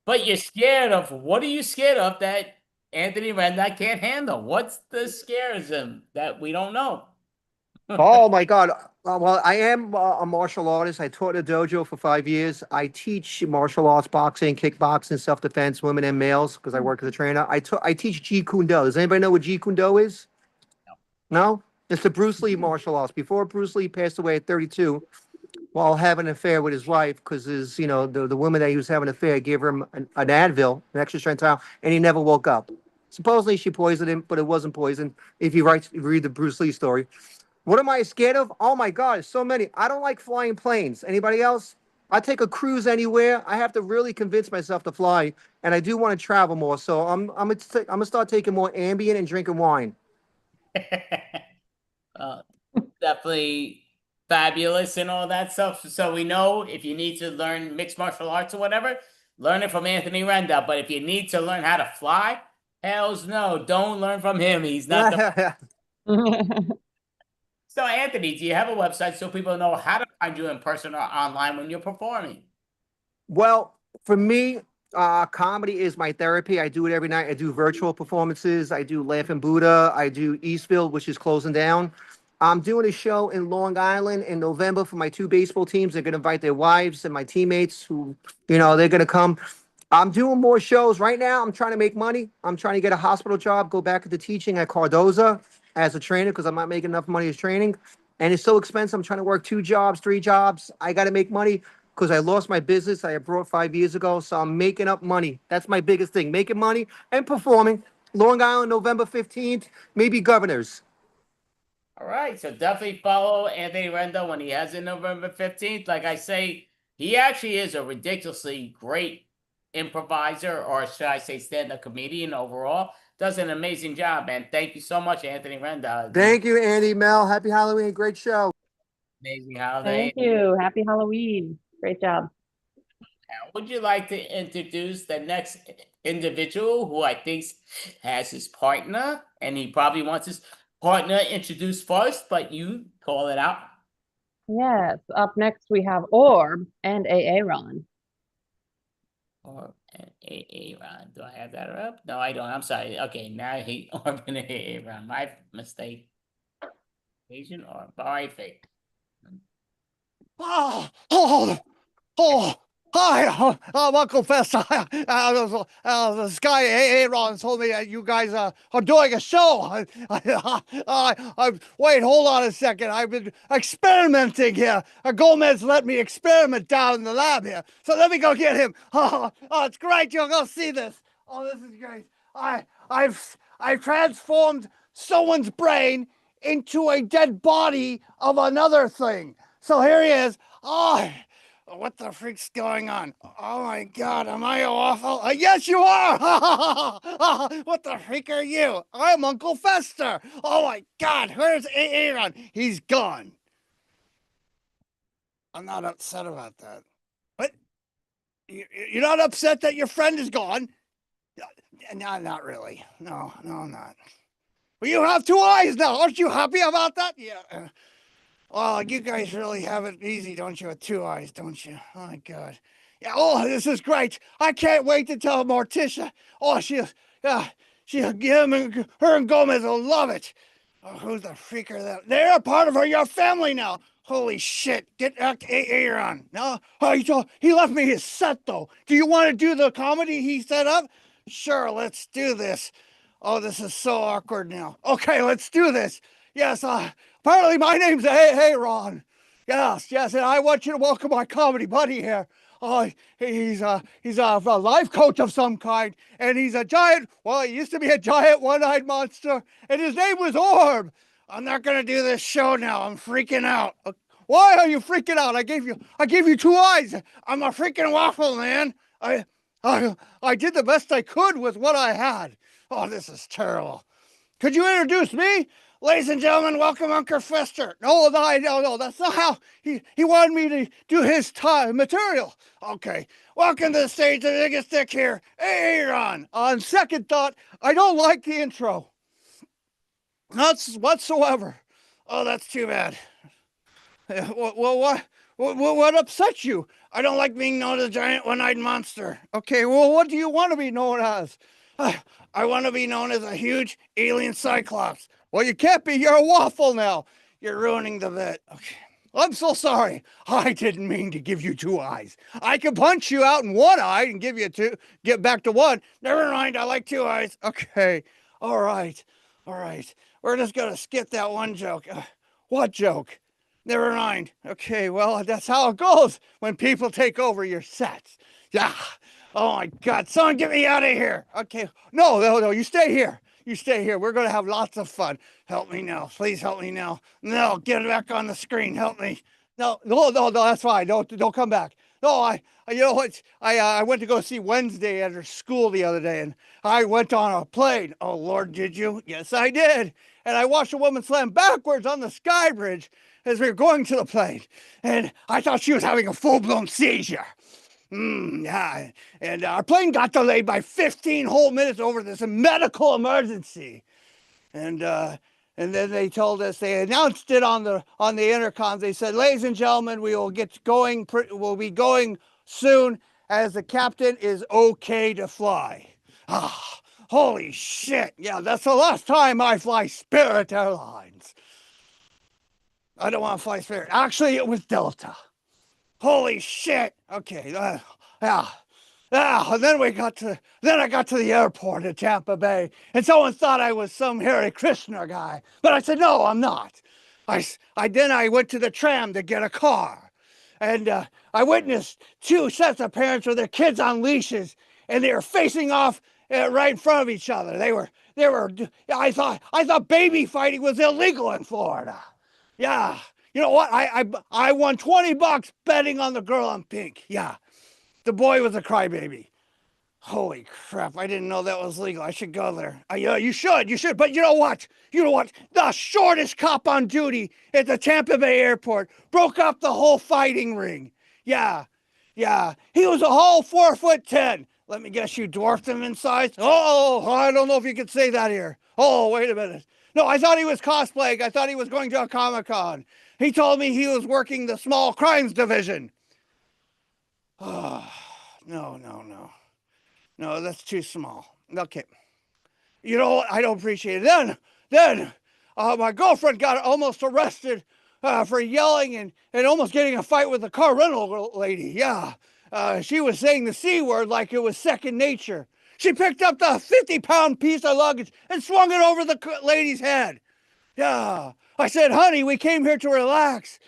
But you're scared of what are you scared of that Anthony Renda can't handle? What's the scarism that we don't know? Oh my God. Well, I am a martial artist. I taught a dojo for 5 years. I teach martial arts, boxing, kickboxing, self-defense, women and males, because I work as a trainer. I teach Jeet Kune Do. Does anybody know what Jeet Kune Do is? No? It's the Bruce Lee martial arts. Before Bruce Lee passed away at 32, while having an affair with his wife, because the woman that he was having an affair gave him an Advil, an extra strength Tylenol, and he never woke up. Supposedly she poisoned him, but it wasn't poison. If you read the Bruce Lee story. What am I scared of? Oh my God, so many. I don't like flying planes. Anybody else? I take a cruise anywhere. I have to really convince myself to fly, and I do want to travel more. So I'm gonna start taking more Ambien and drinking wine. Definitely fabulous and all that stuff. So we know if you need to learn mixed martial arts or whatever, learn it from Anthony Renda. But if you need to learn how to fly, hells no, don't learn from him. He's not the So, Anthony, do you have a website so people know how to find you in person or online when you're performing? Well, for me, comedy is my therapy. I do it every night. I do virtual performances. I do Laughing Buddha. I do Eastville, which is closing down. I'm doing a show in Long Island in November for my 2 baseball teams. They're going to invite their wives and my teammates who, they're going to come. I'm doing more shows right now. I'm trying to make money. I'm trying to get a hospital job, go back into teaching at Cardoza as a trainer because I'm not making enough money as training. And it's so expensive. I'm trying to work 2 jobs, 3 jobs. I got to make money because I lost my business I brought 5 years ago. So I'm making up money. That's my biggest thing, making money and performing. Long Island, November 15th, maybe Governors. All right, so definitely follow Anthony Renda when he has it November 15th. Like I say, he actually is a ridiculously great improviser, or should I say stand-up comedian overall. Does an amazing job, man. Thank you so much, Anthony Renda. Thank you, Andy, Mel. Happy Halloween. Great show. Amazing holiday. Thank you. Happy Halloween. Great job. Would you like to introduce the next individual who I think has his partner, and he probably wants his partner introduced first, but you call it out. Yes. Up next, we have Orb and Aaron. Orb and Aaron. Do I have that up? No, I don't. I'm sorry. Okay, now he Orb and Aaron. My mistake. Asian or fake. Hi, I'm Uncle Fester. This guy Aaron told me that you guys are doing a show. Wait, hold on a second. I've been experimenting here. Gomez let me experiment down in the lab here. So let me go get him. Oh, it's great. You'll go see this. Oh, this is great. I've transformed someone's brain into a dead body of another thing. So here he is. Oh, what the freak's going on? Oh my God, am I awful? Yes, you are! What the freak are you? I'm Uncle Fester. Oh my God, where's Aaron? He's gone. I'm not upset about that. What? You're not upset that your friend is gone? No, not really. No, I'm not. Well, you have 2 eyes now. Aren't you happy about that? Yeah. Well, you guys really have it easy, don't you, with 2 eyes, don't you? Oh, my God. Yeah, oh, this is great. I can't wait to tell Morticia. Oh, her and Gomez will love it. Oh, who's the freak are that? They're a part of your family now. Holy shit. Get Aaron. No? Oh, he left me his set, though. Do you want to do the comedy he set up? Sure, let's do this. Oh, this is so awkward now. Okay, let's do this. Yes, apparently my name's Aaron. Yes, and I want you to welcome my comedy buddy here. Oh, he's a life coach of some kind, and he's a giant, well, he used to be a giant one-eyed monster, and his name was Orb. I'm not gonna do this show now. I'm freaking out. Why are you freaking out? I gave you 2 eyes. I'm a freaking waffle, man. I did the best I could with what I had. Oh, this is terrible. Could you introduce me? Ladies and gentlemen, welcome Uncle Fester. No, that's not how he wanted me to do his material. Okay, welcome to the stage, the biggest dick here, Aaron. On second thought, I don't like the intro. Not whatsoever. Oh, that's too bad. Well, what upsets you? I don't like being known as a giant one-eyed monster. Okay, well, what do you want to be known as? I want to be known as a huge alien cyclops. Well, you can't be. You're a waffle now. You're ruining the bit. Okay. I'm so sorry. I didn't mean to give you two eyes. I could punch you out in one eye and give you two, get back to one. Never mind. I like two eyes. Okay. All right. All right. We're just going to skip that one joke. What joke? Never mind. Okay, well, that's how it goes when people take over your sets. Yeah. Oh my God. Someone get me out of here. Okay. No. You stay here. You stay here. We're going to have lots of fun. Help me now. Please help me now. No, get back on the screen. Help me. No. That's fine. Don't come back. No, you know what? I went to go see Wednesday at her school the other day, and I went on a plane. Oh Lord, did you? Yes, I did. And I watched a woman slam backwards on the sky bridge as we were going to the plane, and I thought she was having a full-blown seizure. Yeah, and our plane got delayed by 15 whole minutes over this medical emergency. And then they told us, they announced it on the intercom. They said, "Ladies and gentlemen, we will get going. We'll be going soon, as the captain is okay to fly." Ah, holy shit! Yeah, that's the last time I fly Spirit Airlines. I don't want to fly Spirit. Actually, it was Delta. Holy shit! Okay, yeah. And then I got to the airport at Tampa Bay, and someone thought I was some Hare Krishna guy, but I said, no, I'm not. Then I went to the tram to get a car, and I witnessed two sets of parents with their kids on leashes, and they were facing off right in front of each other. I thought baby fighting was illegal in Florida. Yeah. You know what? I won $20 betting on the girl in pink. Yeah. The boy was a crybaby. Holy crap. I didn't know that was legal. I should go there. Yeah, you should. But you know what? The shortest cop on duty at the Tampa Bay airport broke up the whole fighting ring. Yeah. He was a whole 4'10". Let me guess, you dwarfed him in size? Oh, I don't know if you could say that here. Oh, wait a minute. No, I thought he was cosplaying. I thought he was going to a Comic-Con. He told me he was working the small crimes division. Oh, no. No, that's too small. Okay. You know what? I don't appreciate it. Then my girlfriend got almost arrested for yelling and almost getting a fight with the car rental lady. Yeah. She was saying the C word like it was second nature. She picked up the 50-pound piece of luggage and swung it over the lady's head. Yeah. I said, honey, we came here to relax.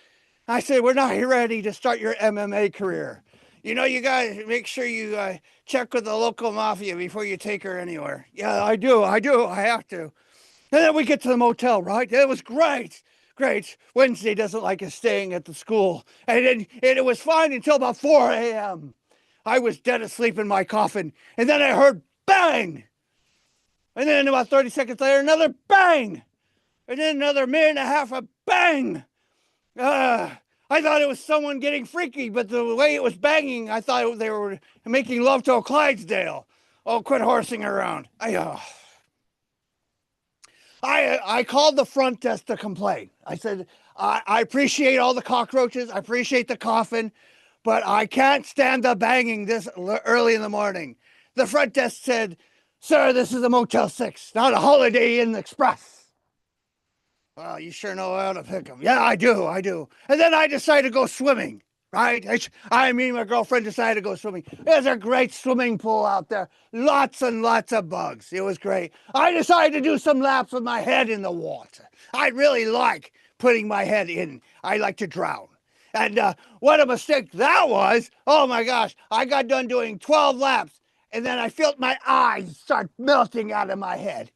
I said, we're not ready to start your MMA career. You know, you guys make sure you check with the local mafia before you take her anywhere. Yeah, I do. I have to. And then we get to the motel, right? It was great. Wednesday doesn't like us staying at the school. And it was fine until about 4 a.m. I was dead asleep in my coffin. And then I heard bang. And then about 30 seconds later, another bang. And then another minute and a half of bang. I thought it was someone getting freaky, but the way it was banging, I thought they were making love to a Clydesdale. Oh, quit horsing around. I called the front desk to complain. I said, I appreciate all the cockroaches. I appreciate the coffin, but I can't stand the banging this early in the morning. The front desk said, sir, this is a Motel 6, not a Holiday Inn Express. Well, you sure know how to pick them. Yeah, I do. And then I decided to go swimming, right? My girlfriend decided to go swimming. There's a great swimming pool out there. Lots and lots of bugs. It was great. I decided to do some laps with my head in the water. I really like putting my head in. I like to drown. And what a mistake that was. Oh my gosh. I got done doing 12 laps, and then I felt my eyes start melting out of my head.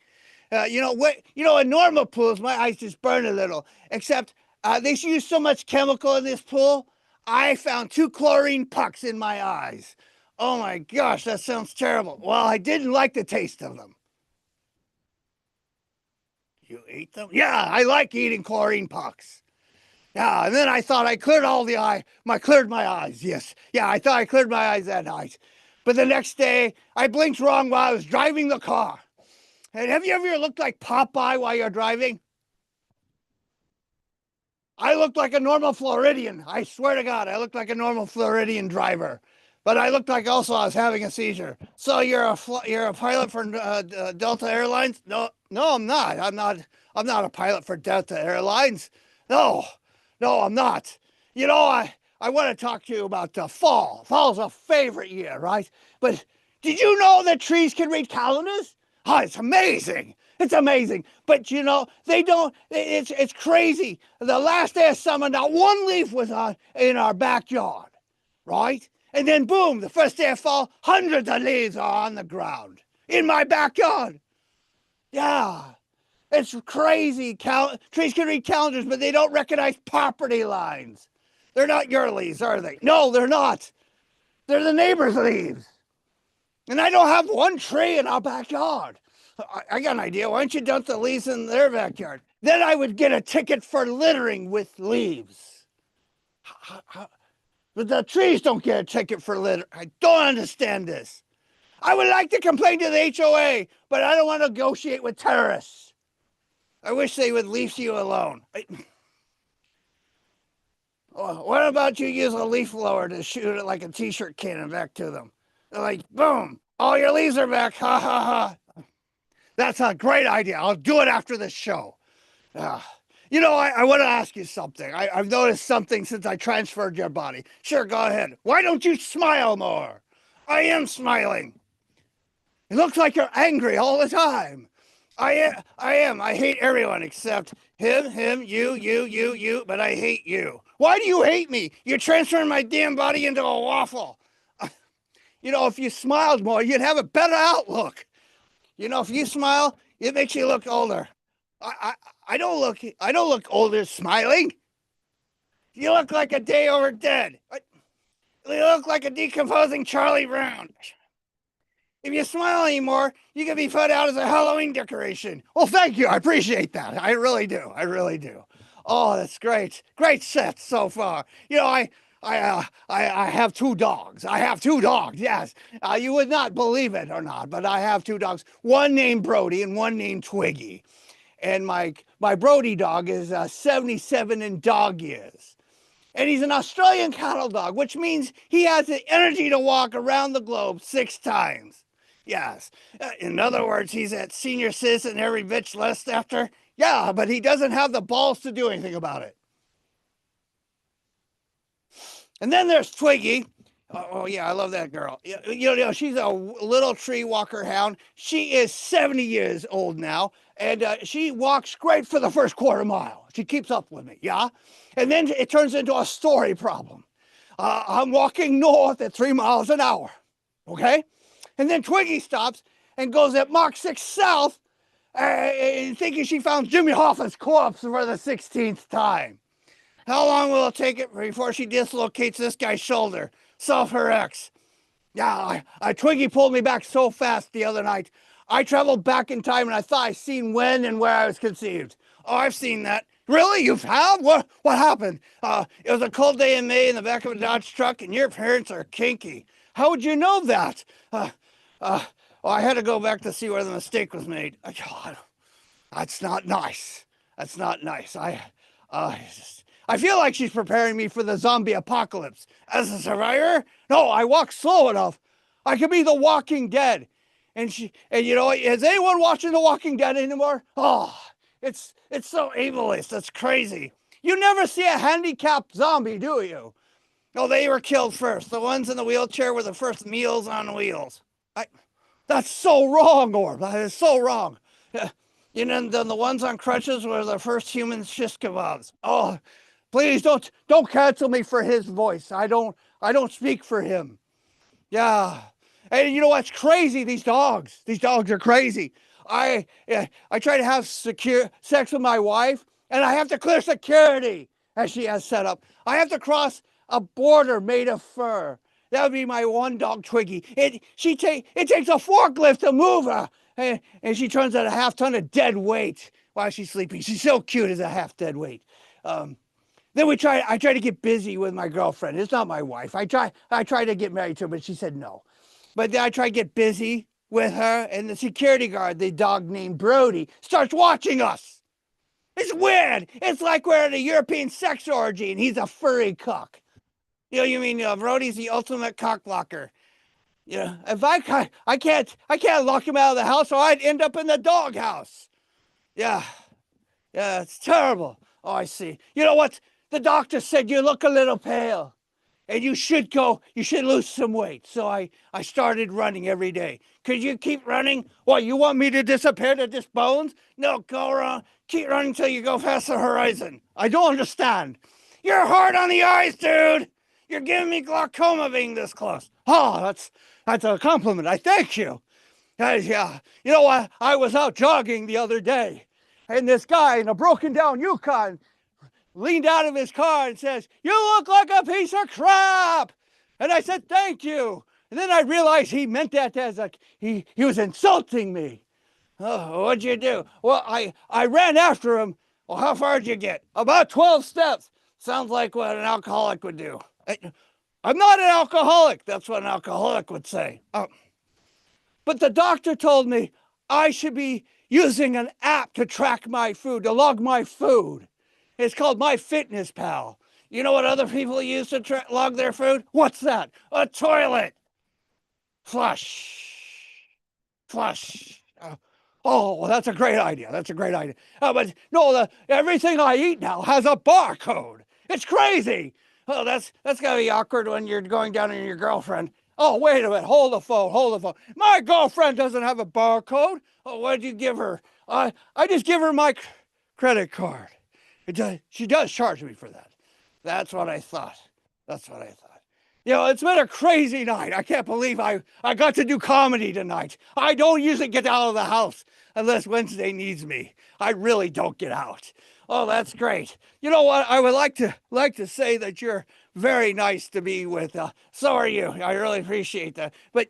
In normal pools, my eyes just burn a little, except they use so much chemical in this pool. I found 2 chlorine pucks in my eyes. Oh my gosh, that sounds terrible. Well, I didn't like the taste of them. You ate them? Yeah, I like eating chlorine pucks. Yeah, and then I thought I cleared cleared my eyes. Yes. Yeah, I thought I cleared my eyes that night. But the next day, I blinked wrong while I was driving the car. And have you ever looked like Popeye while you're driving? I looked like a normal Floridian. I swear to God, I looked like a normal Floridian driver. But I looked like also I was having a seizure. So you're a pilot for Delta Airlines? No, I'm not. I'm not a pilot for Delta Airlines. No, I'm not. You know, I want to talk to you about the fall. Fall's a favorite year, right? But did you know that trees can read calendars? Oh, it's amazing. It's amazing. But you know, they don't, it's crazy. The last day of summer, not one leaf was in our backyard, right? And then boom, the first day of fall, hundreds of leaves are on the ground in my backyard. Yeah, it's crazy. Trees can read calendars, but they don't recognize property lines. They're not your leaves, are they? No, they're not. They're the neighbor's leaves. And I don't have one tree in our backyard. I got an idea. Why don't you dump the leaves in their backyard? Then I would get a ticket for littering with leaves. But the trees don't get a ticket for litter. I don't understand this. I would like to complain to the HOA, but I don't want to negotiate with terrorists. I wish they would leave you alone. What about you use a leaf blower to shoot it like a t-shirt cannon back to them? They're like, boom, all your leaves are back. Ha ha ha. That's a great idea. I'll do it after the show. You know, I want to ask you something. I've noticed something since I transferred your body. Sure, go ahead. Why don't you smile more? I am smiling. It looks like you're angry all the time. I am. I hate everyone except him, you, but I hate you. Why do you hate me? You're transferring my damn body into a waffle. You know, if you smiled more, you'd have a better outlook. You know, if you smile, it makes you look older. I don't look older smiling. You look like a day over dead. You look like a decomposing Charlie Brown. If you smile anymore, you can be put out as a Halloween decoration. Well, thank you. I appreciate that. I really do. I really do. Oh, that's great. Great set so far. You know, I have two dogs. I have two dogs, yes. You would not believe it or not, but I have two dogs. One named Brody and one named Twiggy. And my Brody dog is 77 in dog years. And he's an Australian cattle dog, which means he has the energy to walk around the globe 6 times. Yes. In other words, he's that senior citizen every bitch lusts after. Yeah, but he doesn't have the balls to do anything about it. And then there's Twiggy. Oh yeah, I love that girl. You know, she's a little tree walker hound. She is 70 years old now, and she walks great for the first quarter mile. She keeps up with me, yeah? And then it turns into a story problem. I'm walking north at 3 miles an hour, okay? And then Twiggy stops and goes at Mach 6 south, thinking she found Jimmy Hoffa's corpse for the 16th time. How long will it take it before she dislocates this guy's shoulder? Self her ex. Yeah, Twiggy pulled me back so fast the other night. I traveled back in time and I thought I seen when and where I was conceived. Oh, I've seen that. Really? You have? What happened? It was a cold day in May in the back of a Dodge truck and your parents are kinky. How would you know that? I had to go back to see where the mistake was made. God, that's not nice. That's not nice. I feel like she's preparing me for the zombie apocalypse. As a survivor? No, I walk slow enough. I could be the Walking Dead. And you know, is anyone watching The Walking Dead anymore? Oh, it's so ableist. That's crazy. You never see a handicapped zombie, do you? No, they were killed first. The ones in the wheelchair were the first meals on wheels. That's so wrong, Orb. That is so wrong. You know, the ones on crutches were the first human shish kebabs. Oh, please don't cancel me for his voice. I don't speak for him. Yeah. And you know what's crazy? These dogs are crazy. I try to have sex with my wife and I have to clear security as she has set up. I have to cross a border made of fur. That would be my one dog, Twiggy. It takes a forklift to move her. And she turns out a half ton of dead weight while she's sleeping. She's so cute as a half dead weight. Then I try to get busy with my girlfriend. It's not my wife. I try to get married to her, but she said no. But then I try to get busy with her, and the security guard, the dog named Brody, starts watching us. It's weird. It's like we're at a European sex orgy and he's a furry cock. You mean Brody's the ultimate cock blocker. If I can't lock him out of the house, or I'd end up in the doghouse. Yeah, it's terrible. Oh, I see. You know what? The doctor said you look a little pale, and you should lose some weight. So I started running every day. Could you keep running? What, you want me to disappear to just bones? No, go around. Keep running till you go past the horizon. I don't understand. You're hard on the eyes, dude. You're giving me glaucoma being this close. Oh, that's a compliment. I thank you. Yeah. You know what? I was out jogging the other day, and this guy in a broken down Yukon leaned out of his car and says, "You look like a piece of crap." And I said, "Thank you." And then I realized he meant that as like he was insulting me. Oh, what'd you do? Well, I ran after him. Well, how far did you get? About 12 steps. Sounds like what an alcoholic would do. I'm not an alcoholic. That's what an alcoholic would say. But the doctor told me I should be using an app to track my food, to log my food. It's called MyFitnessPal. You know what other people use to log their food? What's that? A toilet. Flush. Oh, well, that's a great idea. That's a great idea. But no, everything I eat now has a barcode. It's crazy. Oh, that's gotta be awkward when you're going down on your girlfriend. Oh, wait a minute. Hold the phone. My girlfriend doesn't have a barcode. Oh, what'd you give her? I just give her my credit card. She does charge me for that. That's what I thought. It's been a crazy night. I can't believe I got to do comedy tonight. I don't usually get out of the house unless Wednesday needs me. I really don't get out. Oh, that's great. You know what? I would like to say that you're very nice to be with. So are you. I really appreciate that. But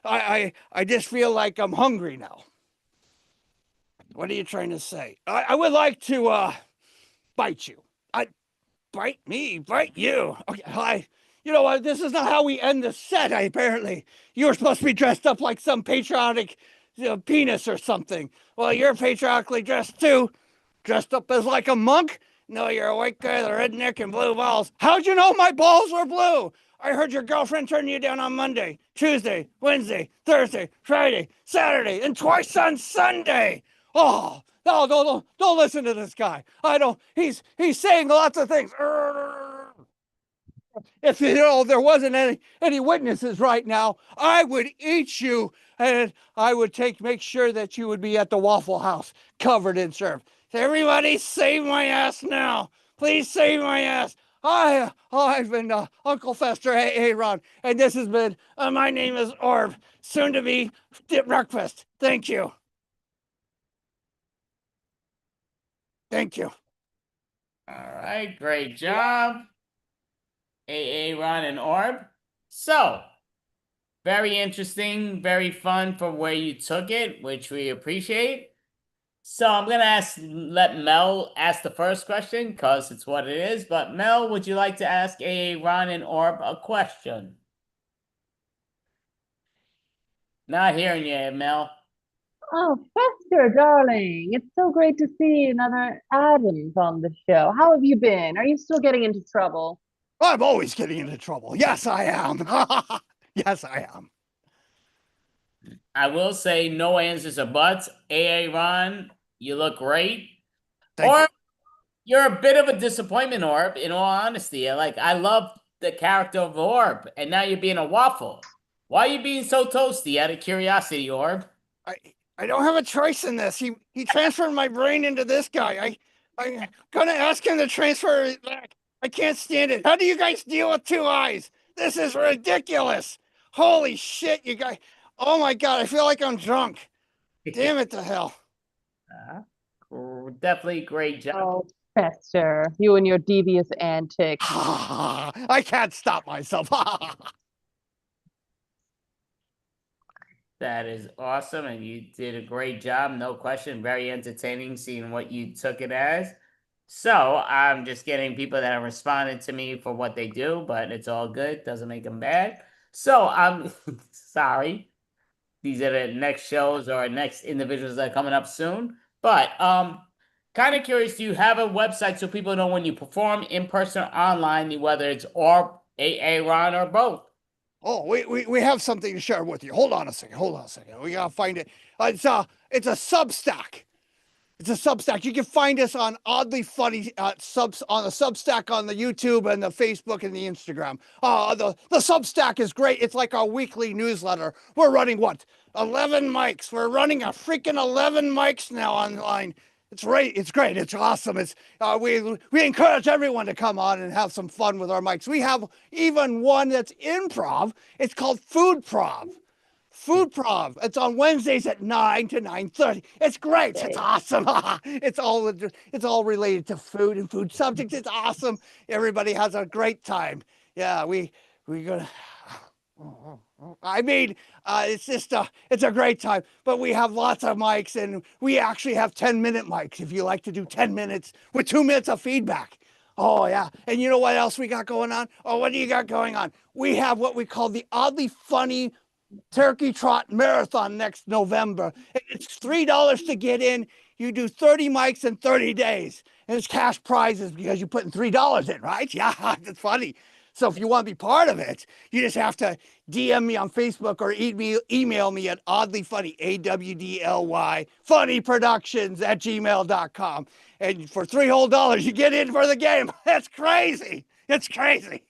I just feel like I'm hungry now. What are you trying to say? I would like to bite you. Bite me, bite you. Okay, you know what? This is not how we end the set, apparently. You were supposed to be dressed up like some patriotic penis or something. Well, you're patriotically dressed too. Dressed up as like a monk? No, you're a white guy with a redneck and blue balls. How'd you know my balls were blue? I heard your girlfriend turned you down on Monday, Tuesday, Wednesday, Thursday, Friday, Saturday, and twice on Sunday. Oh, no, don't listen to this guy. He's saying lots of things. If there wasn't any witnesses right now, I would eat you, and I would make sure that you would be at the Waffle House, covered in syrup. Everybody save my ass now. Please save my ass. I've been Uncle Fester Aaron, and this has been, my name is Orb, soon to be breakfast. Thank you. Thank you. All right, great job. Ron and Orb. So, very interesting, very fun for where you took it, which we appreciate. So I'm gonna let Mel ask the first question because it's what it is. But Mel, would you like to ask Ron and Orb a question? Not hearing you, Mel. Oh, Fester, darling, it's so great to see another Adams on the show. How have you been? Are you still getting into trouble? I'm always getting into trouble. Yes, I am. Yes, I am. I will say no answers or buts. Ron, you look great. Thank you. You're a bit of a disappointment, Orb, in all honesty. I love the character of Orb, and now you're being a waffle. Why are you being so toasty, out of curiosity, Orb? I don't have a choice in this. He transferred my brain into this guy. I'm gonna ask him to transfer it back. I can't stand it. How do you guys deal with two eyes? This is ridiculous. Holy shit, you guys. Oh my God, I feel like I'm drunk. Damn it to hell. Definitely great job. Oh, Fester, you and your devious antics. I can't stop myself. That is awesome, and you did a great job, no question. Very entertaining seeing what you took it as. So I'm just getting people that have responded to me for what they do, but it's all good. Doesn't make them bad. So I'm sorry. these are the next shows or next individuals that are coming up soon. But kind of curious, do you have a website so people know when you perform in person or online, whether it's or Ron or both? Oh, we have something to share with you. Hold on a second. Hold on a second. We gotta find it. It's a Substack. It's a Substack. You can find us on Oddly Funny subs on the Substack on the YouTube and the Facebook and the Instagram. The Substack is great. It's like our weekly newsletter. We're running what? 11 mics. We're running a freaking 11 mics now online. It's great. It's great. It's awesome. It's we encourage everyone to come on and have some fun with our mics. We have even one that's improv. It's called Food Prov. Food Prov. It's on Wednesdays at 9 to 9:30. It's great. It's awesome. It's all related to food and food subjects. It's awesome. Everybody has a great time. Yeah, we gonna. I mean, it's just it's a great time. But we have lots of mics, and we actually have 10-minute mics. If you like to do 10 minutes with 2 minutes of feedback. Oh yeah. And you know what else we got going on? Oh, what do you got going on? We have what we call the Oddly Funny Turkey Trot Marathon next November. It's $3 to get in. You do 30 mics in 30 days. And it's cash prizes because you're putting $3 in, right? Yeah, it's funny. So if you want to be part of it, you just have to DM me on Facebook or email me at oddlyfunny, AWDLY, funnyproductions@gmail.com. And for $3 whole, you get in for the game. That's crazy. It's crazy.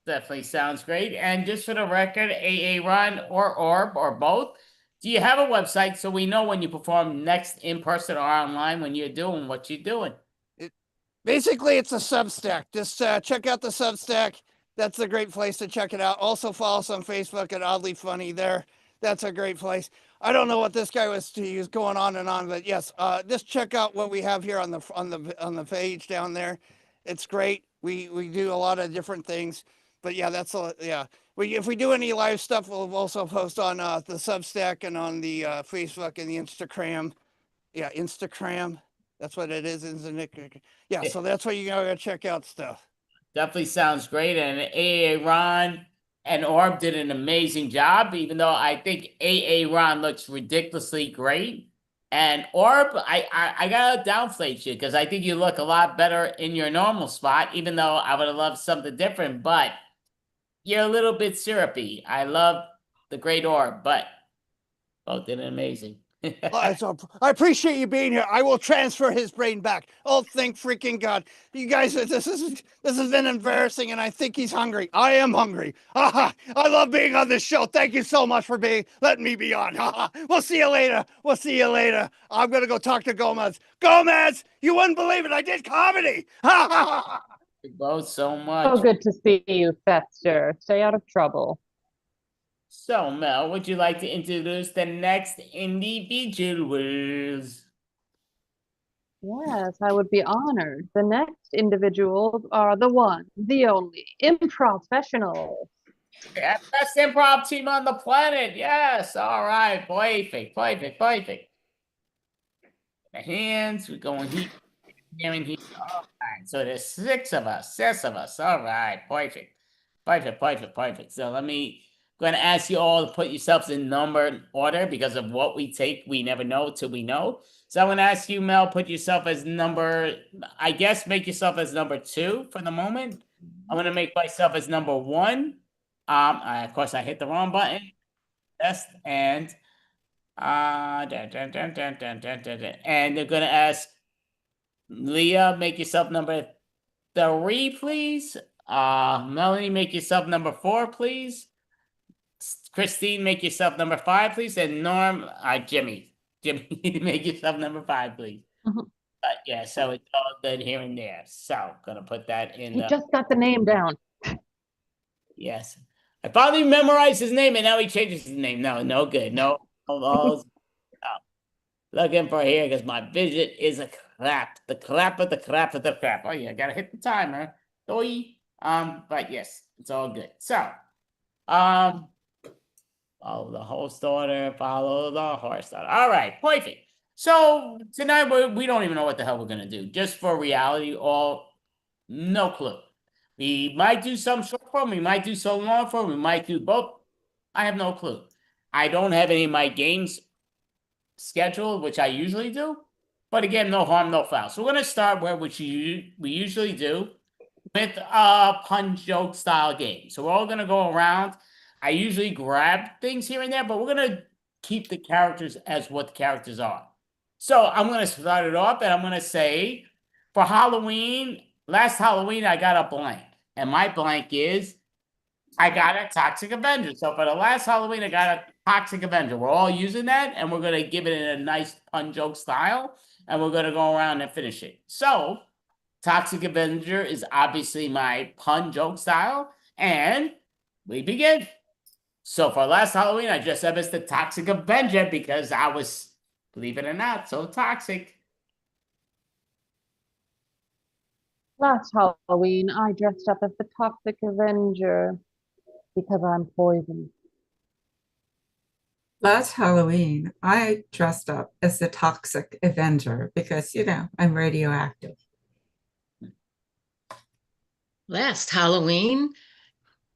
Definitely sounds great. And just for the record, Ron or Orb or both, do you have a website so we know when you perform next in person or online when you're doing what you're doing? Basically, it's a Substack. Just check out the Substack. That's a great place to check it out. Also, follow us on Facebook at Oddly Funny there. That's a great place. I don't know what this guy was going on and on, but yes, just check out what we have here on the page down there. It's great. We do a lot of different things, but yeah, that's yeah. If we do any live stuff, we'll also post on the Substack and on the Facebook and the Instagram. Yeah, Instagram. That's what it is, isn't it? Yeah, so that's where you gotta check out stuff. Definitely sounds great. And Ron and Orb did an amazing job, even though I think Ron looks ridiculously great. And Orb, I gotta downplay you because I think you look a lot better in your normal spot, even though I would have loved something different, but you're a little bit syrupy. I love the great Orb, but both did amazing. I appreciate you being here. I will transfer his brain back. Oh, thank freaking God. You guys, this has been embarrassing, and I think he's hungry. I am hungry. I love being on this show. Thank you so much for letting me be on. We'll see you later. We'll see you later. I'm going to go talk to Gomez. Gomez, you wouldn't believe it. I did comedy. Both so much. So good to see you, Fester. Stay out of trouble. So, Mel, would you like to introduce the next individuals? Yes, I would be honored. The next individuals are the one, the only, improfessionals. Yeah, best improv team on the planet. Yes. All right. Perfect. The hands, we're going here and here. All right. So there's six of us. All right. Perfect. So going to ask you all to put yourselves in number order because of what we take. We never know till we know. So I'm going to ask you, Mel, put yourself as make yourself as number 2 for the moment. I'm going to make myself as number 1. Of course, I hit the wrong button. Yes, and and they're going to ask Leah, make yourself number 3, please. Melanie, make yourself number 4, please. Christine, make yourself number 5, please. And Norm, Jimmy, make yourself number 5, please. Yeah, so it's all good here and there. So, gonna put that in. He just got the name down. Yes, I finally memorized his name, and now he changes his name. No good. No. Looking for here because my vision is a crap. The crap of the crap of the crap. Oh yeah, gotta hit the timer. But yes, it's all good. So, follow the host order, follow the horse order. All right, perfect. So tonight we don't even know what the hell we're gonna do. Just for reality, no clue. We might do some short form, we might do some long form, we might do both. I have no clue. I don't have any of my games scheduled, which I usually do. But again, no harm, no foul. So we're gonna start where we usually do with a pun joke style game. So we're all gonna go around. I usually grab things here and there, but we're gonna keep the characters as what the characters are. So I'm gonna start it off, and I'm gonna say, for Halloween, last Halloween I got a blank, and my blank is I got a Toxic Avenger. So for the last Halloween, I got a Toxic Avenger. We're all using that, and we're gonna give it in a nice pun joke style, and we're gonna go around and finish it. So Toxic Avenger is obviously my pun joke style, and we begin. So for last Halloween, I dressed up as the Toxic Avenger because I was, believe it or not, so toxic. Last Halloween, I dressed up as the Toxic Avenger because I'm poison. Last Halloween, I dressed up as the Toxic Avenger because, I'm radioactive. Last Halloween,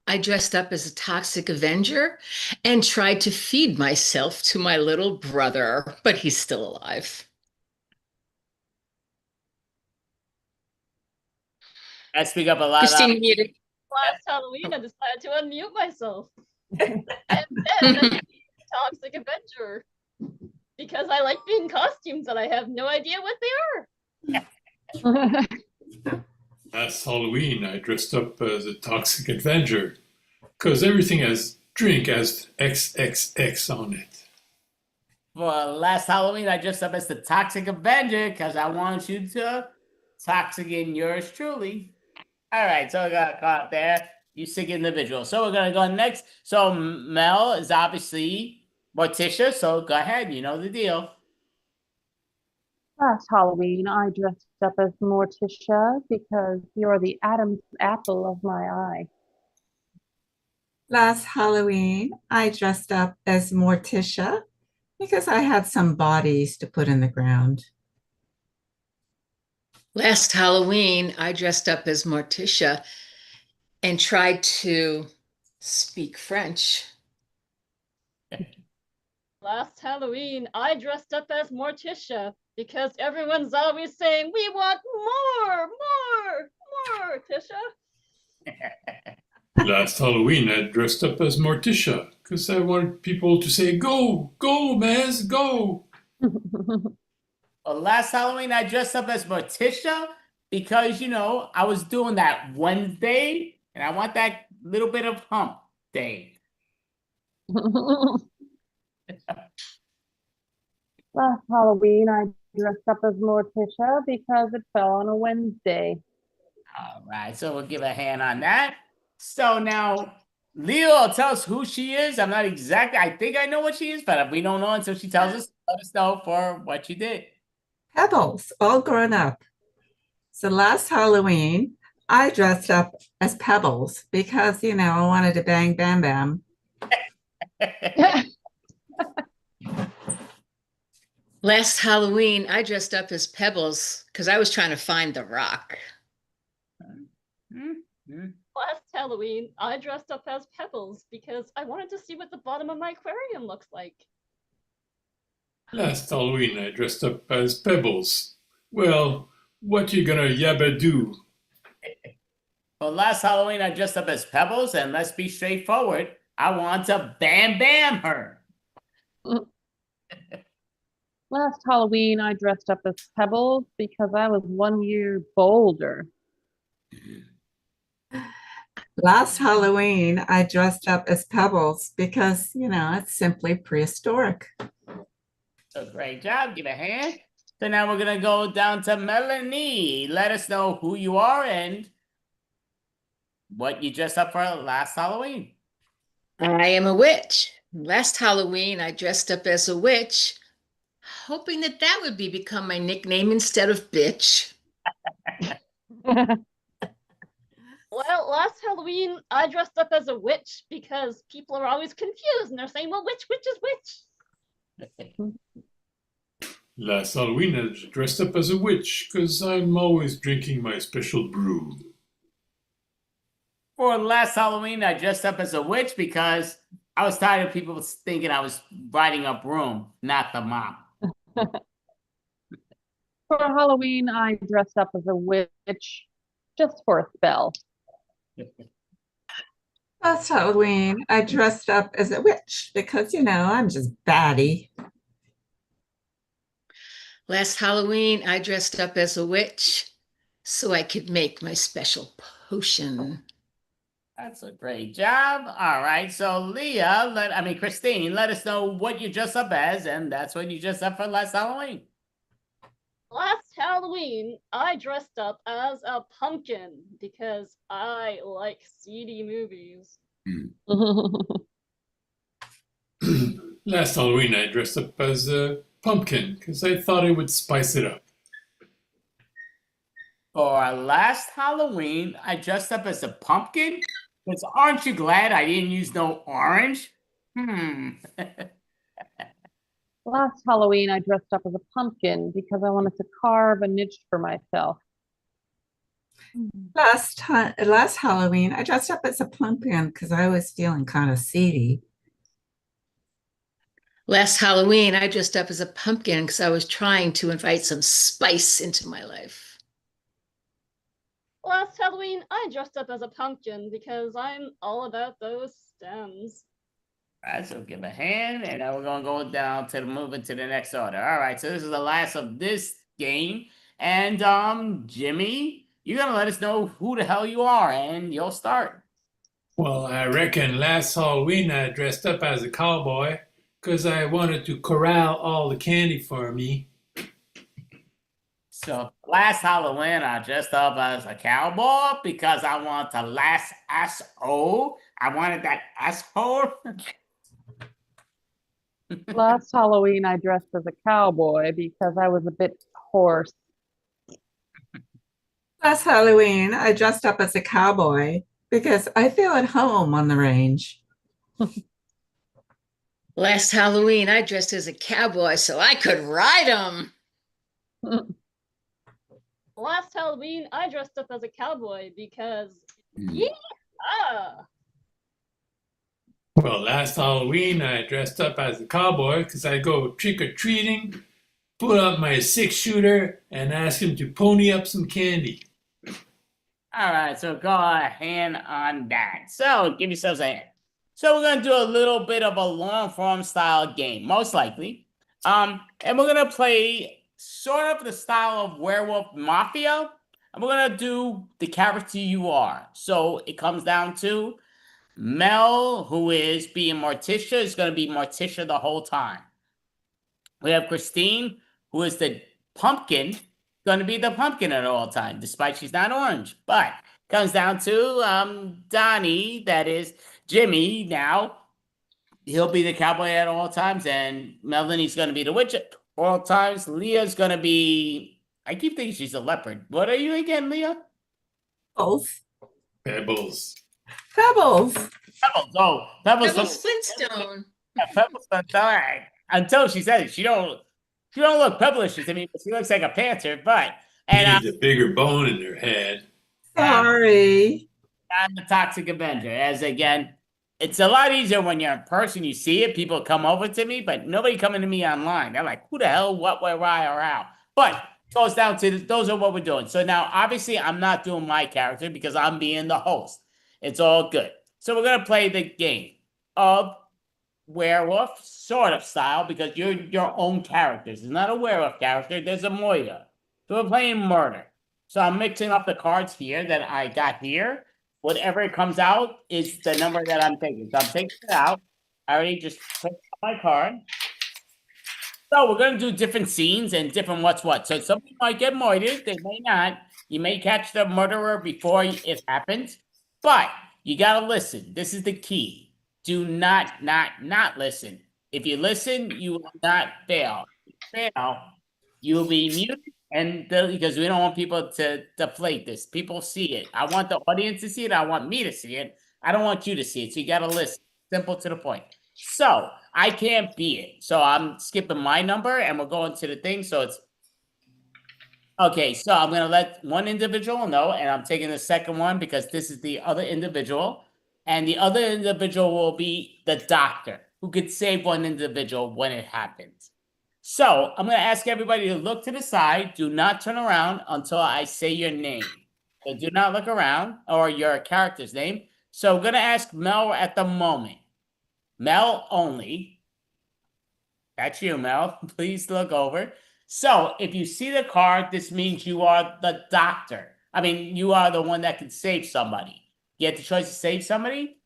I dressed up as a Toxic Avenger and tried to feed myself to my little brother, but he's still alive. I speak up a lot. Christine, muted. Last Halloween, I decided to unmute myself. And then I Toxic Avenger. Because I like being costumes and I have no idea what they are. Last Halloween, I dressed up as a Toxic Avenger because everything has drink has XXX on it. For last Halloween, I dressed up as the Toxic Avenger because I want you to toxic in yours truly. All right, so I got caught there. You sick individual. So we're gonna go next. So Mel is obviously Morticia. So go ahead. You know the deal. Last Halloween, I dressed up as Morticia because you're the Adam's apple of my eye. Last Halloween, I dressed up as Morticia because I had some bodies to put in the ground. Last Halloween, I dressed up as Morticia and tried to speak French. Last Halloween, I dressed up as Morticia because everyone's always saying, we want more, Tisha. Last Halloween, I dressed up as Morticia because I wanted people to say, go, Maz, go. Well, last Halloween, I dressed up as Morticia because, I was doing that Wednesday, and I want that little bit of hump day. Last Halloween, I dressed up as Morticia because it fell on a Wednesday. All right, so we'll give a hand on that. So now, Leo, tell us who she is. I'm not exactly, I think I know what she is, but if we don't know until she tells us, let us know for what you did. Pebbles, all grown up. So last Halloween, I dressed up as Pebbles because, I wanted to bang Bam Bam. Last Halloween, I dressed up as Pebbles because I was trying to find the rock. Last Halloween, I dressed up as Pebbles because I wanted to see what the bottom of my aquarium looks like. Last Halloween, I dressed up as Pebbles. Well, what you gonna yabba do? Well, last Halloween, I dressed up as Pebbles, and let's be straightforward. I want to bam bam her. Last Halloween, I dressed up as Pebbles because I was 1 year bolder. Last Halloween, I dressed up as Pebbles because, it's simply prehistoric. So great job. Give a hand. So now we're going to go down to Melanie. Let us know who you are and what you dressed up for last Halloween. I am a witch. Last Halloween, I dressed up as a witch, hoping that would become my nickname instead of bitch. Well, last Halloween, I dressed up as a witch because people are always confused and they're saying, well, which witch is which? Last Halloween, I dressed up as a witch because I'm always drinking my special brew. For last Halloween, I dressed up as a witch because I was tired of people thinking I was riding a broom, not the mop. For Halloween, I dressed up as a witch just for a spell. Last Halloween, I dressed up as a witch because, I'm just batty. Last Halloween, I dressed up as a witch so I could make my special potion. That's a great job. All right. So Leah, Christine, let us know what you dressed up as, and that's what you dressed up for last Halloween. Last Halloween, I dressed up as a pumpkin because I like seedy movies. Last Halloween, I dressed up as a pumpkin because I thought it would spice it up. For last Halloween, I dressed up as a pumpkin. Because aren't you glad I didn't use no orange? Last Halloween, I dressed up as a pumpkin because I wanted to carve a niche for myself. Last Halloween, I dressed up as a pumpkin because I was feeling kind of seedy. Last Halloween, I dressed up as a pumpkin because I was trying to invite some spice into my life. Last Halloween, I dressed up as a pumpkin because I'm all about those stems. All right, so give a hand, and now we're gonna go down to moving to the next order. All right, so this is the last of this game, and Jimmy, you're gonna let us know who the hell you are, and you'll start. Well, I reckon last Halloween I dressed up as a cowboy because I wanted to corral all the candy for me. So last Halloween, I dressed up as a cowboy because I want the last asshole. I wanted that asshole. Last Halloween, I dressed as a cowboy because I was a bit hoarse. Last Halloween, I dressed up as a cowboy because I feel at home on the range. Last Halloween, I dressed as a cowboy so I could ride him. Last Halloween, I dressed up as a cowboy because, yeah. Well, last Halloween I dressed up as a cowboy because I go trick-or-treating, pull out my 6-shooter, and ask him to pony up some candy. All right, so go a hand on that. So give yourselves a hand. So we're gonna do a little bit of a long form style game, most likely. And we're gonna play sort of the style of Werewolf Mafia. And we're gonna do the character you are. So it comes down to Mel, who is being Morticia, is gonna be Morticia the whole time. We have Christine, who is the pumpkin, going to be the pumpkin at all time, despite she's not orange. But comes down to Donnie, that is Jimmy. Now he'll be the cowboy at all times, and Melanie's going to be the witch at all times. Leah's going to be. I keep thinking she's a leopard. What are you again, Leah? Pebbles. Pebbles. Pebbles. Pebbles. Oh, Pebbles. Pebbles Flintstone. Yeah, Pebbles. All right. Until she said it, she don't look pebblish to me, but she looks like a panther. But Needs a bigger bone in her head. Sorry. I'm the Toxic Avenger. As again, it's a lot easier when you're in person. You see it. People come over to me, but nobody coming to me online. They're like, "Who the hell? What? Where? Why? Or how?" But it goes down to those are what we're doing. So now, obviously, I'm not doing my character because I'm being the host. It's all good. So we're gonna play the game of werewolf sort of style because you're your own characters. It's not a werewolf character. There's a Moira. So we're playing murder. So I'm mixing up the cards here that I got here. Whatever comes out is the number that I'm taking. So I'm taking it out. I already just put my card. So we're gonna do different scenes and different what's what. So some people might get murdered, they may not. You may catch the murderer before it happens, but you gotta listen. This is the key. Do not listen. If you listen, you will not fail. If you fail, you will be muted, and because we don't want people to deflate this. People see it. I want the audience to see it. I want me to see it. I don't want you to see it. So you got to listen. Simple to the point. So I can't be it. So I'm skipping my number, and we're going to the thing. So it's okay. So I'm gonna let one individual know, and I'm taking the second one because this is the other individual. and the other individual will be the doctor who could save one individual when it happens. So I'm going to ask everybody to look to the side. Do not turn around until I say your name. So do not look around, or your character's name. So I'm going to ask Mel at the moment. Mel only. That's you, Mel. Please look over. So if you see the card, this means you are the doctor. I mean, you are the one that can save somebody. You have the choice to save somebody.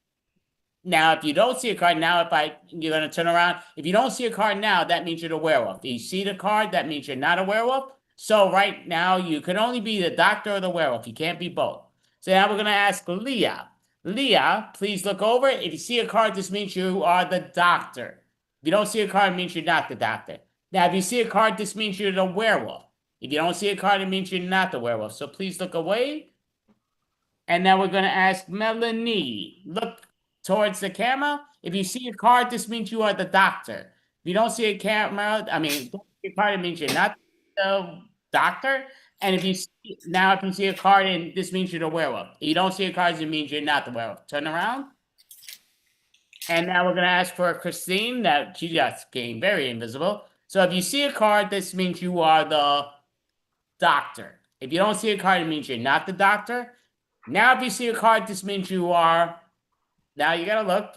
Now, if you don't see a card now, you're going to turn around. If you don't see a card now, that means you're the werewolf. If you see the card, that means you're not a werewolf. So right now, you can only be the doctor or the werewolf. You can't be both. So now we're going to ask Leah. Leah, please look over. If you see a card, this means you are the doctor. If you don't see a card, it means you're not the doctor. Now, if you see a card, this means you're the werewolf. If you don't see a card, it means you're not the werewolf. So please look away. And now we're going to ask Melanie. Look towards the camera. If you see a card, this means you are the doctor. If you don't see a card, it means you're not the doctor. And if you see a card, and this means you're the werewolf. If you don't see a card, it means you're not the werewolf. Turn around. And now we're going to ask for Christine. That she just became very invisible. So if you see a card, this means you are the doctor. If you don't see a card, it means you're not the doctor. Now, if you see a card, this means you are. Now you gotta look.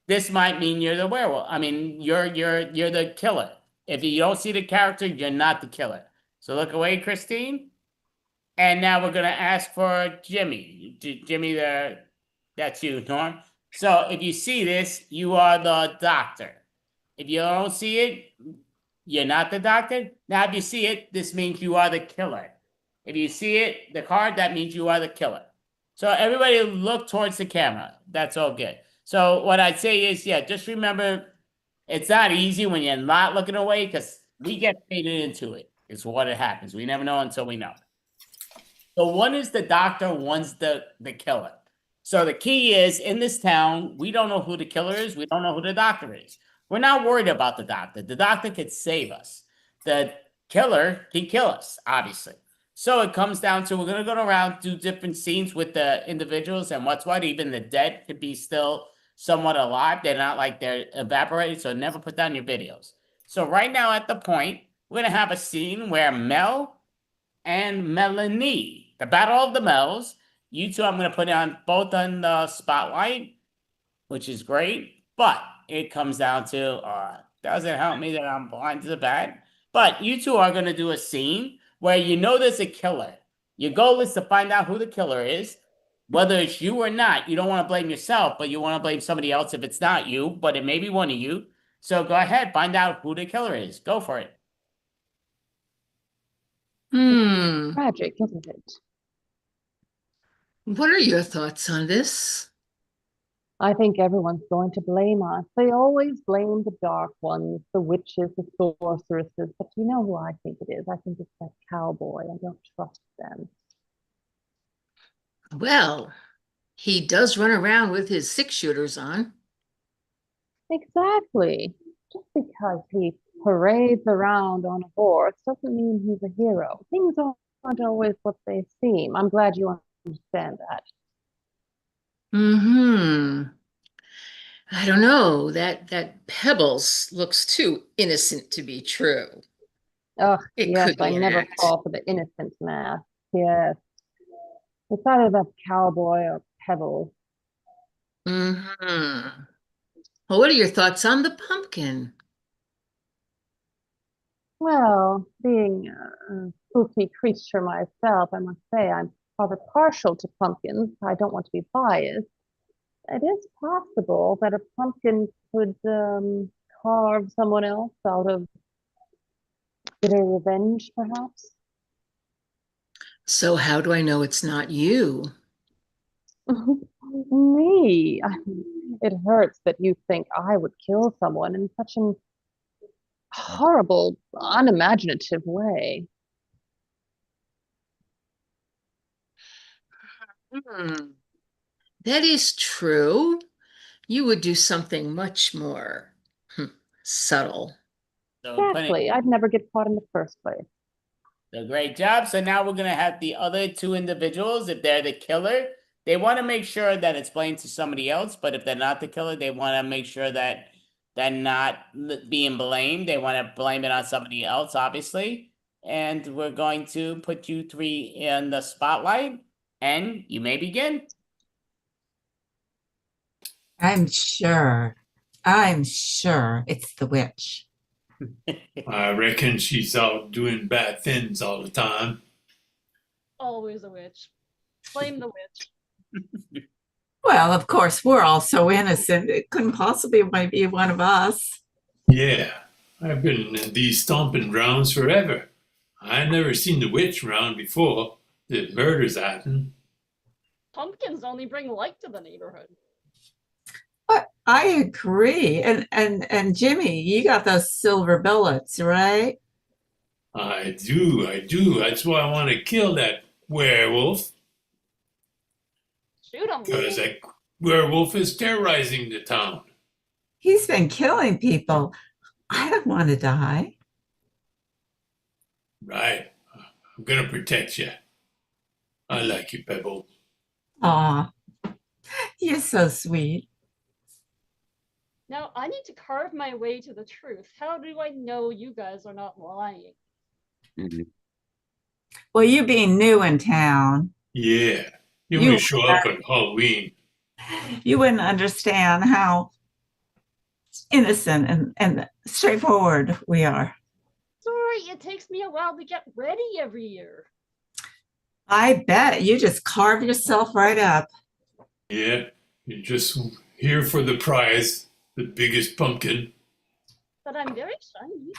This might mean you're the werewolf. I mean, you're the killer. If you don't see the character, you're not the killer. So look away, Christine. And now we're gonna ask for Jimmy. Jimmy, that's you, Norm. So if you see this, you are the doctor. If you don't see it, you're not the doctor. Now, if you see it, this means you are the killer. If you see it, the card, that means you are the killer. So everybody look towards the camera. That's all good. So what I'd say is, just remember, it's not easy when you're not looking away because we get faded into it. It's what it happens. We never know until we know. So one is the doctor, one's the killer. So the key is, in this town, we don't know who the killer is. We don't know who the doctor is. We're not worried about the doctor. The doctor could save us. The killer can kill us, obviously. So it comes down to, we're going to go around, do different scenes with the individuals and what's what. Even the dead could be still somewhat alive. They're not like they're evaporated, so never put down your videos. So right now at the point, we're going to have a scene where Mel and Melanie, the battle of the Mels, you two I'm going to put on both on the spotlight, which is great. But it comes down to, doesn't help me that I'm blind to the bat. But you two are going to do a scene where you know there's a killer. Your goal is to find out who the killer is. Whether it's you or not, you don't want to blame yourself, but you want to blame somebody else if it's not you, but it may be one of you. So go ahead, find out who the killer is. Go for it. Tragic, isn't it? What are your thoughts on this? I think everyone's going to blame us. They always blame the dark ones, the witches, the sorceresses. But you know who I think it is? I think it's that cowboy. I don't trust them. Well, he does run around with his 6-shooters on. Exactly. Just because he parades around on a horse doesn't mean he's a hero. Things aren't always what they seem. I'm glad you understand that. I don't know. That Pebbles looks too innocent to be true. Oh, It yes, could be I an never act. fall for the innocent mask. Yes. It's either that cowboy or Pebbles. Well, what are your thoughts on the pumpkin? Well, being a spooky creature myself, I must say I'm rather partial to pumpkins. I don't want to be biased. It is possible that a pumpkin could carve someone else out of bitter revenge, perhaps. So how do I know it's not you? Me. It hurts that you think I would kill someone in such an horrible, unimaginative way. That is true. You would do something much more subtle. So Exactly. I'd never get caught in the first place. So great job. So now we're going to have the other two individuals. If they're the killer, they want to make sure that it's blamed to somebody else, but if they're not the killer, they want to make sure that they're not being blamed. They want to blame it on somebody else, obviously. And we're going to put you three in the spotlight, and you may begin. I'm sure it's the witch. I reckon she's out doing bad things all the time. Always a witch. Blame the witch. Well, of course, we're all so innocent. It couldn't possibly might be one of us. Yeah, I've been in these stomping grounds forever. I never seen the witch around before. The murders happen. Pumpkins only bring light to the neighborhood. But I agree. And Jimmy, you got those silver bullets, right? I do. That's why I want to kill that werewolf. Shoot him. Because that werewolf is terrorizing the town. He's been killing people. I don't want to die. Right. I'm going to protect you. I like you, Pebble. Aw, you're so sweet. Now I need to carve my way to the truth. How do I know you guys are not lying? Well, you being new in town, Yeah. You only show up on Halloween. you wouldn't understand how innocent and straightforward we are. Sorry, it takes me a while to get ready every year. I bet you just carve yourself right up. Yeah. You're just here for the prize, the biggest pumpkin. But I'm very shiny.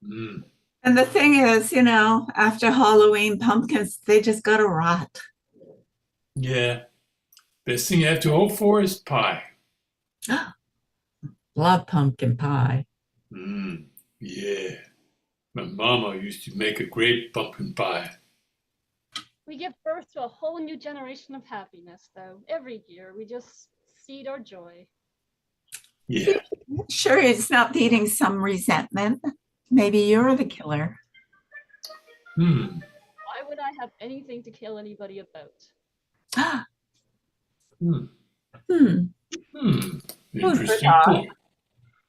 Mm. And the thing is, after Halloween, pumpkins, they just go to rot. Yeah. Best thing you have to hope for is pie. Love pumpkin pie. Yeah. My mama used to make a great pumpkin pie. We give birth to a whole new generation of happiness, though. Every year, we just seed our joy. Yeah. Sure, it's not feeding some resentment. Maybe you're the killer. Why would I have anything to kill anybody about? Interesting point.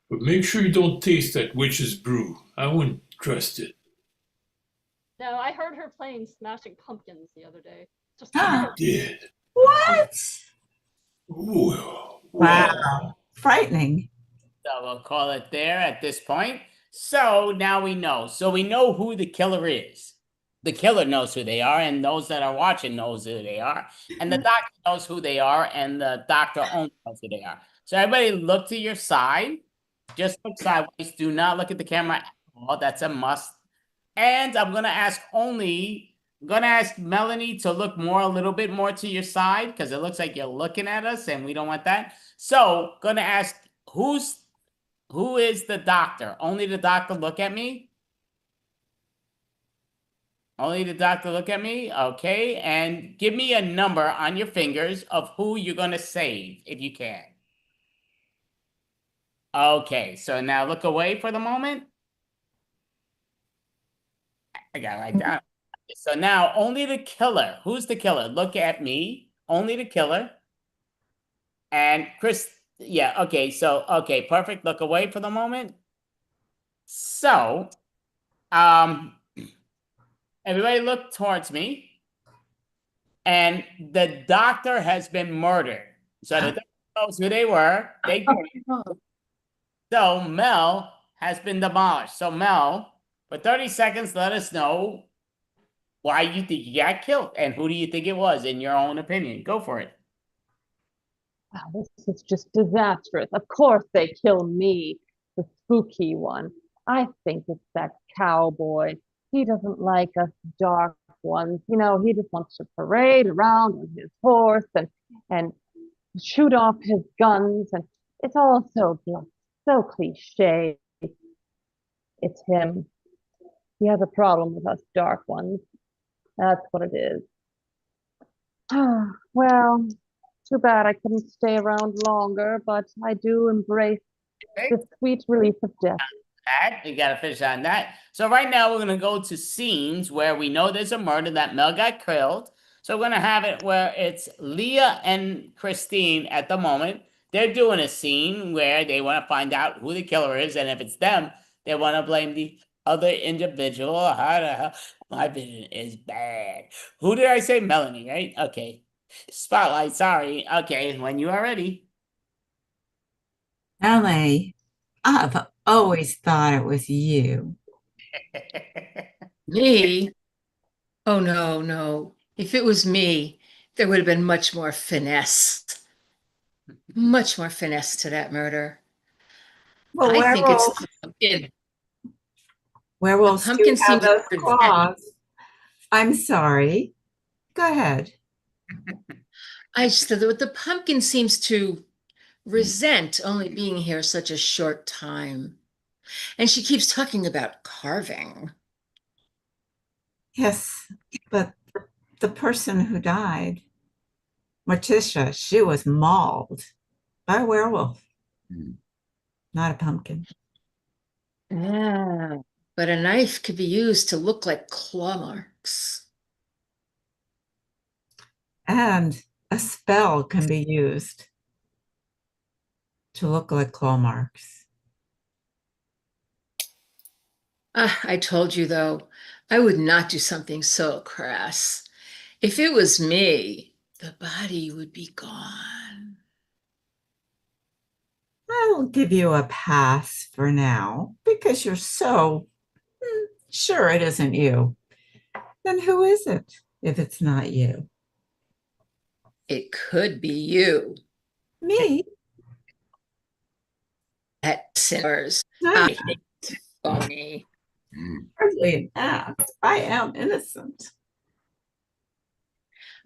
But make sure you don't taste that witch's brew. I wouldn't trust it. No, I heard her playing Smashing Pumpkins the other day. Just Did. What? Ooh, wow. Frightening. So we'll call it there at this point. So now we know. So we know who the killer is. The killer knows who they are, and those that are watching knows who they are. And the doctor knows who they are, and the doctor only knows who they are. So everybody look to your side. Just look sideways. Do not look at the camera at all. That's a must. And I'm going to ask Melanie to look a little bit more to your side, because it looks like you're looking at us, and we don't want that. So going to ask, who is the doctor? Only the doctor look at me? Only the doctor look at me? Okay. And give me a number on your fingers of who you're going to save, if you can. Okay. So now look away for the moment. I got it right down. So now only the killer. Who's the killer? Look at me. Only the killer. And Chris, yeah, okay. So, okay, perfect. Look away for the moment. So, everybody look towards me. And the doctor has been murdered. So the doctor knows who they were. So Mel has been demolished. So Mel, for 30 seconds, let us know why you think you got killed and who do you think it was in your own opinion. Go for it. Wow, this is just disastrous. Of course they kill me, the spooky one. I think it's that cowboy. He doesn't like us dark ones. He just wants to parade around on his horse and shoot off his guns. And it's all so cliche. It's him. He has a problem with us dark ones. That's what it is. Well, too bad I couldn't stay around longer, but I do embrace the sweet relief of death. You got to finish on that. So right now we're going to go to scenes where we know there's a murder, that Mel got killed. So we're gonna have it where it's Leah and Christine at the moment. They're doing a scene where they want to find out who the killer is, and if it's them, they want to blame the other individual. How the hell? My vision is bad. Who did I say? Melanie, right? Okay. Spotlight, sorry. Okay, when you are ready. LA, I've always thought it was you. Me? Oh, no, no. If it was me, there would have been much more finesse. Much more finesse to that murder. Well, I think it's werewolves, the pumpkin. werewolves The pumpkin do have seems those to claws. I'm sorry. Go ahead. I just the pumpkin seems to resent only being here such a short time. And she keeps talking about carving. Yes, but the person who died, Morticia, she was mauled by a werewolf, not a pumpkin. Ah, but a knife could be used to look like claw marks. And a spell can be used to look like claw marks. Ah, I told you though, I would not do something so crass. If it was me, the body would be gone. I'll give you a pass for now because you're so sure it isn't you. Then who is it if it's not you? It could be you. Me? At sinners. No, I think it's funny. hardly an act. I am innocent.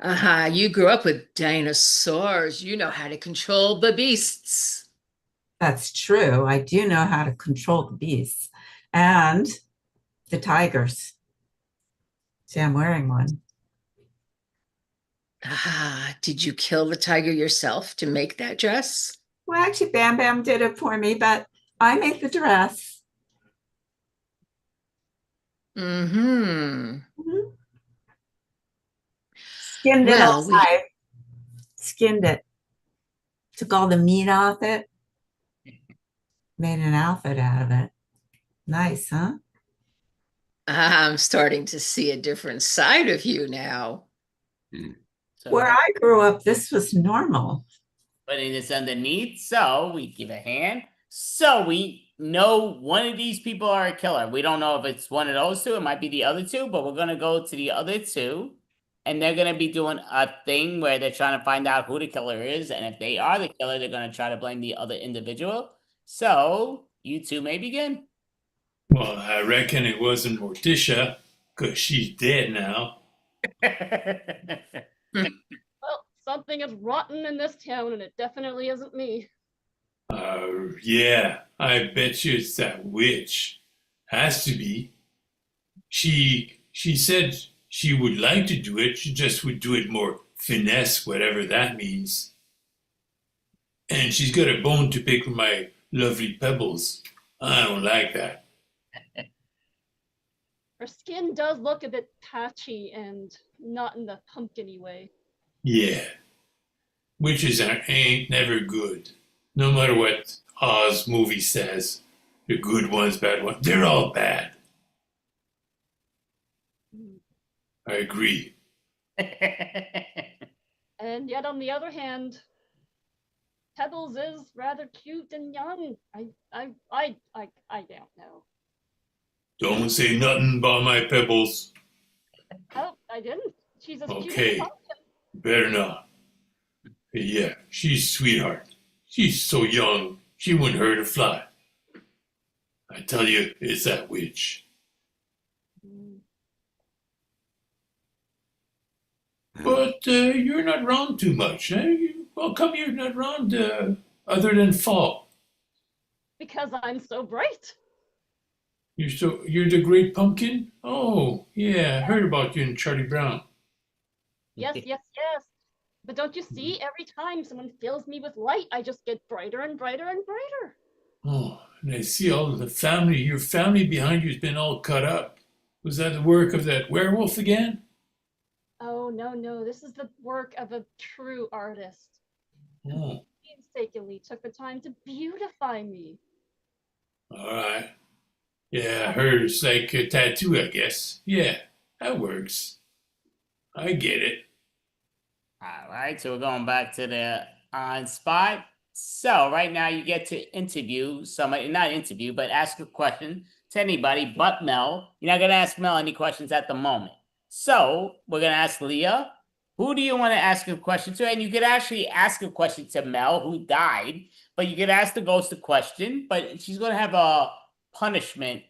Aha, you grew up with dinosaurs. You know how to control the beasts. That's true. I do know how to control the beasts and the tigers. See, I'm wearing one. Ah, did you kill the tiger yourself to make that dress? Well, actually, Bam Bam did it for me, but I made the dress. Mm-hmm. Skinned it Well, outside. Skinned it. Took all the meat off it. Made an outfit out of it. Nice, huh? I'm starting to see a different side of you now. Where I grew up, this was normal. Putting this underneath, so we give a hand. So we know one of these people are a killer. We don't know if it's one of those two. It might be the other two, but we're gonna go to the other two, and they're gonna be doing a thing where they're trying to find out who the killer is, and if they are the killer, they're gonna try to blame the other individual. So you two may begin. Well, I reckon it wasn't Morticia, because she's dead now. Well, something is rotten in this town, and it definitely isn't me. Yeah, I bet you it's that witch. Has to be. She said she would like to do it, she just would do it more finesse, whatever that means. And she's got a bone to pick with my lovely pebbles. I don't like that. Her skin does look a bit patchy and not in the pumpkin-y way. Yeah. Witches ain't never good. No matter what Oz movie says. The good ones, bad ones. They're all bad. I agree. And yet, on the other hand, Pebbles is rather cute and young. I don't know. Don't say nothing about my pebbles. Oh, I didn't. She's as cute as a Okay. pumpkin. Better not. Yeah, she's a sweetheart. She's so young, she wouldn't hurt a fly. I tell you, it's that witch. But you're not wrong too much, eh? How come you're not wrong other than fall? Because I'm so bright. You're the great pumpkin? Oh, yeah, I heard about you in Charlie Brown. Yes, yes, yes. But don't you see, every time someone fills me with light, I just get brighter and brighter and brighter. Oh, and I see all the family, your family behind you's been all cut up. Was that the work of that werewolf again? Oh, no, no. This is the work of a true artist. Hmm. Painstakingly took the time to beautify me. All right. Yeah, hers like a tattoo, I guess. Yeah, that works. I get it. All right, so we're going back to the on spot. So right now you get to interview somebody, not interview, but ask a question to anybody but Mel. You're not gonna ask Mel any questions at the moment. So we're gonna ask Leah, who do you want to ask a question to? And you could actually ask a question to Mel, who died, but you could ask the ghost a question, but she's gonna have a punishment,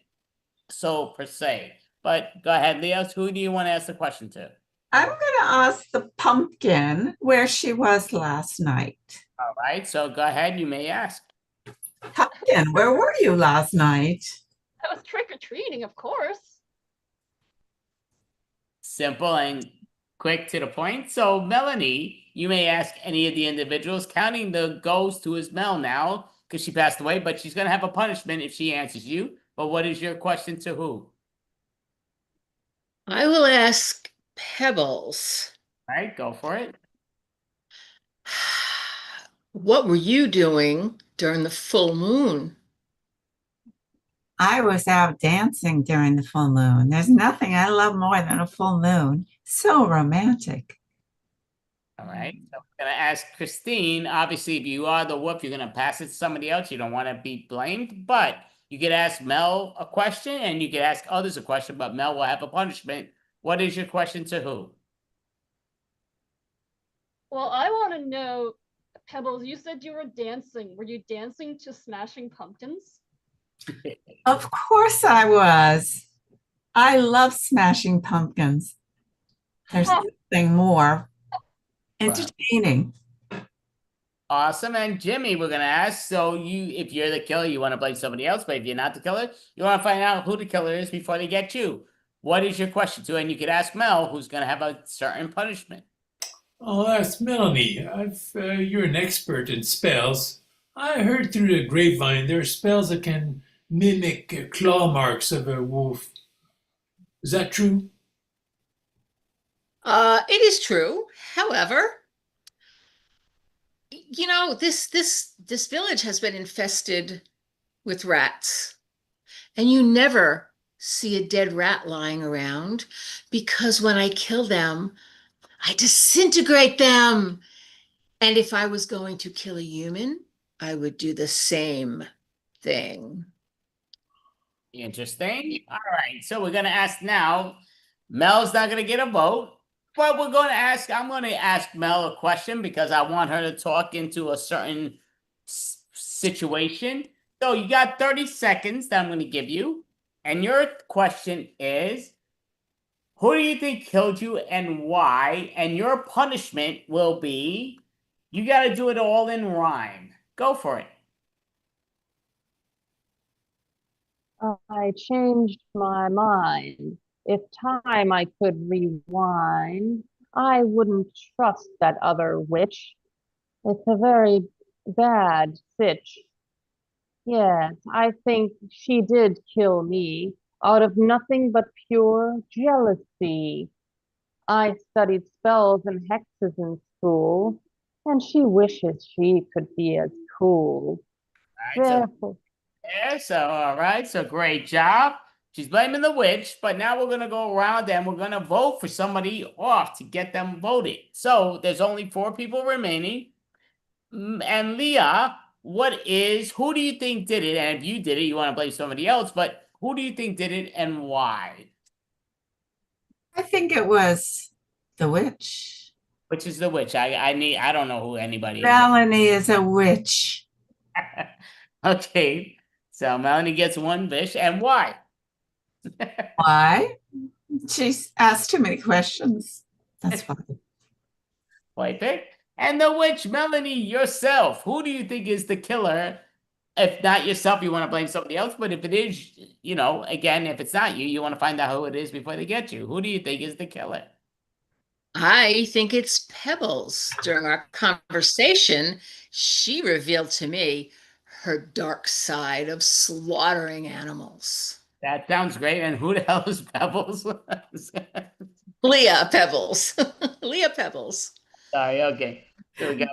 so per se. But go ahead, Leah, who do you want to ask the question to? I'm going to ask the pumpkin where she was last night. All right, so go ahead, you may ask. Pumpkin, where were you last night? I was trick-or-treating, of course. Simple and quick to the point. So, Melanie, you may ask any of the individuals, counting the ghost who is Mel now, because she passed away, but she's going to have a punishment if she answers you. But what is your question to who? I will ask Pebbles. All right, go for it. What were you doing during the full moon? I was out dancing during the full moon. There's nothing I love more than a full moon. So romantic. All right, so I'm going to ask Christine. Obviously, if you are the whoop, you're going to pass it to somebody else. You don't want to be blamed, but you could ask Mel a question and you could ask others a question, but Mel will have a punishment. What is your question to who? Well, I want to know, Pebbles, you said you were dancing. Were you dancing to Smashing Pumpkins? Of course I was. I love Smashing Pumpkins. There's nothing more entertaining. Awesome. And Jimmy, we're gonna ask. So if you're the killer, you want to blame somebody else, but if you're not the killer, you want to find out who the killer is before they get you. What is your question to? And you could ask Mel, who's gonna have a certain punishment. Oh, that's Melanie. You're an expert in spells. I heard through the grapevine there are spells that can mimic claw marks of a wolf. Is that true? It is true. However, you know, this village has been infested with rats, and you never see a dead rat lying around because when I kill them, I disintegrate them. And if I was going to kill a human, I would do the same thing. Interesting. All right. So we're gonna ask now. Mel's not gonna get a vote, but I'm gonna ask Mel a question because I want her to talk into a certain situation. So you got 30 seconds that I'm gonna give you. And your question is, who do you think killed you and why? And your punishment will be, you got to do it all in rhyme. Go for it. I changed my mind. If time I could rewind, I wouldn't trust that other witch. It's a very bad sitch. Yes, I think she did kill me out of nothing but pure jealousy. I studied spells and hexes in school, and she wishes she could be as cool. All right, Therefore, all right, so great job. She's blaming the witch, but now we're gonna go around and we're gonna vote for somebody off to get them voted. So there's only 4 people remaining. And Leah, who do you think did it? And if you did it, you want to blame somebody else, but who do you think did it and why? I think it was the witch. Which is the witch? I don't know who anybody is. Melanie is a witch. Okay, so Melanie gets 1 wish, and why? Why? She's asked too many questions. That's why. White pick. And the witch, Melanie, yourself. Who do you think is the killer? If not yourself, you want to blame somebody else. But if it is, again, if it's not you, you want to find out who it is before they get you. Who do you think is the killer? I think it's Pebbles. During our conversation, she revealed to me her dark side of slaughtering animals. That sounds great. And who the hell is Pebbles? Leah Pebbles. Leah Pebbles. Sorry, okay. Here we go.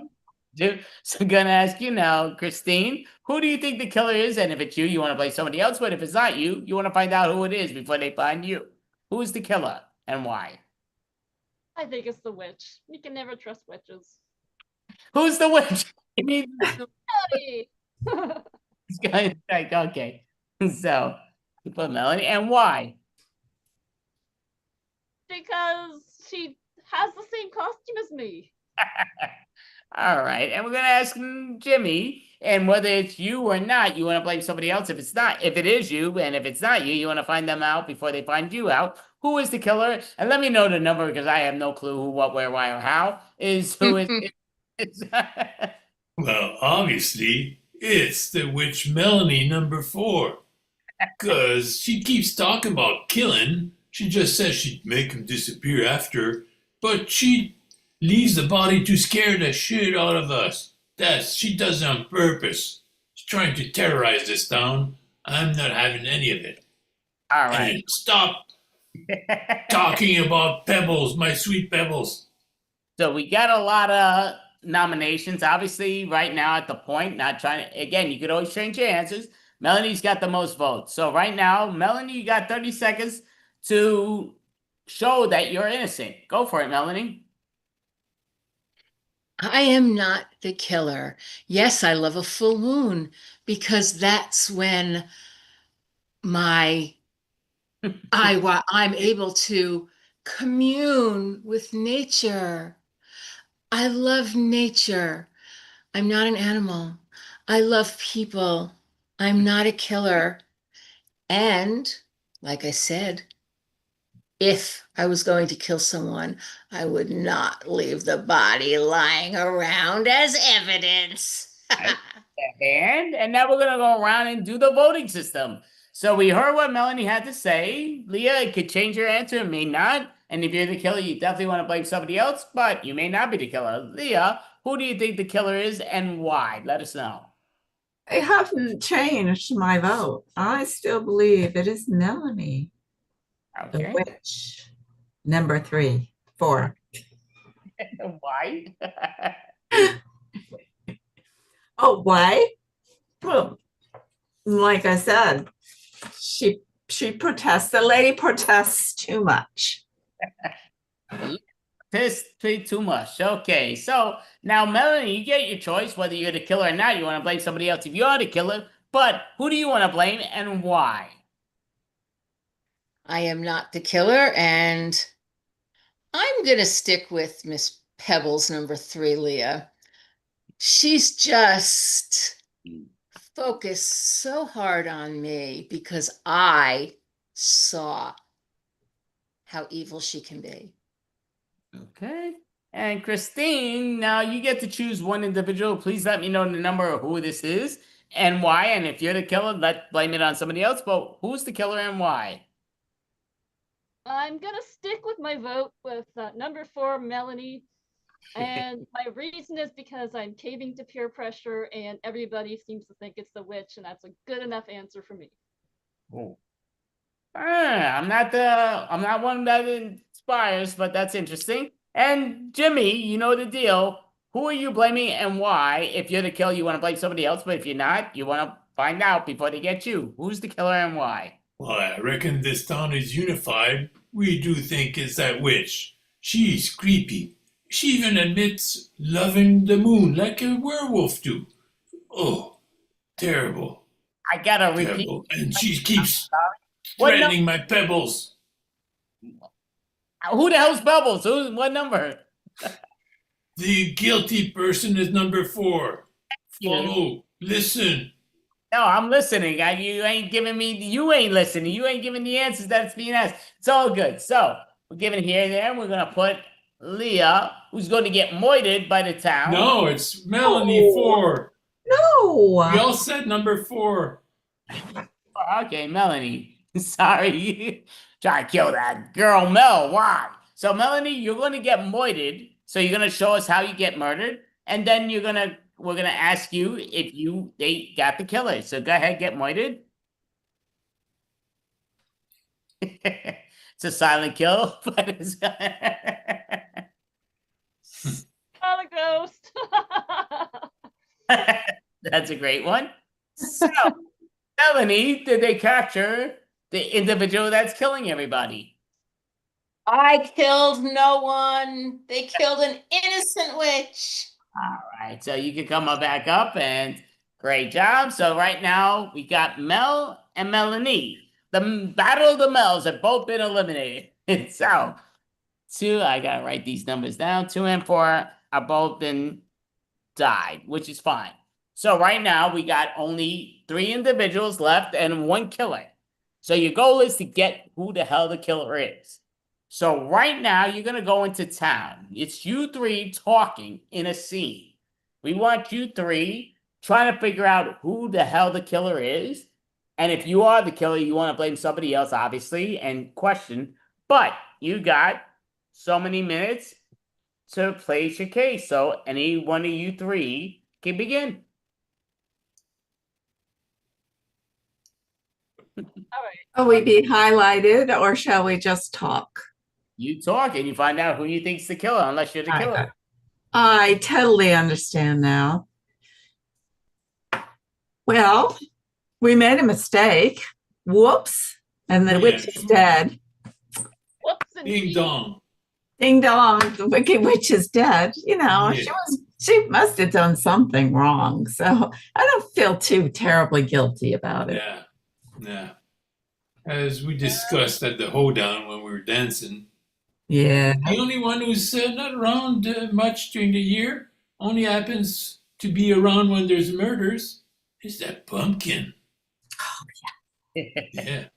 So I'm gonna ask you now, Christine, who do you think the killer is? And if it's you, you want to play somebody else. But if it's not you, you want to find out who it is before they find you. Who's the killer and why? I think it's the witch. You can never trust witches. Who's the witch? I mean, Howdy. this guy is like, okay. So you put Melanie, and why? Because she has the same costume as me. All right, and we're gonna ask Jimmy, and whether it's you or not, you want to blame somebody else. If it is you, and if it's not you, you want to find them out before they find you out. Who is the killer? And let me know the number because I have no clue who, what, where, why, or how. Who is? Well, obviously, it's the witch Melanie number 4. Because she keeps talking about killing. She just says she'd make him disappear after, but she leaves the body to scare the shit out of us. She does it on purpose. She's trying to terrorize this town. I'm not having any of it. All right. And stop talking about Pebbles, my sweet Pebbles. So we got a lot of nominations. Obviously, right now at the point, not trying to, again, you could always change your answers. Melanie's got the most votes. So right now, Melanie, you got 30 seconds to show that you're innocent. Go for it, Melanie. I am not the killer. Yes, I love a full moon because that's when I'm able to commune with nature. I love nature. I'm not an animal. I love people. I'm not a killer. And like I said, if I was going to kill someone, I would not leave the body lying around as evidence. And now we're going to go around and do the voting system. So we heard what Melanie had to say. Leah, it could change your answer, it may not. And if you're the killer, you definitely want to blame somebody else, but you may not be the killer. Leah, who do you think the killer is and why? Let us know. I haven't changed my vote. I still believe it is Melanie, Okay. the witch. Number 3, 4. Why? Oh, why? Well, like I said, she protests. The lady protests too much. This too much. Okay, so now Melanie, you get your choice whether you're the killer or not. You want to blame somebody else if you are the killer, but who do you want to blame and why? I am not the killer, and I'm going to stick with Miss Pebbles, number 3, Leah. She's just focused so hard on me because I saw how evil she can be. Okay. And Christine, now you get to choose one individual. Please let me know the number of who this is and why. And if you're the killer, blame it on somebody else. But who's the killer and why? I'm gonna stick with my vote with number 4, Melanie. And my reason is because I'm caving to peer pressure and everybody seems to think it's the witch, and that's a good enough answer for me. Oh. I'm not one that inspires, but that's interesting. And Jimmy, you know the deal. Who are you blaming and why? If you're the killer, you want to blame somebody else, but if you're not, you want to find out before they get you. Who's the killer and why? Well, I reckon this town is unified. We do think it's that witch. She's creepy. She even admits loving the moon like a werewolf do. Oh, terrible. I gotta repeat. Terrible. And she keeps threatening my Pebbles. Who the hell's Pebbles? What number? The guilty person is number 4. Follow. Listen. No, I'm listening. You ain't giving me. You ain't listening. You ain't giving the answers that's being asked. It's all good. So we're giving here and there. And we're gonna put Leah, who's going to get moited by the town. No, it's Melanie 4. No. We all said number 4. Okay, Melanie. Sorry. Try to kill that girl, Mel. Why? So, Melanie, you're going to get moited. So you're going to show us how you get murdered. And then we're going to ask you if they got the killer. So go ahead, get moited. It's a silent kill, but it's Oh, the ghost. that's a great one. So, Melanie, did they capture the individual that's killing everybody? I killed no one. They killed an innocent witch. All right, so you can come back up and great job. So right now we got Mel and Melanie. The battle of the Mels have both been eliminated. So I gotta write these numbers down. 2 and 4 are both been died, which is fine. So right now we got only 3 individuals left and 1 killer. So your goal is to get who the hell the killer is. So right now you're gonna go into town. It's you 3 talking in a scene. We want you 3 trying to figure out who the hell the killer is. And if you are the killer, you want to blame somebody else, obviously, and question. But you got so many minutes to place your case. So any one of you 3 can begin. Will we be highlighted or shall we just talk? You talk and you find out who you think's the killer, unless you're the killer. I totally understand now. Well, we made a mistake. Whoops. And the witch is dead. Whoops. Ding dong. Ding dong. The wicked witch is dead. You know, Yeah. she must have done something wrong. So I don't feel too terribly guilty about it. Yeah. As we discussed at the hoedown when we were dancing, Yeah. the only one who's not around much during the year, only happens to be around when there's murders, is that pumpkin. Yeah.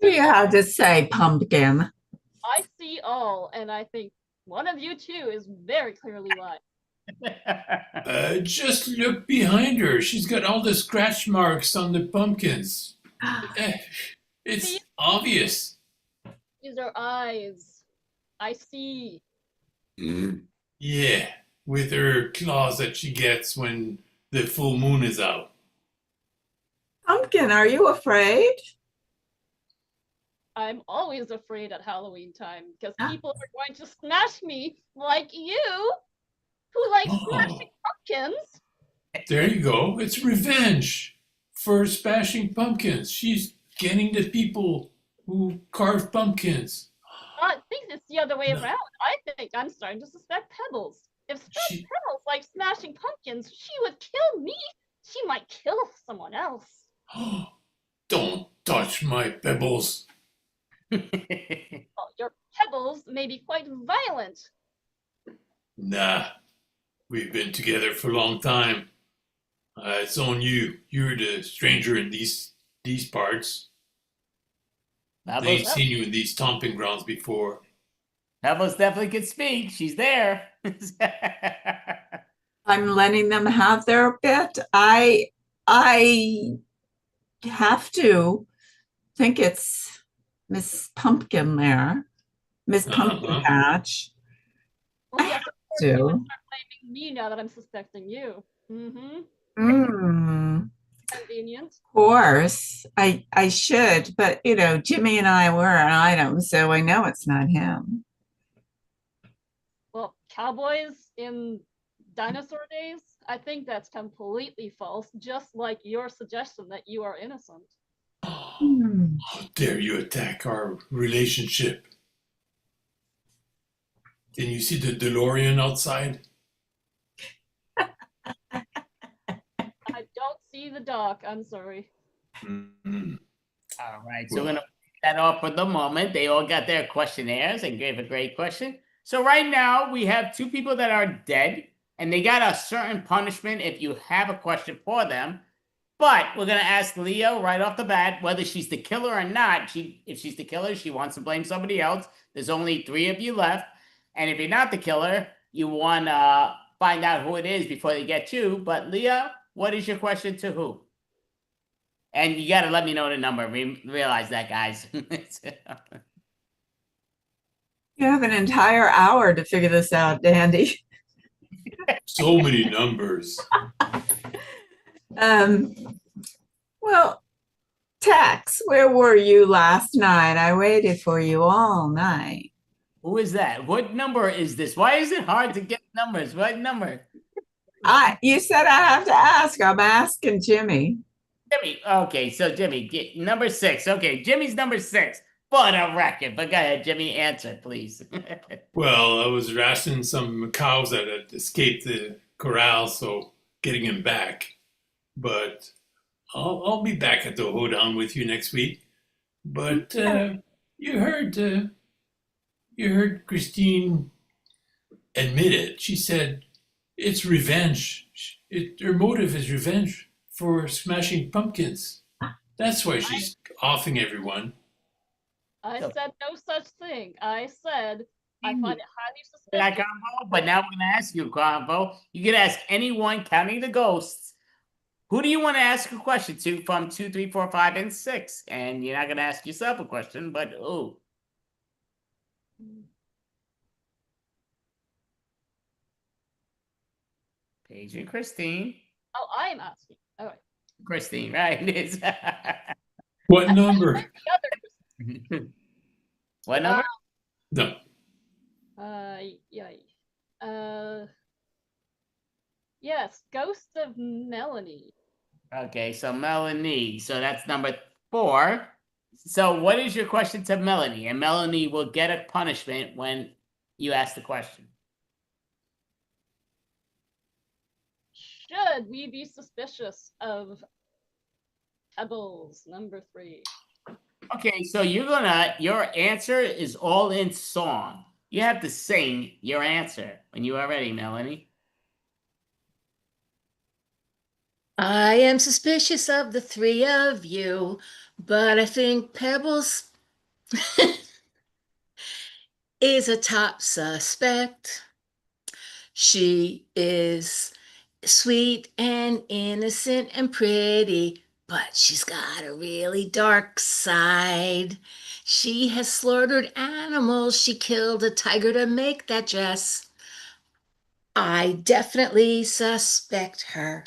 You have to say pumpkin. I see all, and I think one of you 2 is very clearly lying. Just look behind her. She's got all the scratch marks on the pumpkins. It's obvious. These are eyes. I see. Yeah, with her claws that she gets when the full moon is out. Pumpkin, are you afraid? I'm always afraid at Halloween time because people are going to smash me like you, who like smashing pumpkins. There you go. It's revenge for smashing pumpkins. She's getting the people who carve pumpkins. I think it's the other way around. I think I'm starting to suspect Pebbles. If Pebbles likes smashing pumpkins, she would kill me. She might kill someone else. Don't touch my pebbles. Well, your Pebbles may be quite violent. Nah, we've been together for a long time. It's on you. You're the stranger in these parts. They ain't seen you in these stomping grounds before. Pebbles definitely could speak. She's there. I'm letting them have their bit. I have to think it's Miss Pumpkin there. Miss Pumpkin Patch. Well, yes, of course you would start blaming me now that I'm suspecting you. Convenient. Of course, I should, but you know, Jimmy and I were an item, so I know it's not him. Well, cowboys in dinosaur days, I think that's completely false, just like your suggestion that you are innocent. How dare you attack our relationship? Can you see the DeLorean outside? I don't see the dock, I'm sorry. All right, so we're gonna put that off for the moment. They all got their questionnaires and gave a great question. So right now we have 2 people that are dead, and they got a certain punishment if you have a question for them. But we're gonna ask Leo right off the bat whether she's the killer or not. If she's the killer, she wants to blame somebody else. There's only 3 of you left, and if you're not the killer, you want to find out who it is before they get you. But Leo, what is your question to who? And you got to let me know the number. Realize that, guys. You have an entire hour to figure this out, Dandy. So many numbers. Well, Tex, where were you last night? I waited for you all night. Who is that? What number is this? Why is it hard to get numbers? What number? You said I have to ask. I'm asking Jimmy. Jimmy. Okay, so Jimmy, get number 6. Okay, Jimmy's number 6 for the record. But go ahead, Jimmy, answer, please. Well, I was rationing some cows that had escaped the corral, so getting them back. But I'll be back at the hoedown with you next week. But you heard Christine admit it. She said it's revenge. Her motive is revenge for smashing pumpkins. That's why she's offing everyone. I said no such thing. I said I find it highly suspicious. That combo, but now we're gonna ask you, combo. You can ask anyone, counting the ghosts. Who do you want to ask a question to from 2, 3, 4, 5, and 6? And you're not gonna ask yourself a question, but who? Paige and Christine. Oh, I am asking. All right. Christine, right? It's What number? what number? No. Yeah. Yes, Ghost of Melanie. Okay, so Melanie. So that's number 4. So what is your question to Melanie? And Melanie will get a punishment when you ask the question. Should we be suspicious of Pebbles, number 3? Okay, so your answer is all in song. You have to sing your answer when you are ready, Melanie. I am suspicious of the 3 of you, but I think Pebbles is a top suspect. She is sweet and innocent and pretty, but she's got a really dark side. She has slaughtered animals. She killed a tiger to make that dress. I definitely suspect her.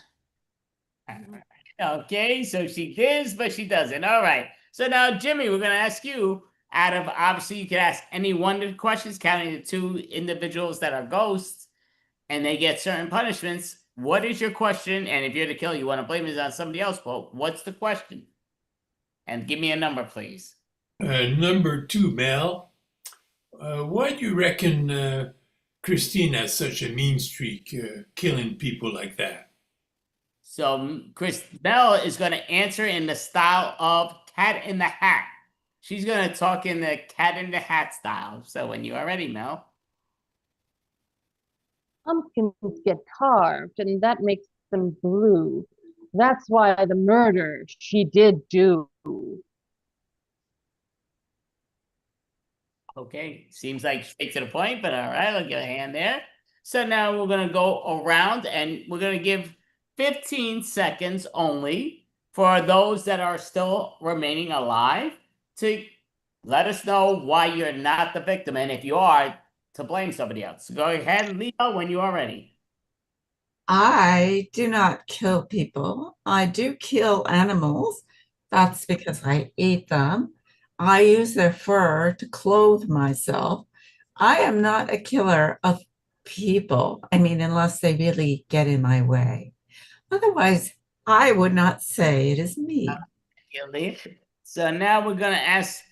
Okay, so she does, but she doesn't. All right. So now, Jimmy, we're going to ask you, out of, obviously, you can ask any one of the questions, counting the 2 individuals that are ghosts, and they get certain punishments. What is your question? And if you're the killer, you want to blame it on somebody else, well, what's the question? And give me a number, please. Number 2, Mel. Why do you reckon Christine has such a mean streak, killing people like that? So Mel is going to answer in the style of Cat in the Hat. She's going to talk in the Cat in the Hat style. So when you are ready, Mel. Pumpkins get carved, and that makes them blue. That's why the murder she did do. Okay, seems like straight to the point, but all right, I'll give a hand there. So now we're going to go around, and we're going to give 15 seconds only for those that are still remaining alive to let us know why you're not the victim, and if you are, to blame somebody else. So go ahead, Leo, when you are ready. I do not kill people. I do kill animals. That's because I eat them. I use their fur to clothe myself. I am not a killer of people. I mean, unless they really get in my way. Otherwise, I would not say it is me. So now we're going to ask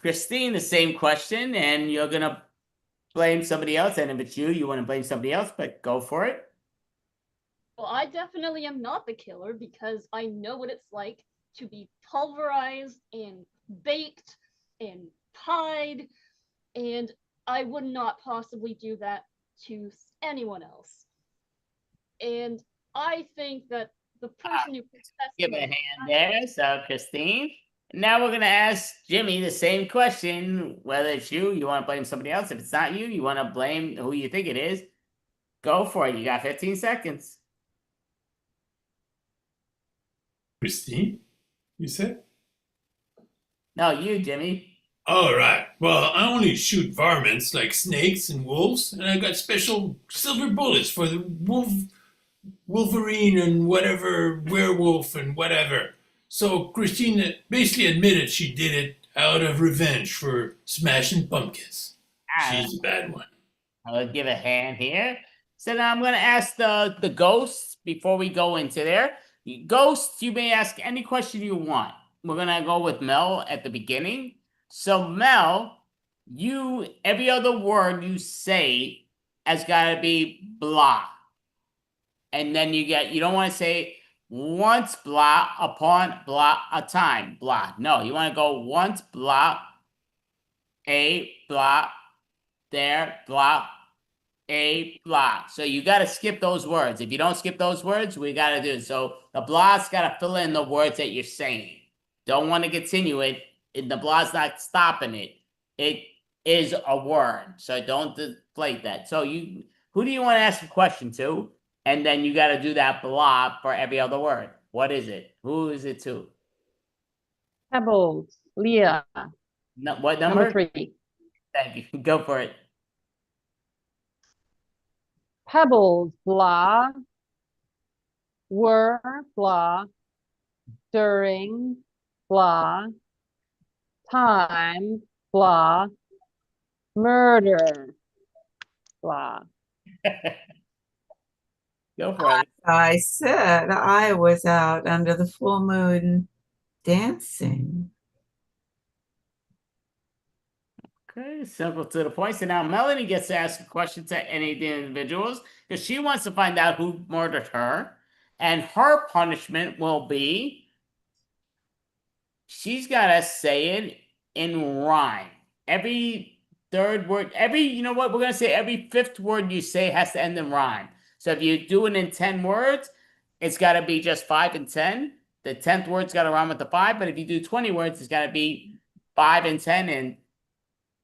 Christine the same question, and you're going to blame somebody else. And if it's you, you want to blame somebody else, but go for it. Well, I definitely am not the killer because I know what it's like to be pulverized and baked and pied, and I would not possibly do that to anyone else. And I think that the person who give a hand there. So Christine, now we're going to ask Jimmy the same question. Whether it's you, you want to blame somebody else. If it's not you, you want to blame who you think it is. Go for it. You got 15 seconds. Christine, you said? No, you, Jimmy. All right. Well, I only shoot varmints like snakes and wolves, and I got special silver bullets for the Wolverine and whatever, werewolf and whatever. So Christine basically admitted she did it out of revenge for smashing pumpkins. She's a bad one. I'll give a hand here. So now I'm going to ask the ghosts before we go into there. Ghosts, you may ask any question you want. We're going to go with Mel at the beginning. So Mel, every other word you say has got to be blah. And then you don't want to say once blah, upon blah, a time blah. No, you want to go once blah, a blah, there blah, a blah. So you got to skip those words. If you don't skip those words, we got to do it. So the blah's got to fill in the words that you're saying. Don't want to continue it. The blah's not stopping it. It is a word. So don't deflate that. So who do you want to ask a question to? And then you got to do that blah for every other word. What is it? Who is it to? Pebbles, Leah. No, what number? Number 3. Thank you. Go for it. Pebbles, blah. Were, blah. During, blah. Time, blah. Murder, blah. Go for it. I said I was out under the full moon dancing. Okay, simple to the point. So now Melanie gets to ask a question to any of the individuals because she wants to find out who murdered her. And her punishment will be she's got to say it in rhyme. Every third word, you know what? We're going to say every fifth word you say has to end in rhyme. So if you do it in 10 words, it's got to be just 5 and 10. The 10th word's got to rhyme with the 5. But if you do 20 words, it's got to be 5 and 10 and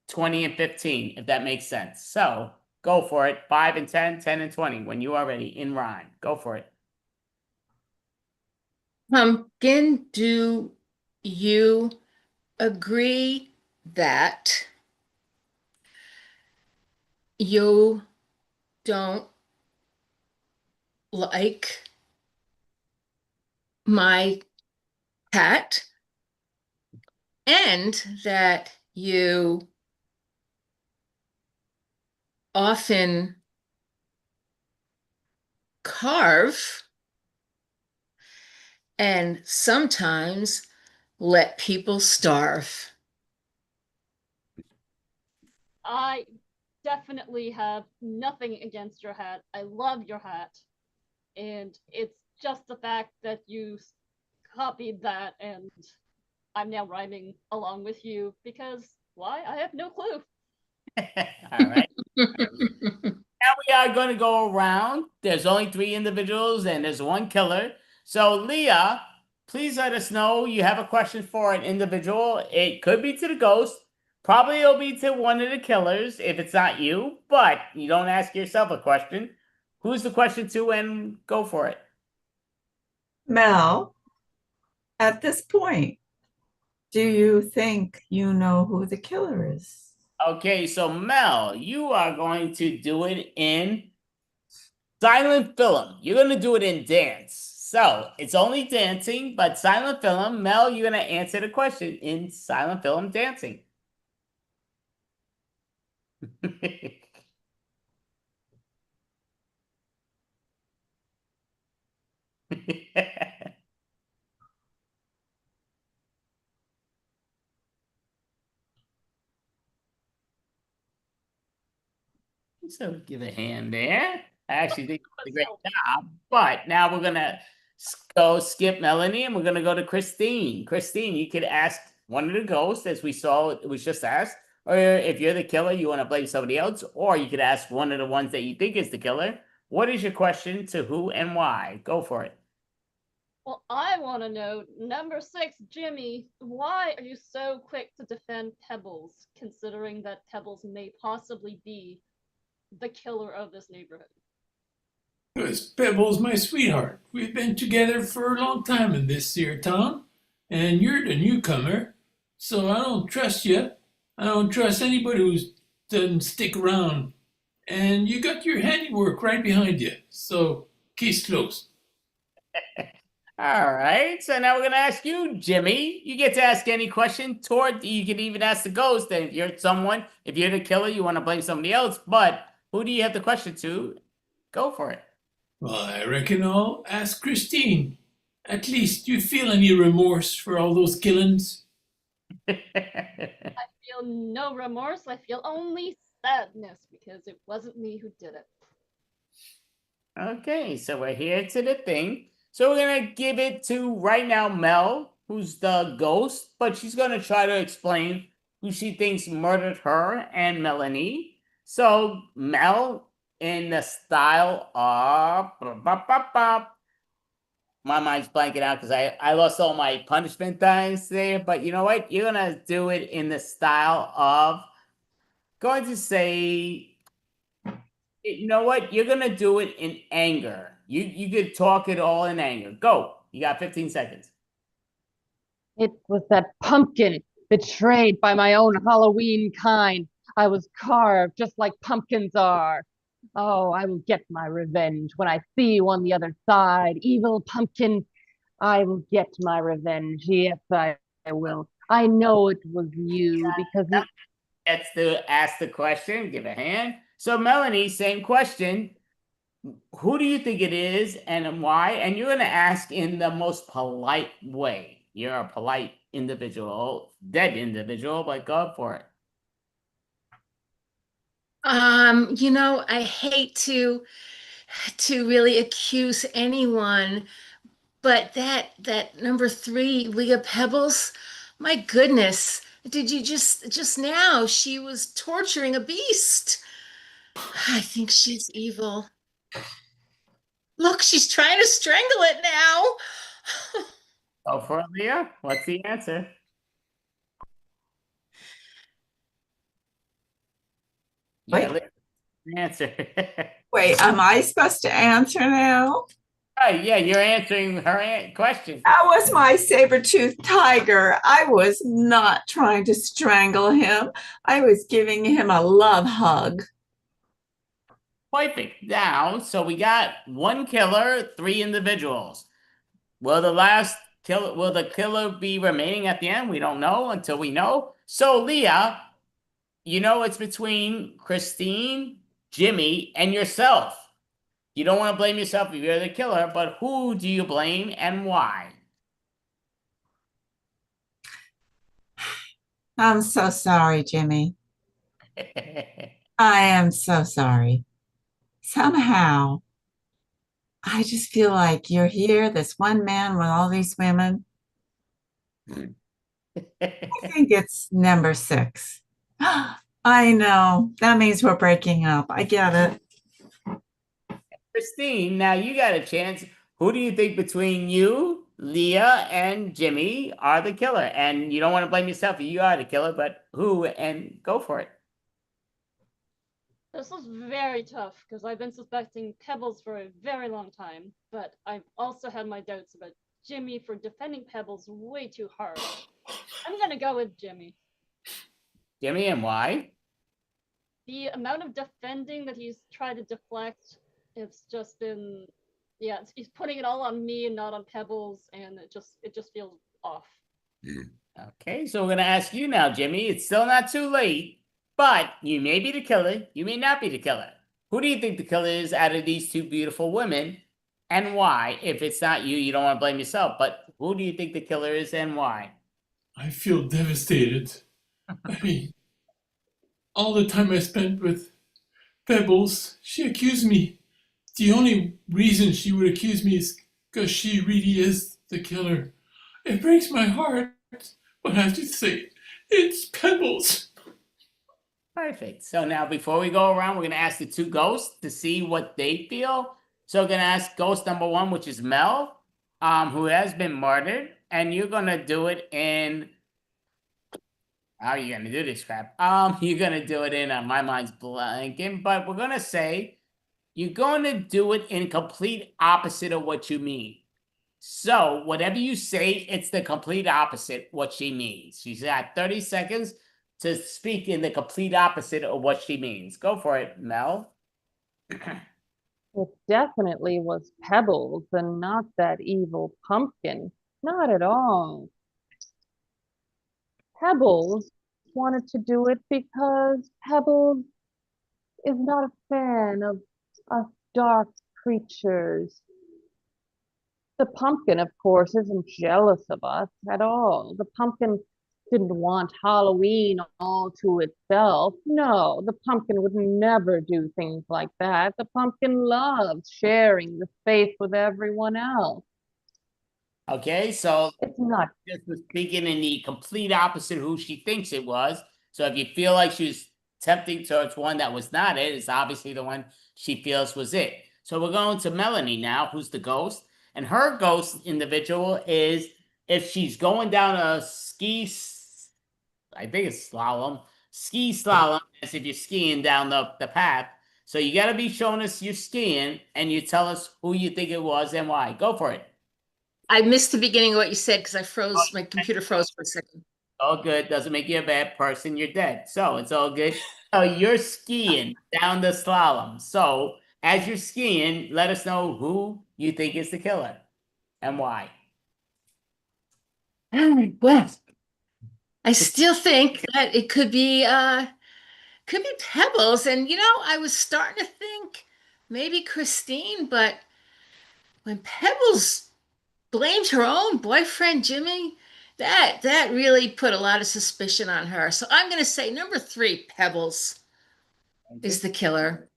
20 and 15, if that makes sense. So go for it. 5 and 10, 10 and 20. When you are ready, in rhyme. Go for it. Pumpkin, do you agree that you don't like my cat and that you often carve and sometimes let people starve? I definitely have nothing against your hat. I love your hat. And it's just the fact that you copied that and I'm now rhyming along with you because why? I have no clue. All right. Now we are going to go around. There's only 3 individuals and there's 1 killer. So Leah, please let us know you have a question for an individual. It could be to the ghost. Probably it'll be to one of the killers if it's not you, but you don't ask yourself a question. Who's the question to, and go for it. Mel, at this point, do you think you know who the killer is? Okay, so Mel, you are going to do it in silent film. You're going to do it in dance. So it's only dancing, but silent film. Mel, you're going to answer the question in silent film dancing. So give a hand there. I actually think you did a great job. But now we're gonna go skip Melanie and we're gonna go to Christine. Christine, you could ask one of the ghosts, as we saw it was just asked, or if you're the killer, you want to blame somebody else, or you could ask one of the ones that you think is the killer. What is your question to who and why? Go for it. Well, I want to know, number 6, Jimmy, why are you so quick to defend Pebbles, considering that Pebbles may possibly be the killer of this neighborhood? Because Pebbles, my sweetheart, we've been together for a long time in this here town, and you're the newcomer, so I don't trust you. I don't trust anybody who doesn't stick around. And you got your handiwork right behind you, so case closed. All All right, so now we're gonna ask you, Jimmy. You get to ask any question toward. You can even ask the ghost. And if you're someone, if you're the killer, you want to blame somebody else. But who do you have the question to? Go for it. Well, I reckon I'll ask Christine. At least, do you feel any remorse for all those killings? I feel no remorse. I feel only sadness because it wasn't me who did it. Okay, so we're here to the thing. So we're gonna give it to right now Mel, who's the ghost, but she's gonna try to explain who she thinks murdered her and Melanie. So Mel, in the style of my mind's blanking out because I lost all my punishment dice there, but you know what? You're gonna do it in the style of going to say. You know what? You're gonna do it in anger. You could talk it all in anger. Go. You got 15 seconds. It was that pumpkin betrayed by my own Halloween kind. I was carved just like pumpkins are. Oh, I will get my revenge when I see you on the other side. Evil pumpkin, I will get my revenge. Yes, I will. I know it was you because you. Gets to ask the question. Give a hand. So Melanie, same question. Who do you think it is and why? And you're gonna ask in the most polite way. You're a polite individual, dead individual, but go for it. I hate to really accuse anyone, but that number 3, Leah Pebbles, my goodness, did you just now she was torturing a beast. I think she's evil. Look, she's trying to strangle it now. Go for it, Leah. What's the answer? Wait. Answer. Wait, am I supposed to answer now? Right, yeah, you're answering her question. That was my saber-toothed tiger. I was not trying to strangle him. I was giving him a love hug. Perfect. Now, so we got 1 killer, 3 individuals. Will the killer be remaining at the end? We don't know until we know. So, Leah, it's between Christine, Jimmy, and yourself. You don't want to blame yourself if you're the killer, but who do you blame and why? I'm so sorry, Jimmy. I am so sorry. Somehow, I just feel like you're here, this one man with all these women. I think it's number 6. I know. That means we're breaking up. I get it. Christine, now you got a chance. Who do you think between you, Leah, and Jimmy are the killer? And you don't want to blame yourself if you are the killer, but who? And go for it. This was very tough because I've been suspecting Pebbles for a very long time, but I've also had my doubts about Jimmy for defending Pebbles way too hard. I'm gonna go with Jimmy. Jimmy, and why? The amount of defending that he's tried to deflect, it's just been, yeah, he's putting it all on me and not on Pebbles, and it just feels off. Okay, so we're gonna ask you now, Jimmy. It's still not too late, but you may be the killer, you may not be the killer. Who do you think the killer is out of these 2 beautiful women, and why? If it's not you, you don't want to blame yourself, but who do you think the killer is and why? I feel devastated. I mean, all the time I spent with Pebbles, she accused me. The only reason she would accuse me is because she really is the killer. It breaks my heart, but I have to say, it's Pebbles. Perfect. So now before we go around, we're going to ask the 2 ghosts to see what they feel. So we're going to ask ghost number 1, which is Mel, who has been murdered. And you're going to do it in... How are you going to do this crap? You're going to do it in... my mind's blanking. But we're going to say you're going to do it in complete opposite of what you mean. So whatever you say, it's the complete opposite what she means. She's got 30 seconds to speak in the complete opposite of what she means. Go for it, Mel. It definitely was Pebbles and not that evil pumpkin. Not at all. Pebbles wanted to do it because Pebbles is not a fan of us dark creatures. The pumpkin, of course, isn't jealous of us at all. The pumpkin didn't want Halloween all to itself. No, the pumpkin would never do things like that. The pumpkin loves sharing the space with everyone else. Okay, so It's not. this was speaking in the complete opposite of who she thinks it was. So if you feel like she was tempting towards one that was not it, it's obviously the one she feels was it. So we're going to Melanie now, who's the ghost. And her ghost individual is if she's going down a I think it's ski slalom, as if you're skiing down the path. So you got to be showing us you're skiing and you tell us who you think it was and why. Go for it. I missed the beginning of what you said because I froze. My computer froze for a second. All good. Doesn't make you a bad person. You're dead. So it's all good. So you're skiing down the slalom. So as you're skiing, let us know who you think is the killer and why. Well, I still think that it could be Pebbles. And I was starting to think maybe Christine, but when Pebbles blamed her own boyfriend Jimmy, that really put a lot of suspicion on her. So I'm going to say number 3, Pebbles is the killer.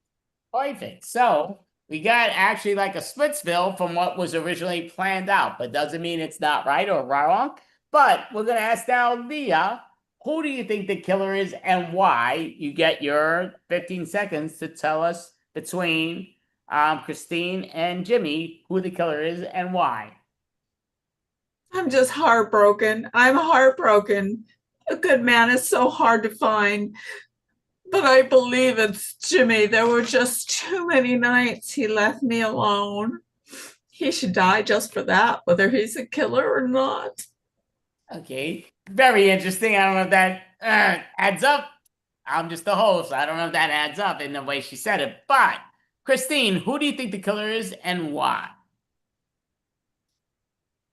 Perfect. So we got actually like a Splitsville from what was originally planned out, but doesn't mean it's not right or wrong. But we're going to ask now Leah, who do you think the killer is and why? You get your 15 seconds to tell us between Christine and Jimmy who the killer is and why. I'm just heartbroken. I'm heartbroken. A good man is so hard to find. But I believe it's Jimmy. There were just too many nights he left me alone. He should die just for that, whether he's a killer or not. Okay, very interesting. I don't know if that adds up. I'm just the host. I don't know if that adds up in the way she said it. But Christine, who do you think the killer is and why?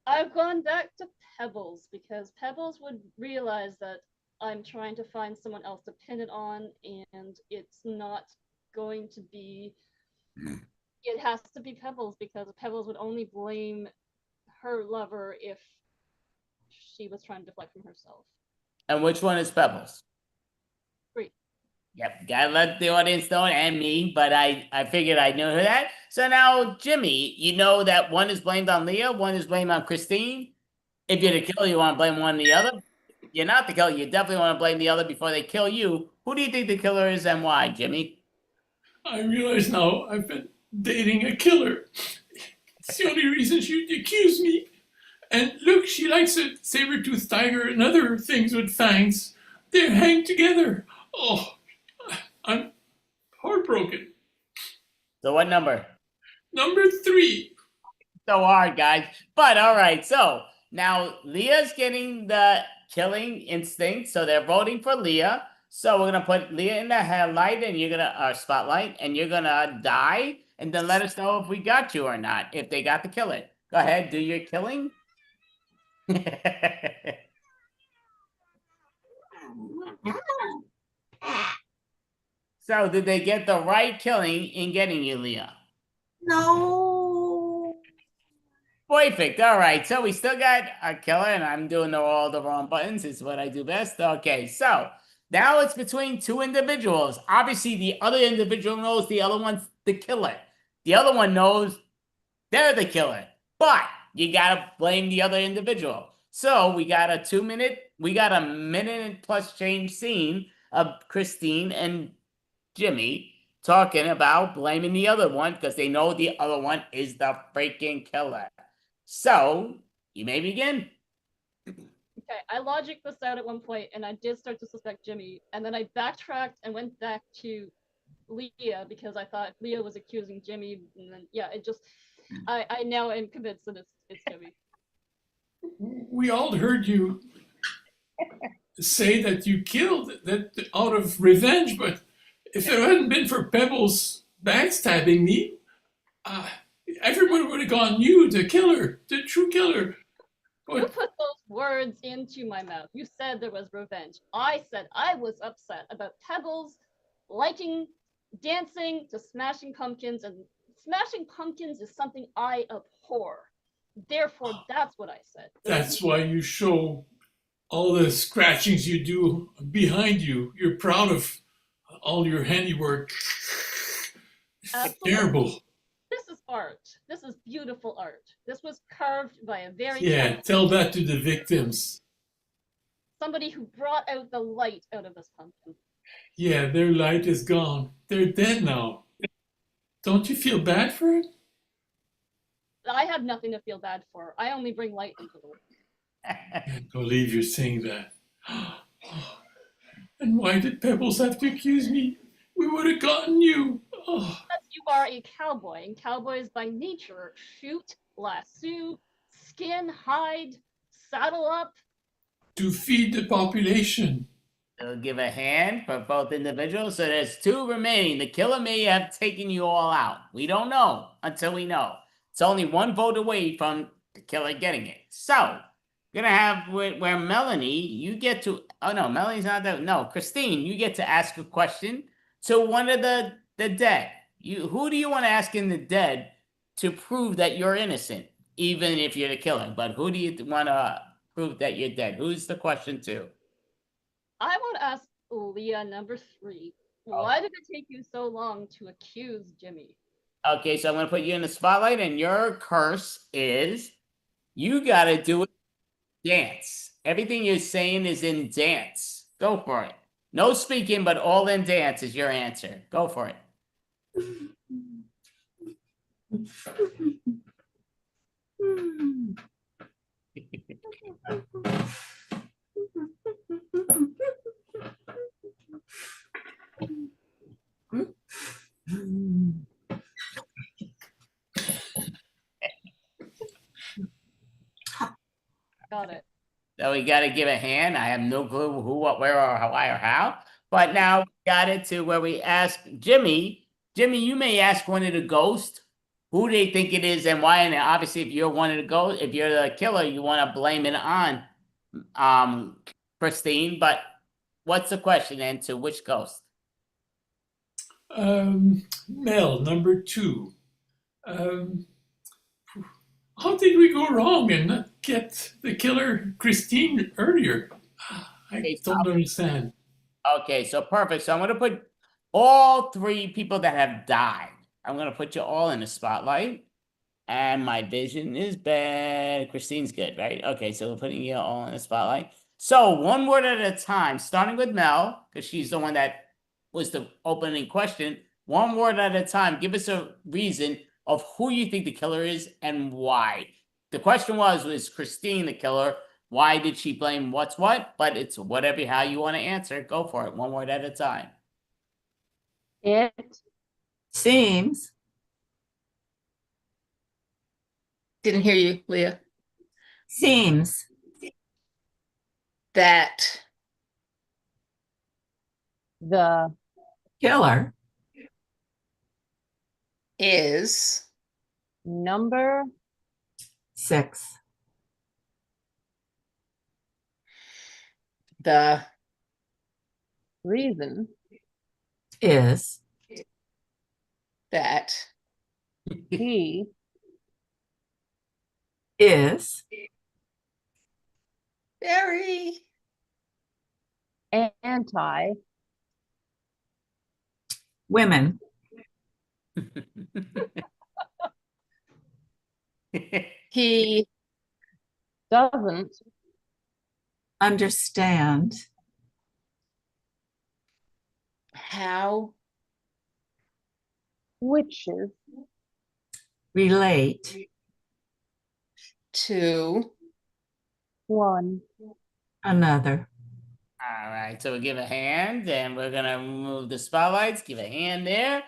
I've gone back to Pebbles because Pebbles would realize that I'm trying to find someone else to pin it on, and it's not going to be. It has to be Pebbles because Pebbles would only blame her lover if she was trying to deflect from herself. And which one is Pebbles? 3. Yep, gotta let the audience know and me, but I figured I knew that. So now, Jimmy, you know that one is blamed on Leah, one is blamed on Christine. If you're the killer, you want to blame one or the other. If you're not the killer, you definitely want to blame the other before they kill you. Who do you think the killer is and why, Jimmy? I realize now I've been dating a killer. It's the only reason she'd accuse me. And look, she likes a saber-toothed tiger and other things with fangs. They hang together. Oh, I'm heartbroken. So what number? Number 3. So hard, guys. But all right, so now Leah's getting the killing instinct, so they're voting for Leah. So we're gonna put Leah in the headlight, and you're gonna spotlight, and you're gonna die, and then let us know if we got you or not. If they got the killer, go ahead, do your killing. So did they get the right killing in getting you, Leah? No. Perfect. All right. So we still got a killer, and I'm doing all the wrong buttons. Is what I do best. Okay. So now it's between 2 individuals. Obviously, the other individual knows the other one's the killer. The other one knows they're the killer. But you gotta blame the other individual. So we got a minute plus change scene of Christine and Jimmy talking about blaming the other one because they know the other one is the freaking killer. So you may begin. Okay, I logicked this out at one point, and I did start to suspect Jimmy, and then I backtracked and went back to Leah because I thought Leah was accusing Jimmy, and then I now am convinced that it's Jimmy. We all heard you say that you killed that out of revenge, but if it hadn't been for Pebbles backstabbing me, everyone would have gone, you, the killer, the true killer. You put those words into my mouth. You said there was revenge. I said I was upset about Pebbles liking dancing to Smashing Pumpkins, and Smashing Pumpkins is something I abhor. Therefore, that's what I said. That's why you show all the scratchings you do behind you. You're proud of all your handiwork. Absolutely. Terrible. This is art. This is beautiful art. This was carved by a very Yeah, talented- tell that to the victims. somebody who brought out the light out of this pumpkin. Yeah, their light is gone. They're dead now. Don't you feel bad for it? I have nothing to feel bad for. I only bring light into the world. I can't believe you're saying that. And why did Pebbles have to accuse me? We would have gotten you. Oh. Because you are a cowboy, and cowboys by nature shoot, lasso, skin, hide, saddle up. To feed the population. So give a hand for both individuals. So there's 2 remaining. The killer may have taken you all out. We don't know until we know. It's only 1 vote away from the killer getting it. So gonna have where Melanie, you get to. Oh no, Melanie's not there. No, Christine, you get to ask a question to one of the dead. Who do you want to ask in the dead to prove that you're innocent, even if you're the killer? But who do you want to prove that you're dead? Who's the question to? I want to ask Leah number 3. Why did it take you so long to accuse Jimmy? Okay, so I'm gonna put you in the spotlight, and your curse is you gotta do it dance. Everything you're saying is in dance. Go for it. No speaking, but all in dance is your answer. Go for it. Got it. So we got to give a hand. I have no clue who, what, where, or why, or how. But now we got it to where we ask Jimmy. Jimmy, you may ask one of the ghosts who they think it is and why. And obviously, if you're one of the ghosts, if you're the killer, you want to blame it on Christine. But what's the question and to which ghost? Mel, number 2. How did we go wrong and not get the killer Christine earlier? I don't understand. Okay, so perfect. So I'm going to put all 3 people that have died. I'm going to put you all in the spotlight. And my vision is bad. Christine's good, right? Okay, so we're putting you all in the spotlight. So 1 word at a time, starting with Mel, because she's the one that was the opening question. 1 word at a time. Give us a reason of who you think the killer is and why. The question was Christine the killer? Why did she blame what's what? But it's whatever, how you want to answer. Go for it. 1 word at a time. It seems. Didn't hear you, Leah. Seems. That. The killer. Is. Number 6. The reason is that he is very anti women. He doesn't understand how witches relate to one another. All right, so we'll give a hand and we're gonna remove the spotlights. Give a hand there.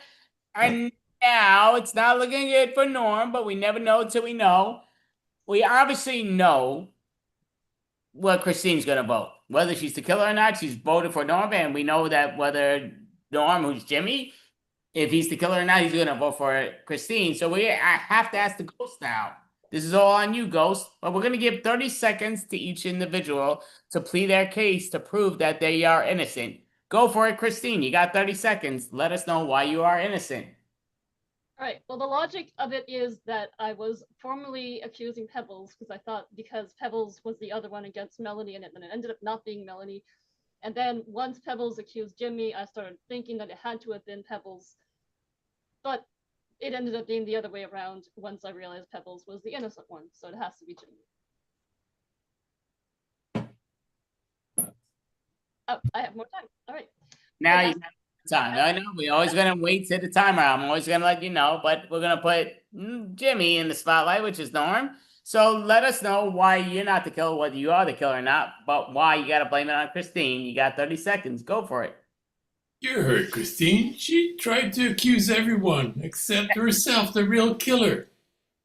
And now it's not looking good for Norm, but we never know until we know. We obviously know what Christine's gonna vote. Whether she's the killer or not, she's voted for Norm, and we know that whether Norm, who's Jimmy, if he's the killer or not, he's gonna vote for Christine. So I have to ask the ghost now. This is all on you, ghost. But we're gonna give 30 seconds to each individual to plead their case to prove that they are innocent. Go for it, Christine. You got 30 seconds. Let us know why you are innocent. All right. Well, the logic of it is that I was formerly accusing Pebbles because I thought because Pebbles was the other one against Melanie, and then it ended up not being Melanie. And then once Pebbles accused Jimmy, I started thinking that it had to have been Pebbles. But it ended up being the other way around once I realized Pebbles was the innocent one. So it has to be Jimmy. Oh, I have more time. All right. Now you have time. I know we're always gonna wait to the timer. I'm always gonna let you know, but we're gonna put Jimmy in the spotlight, which is Norm. So let us know why you're not the killer, whether you are the killer or not, but why you gotta blame it on Christine. You got 30 seconds. Go for it. You heard Christine. She tried to accuse everyone except herself, the real killer.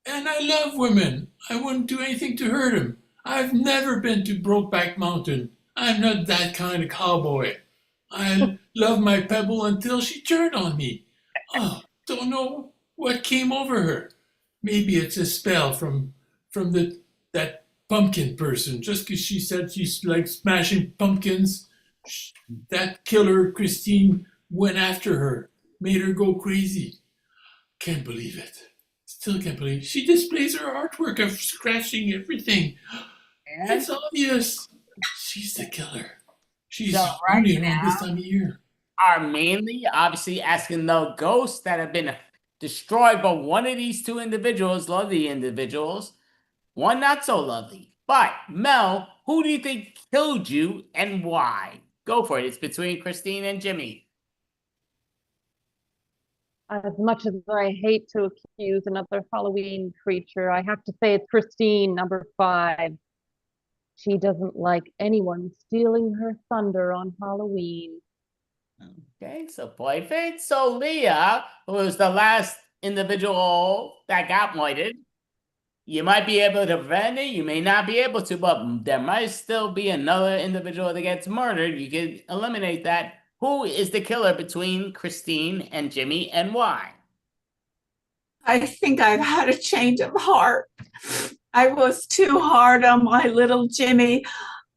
And I love women. I wouldn't do anything to hurt them. I've never been to Brokeback Mountain. I'm not that kind of cowboy. I love my Pebble until she turned on me. Oh, don't know what came over her. Maybe it's a spell from that pumpkin person. Just because she said she's like smashing pumpkins, that killer Christine went after her, made her go crazy. Can't believe it. Still can't believe it. She displays her artwork of scratching everything. It's obvious. She's the killer. She's So right only around now, this time of year. are mainly obviously asking the ghosts that have been destroyed by one of these two individuals, lovely individuals, one not so lovely. But Mel, who do you think killed you and why? Go for it. It's between Christine and Jimmy. As much as I hate to accuse another Halloween creature, I have to say it's Christine, number 5. She doesn't like anyone stealing her thunder on Halloween. Okay, so perfect. So Leah, who was the last individual that got moited, you might be able to prevent it, you may not be able to, but there might still be another individual that gets murdered. You can eliminate that. Who is the killer between Christine and Jimmy, and why? I think I've had a change of heart. I was too hard on my little Jimmy.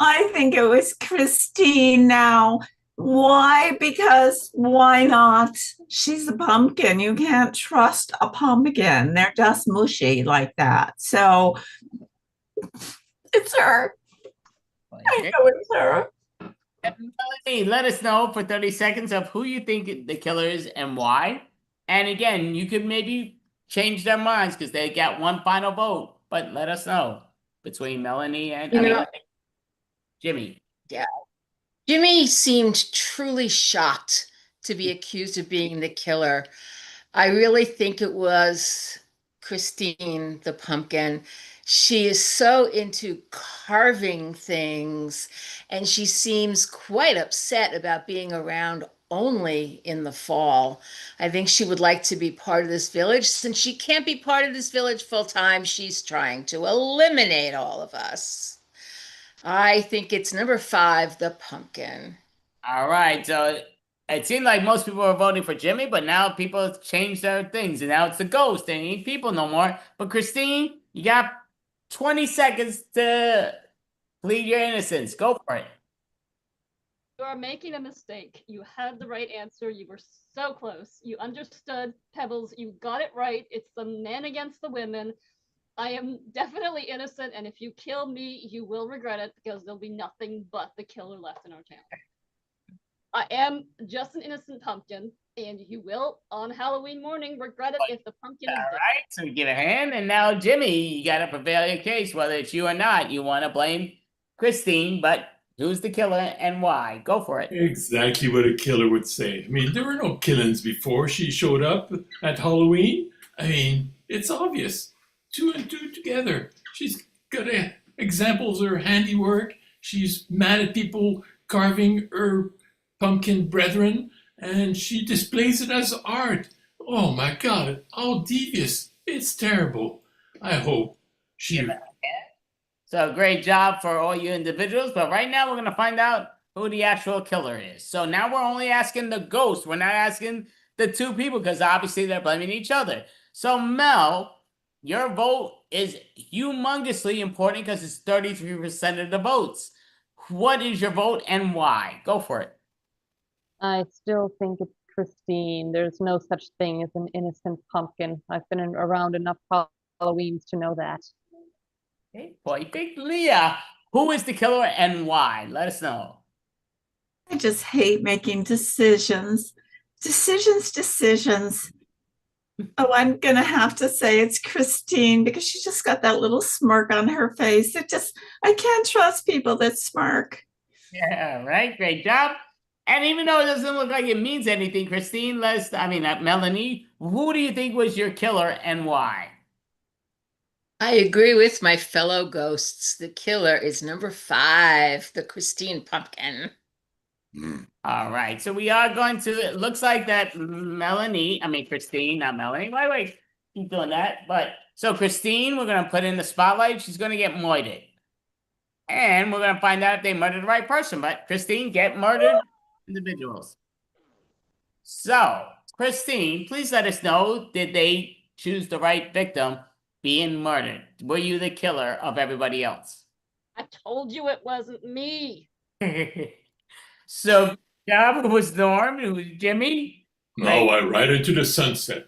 I think it was Christine now. Why? Because why not? She's a pumpkin. You can't trust a pumpkin. They're just mushy like that. So it's her. I know it's her. Melanie, let us know for 30 seconds of who you think the killer is and why. And again, you could maybe change their minds because they got one final vote. But let us know between Melanie and Jimmy. Yeah. Jimmy seemed truly shocked to be accused of being the killer. I really think it was Christine, the pumpkin. She is so into carving things, and she seems quite upset about being around only in the fall. I think she would like to be part of this village. Since she can't be part of this village full time, she's trying to eliminate all of us. I think it's number 5, the pumpkin. All right. So it seemed like most people were voting for Jimmy, but now people have changed their things, and now it's the ghost. They ain't people no more. But Christine, you got 20 seconds to plead your innocence. Go for it. You are making a mistake. You had the right answer. You were so close. You understood, Pebbles. You got it right. It's the men against the women. I am definitely innocent, and if you kill me, you will regret it because there'll be nothing but the killer left in our town. I am just an innocent pumpkin, and you will, on Halloween morning, regret it if the pumpkin is dead. All right, so we give a hand, and now Jimmy, you got to prevail your case, whether it's you or not. You want to blame Christine, but who's the killer and why? Go for it. Exactly what a killer would say. I mean, there were no killings before she showed up at Halloween. I mean, it's obvious. 2 and 2 together. She's got examples of her handiwork. She's mad at people carving her pumpkin brethren, and she displays it as art. Oh my God, how devious. It's terrible. I hope she... So great job for all you individuals, but right now we're going to find out who the actual killer is. So now we're only asking the ghost. We're not asking the two people because obviously they're blaming each other. So Mel, your vote is humongously important because it's 33% of the votes. What is your vote and why? Go for it. I still think it's Christine. There's no such thing as an innocent pumpkin. I've been around enough Halloweens to know that. Okay, perfect. Leah, who is the killer and why? Let us know. I just hate making decisions. Decisions. Oh, I'm going to have to say it's Christine because she just got that little smirk on her face. I can't trust people that smirk. Yeah, right. Great job. And even though it doesn't look like it means anything, Christine, Melanie, who do you think was your killer and why? I agree with my fellow ghosts. The killer is number 5, the Christine Pumpkin. All right, so we are going to, it looks like that Christine, not Melanie. Wait, keep doing that. But so Christine, we're going to put in the spotlight. She's going to get murdered. And we're going to find out if they murdered the right person. But Christine, get murdered individuals. So, Christine, please let us know, did they choose the right victim being murdered? Were you the killer of everybody else? I told you it wasn't me. So, who was Norm? Who was Jimmy? Oh, I ride into the sunset.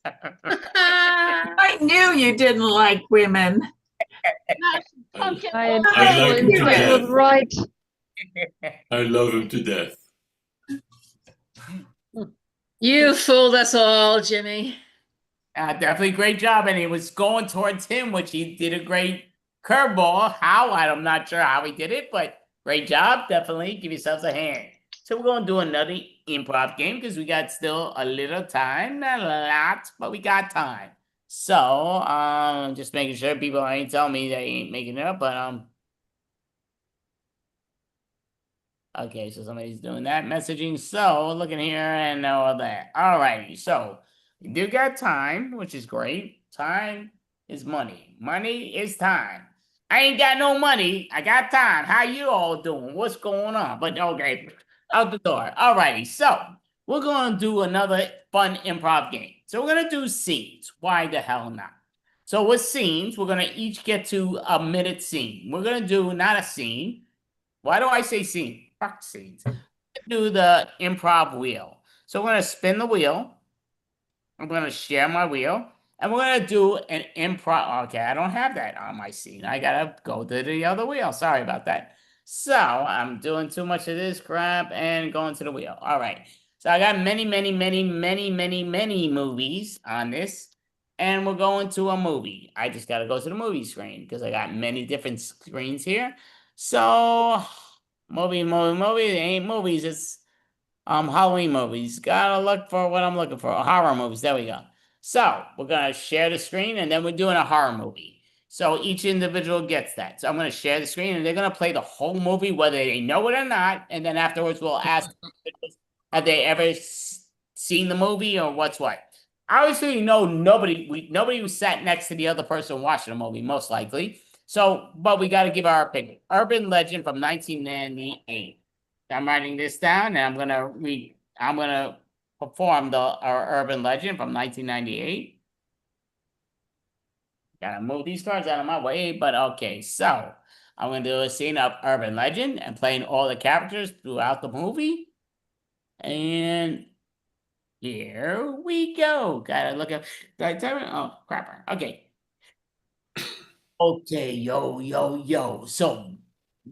I knew you didn't like women. Pumpkin. I like him to death. was right. I love him to death. You fooled us all, Jimmy. Definitely great job. And it was going towards him, which he did a great curveball. How? I'm not sure how he did it, but great job. Definitely give yourselves a hand. So we're going to do another improv game because we got still a little time. Not a lot, but we got time. So, just making sure people ain't telling me they ain't making it up, but, okay, so somebody's doing that messaging. So, looking here and all that. All righty, so we do got time, which is great. Time is money. Money is time. I ain't got no money. I got time. How you all doing? What's going on? But okay, out the door. All righty, so we're going to do another fun improv game. So we're going to do scenes. Why the hell not? So with scenes, we're going to each get to a minute scene. We're going to do not a scene. Why do I say scene? Fuck scenes. Do the improv wheel. So we're going to spin the wheel. I'm going to share my wheel. And we're going to do an improv. Okay, I don't have that on my scene. I got to go to the other wheel. Sorry about that. So I'm doing too much of this crap and going to the wheel. All right. So I got many movies on this. And we're going to a movie. I just got to go to the movie screen because I got many different screens here. So movie. It ain't movies. It's Halloween movies. Gotta look for what I'm looking for. Horror movies. There we go. So we're gonna share the screen and then we're doing a horror movie. So each individual gets that. So I'm gonna share the screen and they're gonna play the whole movie, whether they know it or not. And then afterwards we'll ask, have they ever seen the movie or what's what? Obviously, nobody who sat next to the other person watching the movie, most likely. So, but we got to give our opinion. Urban Legend from 1998. I'm writing this down, and I'm gonna perform our Urban Legend from 1998. Gotta move these cards out of my way, but okay. So I'm gonna do a scene of Urban Legend and playing all the characters throughout the movie, and here we go. Gotta look up. Oh, crap. Okay. Okay, yo. So,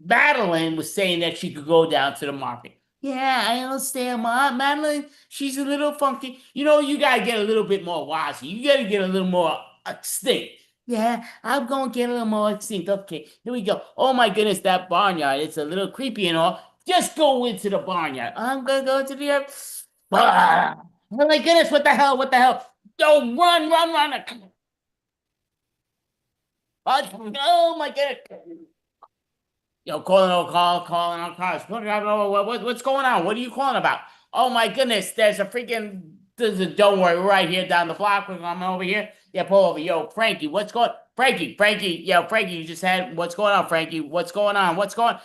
Madeline was saying that she could go down to the market. Yeah, I understand, Mom. Madeline, she's a little funky. You know, you gotta get a little bit more wazzy. You gotta get a little more extinct. Yeah, I'm gonna get a little more extinct. Okay, here we go. Oh my goodness, that barnyard. It's a little creepy and all. Just go into the barnyard. I'm gonna go to the... Oh my goodness, what the hell? Yo, run. Oh my goodness. Yo, calling on cars. What's going on? What are you calling about? Oh my goodness, don't worry, we're right here down the block. We're coming over here. Yeah, pull over. Yo, Frankie, what's going on? Frankie, you just had, what's going on, Frankie? What's going on? Right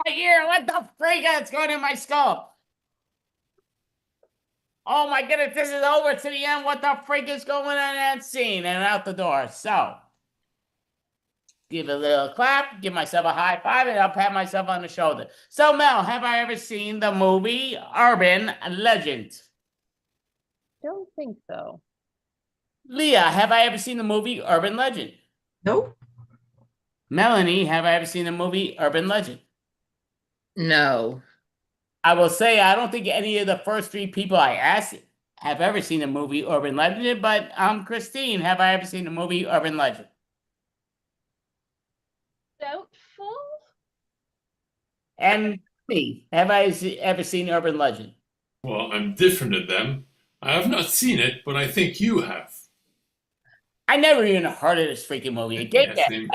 here, what the freak? It's going in my skull. Oh my goodness, this is over to the end. What the freak is going on in that scene? And out the door. So, give a little clap, give myself a high five, and I'll pat myself on the shoulder. So, Mel, have I ever seen the movie Urban Legend? Don't think so. Leah, have I ever seen the movie Urban Legend? Nope. Melanie, have I ever seen the movie Urban Legend? No. I will say I don't think any of the first three people I asked have ever seen the movie Urban Legend, but Christine, have I ever seen the movie Urban Legend? Doubtful. And me, have I ever seen Urban Legend? Well, I'm different than them. I have not seen it, but I think you have. I never even heard of this freaking movie. It gave Yes, me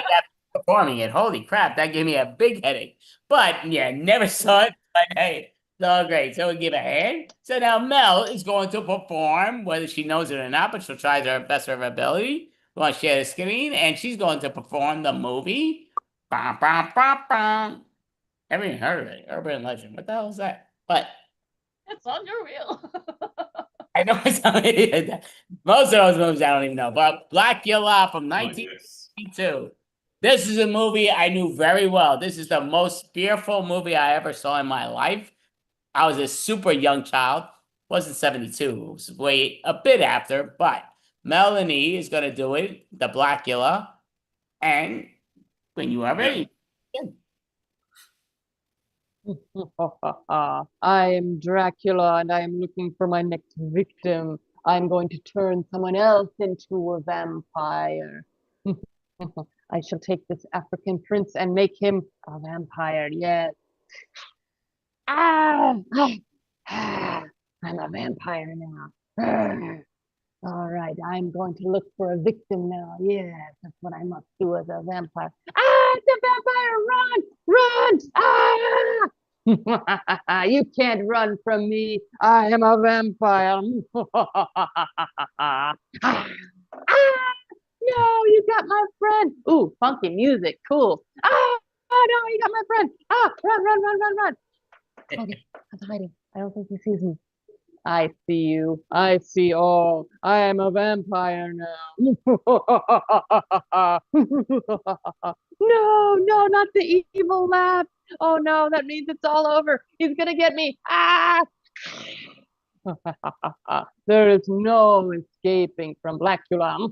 performing it. Holy crap, that gave me a big headache. But yeah, never saw it. But hey, it's all great. So we give a hand. So now Mel is going to perform, whether she knows it or not, but she'll try her best of her ability. We want to share the screen, and she's going to perform the movie. Bum, bum, bum, bum. Never even heard of it. Urban Legend. What the hell is that? But It's on your wheel. I know it's most of those movies I don't even know. But Blackula from 1952. This is a movie I knew very well. This is the most fearful movie I ever saw in my life. I was a super young child. It wasn't 72. It was way a bit after. But Melanie is going to do it, the Blackula. And when you are ready. I am Dracula and I am looking for my next victim. I'm going to turn someone else into a vampire. I shall take this African prince and make him a vampire. Yes. I'm a vampire now. All right, I'm going to look for a victim now. Yes, that's what I must do as a vampire. It's a vampire! Run! Run! You can't run from me. I am a vampire. No, you got my friend. Ooh, funky music. Cool. Oh, no, you got my friend. Run. Okay, I'm hiding. I don't think he sees me. I see you. I see all. I am a vampire now. No, not the evil laugh. Oh no, that means it's all over. He's gonna get me. There is no escaping from Blackula.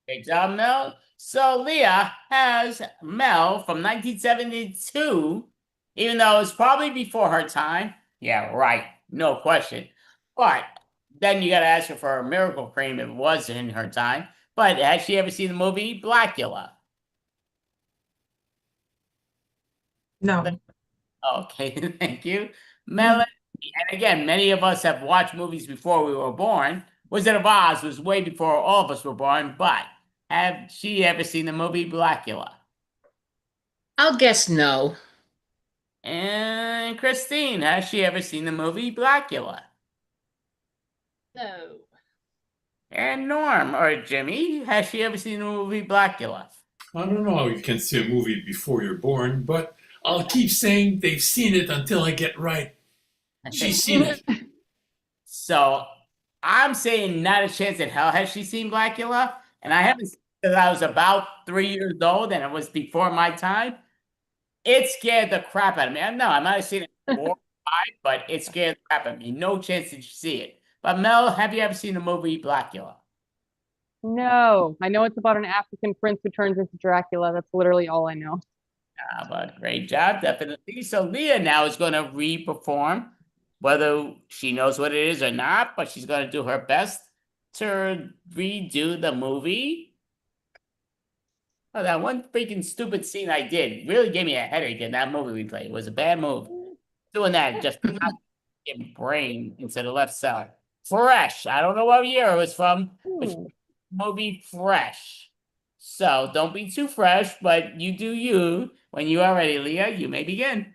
Great job, Mel. So Leah has Mel from 1972, even though it's probably before her time. Yeah, right. No question. But then you got to ask her for a miracle cream if it was in her time. But has she ever seen the movie Blackula? No. Okay, thank you. Melanie, and again, many of us have watched movies before we were born. Wizard of Oz was way before all of us were born, but have she ever seen the movie Blackula? I'll guess no. And Christine, has she ever seen the movie Blackula? No. And Norm, or Jimmy, has she ever seen the movie Blackula? I don't know how you can see a movie before you're born, but I'll keep saying they've seen it until I get right. She's seen it. So I'm saying not a chance in hell has she seen Blackula. And I haven't seen it since I was about 3 years old, and it was before my time. It scared the crap out of me. I might have seen it 4 or 5, but it scared the crap out of me. No chance did you see it. But Mel, have you ever seen the movie Blackula? No, I know it's about an African prince who turns into Dracula. That's literally all I know. But great job, definitely. So Leah now is going to re-perform, whether she knows what it is or not, but she's going to do her best to redo the movie. Oh, that one freaking stupid scene I did really gave me a headache in that movie we played. It was a bad move. Doing that just in brain instead of left side. Fresh. I don't know what year it was from, but movie Fresh. So don't be too fresh, but you do you. When you are ready, Leah, you may begin.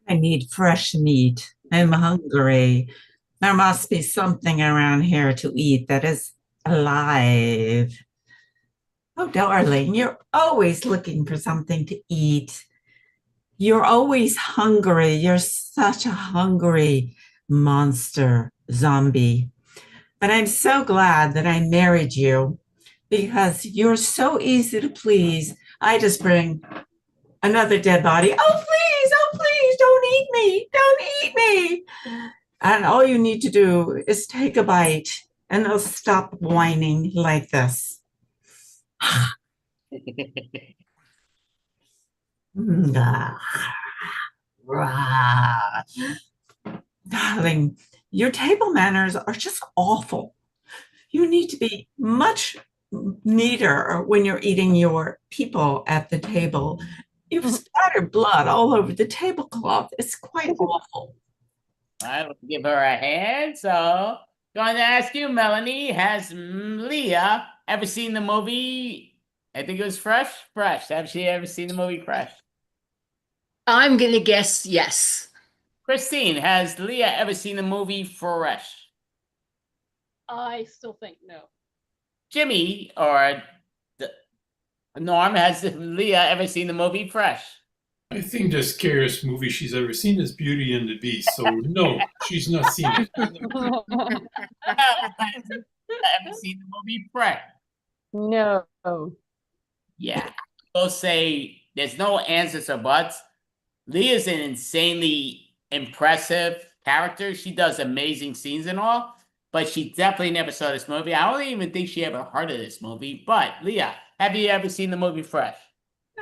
I need fresh meat. I'm hungry. There must be something around here to eat that is alive. Oh, darling, you're always looking for something to eat. You're always hungry. You're such a hungry monster zombie. But I'm so glad that I married you because you're so easy to please. I just bring another dead body. Oh, please, don't eat me. Don't eat me. And all you need to do is take a bite and they'll stop whining like this. Darling, your table manners are just awful. You need to be much neater when you're eating your people at the table. You've splattered blood all over the tablecloth. It's quite awful. I will give her a hand. So, going to ask you, Melanie, has Leah ever seen the movie? I think it was Fresh. Fresh. Have she ever seen the movie Fresh? I'm gonna guess yes. Christine, has Leah ever seen the movie Fresh? I still think no. Jimmy or Norm, has Leah ever seen the movie Fresh? I think the scariest movie she's ever seen is Beauty and the Beast. So no, she's not seen it. Ever seen the movie Fresh? No. Yeah. We'll say there's no answers or buts. Leah's an insanely impressive character. She does amazing scenes and all, but she definitely never saw this movie. I don't even think she ever heard of this movie. But Leah, have you ever seen the movie Fresh?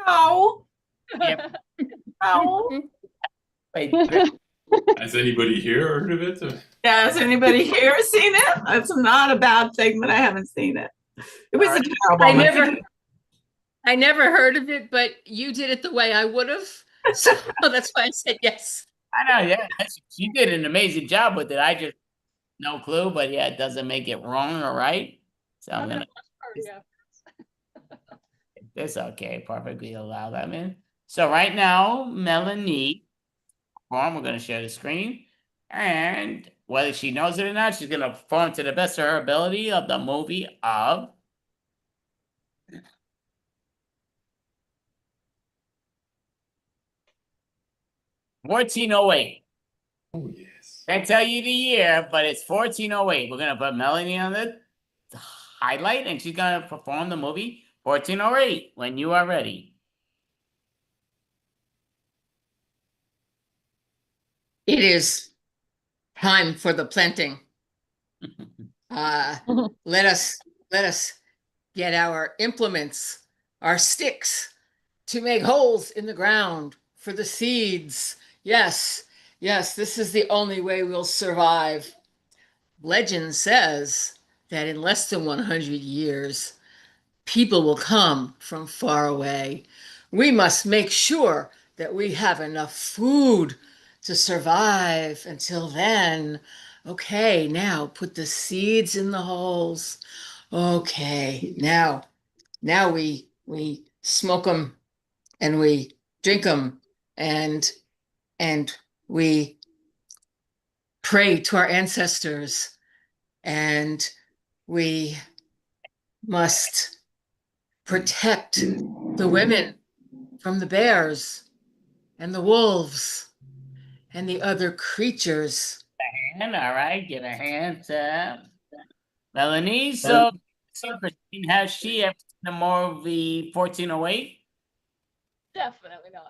No. Yeah. No. Wait. Has anybody here heard of it? Yeah, has anybody here seen it? It's not a bad thing that I haven't seen it. It was a terrible I never heard of it, but you did it the way I would have. So that's why I said yes. I know, yeah. She did an amazing job with it. I just no clue, but yeah, it doesn't make it wrong or right. So I'm gonna it's okay, perfectly allow them in. So right now, Melanie, we're gonna share the screen. And whether she knows it or not, she's gonna perform to the best of her ability of the movie of 1408. Oh, yes. Can't tell you the year, but it's 1408. We're gonna put Melanie on the highlight, and she's gonna perform the movie 1408 when you are ready. It is time for the planting. Let us get our implements, our sticks, to make holes in the ground for the seeds. Yes, this is the only way we'll survive. Legend says that in less than 100 years, people will come from far away. We must make sure that we have enough food to survive until then. Okay, now put the seeds in the holes. Okay, now we smoke them and we drink them and we pray to our ancestors and we must protect the women from the bears and the wolves and the other creatures. And all right, give a hand to Melanie. So Christine, has she ever seen the movie 1408? Definitely not.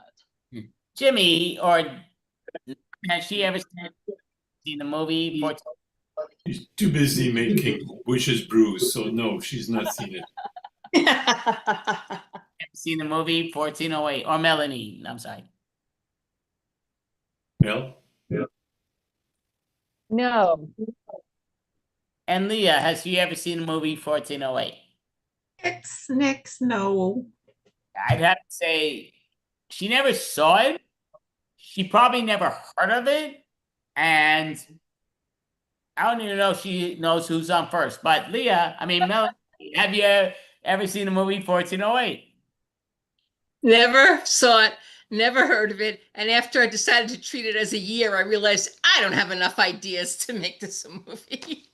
Jimmy, or has she ever seen the movie 1408? She's too busy making witch's brews, so no, she's not seen it. Seen the movie 1408, or Melanie, I'm sorry. Mel? No. And Leah, has she ever seen the movie 1408? Nix, no. I'd have to say she never saw it. She probably never heard of it. And I don't even know if she knows who's on first. But Leah, Melanie, have you ever seen the movie 1408? Never saw it, never heard of it. And after I decided to treat it as a year, I realized I don't have enough ideas to make this a movie.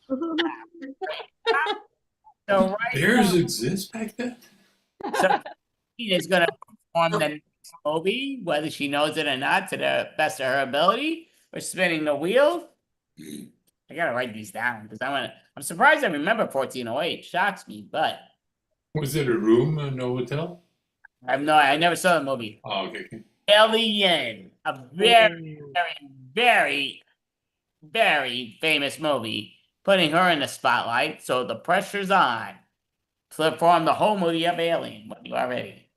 So Bears exist back then? So he is going to perform the next movie, whether she knows it or not, to the best of her ability. We're spinning the wheel. I gotta write these down because I'm surprised I remember 1408. Shocks me, but Was it a room in a hotel? I never saw the movie. Oh, okay. Alien, a very, very, very famous movie, putting her in the spotlight. So the pressure's on to perform the whole movie of Alien. What you are ready?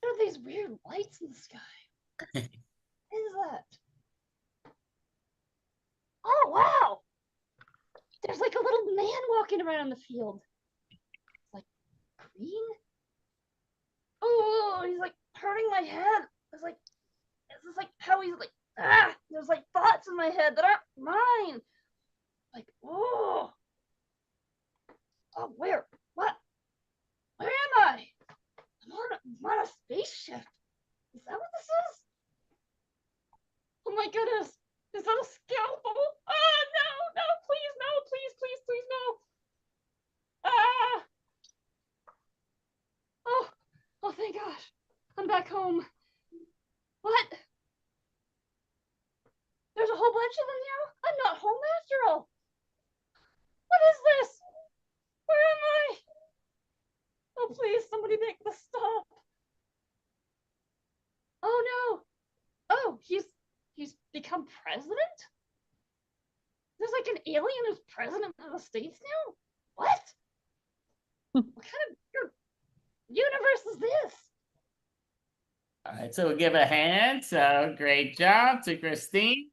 What are these weird lights in the sky? What is that? Oh wow! There's like a little man walking around the field. It's like green. Oh, he's like hurting my head. It's like, this is like how he's like, there's like thoughts in my head that aren't mine. Like, oh, where? What? Where am I? I'm on a spaceship. Is that what this is? Oh my goodness. Is that a scalpel? Oh, no, please, no. Oh, thank gosh. I'm back home. What? There's a whole bunch of them now? I'm not home after all. What is this? Where am I? Oh, please, somebody make this stop. Oh, no. Oh, he's become president? There's like an alien who's president of the States now? What? What kind of universe is this? All right, so we'll give a hand. So great job to Christine.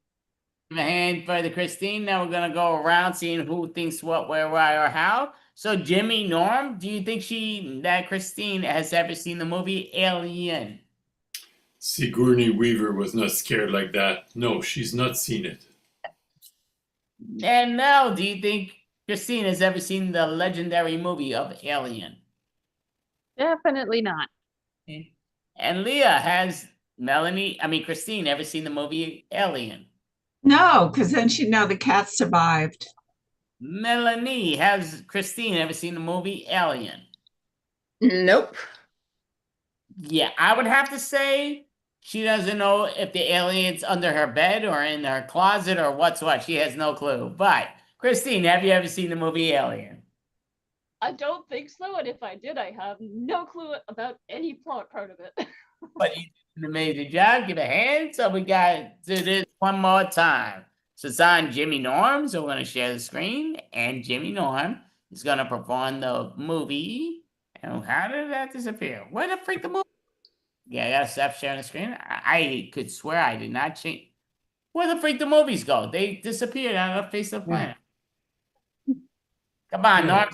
Give a hand for the Christine. Now we're gonna go around seeing who thinks what, where, why, or how. So Jimmy, Norm, do you think that Christine has ever seen the movie Alien? Sigourney Weaver was not scared like that. No, she's not seen it. And Mel, do you think Christine has ever seen the legendary movie of Alien? Definitely not. And Leah, has Christine ever seen the movie Alien? No, because then she'd know the cat survived. Melanie, has Christine ever seen the movie Alien? Nope. Yeah, I would have to say she doesn't know if the alien's under her bed or in her closet or what's what. She has no clue. But Christine, have you ever seen the movie Alien? I don't think so, and if I did, I have no clue about any plot part of it. But you did an amazing job. Give a hand. So we got to do this one more time. So it's on Jimmy Norm. So we're going to share the screen. And Jimmy Norm is going to perform the movie. And how did that disappear? Where the freak the movie? Yeah, I got to stop sharing the screen. I could swear I did not change. Where the freak the movies go? They disappeared out of the face of the planet. Come on, Norm.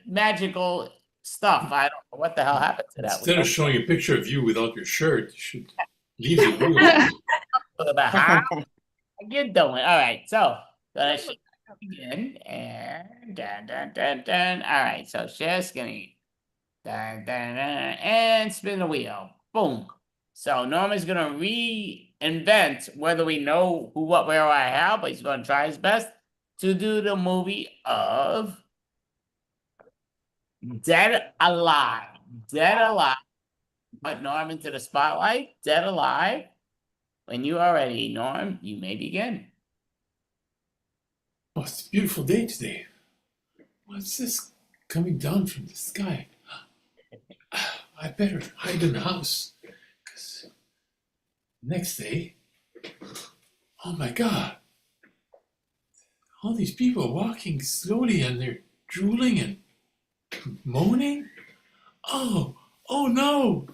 Magical stuff. I don't know what the hell happened to that. Instead of showing a picture of you without your shirt, you should leave the room. How you doing? All right, so gonna begin and dun. All right, so share screen. Dun, and spin the wheel. Boom. So Norman's gonna reinvent whether we know who, what, where, why, how, but he's gonna try his best to do the movie of Dead Alive. Dead Alive. Put Norm into the spotlight. Dead Alive. When you are ready, Norm, you may begin. Oh, it's a beautiful day today. What's this coming down from the sky? I better hide in the house. Because next day, oh my God. All these people walking slowly and they're drooling and moaning? Oh no!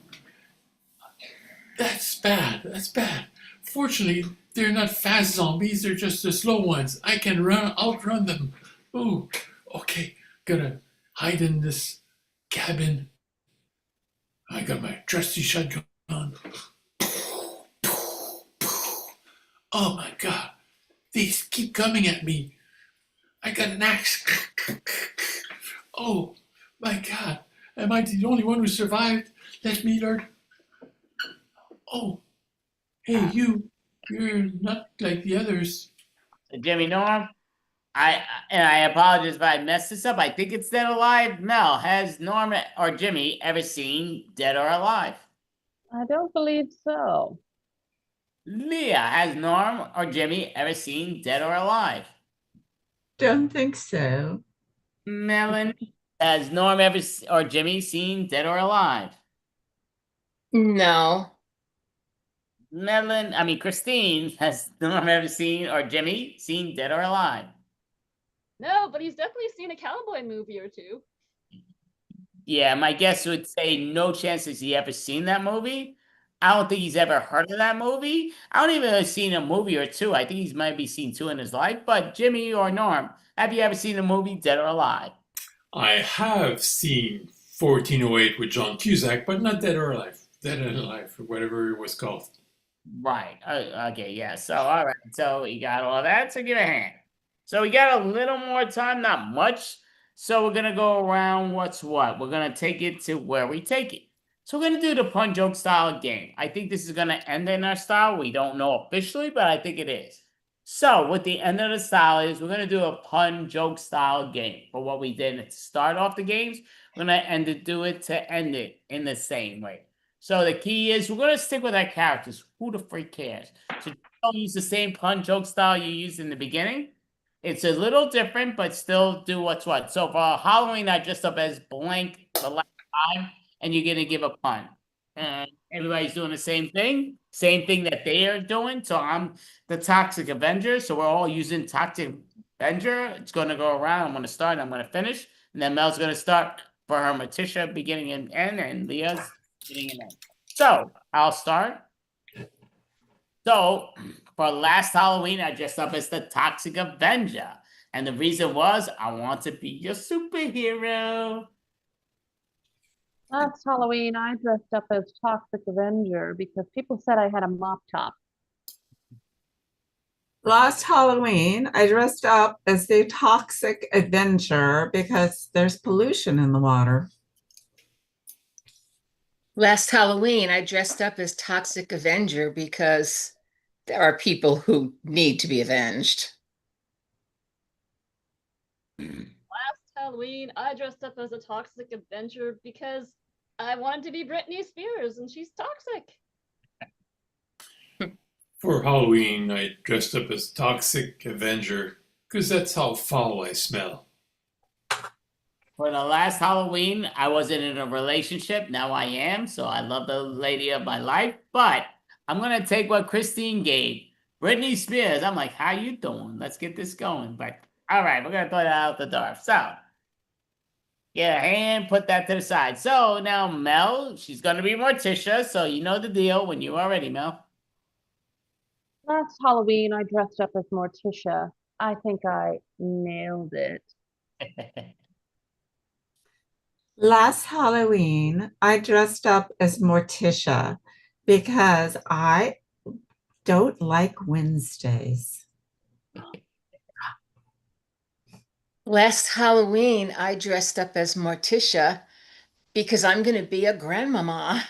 That's bad. Fortunately, they're not fast zombies, they're just the slow ones. I can outrun them. Oh, okay, gonna hide in this cabin. I got my trusty shotgun. Oh my God, they keep coming at me. I got an axe. Oh my God, am I the only one who survived? Let me learn. Oh, hey, you're not like the others. Jimmy Norm, And I apologize if I messed this up. I think it's Dead or Alive. Mel, has Norm or Jimmy ever seen Dead or Alive? I don't believe so. Leah, has Norm or Jimmy ever seen Dead or Alive? Don't think so. Melanie, has Norm or Jimmy seen Dead or Alive? No. Christine, has Norm ever seen or Jimmy seen Dead or Alive? No, but he's definitely seen a cowboy movie or two. Yeah, my guess would say no chance has he ever seen that movie. I don't think he's ever heard of that movie. I don't even know if he's seen a movie or two. I think he's maybe seen two in his life. But Jimmy or Norm, have you ever seen the movie Dead or Alive? I have seen 1408 with John Cusack, but not Dead or Alive. Dead or Alive, or whatever it was called. Right. Okay, yeah. So, all right. So, you got all that. So, give a hand. So, we got a little more time, not much. So, we're going to go around what's what. We're going to take it to where we take it. So, we're going to do the pun joke style game. I think this is going to end in our style. We don't know officially, but I think it is. So, what the end of the style is, we're going to do a pun joke style game. For what we did to start off the games, we're going to do it to end it in the same way. So the key is we're going to stick with our characters. Who the freak cares? So don't use the same pun joke style you used in the beginning. It's a little different, but still do what's what. So for Halloween, I dressed up as blank the last time, and you're going to give a pun. And everybody's doing the same thing that they are doing. So I'm the Toxic Avenger. So we're all using Toxic Avenger. It's going to go around. I'm going to start. I'm going to finish. And then Mel's going to start for her Matisha beginning and end, and Leah's beginning and end. So I'll start. So for last Halloween, I dressed up as the Toxic Avenger. And the reason was I want to be your superhero. Last Halloween, I dressed up as Toxic Avenger because people said I had a mop top. Last Halloween, I dressed up as the Toxic Avenger because there's pollution in the water. Last Halloween, I dressed up as Toxic Avenger because there are people who need to be avenged. Last Halloween, I dressed up as a Toxic Avenger because I wanted to be Britney Spears and she's toxic. For Halloween, I dressed up as Toxic Avenger because that's how foul I smell. For the last Halloween, I wasn't in a relationship. Now I am, so I love the lady of my life. But I'm going to take what Christine gave. Britney Spears. I'm like, how you doing? Let's get this going. But all right, we're going to throw that out the door. So, get a hand, put that to the side. So now Mel, she's going to be Morticia. So you know the deal when you are ready, Mel. Last Halloween, I dressed up as Morticia. I think I nailed it. Last Halloween, I dressed up as Morticia because I don't like Wednesdays. Last Halloween, I dressed up as Morticia because I'm going to be a grandmama.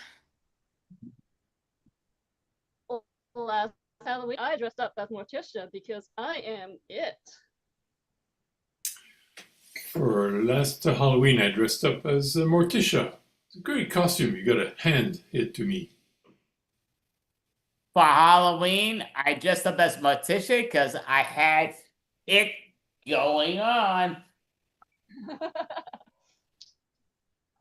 Last Halloween, I dressed up as Morticia because I am it. For last Halloween, I dressed up as Morticia. It's a great costume. You gotta hand it to me. For Halloween, I dressed up as Morticia because I had it going on.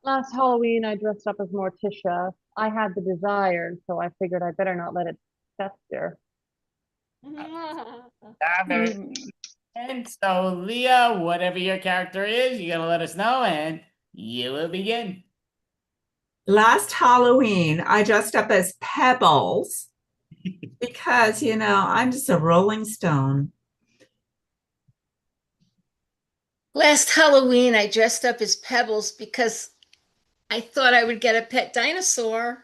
Last Halloween, I dressed up as Morticia. I had the desire, so I figured I better not let it fester. And so, Leah, whatever your character is, you're going to let us know and you will begin. Last Halloween, I dressed up as Pebbles because, I'm just a rolling stone. Last Halloween, I dressed up as Pebbles because I thought I would get a pet dinosaur.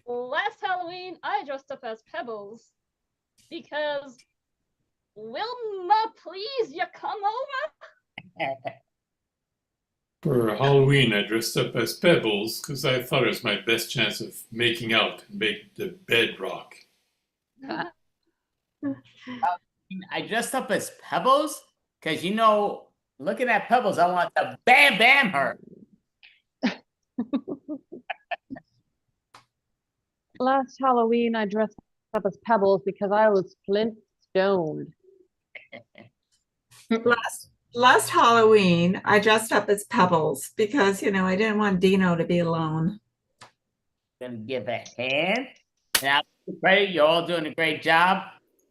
Last Halloween, I dressed up as Pebbles because Wilma, please, you come over? For Halloween, I dressed up as Pebbles because I thought it was my best chance of making out and make the bed rock. I dressed up as Pebbles because, you know, looking at Pebbles, I want to bam bam her. Last Halloween, I dressed up as Pebbles because I was Flint stoned. Last Halloween, I dressed up as Pebbles because, you know, I didn't want Dino to be alone. Gonna give a hand. Now, credit, you're all doing a great job.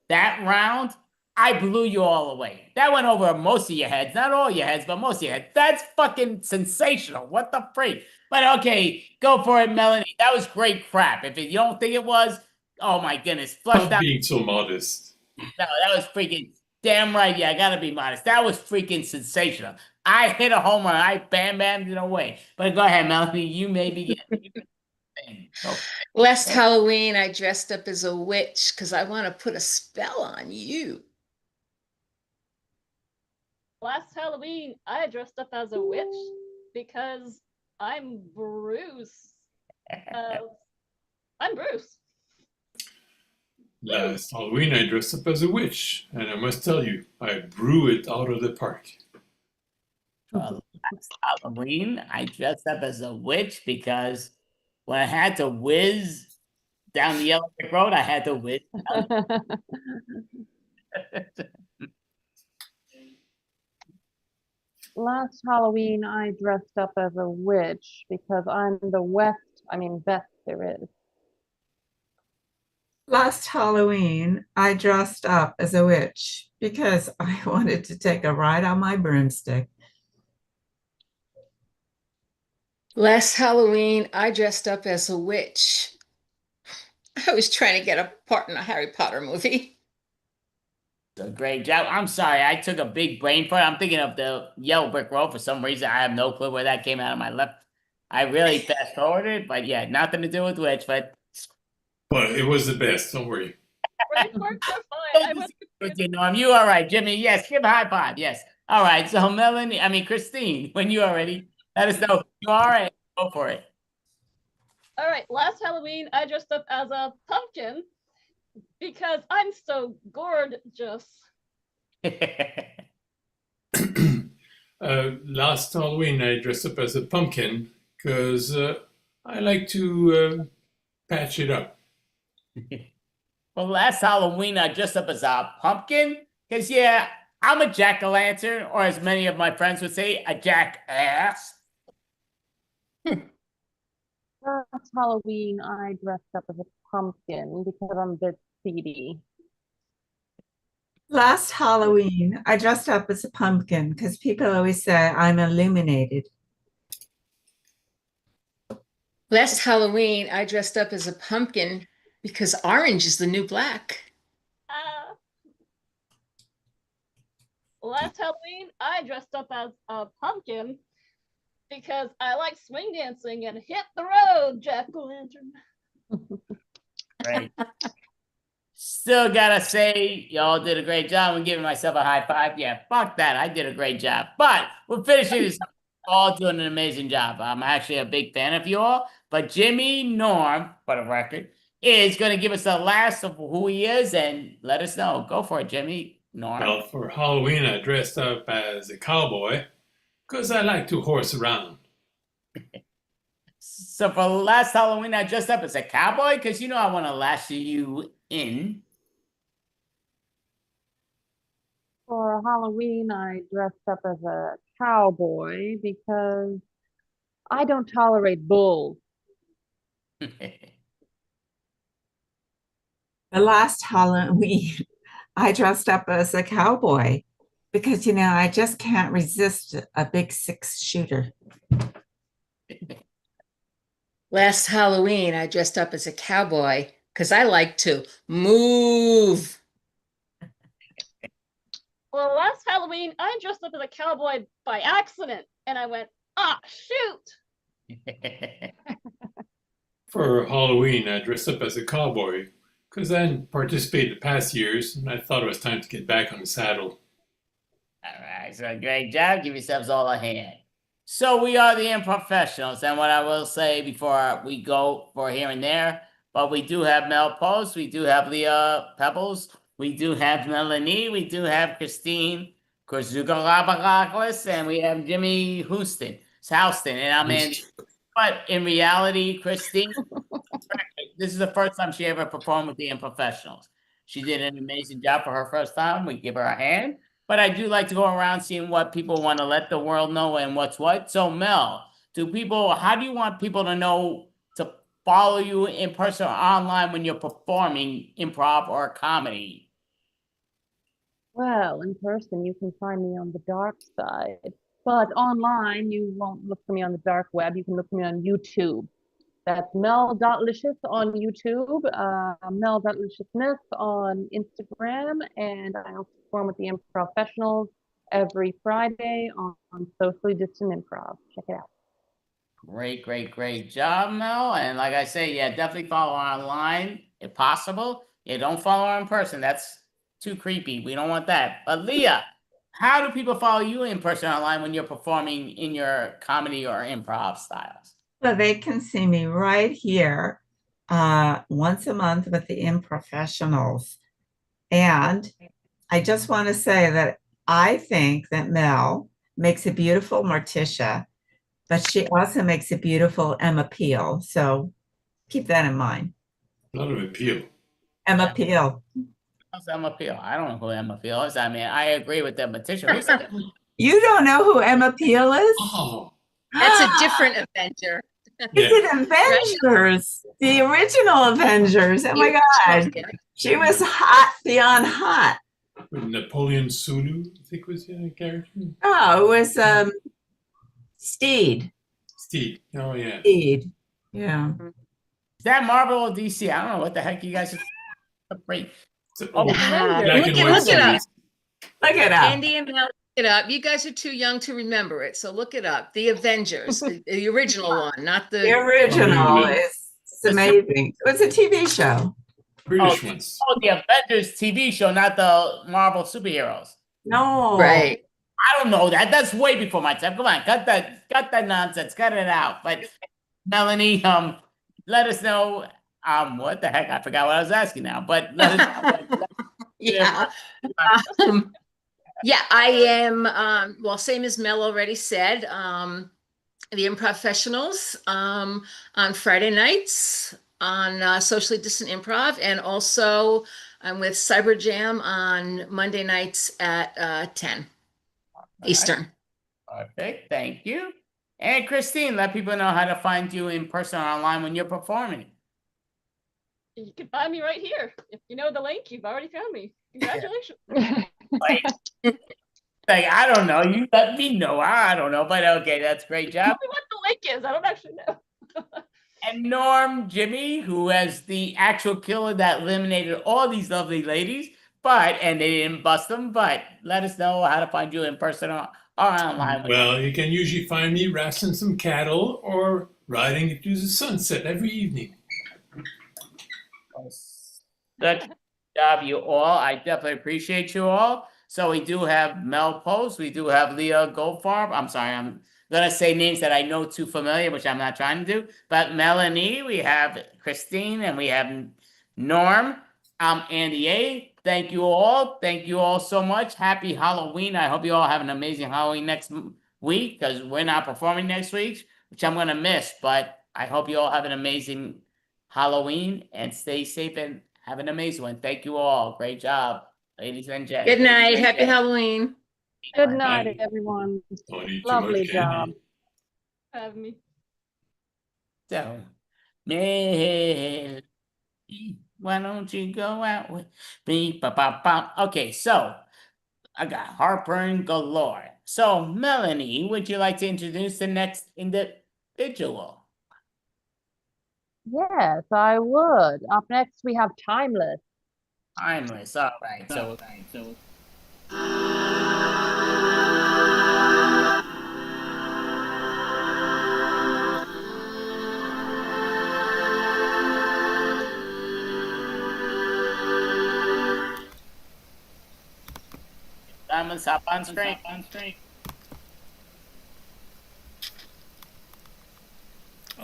That round, I blew you all away. That went over most of your heads, not all your heads, but most of your heads. That's fucking sensational. What the freak? But okay, go for it, Melanie. That was great crap. If you don't think it was, oh my goodness, flushed Stop out. being so modest. No, that was freaking damn right. Yeah, I gotta be modest. That was freaking sensational. I hit a home run. I bam bammed it away. But go ahead, Melanie. You may begin. Last Halloween, I dressed up as a witch because I want to put a spell on you. Last Halloween, I dressed up as a witch because I'm Bruce. I'm Bruce. Last Halloween, I dressed up as a witch, and I must tell you, I blew it out of the park. Last Halloween, I dressed up as a witch because when I had to whiz down the yellow brick road, I had to whiz. Last Halloween, I dressed up as a witch because I'm the best there is. Last Halloween, I dressed up as a witch because I wanted to take a ride on my broomstick. Last Halloween, I dressed up as a witch. I was trying to get a part in a Harry Potter movie. A great job. I'm sorry, I took a big brain fart. I'm thinking of the yellow brick road for some reason. I have no clue where that came out of my left. I really fast forwarded, but yeah, nothing to do with witch, but it was the best, don't worry. you know, you all right, Jimmy? Yes, give a high five. Yes. All right. So Christine, when you are ready, let us know you are right. Go for it. All right, last Halloween, I dressed up as a pumpkin because I'm so gorgeous. Last Halloween, I dressed up as a pumpkin because I like to patch it up. Well, last Halloween, I dressed up as a pumpkin because, yeah, I'm a jack-o'-lantern, or as many of my friends would say, a jackass. Last Halloween, I dressed up as a pumpkin because I'm a bit seedy. Last Halloween, I dressed up as a pumpkin because people always say I'm illuminated. Last Halloween, I dressed up as a pumpkin because orange is the new black. Last Halloween, I dressed up as a pumpkin because I like swing dancing and hit the road, jack-o'-lantern. Right. Still gotta say, y'all did a great job. I'm giving myself a high five. Yeah, fuck that. I did a great job. But we're finishing this. All doing an amazing job. I'm actually a big fan of you all. But Jimmy Norm, for the record, is going to give us the last of who he is and let us know. Go for it, Jimmy Norm. Well, for Halloween, I dressed up as a cowboy because I like to horse around. So for last Halloween, I dressed up as a cowboy because, you know, I want to lasso you in. For Halloween, I dressed up as a cowboy because I don't tolerate bulls. The last Halloween, I dressed up as a cowboy because, you know, I just can't resist a big 6-shooter. Last Halloween, I dressed up as a cowboy because I like to move. Well, last Halloween, I dressed up as a cowboy by accident, and I went, shoot! For Halloween, I dressed up as a cowboy because I hadn't participated the past years, and I thought it was time to get back on the saddle. All right, so great job. Give yourselves all a hand. So we are the Improfessionals, and what I will say before we go for here and there, but we do have Mel Post, we do have Leah Pebbles, we do have Melanie, we do have Christine Korzugalabagaklis, and we have Jimmy Houston, and I'm Andy. But in reality, Christine, this is the first time she ever performed with the Unprofessionals. She did an amazing job for her first time. We give her a hand. But I do like to go around seeing what people want to let the world know and what's what. So Mel, how do you want people to know to follow you in person or online when you're performing improv or comedy? Well, in person, you can find me on the dark side, but online, you won't look for me on the dark web. You can look for me on YouTube. That's Mel.Licious on YouTube, Mel.Liciousness on Instagram, and I also perform with the Improfessionals every Friday on Socially Distant Improv. Check it out. Great job, Mel. And like I say, yeah, definitely follow her online if possible. Yeah, don't follow her in person. That's too creepy. We don't want that. But Leah, how do people follow you in person online when you're performing in your comedy or improv styles? So they can see me right here once a month with the Improfessionals. And I just want to say that I think that Mel makes a beautiful Morticia, but she also makes a beautiful Emma Peel. So keep that in mind. A lot of appeal. Emma Peel. Who's Emma Peel? I don't know who Emma Peel is. I mean, I agree with that, Morticia. Who's that? You don't know who Emma Peel is? Oh. That's a different Avenger. It's an Avengers, the original Avengers. Oh my God. She was hot beyond hot. Napoleon Sulu, I think was the character. Oh, it was Steed. Steed. Oh, yeah. Steed. Yeah. Is that Marvel or DC? I don't know what the heck you guys are great. Look it up. Look it up. Andy and Mel, look it up. You guys are too young to remember it, so look it up. The Avengers, the original one, not the original. It's amazing. It was a TV show. British ones. Oh, the Avengers TV show, not the Marvel superheroes. No. Right. I don't know that. That's way before my time. Come on, cut that nonsense. Cut it out. But Melanie, let us know. What the heck? I forgot what I was asking now. But let us know. Yeah. Yeah, I am. Well, same as Mel already said. The Improfessionals on Friday nights on Socially Distant Improv, and also I'm with Cyber Jam on Monday nights at 10 Eastern. Perfect. Thank you. And Christine, let people know how to find you in person or online when you're performing. You can find me right here. If you know the link, you've already found me. Congratulations. Like, I don't know. You let me know. I don't know. But okay, that's a great job. Tell me what the link is. I don't actually know. And Norm Jimmy, who was the actual killer that eliminated all these lovely ladies, and they didn't bust them, but let us know how to find you in person or online. Well, you can usually find me wrestling some cattle or riding into the sunset every evening. Good job, you all. I definitely appreciate you all. So we do have Mel Post. We do have Leah Goldfarb. I'm sorry, I'm going to say names that I know too familiar, which I'm not trying to do. But Melanie, we have Christine, and we have Norm. I'm Andy A. Thank you all. Thank you all so much. Happy Halloween. I hope you all have an amazing Halloween next week, because we're not performing next week, which I'm going to miss. But I hope you all have an amazing Halloween, and stay safe and have an amazing one. Thank you all. Great job, ladies and gentlemen. Good night. Happy Halloween. Good night, everyone. Lovely job. Have me. So, Mel, why don't you go out with me? Okay, so I got heartburn galore. So, Melanie, would you like to introduce the next individual? Yes, I would. Up next, we have Timeless. Timeless. All right. So. Timeless, up on screen.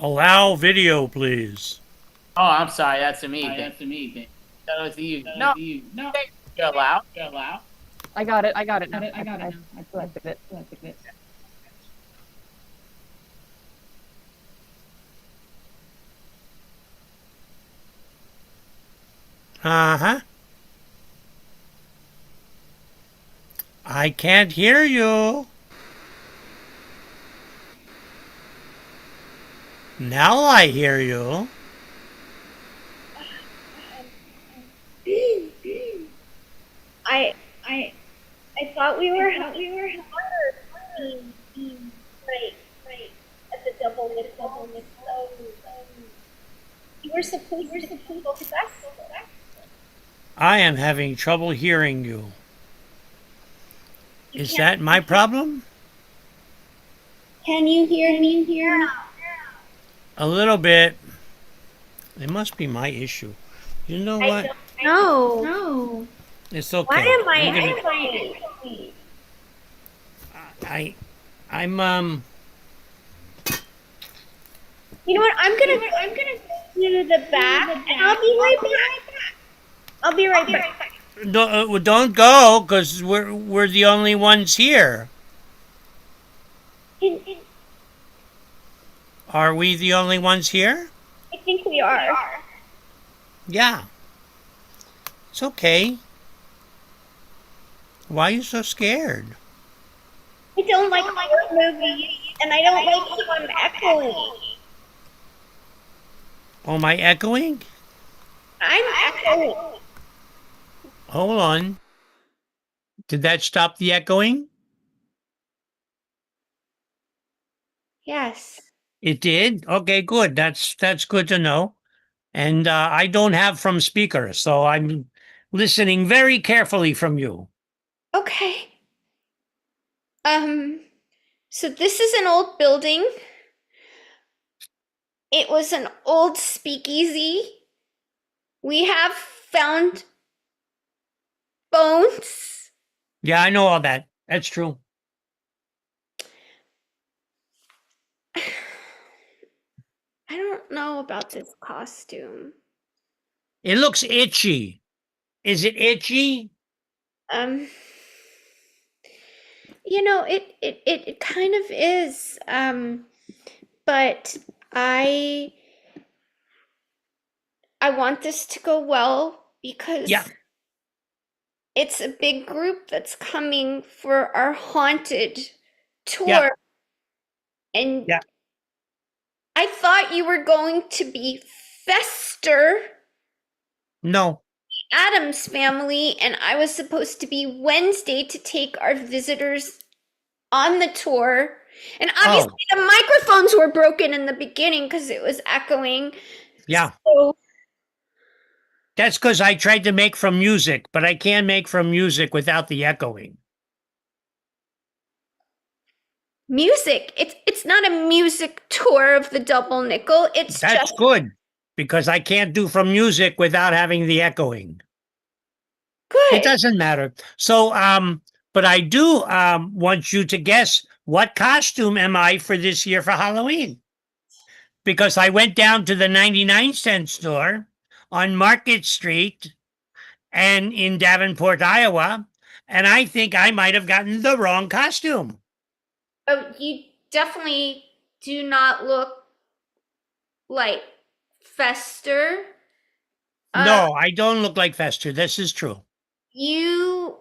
Allow video, please. Oh, I'm sorry. That's a me thing. That was you. No. allow. I got it. I got it now. I selected it. Uh-huh. I can't hear you. Now I hear you. I thought we were being right at the double nickel. You were supposed to go fast. I am having trouble hearing you. Is that my problem? Can you hear me here? A little bit. It must be my issue. You know what? No. It's okay. Why am I I'm gonna- echoing? I'm You know what? I'm gonna go to the back, and I'll be right back. I'll be right back. don't go, because we're the only ones here. Are we the only ones here? I think we are. Yeah. It's okay. Why are you so scared? I don't like horror movies, and I don't like how I'm echoing. Oh, am I echoing? I'm echoing. Hold on. Did that stop the echoing? Yes. It did? Okay, good. That's good to know. And I don't have from speaker, so I'm listening very carefully from you. Okay. So this is an old building. It was an old speakeasy. We have found bones. Yeah, I know all that. That's true. I don't know about this costume. It looks itchy. Is it itchy? It kind of is. But I want this to go well because it's a big group that's coming for our haunted tour. Yeah. And I thought you were going to be Fester, No. Adam's family, and I was supposed to be Wednesday to take our visitors on the tour. And obviously the microphones were broken in the beginning because it was echoing. Yeah. So That's because I tried to make from music, but I can't make from music without the echoing. music. It's not a music tour of the double nickel. It's That's just good, because I can't do from music without having the echoing. Good. It doesn't matter. So, but I do want you to guess, what costume am I for this year for Halloween? Because I went down to the 99-cent store on Market Street and in Davenport, Iowa, and I think I might have gotten the wrong costume. Oh, you definitely do not look like Fester. No, I don't look like Fester. This is true. You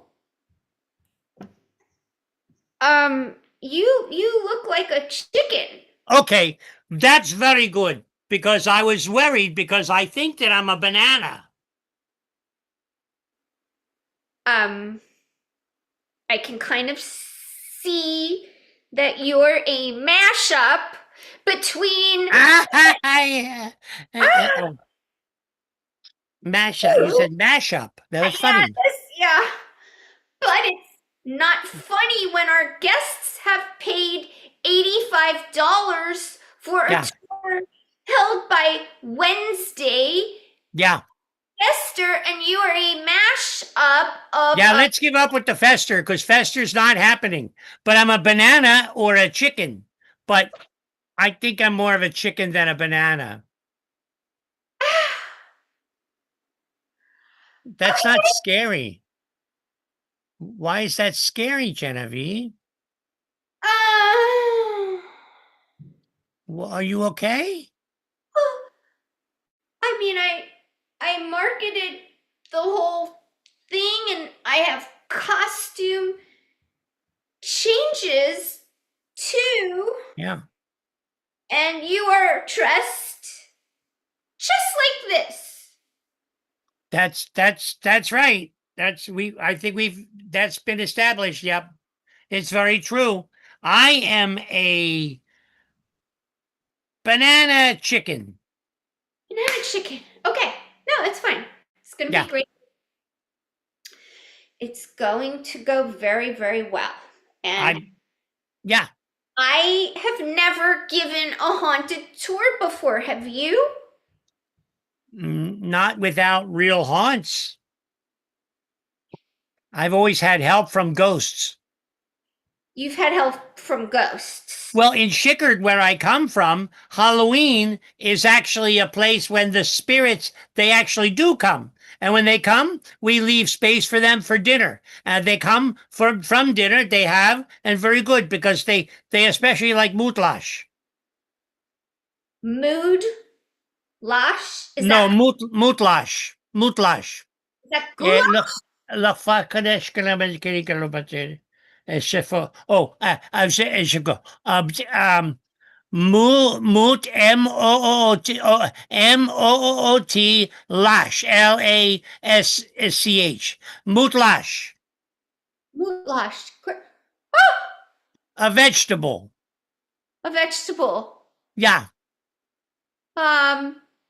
you look like a chicken. Okay, that's very good, because I was worried because I think that I'm a banana. I can kind of see that you're a mashup between Mashup. You said mashup. That was funny. Yeah. But it's not funny when our guests have paid $85 for a tour held by Wednesday. Yeah. Esther, and you are a mashup of Yeah, let's give up with the Fester, because Fester's not happening. But I'm a banana or a chicken. But I think I'm more of a chicken than a banana. That's not scary. Why is that scary, Genevieve? Well, are you okay? I mean, I marketed the whole thing, and I have costume changes too. Yeah. And you are dressed just like this. That's right. I think that's been established. Yep. It's very true. I am a banana chicken. Banana chicken. Okay. No, that's fine. It's going to Yeah. be great. It's going to go very, very well. And Yeah. I have never given a haunted tour before. Have you? Not without real haunts. I've always had help from ghosts. You've had help from ghosts. Well, in Schickard, where I come from, Halloween is actually a place when the spirits, they actually do come. And when they come, we leave space for them for dinner. They come from dinner, they have, and very good, because they especially like mootlash. Mood? Lash? No, mootlash. Mootlash. Is that goulash? La fa kadesh kalaman kiri kalabatir. Moot Moot lash LASCH mootlash. Mootlash. A vegetable. A vegetable. Yeah.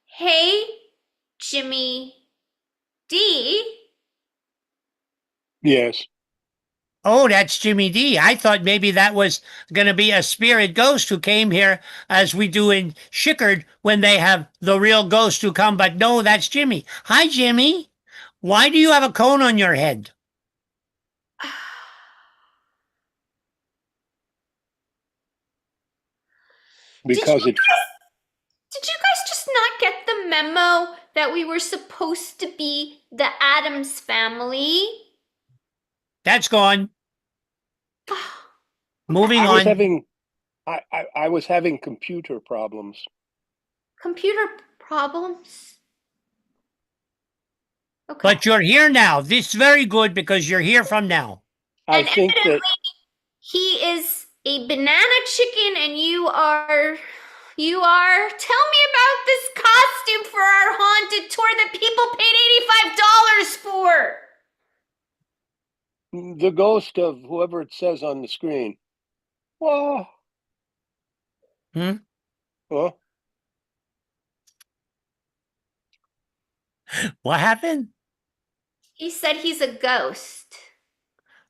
Hey, Jimmy D. Yes. Oh, that's Jimmy D. I thought maybe that was going to be a spirit ghost who came here, as we do in Schickard when they have the real ghost who come. But no, that's Jimmy. Hi, Jimmy. Why do you have a cone on your head? Because Did you guys just not get the memo that we were supposed to be the Addams family? That's gone. Moving I was on. having I was having computer problems. Computer problems? Okay. But you're here now. This is very good because you're here from now. I think that Evidently, he is a banana chicken and you are tell me about this costume for our haunted tour that people paid $85 for. the ghost of whoever it says on the screen. Whoa. Huh? What happened? He said he's a ghost.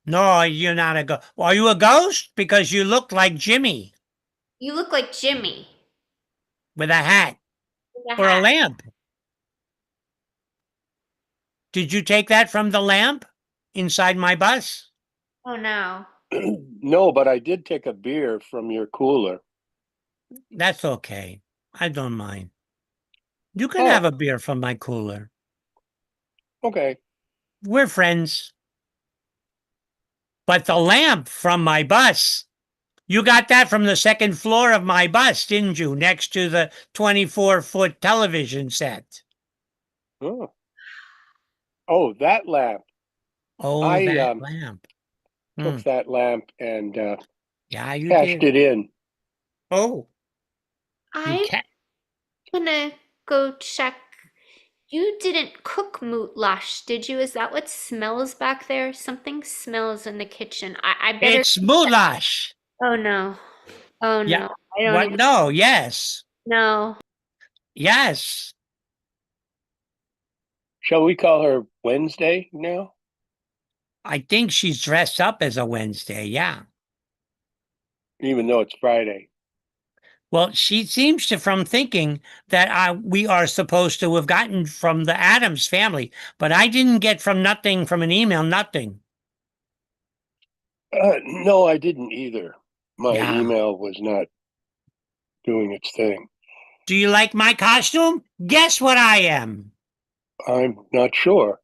No, you're not a ghost. Are you a ghost? Because you look like Jimmy You look like Jimmy. with a hat With or a hat. lamp. Did you take that from the lamp inside my bus? Oh no. No, but I did take a beer from your cooler. That's okay. I don't mind. You can have a beer from my cooler. Okay. We're friends. But the lamp from my bus, you got that from the second floor of my bus, didn't you? Next to the 24-foot television set. Oh. Oh, that lamp. Oh, I that lamp. took that lamp and yeah, you cashed did. it in. Oh. I'm gonna go check. You didn't cook mootlash, did you? Is that what smells back there? Something smells in the kitchen. I better. It's mootlash. Oh no. Oh no. Yeah. I don't What? even. No, yes. No. Yes. Shall we call her Wednesday now? I think she's dressed up as a Wednesday, yeah. Even though it's Friday. Well, she seems to from thinking that we are supposed to have gotten from the Addams family, but I didn't get from an email, nothing. No, I didn't either. My Yeah. email was not doing its thing. Do you like my costume? Guess what I am? I'm not sure.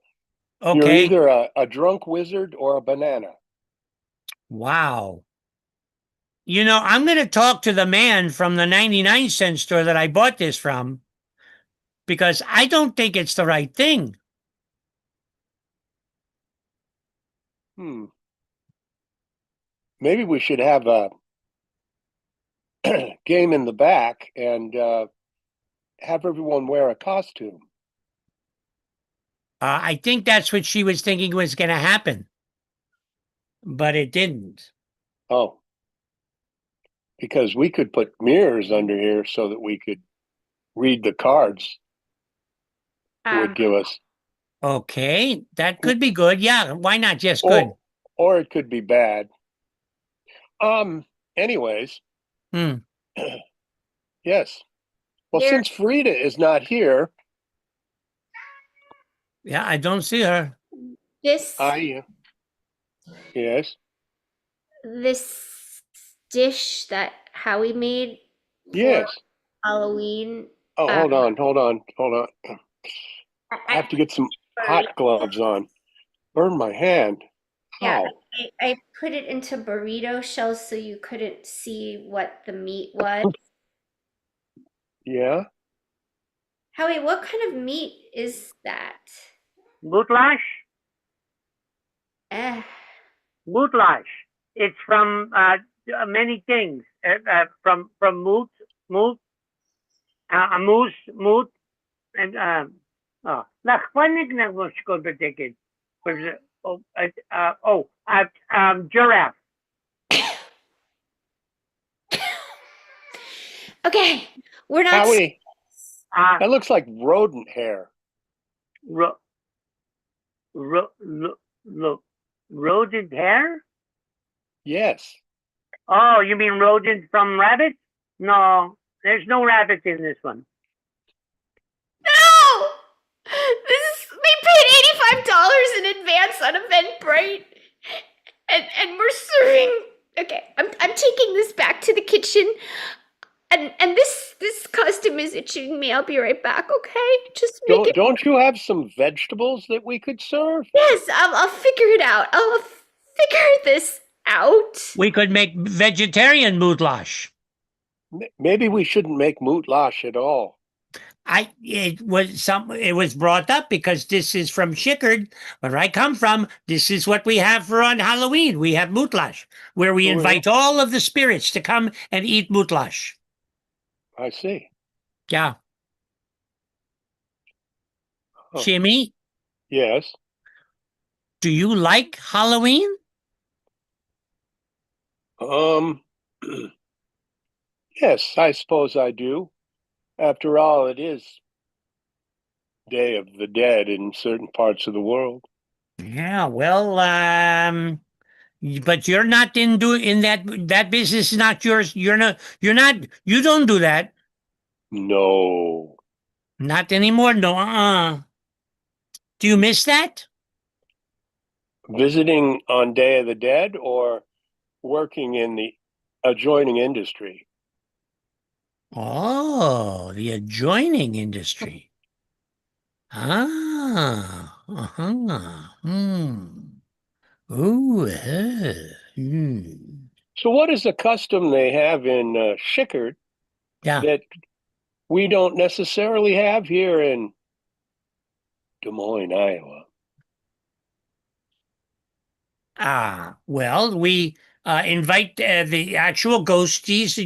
Okay. You're either a drunk wizard or a banana. Wow. You know, I'm going to talk to the man from the 99-cent store that I bought this from because I don't think it's the right thing. Maybe we should have a game in the back and have everyone wear a costume. I think that's what she was thinking was going to happen, but it didn't. Oh, because we could put mirrors under here so that we could read the cards it would give us. Okay, that could be good. Yeah, why not? Just good. Or it could be bad. Anyways. Yes. Well, since Frida is not here. Yeah, I don't see her. This Yes. this dish that Howie made for Yes. Halloween. Oh, hold on. I have to get some hot gloves on. Burn my hand. Yeah, How? I put it into burrito shells so you couldn't see what the meat was. Yeah. Howie, what kind of meat is that? Bootlash? Eh. Bootlash. It's from many things. From moot, moot, moose, moot, and giraffe. Okay, we're not. Howie, that looks like rodent hair. Rodent hair? Yes. Oh, you mean rodent from rabbit? No, there's no rabbit in this one. No! We paid $85 in advance on Eventbrite. And we're serving. Okay, I'm taking this back to the kitchen. And this costume is itching me. I'll be right back, okay? Just make it. Don't you have some vegetables that we could serve? Yes, I'll figure it out. I'll figure this out. We could make vegetarian bootlash. Maybe we shouldn't make mootlash at all. It was brought up because this is from Shickard, where I come from. This is what we have for on Halloween. We have mootlash, where we invite all of the spirits to come and eat mootlash. I see. Yeah. Jimmy? Yes. Do you like Halloween? Yes, I suppose I do. After all, it is Day of the Dead in certain parts of the world. Yeah, well, but you're not in that business is not yours. You don't do that. No. Not anymore. No. Do you miss that? Visiting on Day of the Dead or working in the adjoining industry? Oh, the adjoining industry. Ah. Ooh. So what is a custom they have in Shickard that we don't necessarily have here in Des Moines, Iowa? Well, we invite the actual ghosties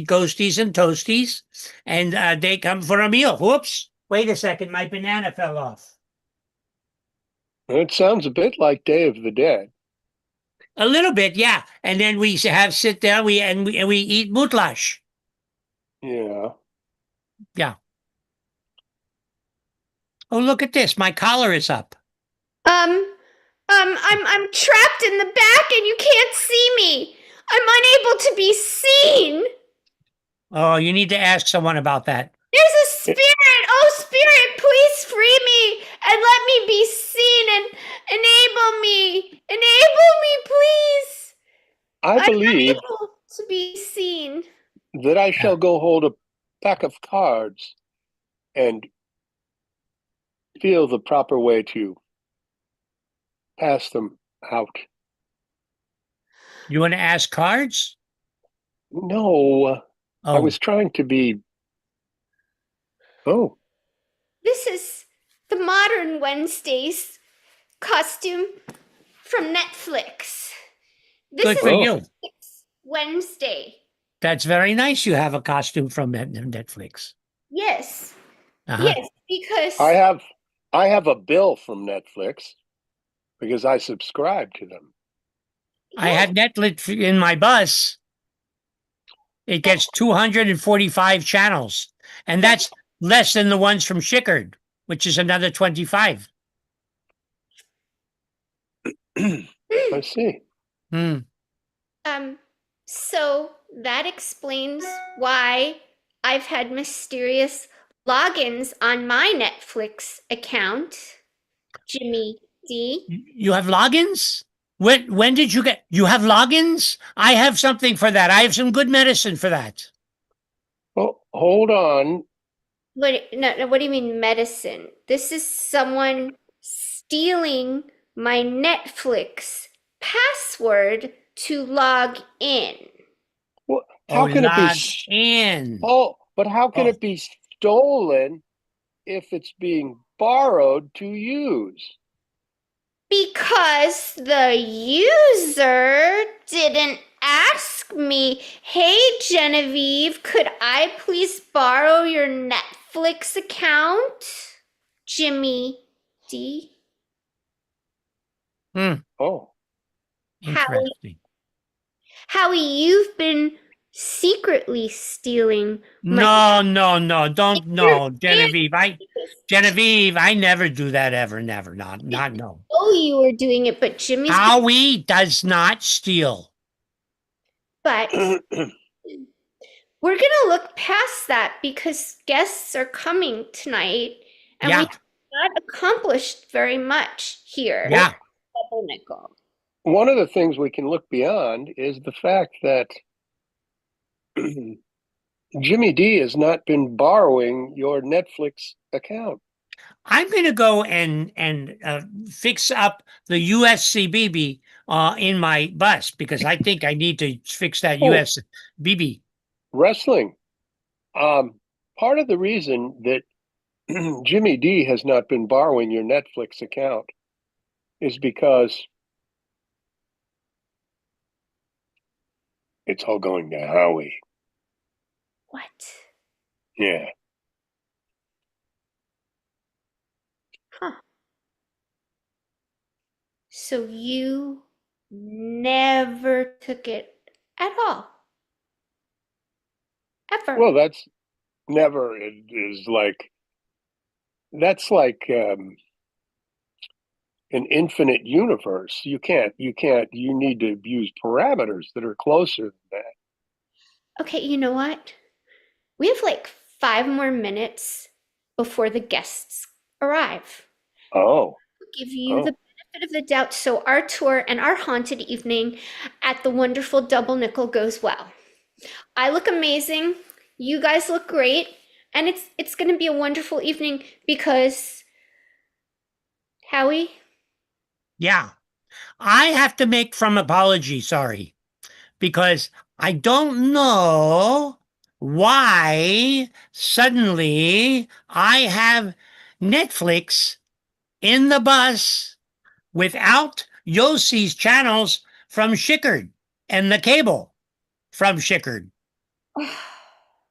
and toasties, and they come for a meal. Whoops. Wait a second. My banana fell off. It sounds a bit like Day of the Dead. A little bit, yeah. And then we sit down, we eat bootlash. Yeah. Yeah. Oh, look at this. My collar is up. I'm trapped in the back and you can't see me. I'm unable to be seen. Oh, you need to ask someone about that. There's a spirit. Oh, spirit, please free me and let me be seen and enable me. Enable me, please. I believe I'm unable to be seen. that I shall go hold a pack of cards and feel the proper way to pass them out. You want to ask cards? No, I Oh. was trying to be. Oh, This is the modern Wednesdays costume from Netflix. This Good is for you. Wednesday. That's very nice. You have a costume from Netflix. Yes. Uh-huh. Yes, because I have a bill from Netflix because I subscribe to them. I had Netflix in my bus. It gets 245 channels, and that's less than the ones from Shickard, which is another 25. I see. So that explains why I've had mysterious logins on my Netflix account, Jimmy D. You have logins? When did you get? You have logins? I have something for that. I have some good medicine for that. Well, hold on. No, what do you mean medicine? This is someone stealing my Netflix password to log in. Well, how can it be in? Oh, but how can it be stolen if it's being borrowed to use? Because the user didn't ask me, hey Genevieve, could I please borrow your Netflix account? Jimmy D. Oh. Interesting. Howie, you've been secretly stealing No, Genevieve, I never do that ever, never, not no. Oh, you were doing it, but Jimmy's Howie does not steal. But we're gonna look past that because guests are coming tonight, and we have not accomplished very much here. Yeah. Double nickel. One of the things we can look beyond is the fact that Jimmy D has not been borrowing your Netflix account. I'm going to go and fix up the USCBB in my bus because I think I need to fix that USBB. Wrestling. Part of the reason that Jimmy D has not been borrowing your Netflix account is because it's all going to Howie. What? Yeah. Huh. So you never took it at all? Ever? Well, that's never is like, that's like an infinite universe. You need to use parameters that are closer than that. Okay, you know what? We have like 5 more minutes before the guests arrive. Oh. I'll give you the benefit of the doubt so our tour and our haunted evening at the wonderful Double Nickel goes well. I look amazing. You guys look great. And it's going to be a wonderful evening because, Howie? Yeah. I have to make some apology, sorry, because I don't know why suddenly I have Netflix in the bus without Yossi's channels from Shickard and the cable from Shickard.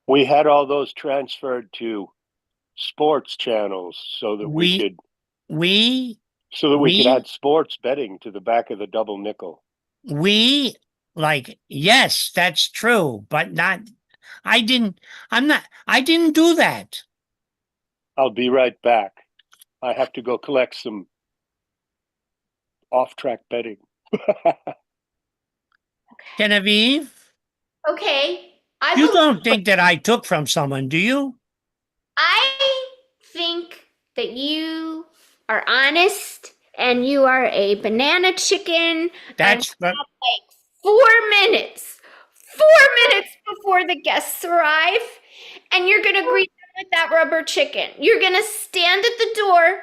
We had all those transferred to sports channels so that we could add sports betting to the back of the Double Nickel. Yes, that's true, but I didn't do that. I'll be right back. I have to go collect some off-track betting. Genevieve? Okay. You don't think that I took from someone, do you? I think that you are honest and you are a banana chicken. That's like 4 minutes. 4 minutes before the guests arrive, and you're gonna greet them with that rubber chicken. You're gonna stand at the door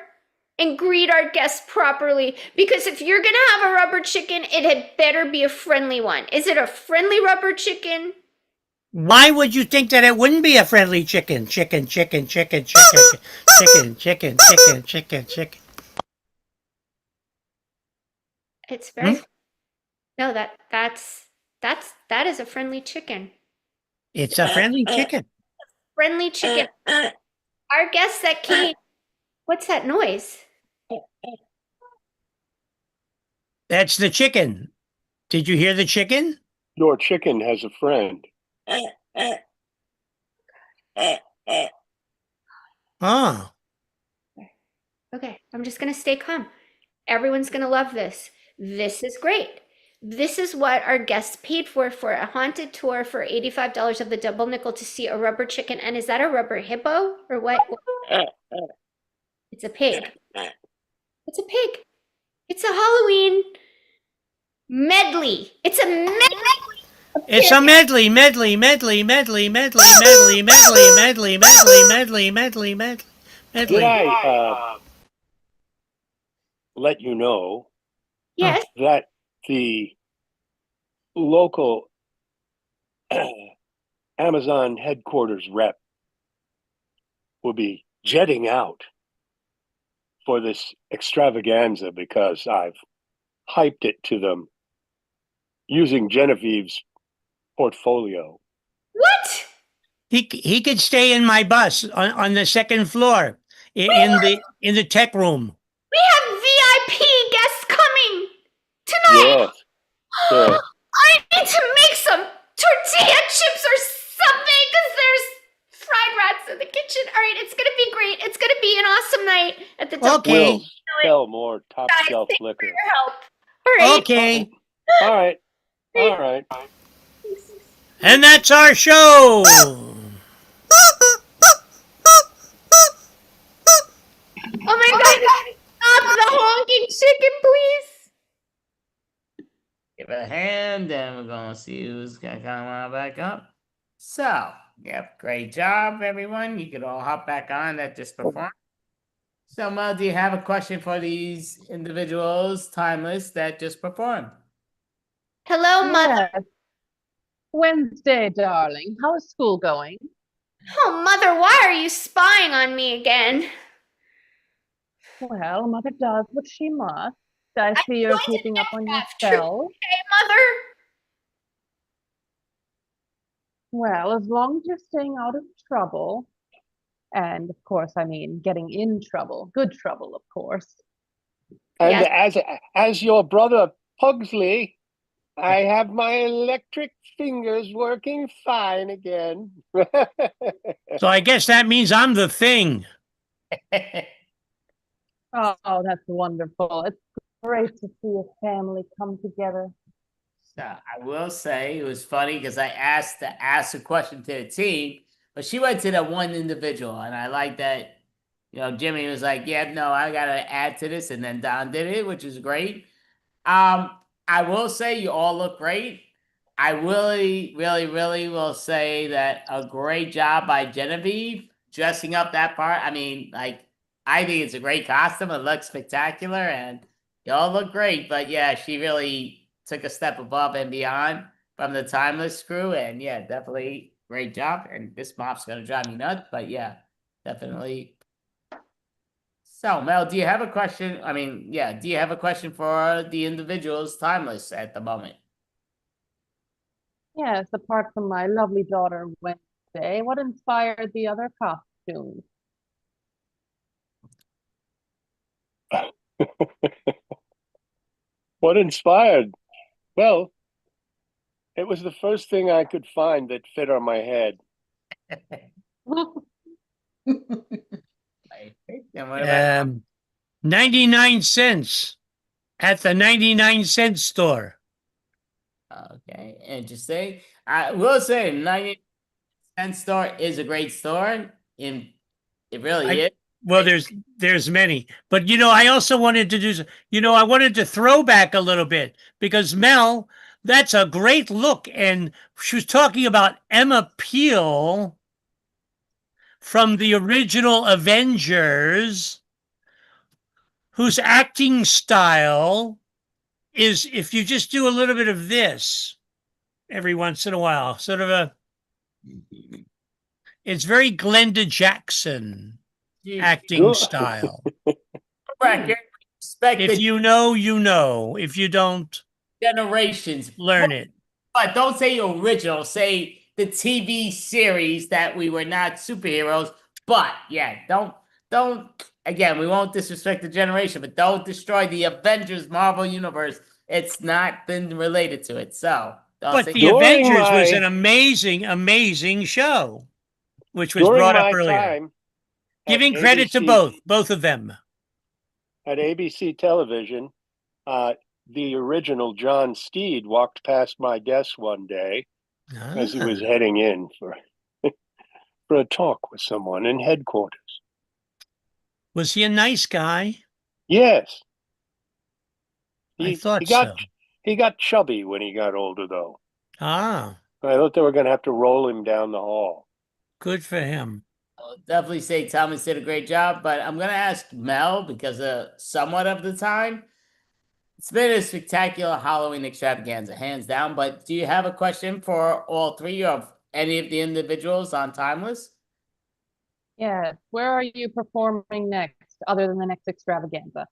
and greet our guests properly. Because if you're gonna have a rubber chicken, it had better be a friendly one. Is it a friendly rubber chicken? Why would you think that it wouldn't be a friendly chicken? Chicken, chicken, chicken, chicken, chicken, chicken, chicken, chicken, chicken. It's very no, that is a friendly chicken. It's a friendly chicken. Friendly chicken. Our guests that came. What's that noise? That's the chicken. Did you hear the chicken? Your chicken has a friend. Oh. Okay, I'm just gonna stay calm. Everyone's gonna love this. This is great. This is what our guests paid for a haunted tour for $85 of the double nickel to see a rubber chicken. And is that a rubber hippo or what? It's a pig. It's a pig. It's a Halloween medley. It's a medley. It's a medley, medley, medley, medley, medley, medley, medley, medley, medley, medley, medley, medley, medley. Did I let you know Yes. that the local Amazon headquarters rep will be jetting out for this extravaganza because I've hyped it to them using Genevieve's portfolio. What? He could stay in my bus on the second floor in the tech room. We have VIP guests coming tonight. Yes. Yes. I need to make some tortilla chips or something because there's fried rats in the kitchen. All right, it's gonna be great. It's gonna be an awesome night at the top. We'll sell more top Guys, shelf thanks for liquor. your help. All right. Okay. All right. All right. And that's our show. Oh my God! Stop the honking chicken, please. Give it a hand, and we're gonna see who's gonna come on back up. So, yep, great job, everyone. You can all hop back on that just performed. So, Mel, do you have a question for these individuals, timeless, that just performed? Hello, Mother. Yes. Wednesday, darling. How is school going? Oh, Mother, why are you spying on me again? Well, Mother does what she must. I see you're keeping up on your spells. Hey, Mother. Well, as long as you're staying out of trouble, and of course, I mean getting in trouble, good trouble, of course. And as your brother Pugsley, I have my electric fingers working fine again. So I guess that means I'm the thing. Oh, that's wonderful. It's great to see a family come together. So I will say it was funny because I asked to ask a question to the team, but she went to the one individual, and I like that. You know, Jimmy was like, "Yeah, no, I gotta add to this," and then Don did it, which is great. I will say you all look great. I really, really, really will say that a great job by Genevieve dressing up that part. I mean, like, I think it's a great costume. It looks spectacular, and you all look great. But yeah, she really took a step above and beyond from the Timeless crew, and yeah, definitely great job. And this mop's gonna drive me nuts, but yeah, definitely. So, Mel, do you have a question? I mean, yeah, do you have a question for the individuals Timeless at the moment? Yes, apart from my lovely daughter Wednesday, what inspired the other costumes? What inspired? Well, it was the first thing I could find that fit on my head. 99 cents at the 99-cent store. Okay, interesting. I will say 99-cent store is a great store. It really is. Well, there's many, but I also wanted to do, I wanted to throw back a little bit because Mel, that's a great look, and she was talking about Emma Peel from the original Avengers, whose acting style is if you just do a little bit of this every once in a while, sort of it's very Glenda Jackson acting style. If you know, you know. If you don't, Generations. learn it. But don't say original. Say the TV series that we were not superheroes. But yeah, don't. Again, we won't disrespect the generation, but don't destroy the Avengers Marvel universe. It's not been related to it. So, but the Avengers was an amazing, amazing show, which was during brought up my earlier. time at Giving credit to ABC both of them. At ABC Television, the original John Steed walked past my desk one day as he was heading in for for a talk with someone in headquarters. Was he a nice guy? Yes. I thought he got chubby when he got older, though. Ah, I thought they were going to have to roll him down the hall. good for him. I'll definitely say Thomas did a great job, but I'm going to ask Mel because somewhat of the time. It's been a spectacular Halloween extravaganza, hands down. But do you have a question for all three of any of the individuals on Timeless? Yeah, where are you performing next, other than the next extravaganza?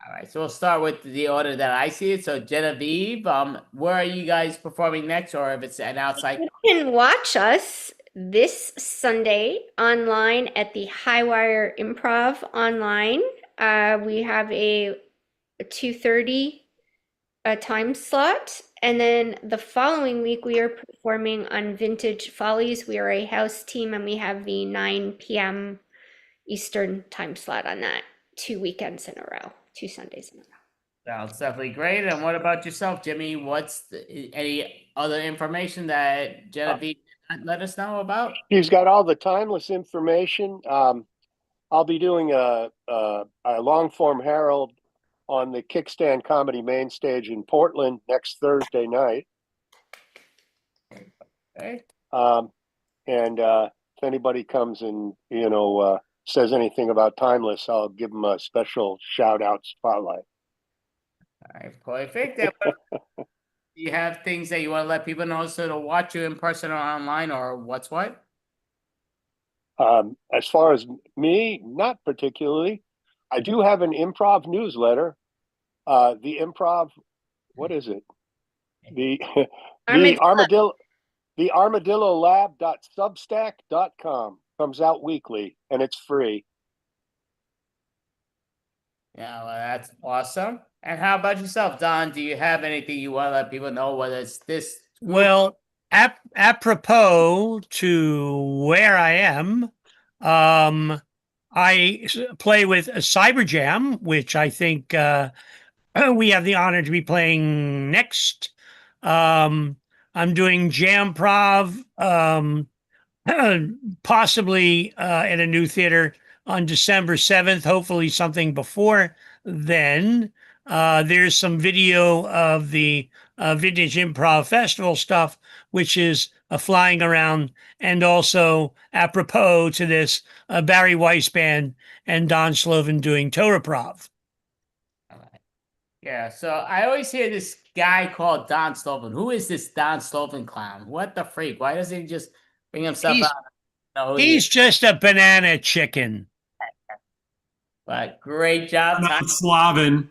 All right, so we'll start with the order that I see it. So Genevieve, where are you guys performing next, or if it's an outside? You can watch us this Sunday online at the Highwire Improv online. We have a 2:30 time slot, and then the following week we are performing on Vintage Follies. We are a house team, and we have the 9 p.m. Eastern time slot on that. 2 weekends in a row, 2 Sundays in a row. Sounds definitely great. And what about yourself, Jimmy? What's any other information that Genevieve let us know about? He's got all the Timeless information. I'll be doing a long form Herald on the Kickstand Comedy main stage in Portland next Thursday night. Okay. And if anybody comes and says anything about Timeless, I'll give them a special shout out spotlight. All right, perfect. Do you have things that you want to let people know so to watch you in person or online, or what's what? As far as me, not particularly. I do have an improv newsletter. The Improv, what is it? The armadillolab.substack.com comes out weekly, and it's free. Yeah, well, that's awesome. And how about yourself, Don? Do you have anything you want to let people know, whether it's this? Well, apropos to where I am, I play with a Cyber Jam, which I think we have the honor to be playing next. I'm doing Jam Prov, possibly at a new theater on December 7th, hopefully something before then. There's some video of the Vintage Improv Festival stuff, which is flying around, and also apropos to this, Barry Weiss Band and Don Slovin doing Torah Prov. Yeah, so I always hear this guy called Don Slovin. Who is this Don Slovin clown? What the freak? Why doesn't he just bring himself out? He's just a banana chicken. But great job, Not Slavin.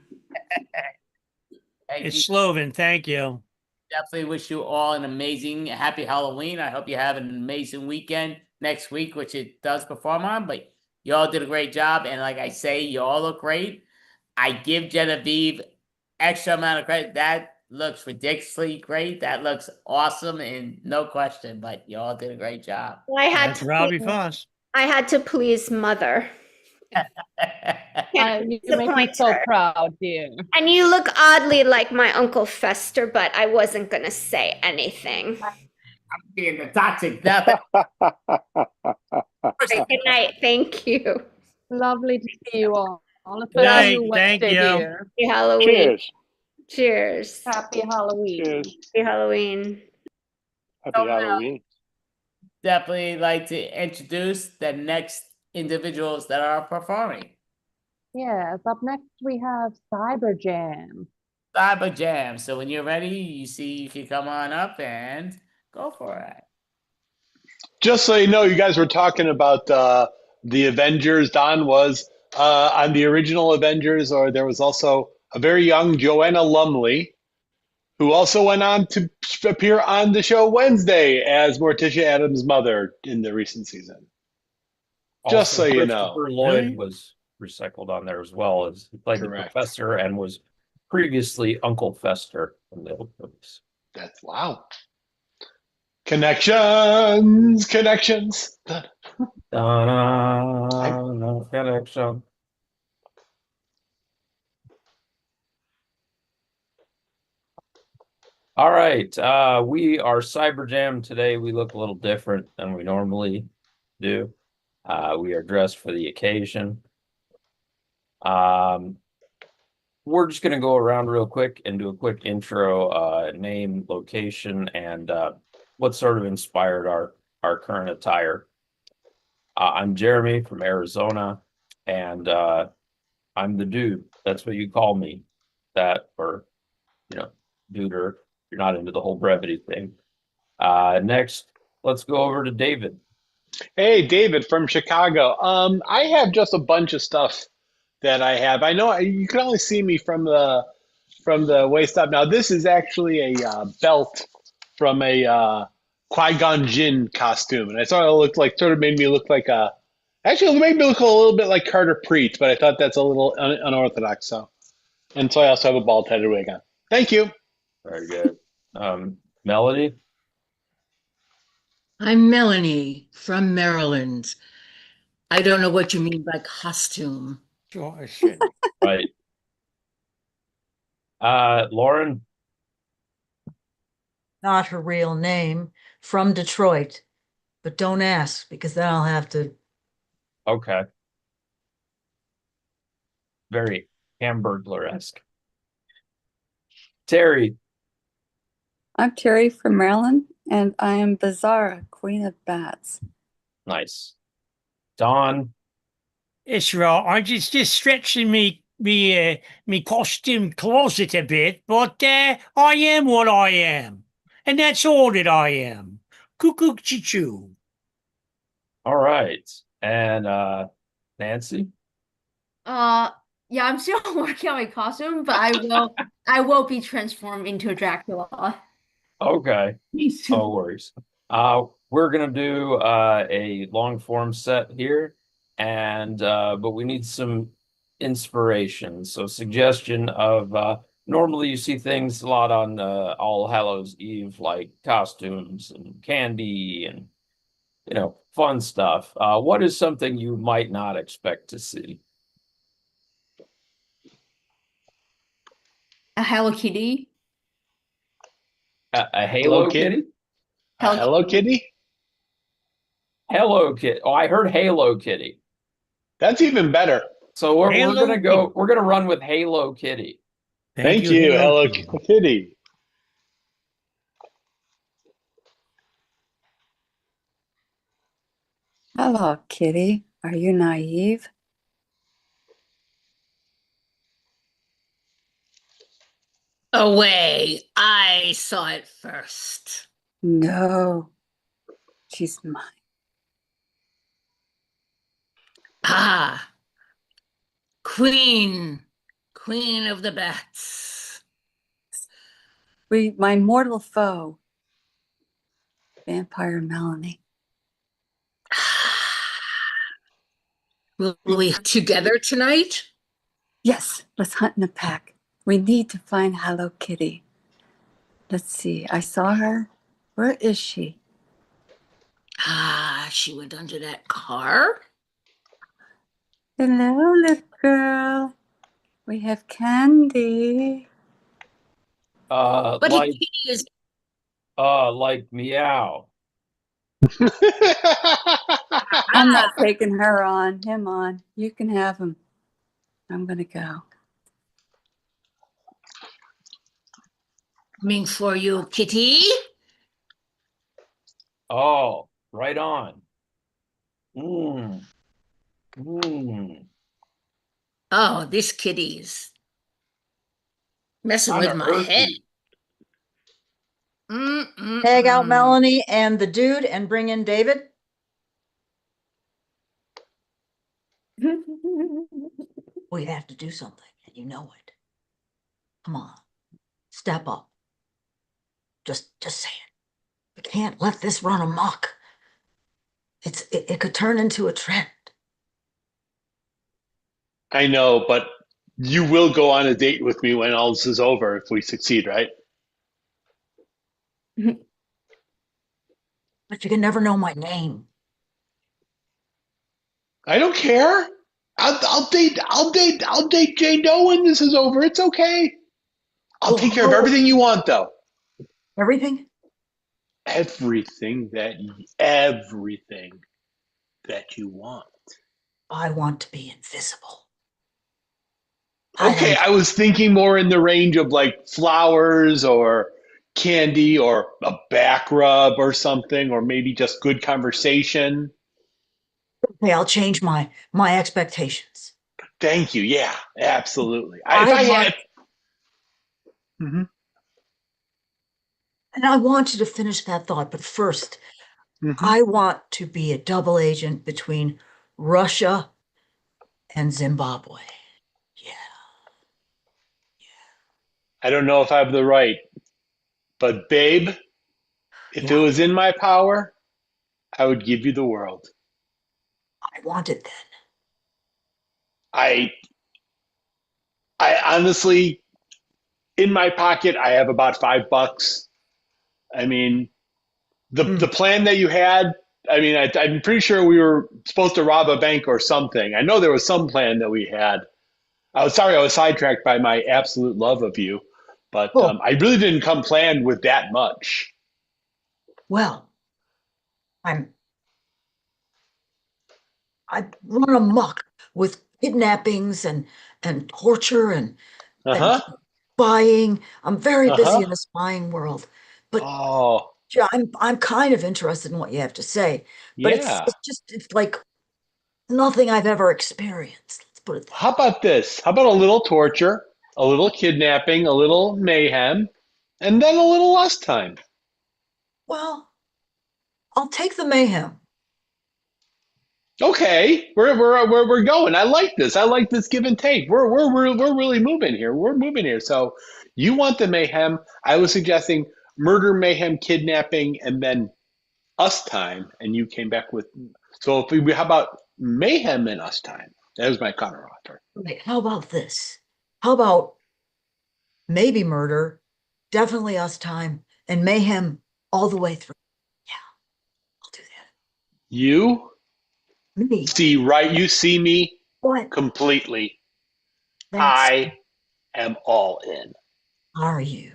It's Slovin. Thank you. Definitely wish you all an amazing, happy Halloween. I hope you have an amazing weekend next week, which it does perform on. But you all did a great job, and like I say, you all look great. I give Genevieve extra amount of credit. That looks ridiculously great. That looks awesome, and no question. But you all did a great job. Well, I had to please Mother. You make me so proud, dear. And you look oddly like my Uncle Fester, but I wasn't going to say anything. I'm being the toxic death. Good night. Thank you. Lovely to see you all. Good night. Thank you. Happy Halloween. Cheers. Cheers. Happy Halloween. Cheers. Happy Halloween. Happy Halloween. Definitely like to introduce the next individuals that are performing. Yes, up next we have Cyber Jam. Cyber Jam. So when you're ready, you can come on up and go for it. Just so you know, you guys were talking about the Avengers. Don was on the original Avengers, or there was also a very young Joanna Lumley, who also went on to appear on the show Wednesday as Morticia Adams' mother in the recent season. Just Also, so you know. Christopher Lloyd was recycled on there as well as he played Correct. the professor and was previously Uncle Fester from the old movies. That's wow. Connections. No connection. All right, we are Cyber Jam today. We look a little different than we normally do. We are dressed for the occasion. We're just going to go around real quick and do a quick intro, name, location, and what sort of inspired our current attire. I'm Jeremy from Arizona, and I'm the dude. That's what you call me. That, or, duder. You're not into the whole brevity thing. Next, let's go over to David. Hey, David from Chicago. I have just a bunch of stuff that I have. I know you can only see me from the waist up. Now, this is actually a belt from a Qui-Gon Jinn costume, and I thought it sort of made me look like actually, it made me look a little bit like Carter Preet, but I thought that's a little unorthodox. So I also have a bald-headed wig on. Thank you. Very good. Melody? I'm Melanie from Maryland. I don't know what you mean by costume. Sure, shit. Right. Lauren? Not her real name, from Detroit. But don't ask, because then I'll have to. Okay. Very Hamburglar-esque. Terry? I'm Terry from Maryland, and I am Bizarra, Queen of Bats. Nice. Don? It's right. I'm just stretching me costume closet a bit, but I am what I am, and that's all that I am. Cuckoo choo. All right. And Nancy? Yeah, I'm still working on my costume, but I will be transformed into a Dracula. Okay. No worries. We're gonna do a long form set here, and but we need some inspiration. So suggestion of normally you see things a lot on All Hallows Eve, like costumes and candy and fun stuff. What is something you might not expect to see? A Hello Kitty. A Halo Kitty? Hello Kitty? Hello Kitty. Oh, I heard Halo Kitty. That's even better. So we're gonna run with Halo Kitty. Thank you, Hello Kitty. Hello, kitty. Are you naive? Away. I saw it first. No, she's mine. Ah. Queen of the Bats. My mortal foe, Vampire Melanie. Will we together tonight? Yes, let's hunt in a pack. We need to find Hello Kitty. Let's see. I saw her. Where is she? Ah, she went under that car. Hello, little girl. We have candy. But Like he is like meow. I'm not taking him on. You can have him. I'm gonna go. coming for you, Kitty. Oh, right on. Oh, this kitty's messing with Kinda my head. earthy. Tag out Melanie and the dude and bring in David. We have to do something, and you know it. Come on, step up. Just say it. We can't let this run amok. It could turn into a trend. I know, but you will go on a date with me when all this is over if we succeed, right? But you can never know my name. I don't care. I'll date Jane Doe when this is over. It's okay. I'll take care of everything you want, though. Everything? Everything that you want. I want to be invisible. Okay, I was thinking more in the range of like flowers or candy or a back rub or something, or maybe just good conversation. Okay, I'll change my expectations. Thank you. Yeah, absolutely. And I want you to finish that thought, but first, I want to be a double agent between Russia and Zimbabwe. I don't know if I have the right, but babe, if it was in my power, I would give you the world. I want it then. I honestly, in my pocket, I have about $5. I mean, the plan that you had, I mean, I'm pretty sure we were supposed to rob a bank or something. I know there was some plan that we had. I was sorry I was sidetracked by my absolute love of you, but I really didn't come planned with that much. Well, I run amok with kidnappings and torture and spying. I'm very busy in the spying world, but yeah, I'm kind of interested in what you have to say. But it's like nothing I've ever experienced. Let's put it that way. How about this? How about a little torture, a little kidnapping, a little mayhem, and then a little lust time? Well, I'll take the mayhem. Okay, we're going. I like this. I like this give and take. We're really moving here. We're moving here. So you want the mayhem? I was suggesting murder, mayhem, kidnapping, and then us time. And you came back with. So if we how about mayhem and us time? That was my counter offer. Okay, how about this? How about maybe murder, definitely us time, and mayhem all the way through? You me see right. You see me what? Completely. I am all in. Are you?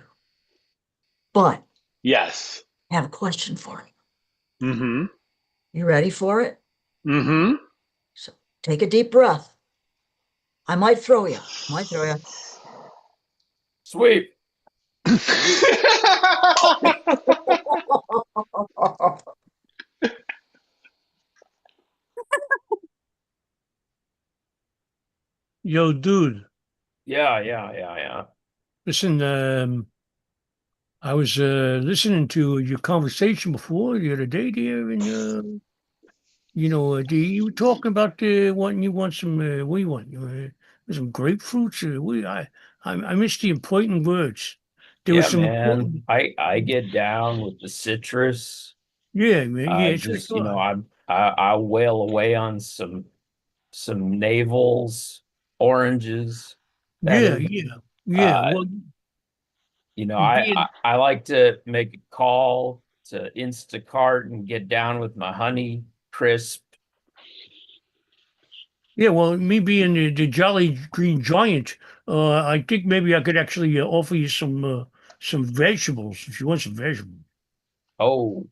But yes, I have a question for you. Mm-hmm. You ready for it? Mm-hmm. So take a deep breath. I might throw you. Sweep. Yo, dude. Yeah. Listen, I was listening to your conversation before the other day there, and you were talking about wanting you want some what do you want? Some grapefruits? I missed the important words. There was some man. important. I get down with the citrus. Yeah, man. Yeah, it's just what I thought. I wail away on some navels, oranges. Yeah. Well, I like to make a call to Instacart and get down with my honey crisp. yeah. Well, me being the Jolly Green Giant, I think maybe I could actually offer you some vegetables if you want some vegetables. Oh,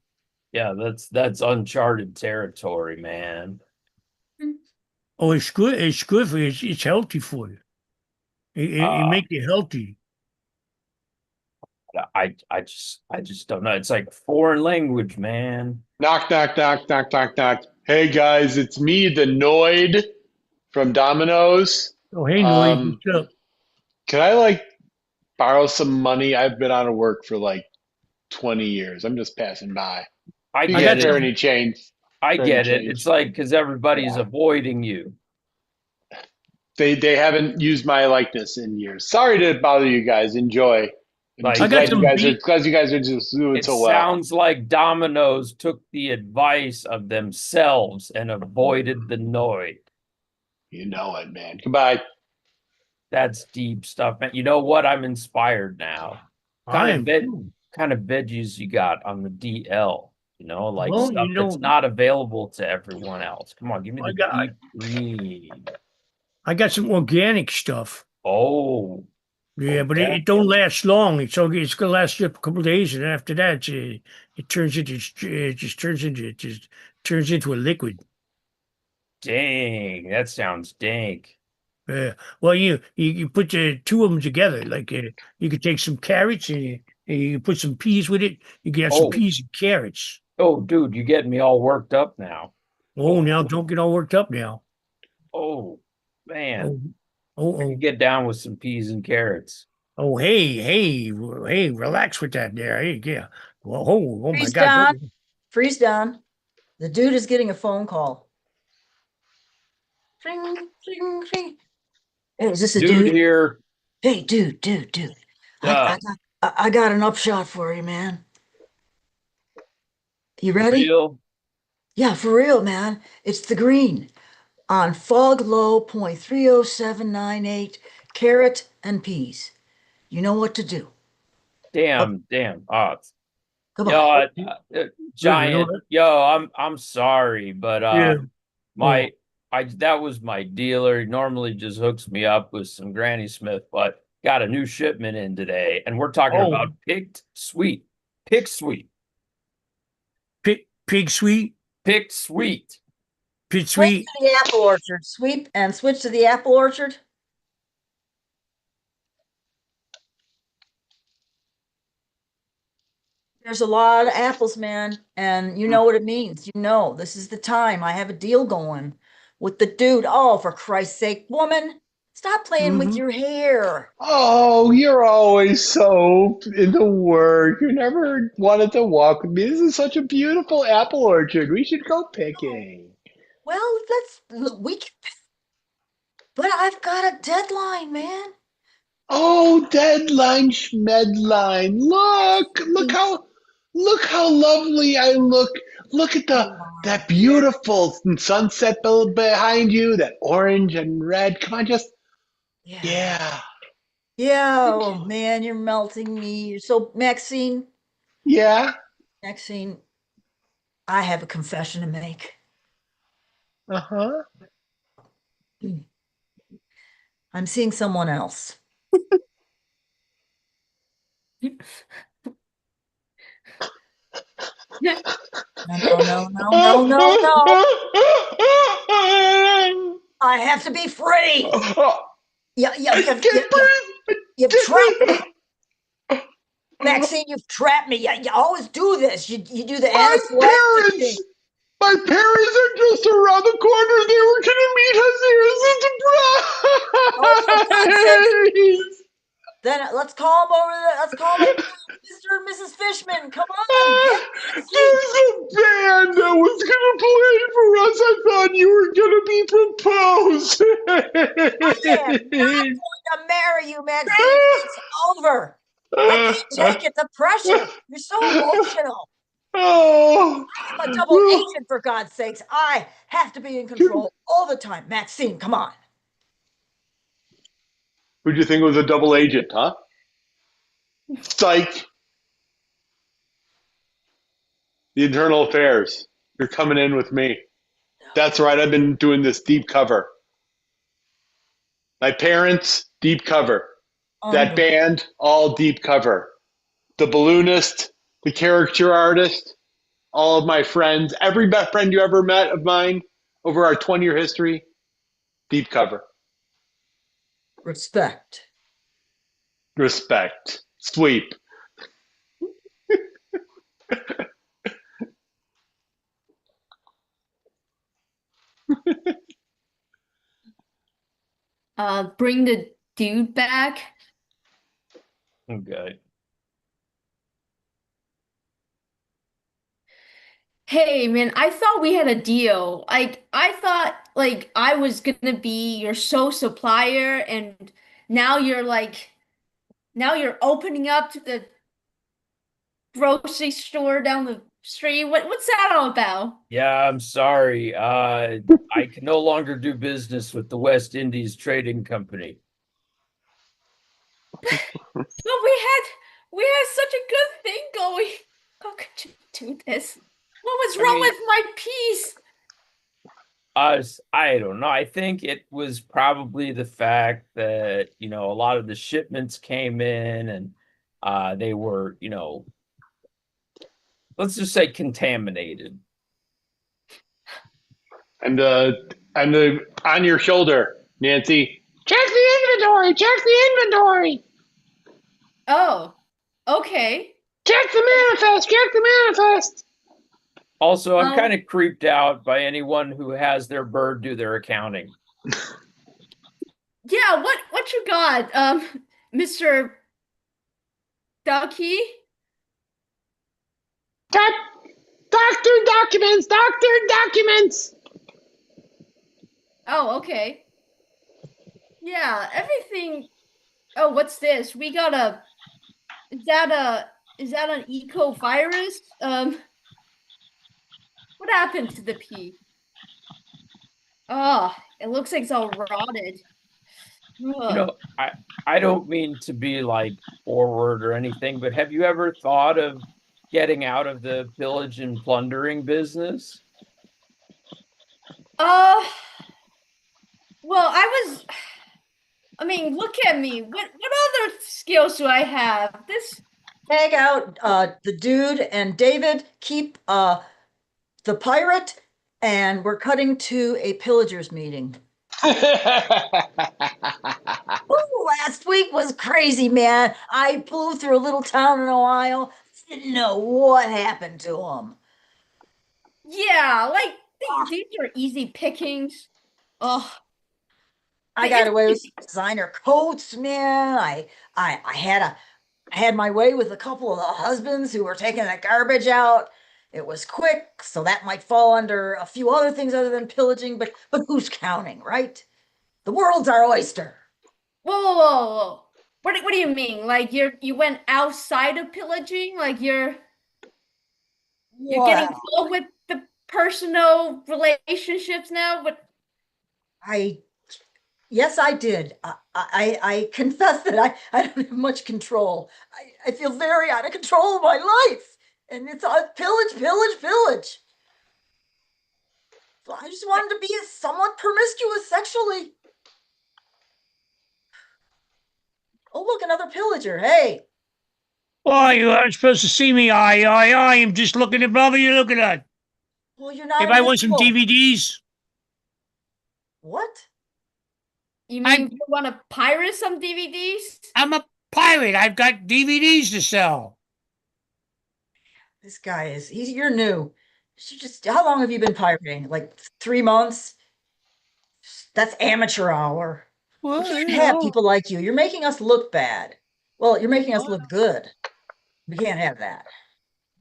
yeah, that's uncharted territory, man. Oh, it's good. It's good for you. It's healthy for you. It make you healthy. I just don't know. It's like foreign language, man. Knock. Hey guys, it's me, the Noid from Domino's. Oh, hey, Noe, what's up? Can I like borrow some money? I've been out of work for like 20 years. I'm just passing by. I You get can it. spare any change? I Spare any get it. change? It's like because everybody's Yeah. avoiding you. They haven't used my likeness in years. Sorry to bother you guys. Enjoy. I'm Like glad you guys are just doing it so well. sounds like Domino's took the advice of themselves and avoided the noise. You know it, man. Goodbye. That's deep stuff, man. You know what? I'm inspired now. I am Kind of veggies you got on the DL? You know, like Well, stuff you that's know, not available to everyone else. Come on, give me I the got deep green. I got some organic stuff. Oh, Yeah, but okay. it don't last long. It's gonna last you a couple of days, and after that, it turns into it just turns into a liquid. Dang, that sounds dank. Well, you put the two of them together. Like you could take some carrots and you put some peas with it. You can have some Oh, peas and carrots. oh, dude, you're getting me all worked up now. Oh, now don't get all worked up now. Oh, man. Oh, I can get down with some peas and carrots. oh, hey, relax with that there. Hey, yeah. Well, oh my Freeze God. down. Freeze down. The dude is getting a phone call. Ring, ring, ring. Hey, is this a Dude dude? here. Hey, dude. I got an upshot for you, man. You ready? Real? Yeah, for real, man. It's the green on fog low 0.30798 carrot and peas. You know what to do. Damn. Come Yo, on. Giant. Yo, I'm sorry, but Yeah. my that was my dealer. He normally just hooks me up with some Granny Smith, but got a new shipment in today, and we're talking about picked sweet. Pick sweet. Pig sweet. Picked sweet. Pig Switch sweet. to the apple orchard. Sweep and switch to the apple orchard. There's a lot of apples, man, and you know what it means. You know, this is the time. I have a deal going with the dude. Oh, for Christ's sake, woman, stop playing with your hair. Oh, you're always so into work. You never wanted to walk with me. This is such a beautiful apple orchard. We should go picking. Well, but I've got a deadline, man. Oh, deadline schmedline. Look how lovely I look. Look at that beautiful sunset behind you, that orange and red. Come on, just yeah. Yeah, oh man, you're melting me. You're so Maxine. Yeah. Maxine, I have a confession to make. Uh-huh. I'm seeing someone else. No. I have to be free. You've trapped me. Maxine, you've trapped me. You always do this. You do the anaphylactic thing. My parents are just around the corner. They were gonna meet us here as a surprise. Oh, for God's sake. Then let's call them over there. Let's call them Mr. and Mrs. Fishman. Come on, get Maxine. There's a band that was gonna play for us. I thought you were gonna be proposed. I am not going to marry you, Maxine. It's over. I can't take it. The pressure. You're so emotional. Oh, I'm a double agent, for God's sakes. I have to be in control all the time. Maxine, come on. Who'd you think was a double agent, huh? Psych. The internal affairs. You're coming in with me. That's right. I've been doing this deep cover. My parents, deep cover. That band, all deep cover. The balloonist, the caricature artist, all of my friends, every best friend you ever met of mine over our 20-year history, deep cover. Respect. Sweep. bring the dude back. Okay. Hey man, I thought we had a deal. I thought like I was gonna be your sole supplier, and now you're like now you're opening up to the grocery store down the street. What's that all about? Yeah, I'm sorry. I can no longer do business with the West Indies Trading Company. But we had such a good thing going. How could you do this? What was I wrong mean- with my piece? I don't know. I think it was probably the fact that, a lot of the shipments came in and they were, let's just say contaminated. And the on your shoulder, Nancy. Check the inventory. Check the inventory. Oh, okay. Check the manifest. Check the manifest. Also, I'm Um, kind of creeped out by anyone who has their bird do their accounting. Yeah, what you got, Mr. Ducky? Doctor documents. Doctor documents. Oh, okay. Yeah, everything. Oh, what's this? We got a. Is that an eco virus? What happened to the pea? Oh, it looks like it's all rotted. Ugh. I don't mean to be like forward or anything, but have you ever thought of getting out of the pillage and plundering business? Uh, well, I mean, look at me. What other skills do I have? This. Tag out the dude and David, keep the pirate, and we're cutting to a pillagers meeting. Ooh, last week was crazy, man. I flew through a little town in Ohio. Didn't know what happened to them. Yeah, like these are easy pickings. Oh, I got away with some designer coats, man. I had my way with a couple of the husbands who were taking the garbage out. It was quick, so that might fall under a few other things other than pillaging, but who's counting, right? The world's our oyster. whoa. What do you mean? Like you went outside of pillaging? Like you're getting involved with the personal relationships now? But Yes, I did. I confess that I don't have much control. I feel very out of control of my life. And it's all pillage. So I just wanted to be somewhat promiscuous sexually. Oh, look, another pillager. Hey. Oh, you aren't supposed to see me. I am just looking at whatever you're looking at. Well, you're not If I want some invisible. DVDs, What? you mean you want to pirate some DVDs? I'm a pirate. I've got DVDs to sell. This guy you're new. How long have you been pirating? Like 3 months? That's amateur hour. Well, We can't have people like you. You're making us look bad. Well, you're making us look good. We can't have that.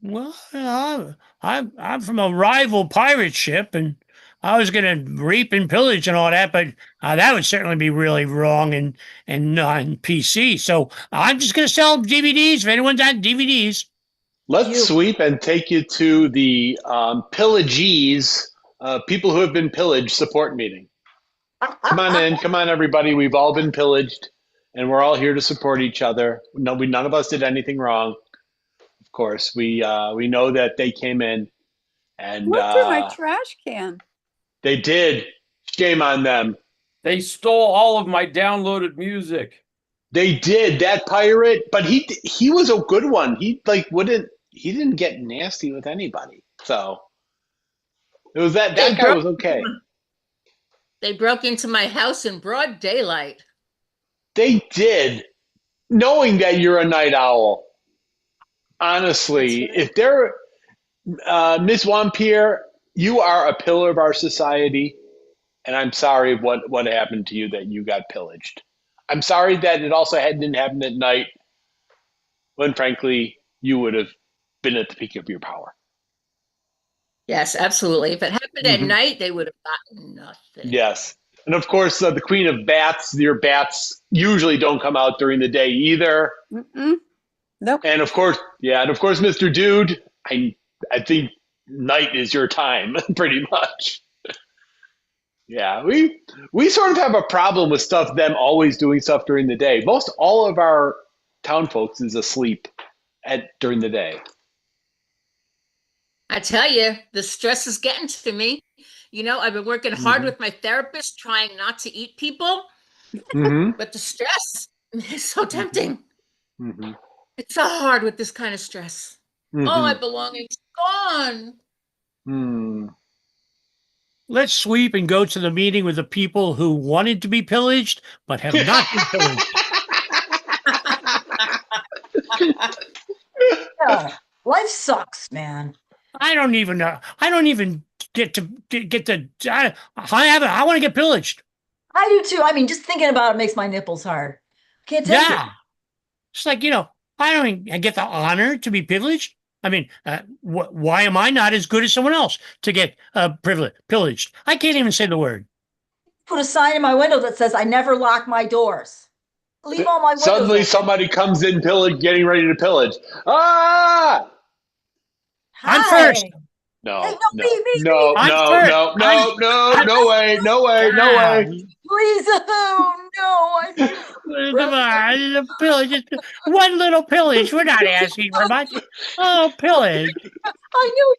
Well, I'm from a rival pirate ship, and I was going to rape and pillage and all that, but that would certainly be really wrong and on PC. So I'm just going to sell DVDs if anyone's on DVDs. Let's sweep and take you to the pillagees, people who have been pillaged support meeting. Come on in, come on, everybody. We've all been pillaged, and we're all here to support each other. No, none of us did anything wrong. Of course, we know that they came in, and Look through my trash can. they did. Shame on them. They stole all of my downloaded music. They did, that pirate, but he was a good one. He didn't get nasty with anybody. So it was that guy was okay. They broke into my house in broad daylight. They did, knowing that you're a night owl. Honestly, if they're Miss Wampire, you are a pillar of our society. and I'm sorry what happened to you that you got pillaged. I'm sorry that it also didn't happen at night when, frankly, you would have been at the peak of your power. Yes, absolutely. If it happened at Mhm. night, they would have gotten nothing. Yes. And of course, the queen of bats, your bats usually don't come out during the day either. Nope. And of course, Mr. Dude, I think night is your time, pretty much. Yeah, we sort of have a problem with them always doing stuff during the day. Most all of our town folks is asleep during the day. I tell you, the stress is getting to me. You know, I've been working hard with my therapist, trying not to eat people, but the stress is so tempting. It's so hard with this kind of stress. All my belongings gone. Let's sweep and go to the meeting with the people who wanted to be pillaged but have not been pillaged. Yeah, life sucks, man. I don't even know. I don't even get to get the. I want to get pillaged. I do too. I mean, just thinking about it makes my nipples hard. Can't take it. It's like, I get the honor to be pillaged. I mean, why am I not as good as someone else to get pillaged? I can't even say the word. Put a sign in my window that says, I never lock my doors. Leave all my windows Suddenly open. somebody comes in getting ready to pillage. Ah! I'm first. No, Hey, no, me. no, I'm no, first. no, no, no, no way, no way, no way. Please, oh no. The pillage. One little pillage. We're not asking for much. Oh, pillage. I know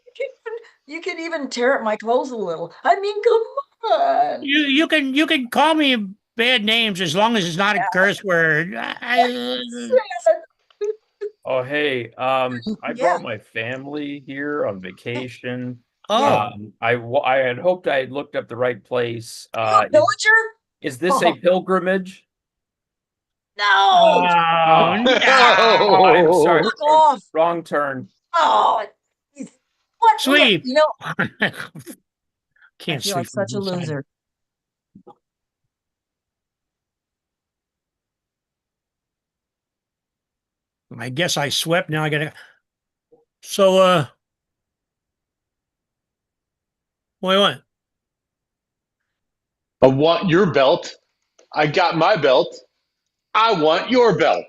you can even tear at my clothes a little. I mean, come on. You can call me bad names as long as it's not a curse word. Oh, hey, I brought my family here on vacation. Oh. I had hoped I had looked up the right place. Villager? Is this a pilgrimage? No. Oh, no. Oh, I'm sorry. Fuck off. Wrong turn. Oh, what? Sweep. You know, Can't I feel like sweep from such a inside. loser. I guess I swept. Now I gotta. So, what do you want? I want your belt. I got my belt. I want your belt.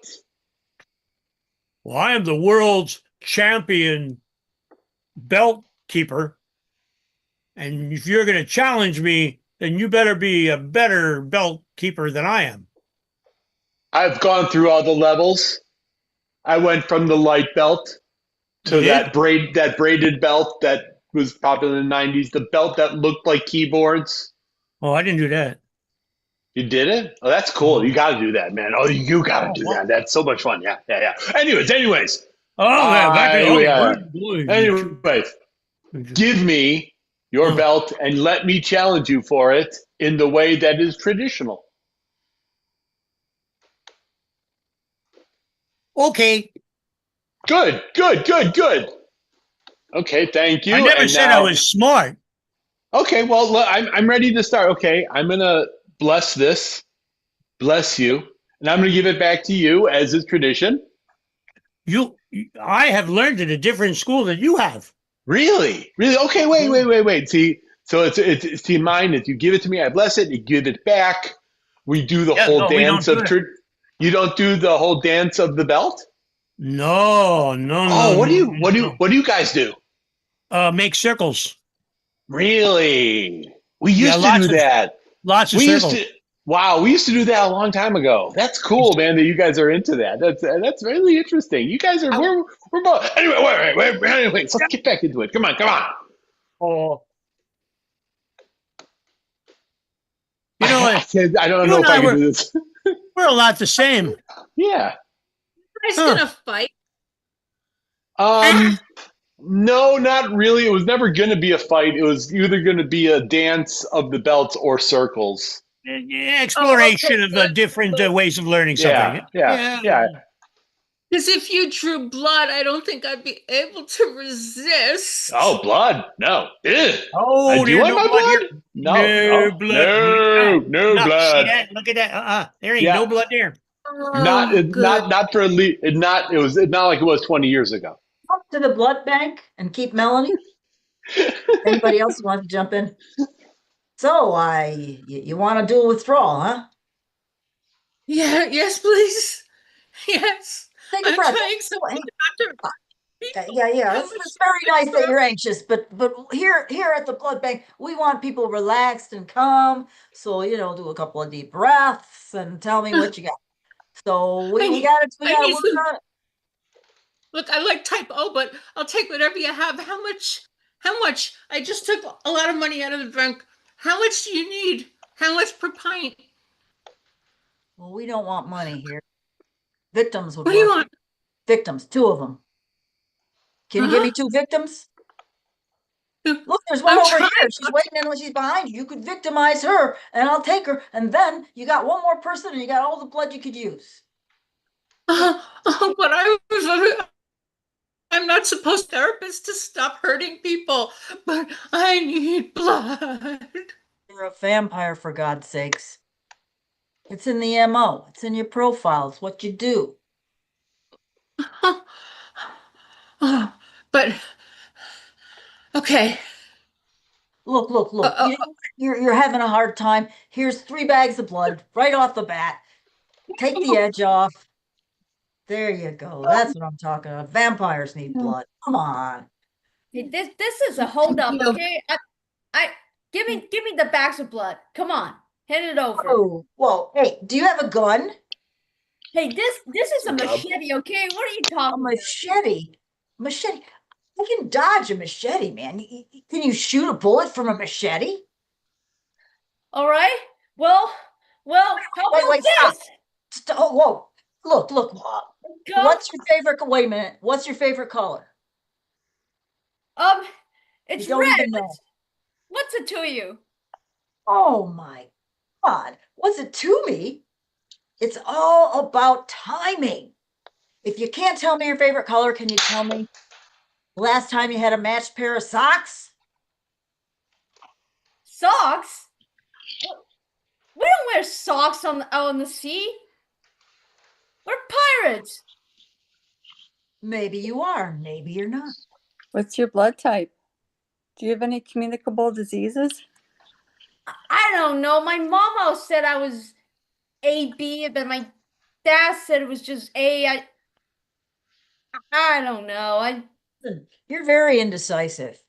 Well, I am the world's champion belt keeper. And if you're going to challenge me, then you better be a better belt keeper than I am. I've gone through all the levels. I went from the light belt to that braided belt that was popular in the 90s, the belt that looked like keyboards. Oh, I didn't do that. You did it? Oh, that's cool. You got to do that, man. Oh, you got to do that. That's so much fun. Yeah. Anyways. Anyways, give me your belt and let me challenge you for it in the way that is traditional. Okay. Good. Okay, thank you. I never said I was smart. Okay, well, look, I'm ready to start. Okay, I'm going to bless this. Bless you. And I'm going to give it back to you as is tradition. I have learned at a different school than you have. Really? Okay, wait. See, so it's team mine. If you give it to me, I bless it. You give it back. We do the whole dance of you don't do the whole dance of the belt? No. Oh, what do you guys do? Make circles. Really? We used to do that. Lots of circles. We used to do that a long time ago. That's cool, man, that you guys are into that. That's really interesting. You guys are we're both anyway, wait. Let's get back into it. Come on. Oh. I don't know if I can do this. We're a lot the same. Yeah. You guys gonna fight? No, not really. It was never going to be a fight. It was either going to be a dance of the belts or circles. Exploration of the different ways of learning something. Yeah. Because if you drew blood, I don't think I'd be able to resist. Oh, blood? No. Ugh. Oh, Do you there's want no my blood blood? here. No, No no, blood. no, no Look, see blood. that? Look at that. There ain't Yeah, no blood there. not Oh, good. not for not it was not like it was 20 years ago. Up to the blood bank and keep Melanie. Anybody else want to jump in? So you want to do a withdrawal, huh? Yeah, yes, please. Yes. Take a I'm breath. trying so hard not to Yeah. It's very nice that you're anxious, but here at the blood bank, we want people relaxed and calm. So do a couple of deep breaths and tell me what you got. So we got to I need work some. on it. Look, I like type O, but I'll take whatever you have. How much? How much? I just took a lot of money out of the bank. How much do you need? How much per pint? Well, we don't want money here. Victims would What do you work. want? Victims, 2 of them. Can you give me 2 victims? Look, there's one I'm over trying. here. She's waiting and she's behind you. You could victimize her and I'll take her. And then you got one more person and you got all the blood you could use. But I'm not supposed therapist to stop hurting people, but I need blood. You're a vampire, for God's sakes. It's in the MO. It's in your profile. It's what you do. But okay. Look. You're having a hard time. Here's 3 bags of blood right off the bat. Take the edge off. There you go. That's what I'm talking about. Vampires need blood. Come on. Hey, this is a hold up, okay? I give me the bags of blood. Come on, hand it over. Oh, whoa. Hey, do you have a gun? Hey, this is a machete, okay? What are you talking about? Machete? Machete? I can dodge a machete, man. Can you shoot a bullet from a machete? All right. Well, how about Wait, this? Stop. Oh, whoa. Look. What's your favorite? Wait a minute. What's your favorite color? It's You don't red. even know. What's it to you? Oh my God. What's it to me? It's all about timing. If you can't tell me your favorite color, can you tell me last time you had a matched pair of socks? Socks? We don't wear socks out on the sea. We're pirates. Maybe you are, maybe you're not. What's your blood type? Do you have any communicable diseases? I don't know. My mama said I was AB, but my dad said it was just A. I don't know. You're very indecisive.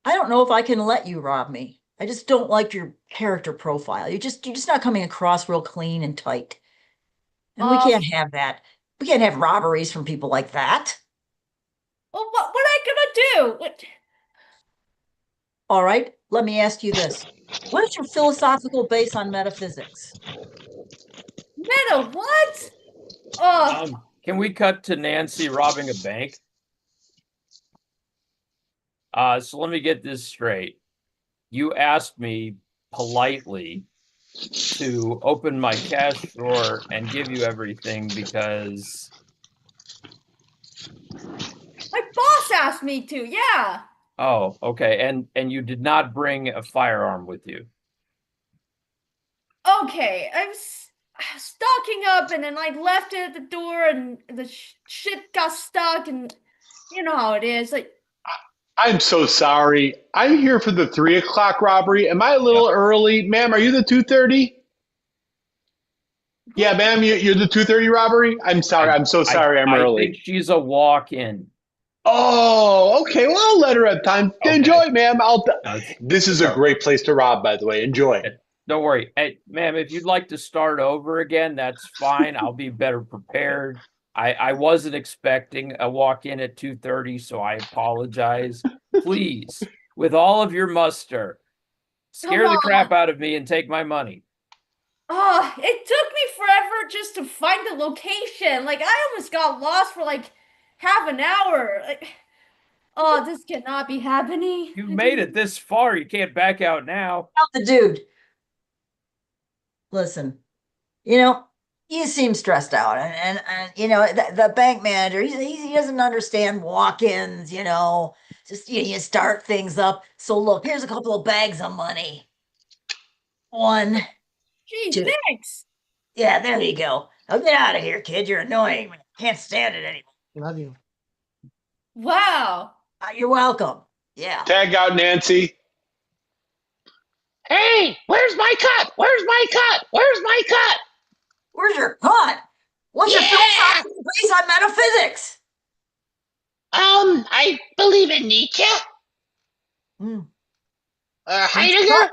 I don't know if I can let you rob me. I just don't like your character profile. You're just not coming across real clean and tight. And we can't have that. We can't have robberies from people like that. Well, what am I gonna do? All right, let me ask you this. What is your philosophical base on metaphysics? Meta, what? Oh. Can we cut to Nancy robbing a bank? So let me get this straight. You asked me politely to open my cash drawer and give you everything because My boss asked me to, yeah. oh, okay. And you did not bring a firearm with you. Okay, I was stocking up and then I left it at the door and the shit got stuck and you know how it is. Like, I'm so sorry. I'm here for the 3 o'clock robbery. Am I a little early? Ma'am, are you the 2:30? Yeah, ma'am, you're the 2:30 robbery? I'm sorry. I'm so sorry I'm early. I think she's a walk-in. Oh, okay. Well, I'll let her have time. Okay. Enjoy, ma'am. This is a great place to rob, by the way. Enjoy. Don't worry. Hey, ma'am, if you'd like to start over again, that's fine. I'll be better prepared. I wasn't expecting a walk-in at 2:30, so I apologize. Please, with all of your muster, scare the crap out of me and take my money. oh, it took me forever just to find the location. Like, I almost got lost for like half an hour. Like, oh, this cannot be happening. You made it this far. You can't back out now. Not the dude. Listen, You seem stressed out, and you know the bank manager. He doesn't understand walk-ins. You know, just you start things up. So look, here's a couple of bags of money. One, Gee, two. thanks. Yeah, there you go. Now get out of here, kid. You're annoying. Can't stand it anymore. Love you. Wow. You're welcome. Yeah. Tag out Nancy. Hey, where's my cut? Where's my cut? Where's my cut? Where's your cut? What's your philosophy based on metaphysics? I believe in Nietzsche. Heidegger.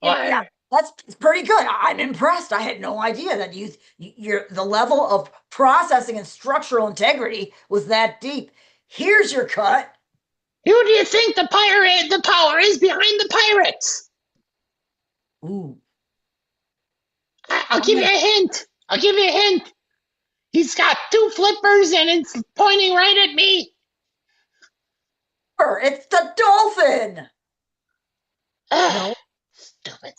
Yeah, that's pretty good. I'm impressed. I had no idea that your the level of processing and structural integrity was that deep. Here's your cut. Who do you think the power is behind the pirates? Ooh. I'll give you a hint. I'll give you a hint. He's got two flippers and it's pointing right at me. It's the dolphin. No. Stupid.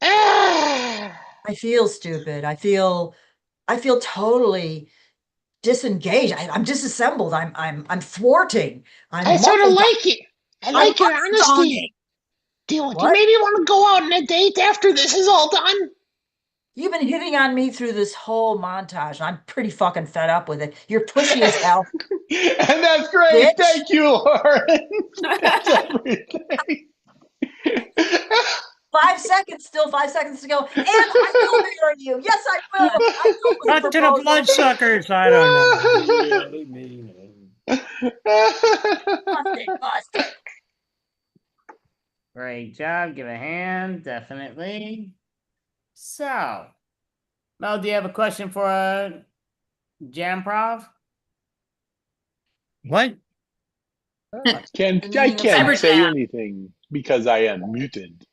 I feel stupid. I feel totally disengaged. I'm disassembled. I'm thwarting. I sort of like it. I like your honesty. Do you maybe want to go out on a date after this is all done? You've been hitting on me through this whole montage. I'm pretty fucking fed up with it. You're pushy as hell. And that's great. Thank you, Lauren. That's everything. 5 seconds, still 5 seconds to go. And I will marry you. Yes, I will. Cut to the bloodsuckers. I don't know. Really mean. Busted. Great job. Give a hand. Definitely. So, Mel, do you have a question for Jamprov? What? I can't say anything because I am muted.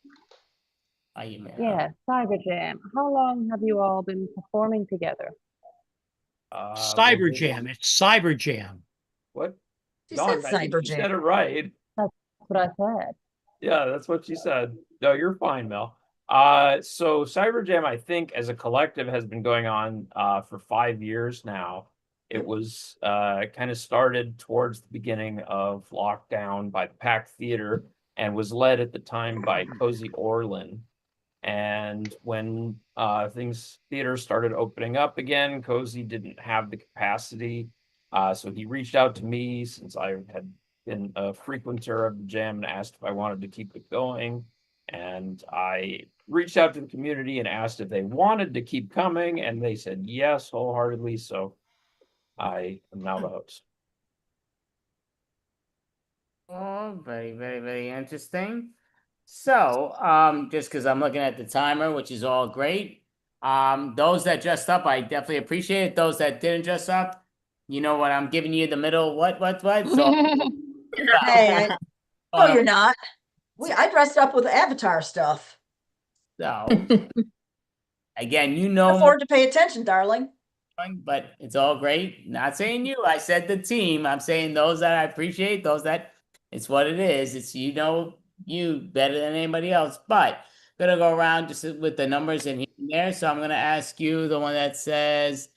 Yeah, Cyber Jam. How long have you all been performing together? Cyber Jam. It's Cyber Jam. What? She Dawn, said I think Cyber she Jam. said it right. That's what I said. Yeah, that's what she said. No, you're fine, Mel. So Cyber Jam, I think, as a collective, has been going on for 5 years now. It was kind of started towards the beginning of lockdown by the Pack Theater and was led at the time by Cozy Orlin. And when theaters started opening up again, Cozy didn't have the capacity. So he reached out to me since I had been a frequenter of the jam and asked if I wanted to keep it going. And I reached out to the community and asked if they wanted to keep coming, and they said yes wholeheartedly. So I am now the host. Oh, very, very, very interesting. So, just because I'm looking at the timer, which is all great. Those that dressed up, I definitely appreciate it. Those that didn't dress up, you know what? I'm giving you the middle. What? So, Hey, no, you're not. I dressed up with Avatar stuff. So, again, you Can't know, afford to pay attention, darling. but it's all great. Not saying you. I said the team. I'm saying those that I appreciate. Those that it's what it is. It's you better than anybody else. But gonna go around just with the numbers in there. So I'm gonna ask you the one that says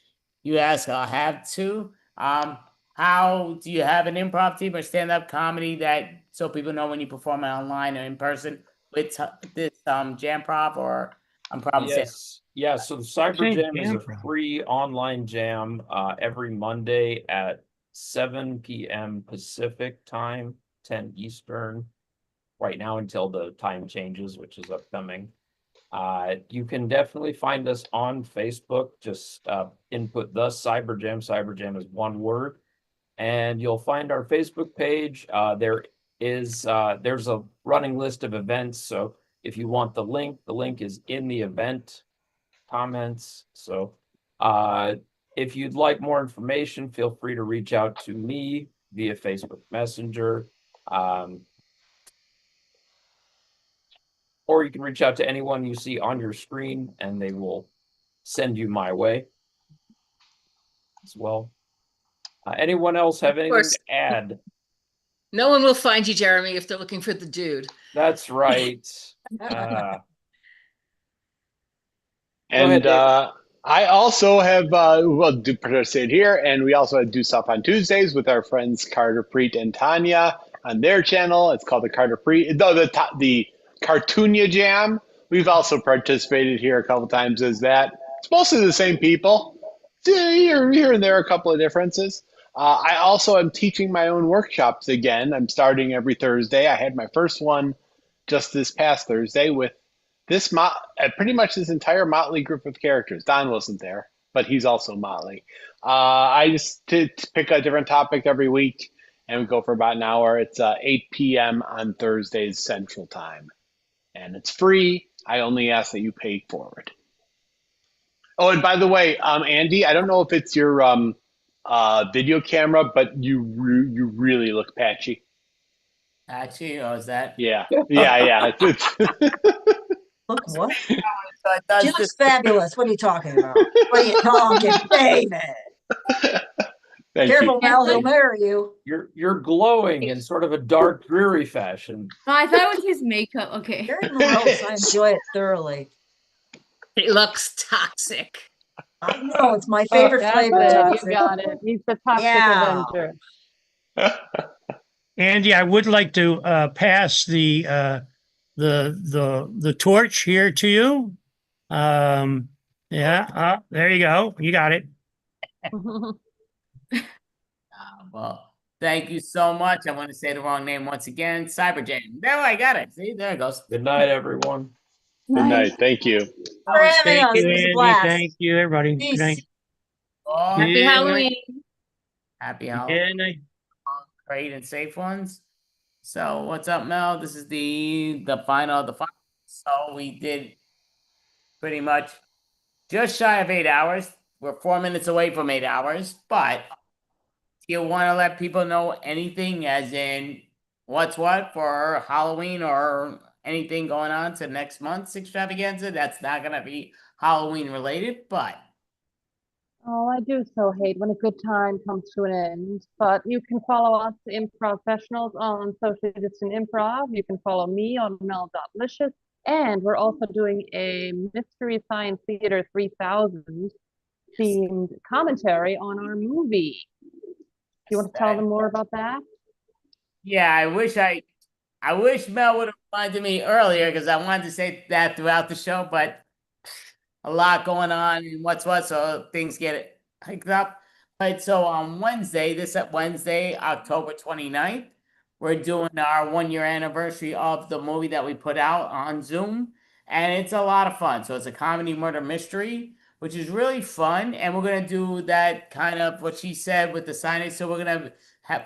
you ask. I'll have two. How do you have an improv team or stand-up comedy that so people know when you perform it online or in person with this Jamprov or I'm probably saying. Yes. Yeah, so the Cyber Jam is a free online jam every Monday at 7 p.m. Pacific time, 10 Eastern, right now until the time changes, which is upcoming. You can definitely find us on Facebook. Just input the Cyber Jam. Cyber Jam is one word. And you'll find our Facebook page. There's a running list of events. So if you want the link is in the event comments. So if you'd like more information, feel free to reach out to me via Facebook Messenger. Or you can reach out to anyone you see on your screen and they will send you my way as well. Anyone else have anything to add? No one will find you, Jeremy, if they're looking for the dude. That's right. And I also have do participate here, and we also do stuff on Tuesdays with our friends Carter Preet and Tanya on their channel. It's called the Carter Preet, the Cartoonia Jam. We've also participated here a couple times as that. It's mostly the same people. Here and there are a couple of differences. I also am teaching my own workshops again. I'm starting every Thursday. I had my first one just this past Thursday with pretty much this entire motley group of characters. Don wasn't there, but he's also motley. I just to pick a different topic every week, and we go for about an hour. It's 8 p.m. on Thursdays Central Time, and it's free. I only ask that you pay for it. Oh, and by the way, Andy, I don't know if it's your video camera, but you really look patchy. Patchy, or is that? Yeah. Look, what? So it does She looks this- fabulous. What are you talking about? What are you talking, David? Careful, Mel, he'll marry you. You're glowing in sort of a dark, dreary fashion. No, I thought it was his makeup. Okay. Very morose. I enjoy it thoroughly. It looks toxic. I know, it's my favorite That's flavor. it. Toxic. You got it. He's the toxic Yeah. Avenger. Andy, I would like to pass the torch here to you. There you go. You got it. Well, thank you so much. I want to say the wrong name once again. Cyberjam. There, I got it. See, there it goes. Good night, everyone. Good night. Thank you. For having Thank us. you, It was a Andy. blast. Thank you, everybody. Good Peace. night. Oh, Happy Yeah. Halloween. happy Halloween. Good night. Great and safe ones. So what's up, Mel? This is the final of the final. So we did pretty much just shy of 8 hours. We're 4 minutes away from 8 hours, but do you want to let people know anything as in what's what for Halloween or anything going on to next month's extravaganza? That's not going to be Halloween related, but Oh, I do so hate when a good time comes to an end. But you can follow us, Improv Professionals, on Socially Distant Improv. You can follow me on Mel.Licious. And we're also doing a Mystery Science Theater 3000 themed commentary on our movie. Do you want to tell them more about that? yeah, I wish Mel would have reminded me earlier because I wanted to say that throughout the show, but a lot going on and what's what, so things get picked up. But so on Wednesday, October 29th, we're doing our 1 year anniversary of the movie that we put out on Zoom. And it's a lot of fun. So it's a comedy murder mystery, which is really fun. And we're going to do that kind of what she said with the signage. So we're going to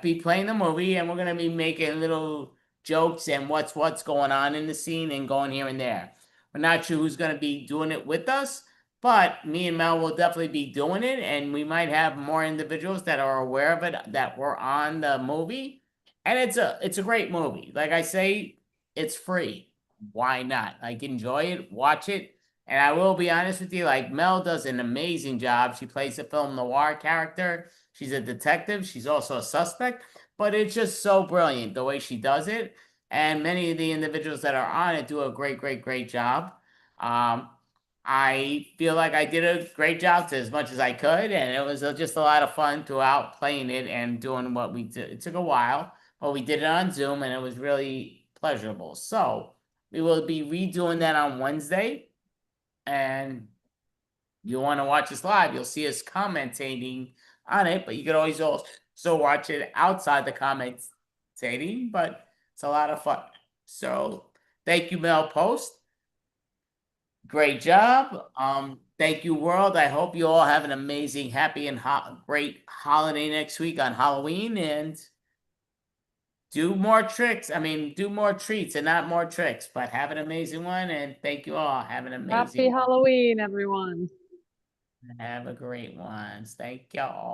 be playing the movie and we're going to be making little jokes and what's going on in the scene and going here and there. We're not sure who's going to be doing it with us, but me and Mel will definitely be doing it. And we might have more individuals that are aware of it that were on the movie. And it's a great movie. Like I say, it's free. Why not? Like, enjoy it, watch it. And I will be honest with you, like, Mel does an amazing job. She plays a film noir character. She's a detective. She's also a suspect. But it's just so brilliant the way she does it. And many of the individuals that are on it do a great job. I feel like I did a great job to as much as I could. And it was just a lot of fun throughout playing it and doing what we did. It took a while, but we did it on Zoom and it was really pleasurable. So we will be redoing that on Wednesday. And you want to watch us live, you'll see us commentating on it, but you could always also watch it outside the commentating, but it's a lot of fun. So thank you, Mel Post. Great job. Thank you, world. I hope you all have an amazing, happy, and great holiday next week on Halloween, and do more tricks. I mean, do more treats and not more tricks, but have an amazing one. And thank you all. Have an amazing Happy Halloween, everyone. Have a great one. Thank y'all.